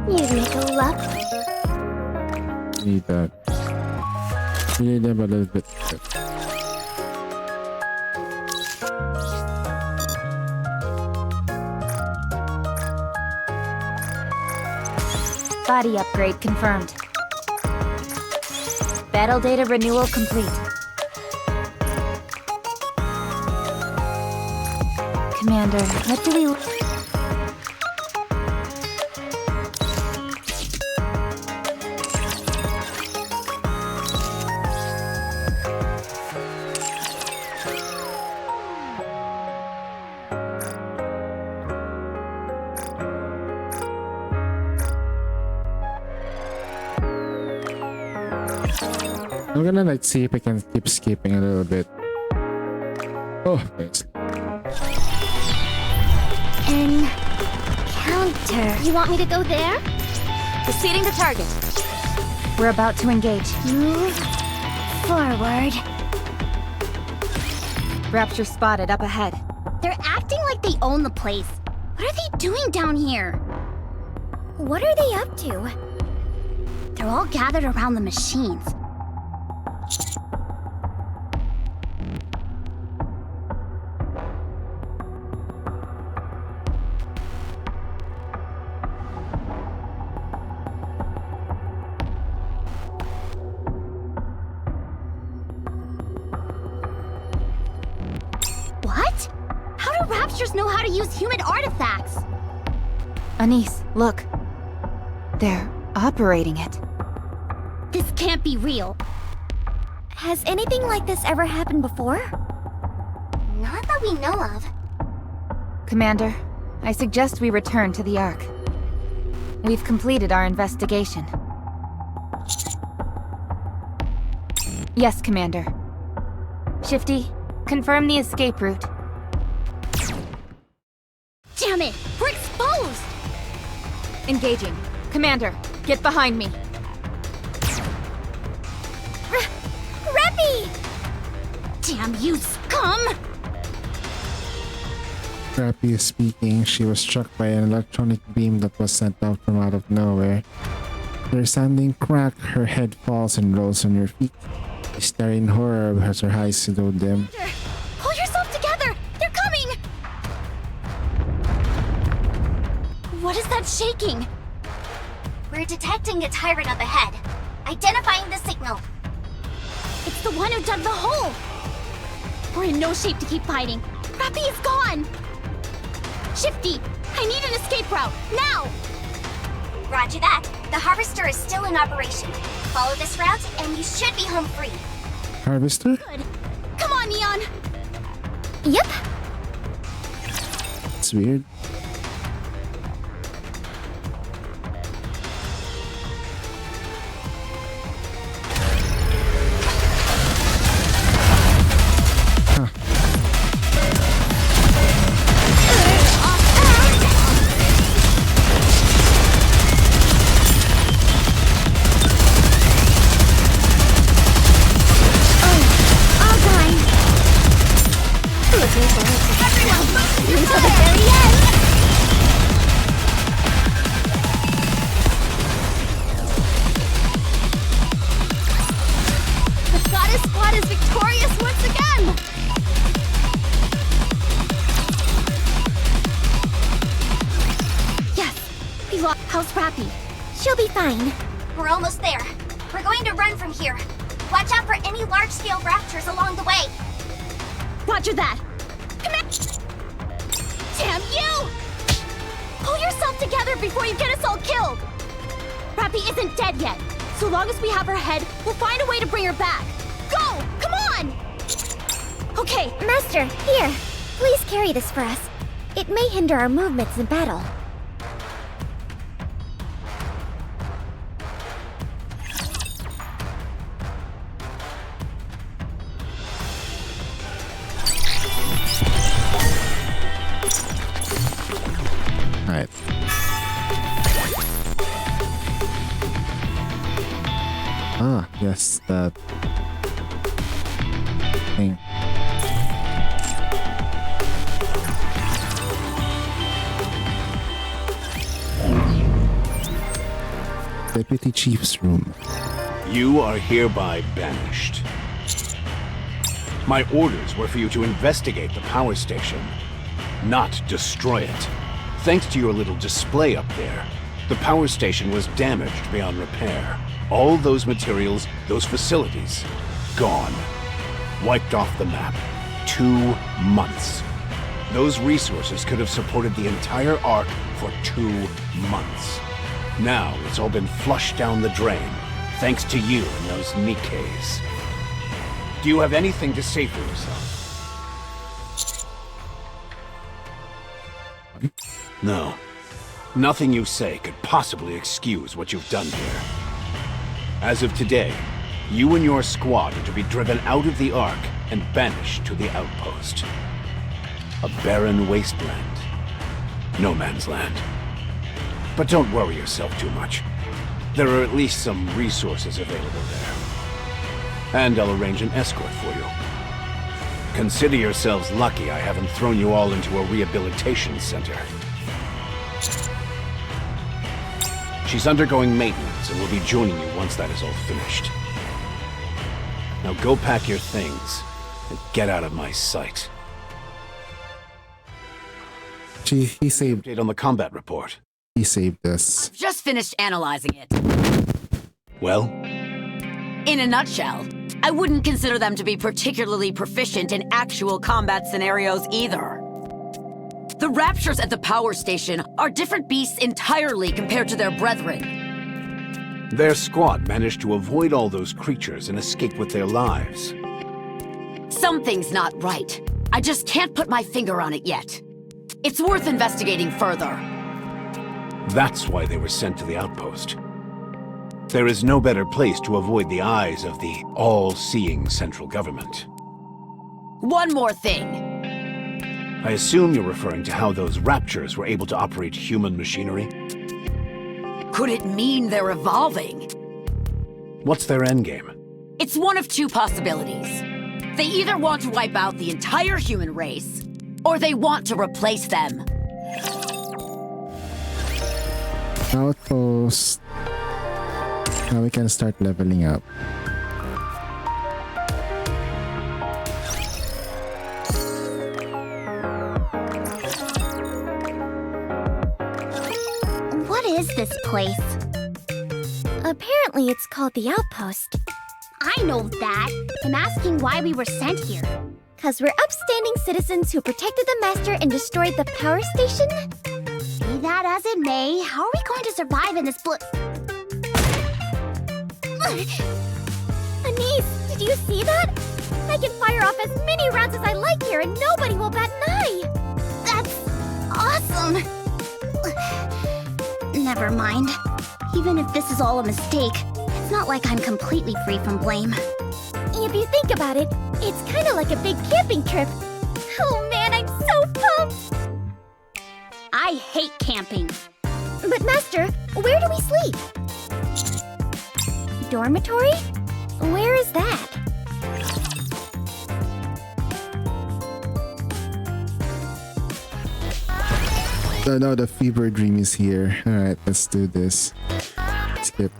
You'd make a love. Need that. We need them a little bit. Body upgrade confirmed. Battle data renewal complete. Commander, what do we... I'm gonna like see if I can keep skipping a little bit. Oh, thanks. Encounter. You want me to go there? Proceeding to target. We're about to engage. Move forward. Rapture spotted up ahead. They're acting like they own the place. What are they doing down here? What are they up to? They're all gathered around the machines. What? How do Raptures know how to use human artifacts? Anise, look. They're operating it. This can't be real. Has anything like this ever happened before? Not that we know of. Commander, I suggest we return to the Ark. We've completed our investigation. Yes, Commander. Shifty, confirm the escape route. Damn it! We're exposed! Engaging. Commander, get behind me. Reppy! Damn you, scum! Crappy is speaking. She was struck by an electronic beam that was sent out from out of nowhere. With a resounding crack, her head falls and rolls on her feet. She stares in horror as her eyes go dim. Pull yourself together! They're coming! What is that shaking? We're detecting a tyrant up ahead. Identifying the signal. It's the one who dug the hole! We're in no shape to keep fighting. Rappy is gone! Shifty, I need an escape route, now! Roger that. The Harvester is still in operation. Follow this route, and you should be home free. Harvester? Good. Come on, Neon! Yep. It's weird. How's Rappy? She'll be fine. We're almost there. We're going to run from here. Watch out for any large-scale raptors along the way. Roger that. Come in. Damn you! Pull yourself together before you get us all killed. Rappy isn't dead yet. So long as we have her head, we'll find a way to bring her back. Go! Come on! Okay. Master, here. Please carry this for us. It may hinder our movements in battle. Alright. Ah, yes, that thing. Deputy Chief's room. You are hereby banished. My orders were for you to investigate the power station, not destroy it. Thanks to your little display up there, The power station was damaged beyond repair. All those materials, those facilities, gone. Wiped off the map. 2 months. Those resources could have supported the entire Ark for 2 months. Now it's all been flushed down the drain, thanks to you and those Nikkeis. Do you have anything to say for yourself? No. Nothing you say could possibly excuse what you've done here. As of today, you and your squad are to be driven out of the Ark and banished to the outpost. A barren wasteland. No man's land. But don't worry yourself too much. There are at least some resources available there. And I'll arrange an escort for you. Consider yourselves lucky I haven't thrown you all into a rehabilitation center. She's undergoing maintenance and will be joining you once that is all finished. Now go pack your things and get out of my sight. He saved... Update on the combat report. He saved us. Just finished analyzing it. Well? In a nutshell, I wouldn't consider them to be particularly proficient in actual combat scenarios either. The Raptures at the power station are different beasts entirely compared to their brethren. Their squad managed to avoid all those creatures and escape with their lives. Something's not right. I just can't put my finger on it yet. It's worth investigating further. That's why they were sent to the outpost. There is no better place to avoid the eyes of the all-seeing central government. One more thing. I assume you're referring to how those Raptures were able to operate human machinery? Could it mean they're evolving? What's their endgame? It's one of 2 possibilities. They either want to wipe out the entire human race, or they want to replace them. Outpost. Now we can start leveling up. What is this place? Apparently it's called the Outpost. I know that. I'm asking why we were sent here. 'Cause we're upstanding citizens who protected the Master and destroyed the power station? Be that as it may, how are we going to survive in this Anise, did you see that? I can fire off as many rounds as I like here and nobody will bat an eye! That's awesome! Never mind. Even if this is all a mistake, it's not like I'm completely free from blame. If you think about it, it's kind of like a big camping trip. Oh man, I'm so pumped! I hate camping. But Master, where do we sleep? Dormitory? Where is that? Oh no, the fever dream is here. Alright, let's do this. Skip.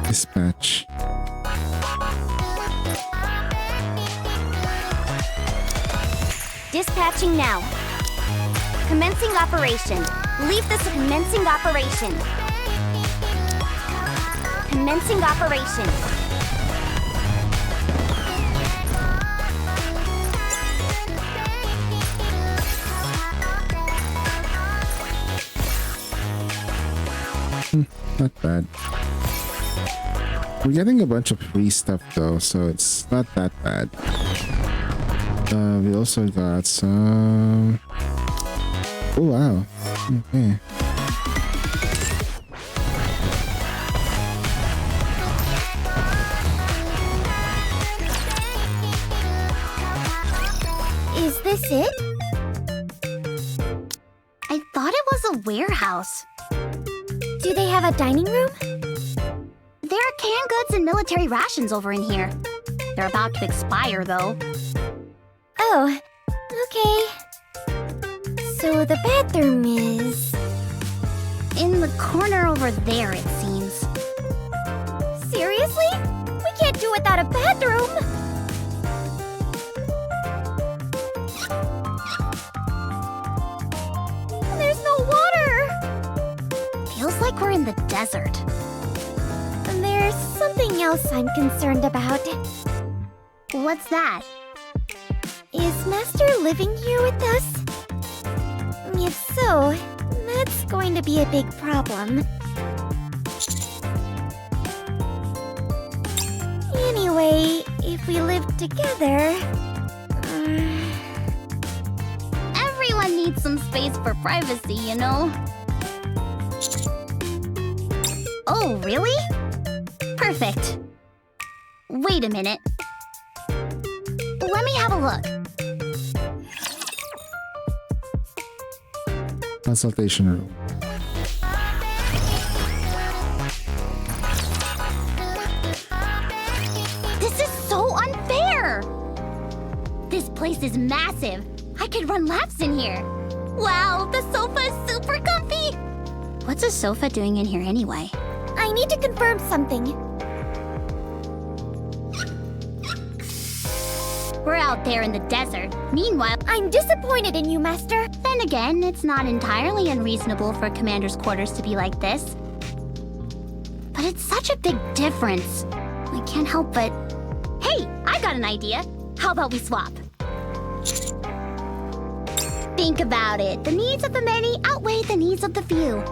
Dispatch. Dispatching now. Commencing operation. Leave this commencing operation. Commencing operation. Not bad. We're getting a bunch of free stuff though, so it's not that bad. We also got some... Oh wow. Okay. Is this it? I thought it was a warehouse. Do they have a dining room? There are canned goods and military rations over in here. They're about to expire, though. Oh, okay. So the bathroom is... in the corner over there, it seems. Seriously? We can't do without a bathroom! in the desert. There's something else I'm concerned about. What's that? Is Master living here with us? If so, that's going to be a big problem. Anyway, if we lived together... Everyone needs some space for privacy, you know? Oh, really? Perfect. Wait a minute. Let me have a look. Consultation room. This is so unfair! This place is massive. I could run laps in here. Wow, the sofa is super comfy! What's a sofa doing in here anyway? I need to confirm something. We're out there in the desert. Meanwhile, I'm disappointed in you, Master. Then again, it's not entirely unreasonable for Commander's quarters to be like this. But it's such a big difference. I can't help but... Hey, I got an idea. How about we swap? Think about it. The needs of the many outweigh the needs of the few.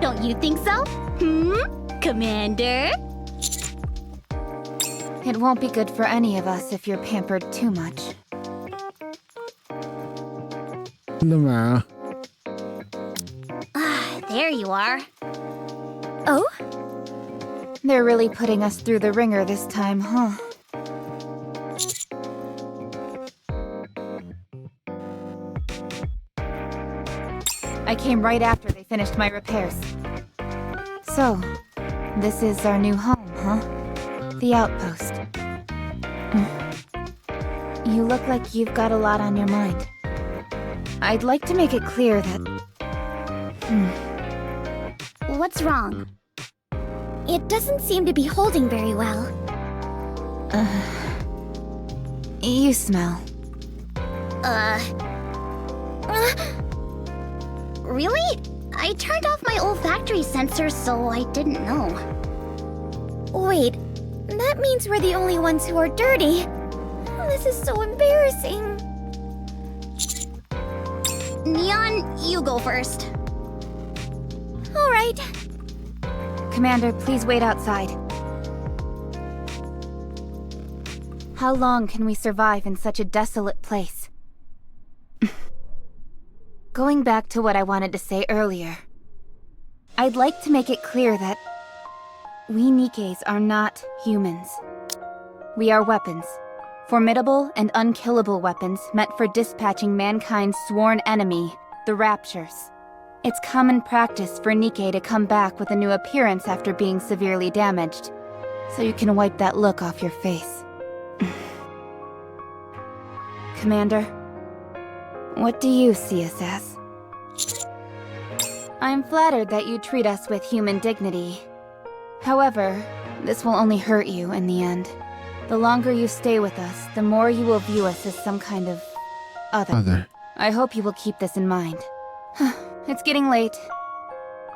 Don't you think so? Commander? It won't be good for any of us if you're pampered too much. Luma. There you are. Oh? They're really putting us through the ringer this time, huh? I came right after they finished my repairs. So, this is our new home, huh? The outpost. You look like you've got a lot on your mind. I'd like to make it clear that... What's wrong? It doesn't seem to be holding very well. You smell. Really? I turned off my olfactory sensor, so I didn't know. Wait, that means we're the only ones who are dirty. This is so embarrassing. Neon, you go first. All right. Commander, please wait outside. How long can we survive in such a desolate place? Going back to what I wanted to say earlier, I'd like to make it clear that we Nikkes are not humans. We are weapons. Formidable and unkillable weapons meant for dispatching mankind's sworn enemy, the Raptures. It's common practice for Nikke to come back with a new appearance after being severely damaged, so you can wipe that look off your face. Commander, what do you see us as? I'm flattered that you treat us with human dignity. However, this will only hurt you in the end. The longer you stay with us, the more you will view us as some kind of other. I hope you will keep this in mind. It's getting late.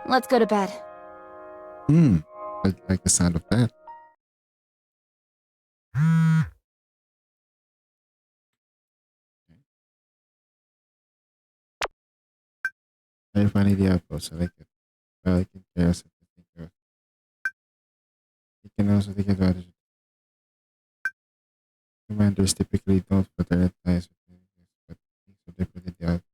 Let's go to bed. I like the sound of that. I find the outpost. I like it. Well, I can care something to think of. You can also take advantage of commanders typically don't prioritize but so they put in the outpost.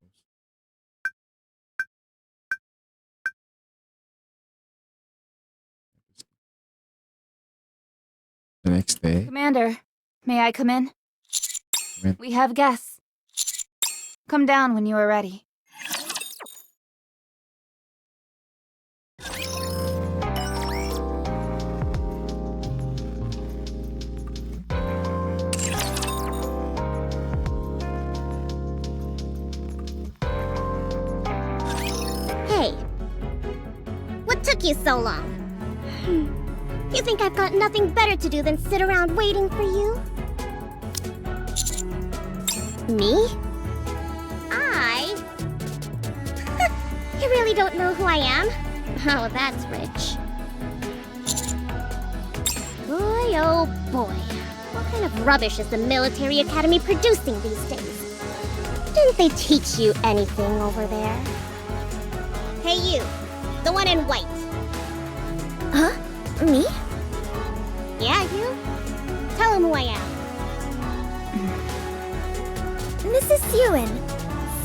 The next day. Commander, may I come in? Come in. We have guests. Come down when you are ready. Hey. What took you so long? You think I've got nothing better to do than sit around waiting for you? Me? You really don't know who I am? Oh, that's rich. Boy, oh boy. What kind of rubbish is the military academy producing these days? Didn't they teach you anything over there? Hey you, the one in white. Huh? Me? Yeah, you. Tell him who I am. Mrs. Ewan,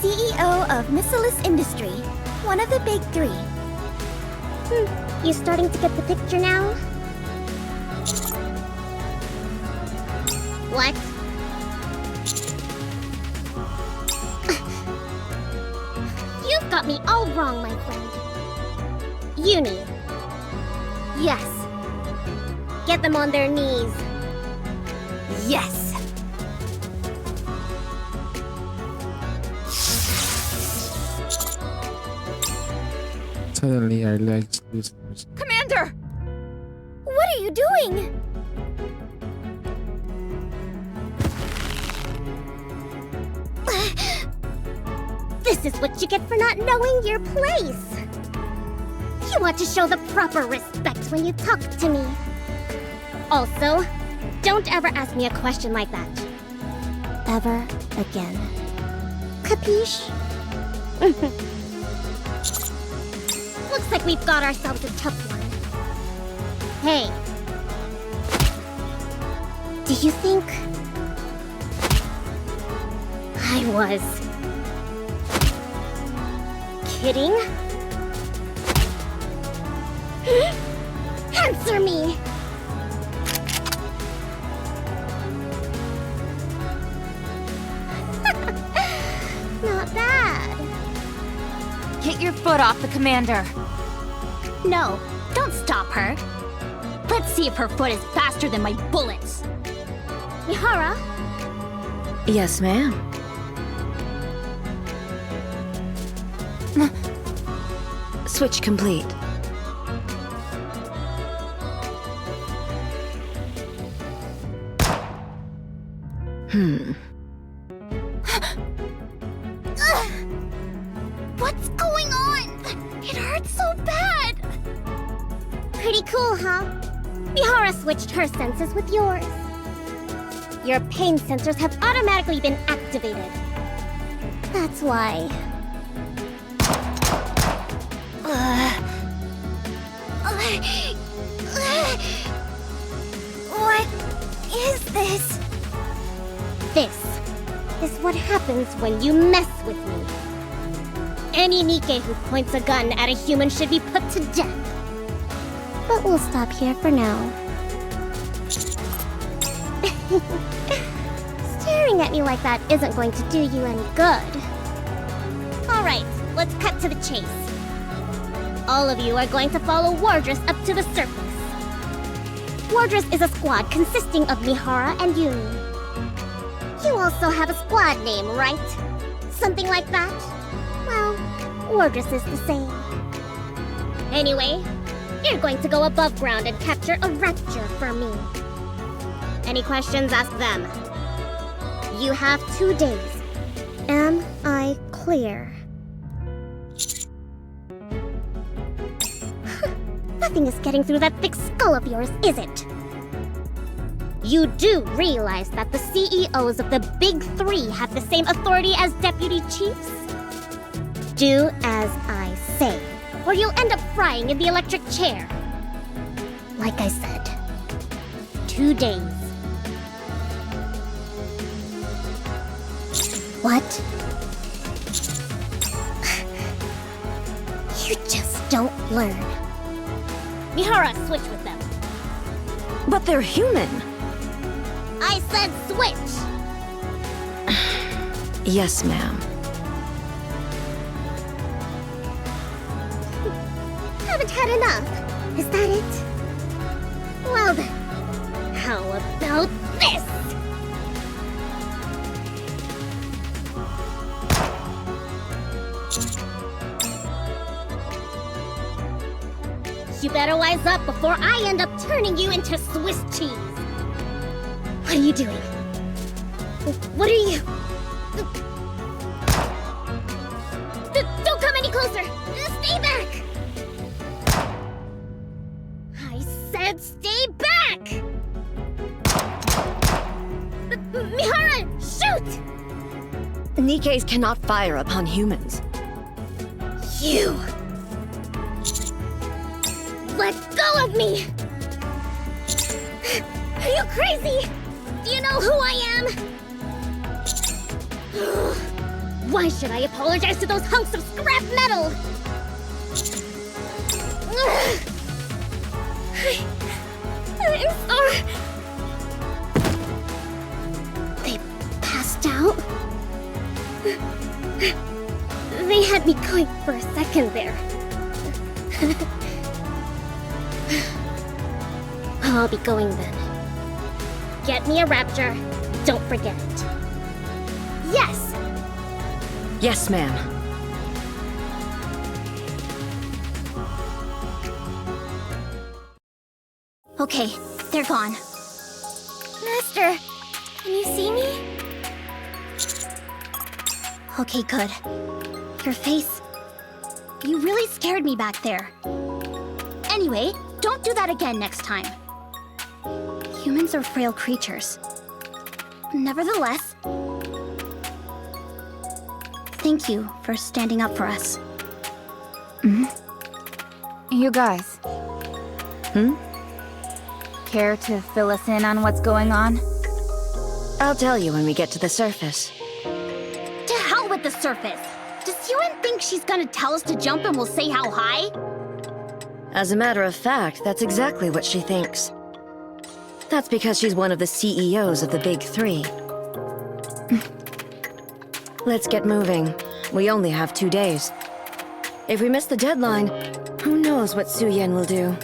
CEO of Miscellaneous Industry, one of the big three. You starting to get the picture now? What? You've got me all wrong, my friend. Uni. Yes. Get them on their knees. Yes! Suddenly our legs lose. Commander! What are you doing? This is what you get for not knowing your place. You want to show the proper respect when you talk to me. Also, don't ever ask me a question like that. Ever again. Capiche? Looks like we've got ourselves a tough one. Hey. Do you think I was kidding? Answer me! Not bad. Get your foot off the commander. No, don't stop her. Let's see if her foot is faster than my bullets. Mihara? Yes, ma'am. Switch complete. What's going on? It hurts so bad. Pretty cool, huh? Mihara switched her senses with yours. Your pain sensors have automatically been activated. That's why. What is this? This is what happens when you mess with me. Any Nikke who points a gun at a human should be put to death. But we'll stop here for now. Staring at me like that isn't going to do you any good. Alright, let's cut to the chase. All of you are going to follow Wardress up to the surface. Wardress is a squad consisting of Mihara and Yumi. You also have a squad name, right? Something like that? Well, Wardress is the same. Anyway, you're going to go above ground and capture a rapture for me. Any questions, ask them. You have 2 days. Am I clear? Nothing is getting through that thick skull of yours, is it? You do realize that the CEOs of the Big Three have the same authority as deputy chiefs? Do as I say, or you'll end up frying in the electric chair. Like I said, 2 days. What? You just don't learn. Mihara, switch with them. But they're human. I said switch! Yes, ma'am. Haven't had enough. Is that it? Well then, how about this? You better wise up before I end up turning you into Swiss cheese. What are you doing? What are you... Don't come any closer! Stay back! said stay back! Mihara, shoot! Nikkeis cannot fire upon humans. You! Let go of me! Are you crazy? Do you know who I am? Why should I apologize to those hunks of scrap metal? I'm sorry. They passed out. They had me going for a second there. I'll be going then. Get me a rapture. Don't forget it. Yes! Yes, ma'am. Okay, they're gone. Master, can you see me? Okay, good. Your face... You really scared me back there. Anyway, don't do that again next time. Humans are frail creatures. Nevertheless... Thank you for standing up for us. You guys. Care to fill us in on what's going on? I'll tell you when we get to the surface. To hell with the surface! Does Yuen think she's gonna tell us to jump and we'll say how high? As a matter of fact, that's exactly what she thinks. That's because she's one of the CEOs of the Big Three. Let's get moving. We only have 2 days. If we miss the deadline, who knows what Su Yen will do.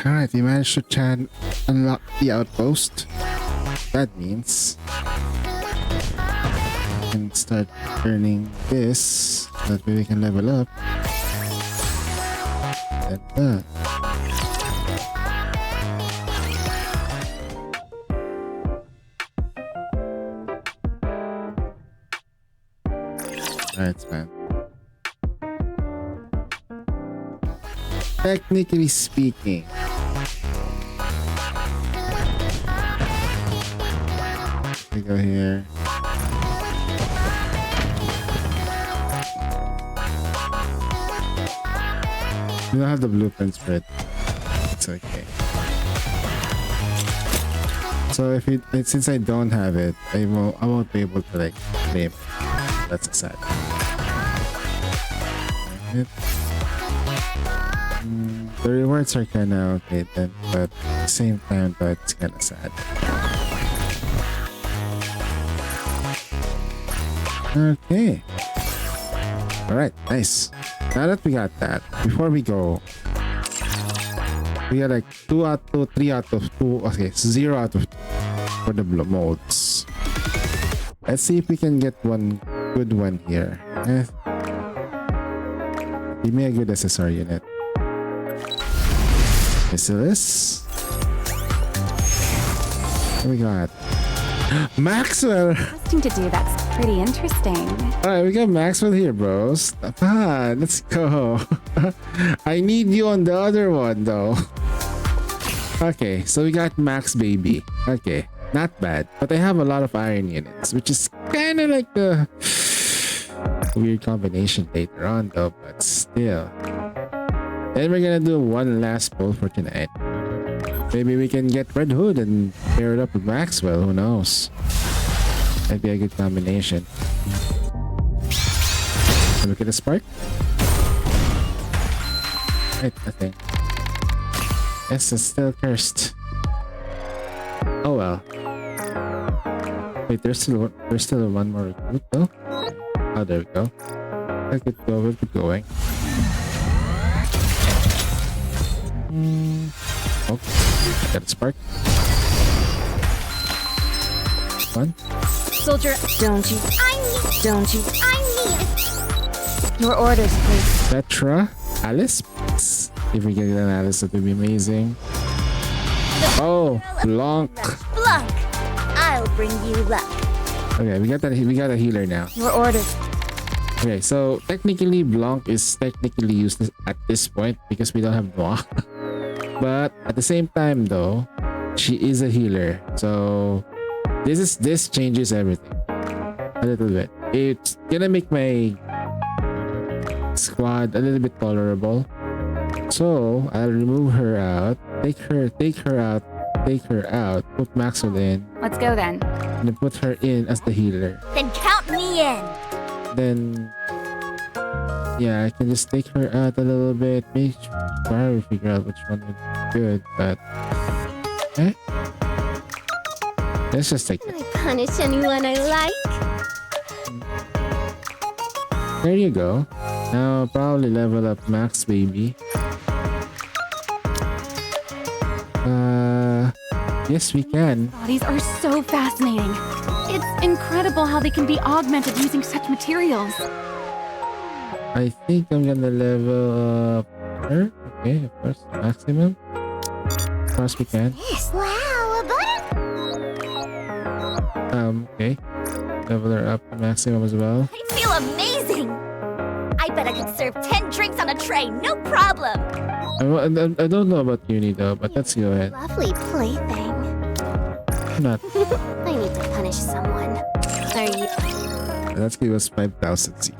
Alright, we managed to unlock the outpost. That means we can start earning this. That way we can level up. And that. Alright, man. Technically speaking, we go here. We don't have the blueprints for it. It's okay. So if since I don't have it, I won't be able to like claim it. That's sad. The rewards are kinda okay then, but at the same time, it's kinda sad. Okay. Alright, nice. Now that we got that, before we go, we got like 2 out of 3 out of 2. Okay, 0 out of 2 for the modes. Let's see if we can get one good one here. Give me a good SSR unit. This. What we got? Maxwell! Something to do that's pretty interesting. Alright, we got Maxwell here, bros. Ah, let's go. I need you on the other one, though. Okay, so we got Max Baby. Okay, not bad. But I have a lot of iron units, which is kind of like a weird combination later on, though, but still. Then we're gonna do one last pull for tonight. Maybe we can get Red Hood and pair it up with Maxwell, who knows? That'd be a good combination. Look at the spark. Right, nothing. Yes, it's still cursed. Oh well. Wait, there's still one more recruit though. Oh, there we go. Let it go, we'll keep going. Okay, got a spark. One. Soldier, don't you? Don't you? Your orders, please. Petra, Alice. If we can get an Alice, that would be amazing. Oh, Blanc. Blanc, I'll bring you luck. Okay, we got a healer now. Your orders. Okay, so technically Blanc is technically useless at this point because we don't have Noir. But at the same time though, she is a healer. So this changes everything. A little bit. It's gonna make my squad a little bit tolerable. So I'll remove her out, take her out, put Maxwell in, Let's go then. and then put her in as the healer. Then count me in. Then yeah, I can just take her out a little bit, make sure we figure out which one would be good, but let's just take it. I punish anyone I like. There you go. Now probably level up Max baby. Yes we can. Bodies are so fascinating. It's incredible how they can be augmented using such materials. I think I'm gonna level up her. Okay, of course, maximum. Of course we can. Wow, a button. Okay. Level her up to maximum as well. I feel amazing. I bet I could serve 10 drinks on a tray, no problem. I don't know about uni though, but let's go ahead. Lovely plaything. Not. I need to punish someone. Are you? Let's give us 5,000 C.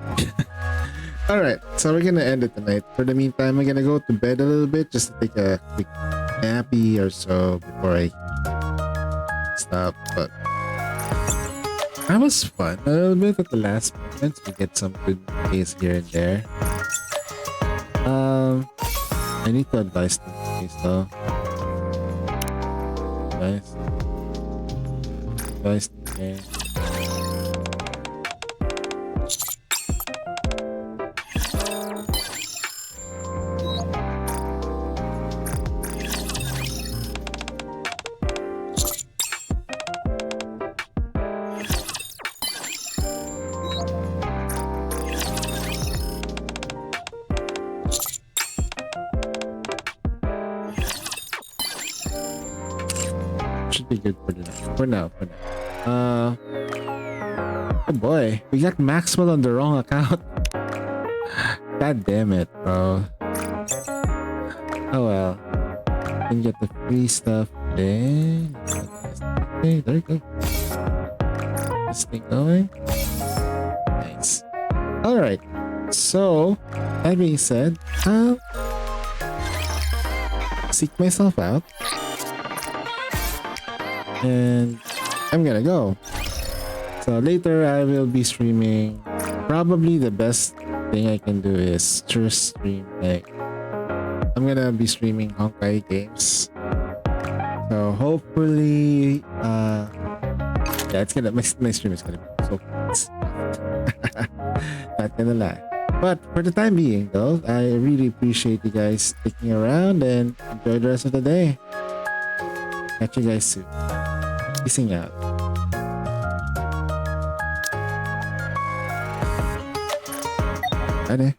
Alright, so we're gonna end it tonight. For the meantime, I'm gonna go to bed a little bit just to take a quick nappy or so before I stop. But that was fun. A little bit at the last moment. We get some good plays here and there. I need to advise them please though. Advise them. Should be good for now. Oh boy, we got Maxwell on the wrong account. God damn it, bro. Oh well. Can get the free stuff then. Okay, there you go. This thing going. Nice. Alright. So, that being said, I'll seek myself out. And I'm gonna go. So later I will be streaming. Probably the best thing I can do is just stream like I'm gonna be streaming Honkai games. So hopefully yeah, it's gonna my stream is gonna be so fast. Not gonna lie. But for the time being though, I really appreciate you guys sticking around and enjoy the rest of the day. Catch you guys soon. Peacing out. Bye.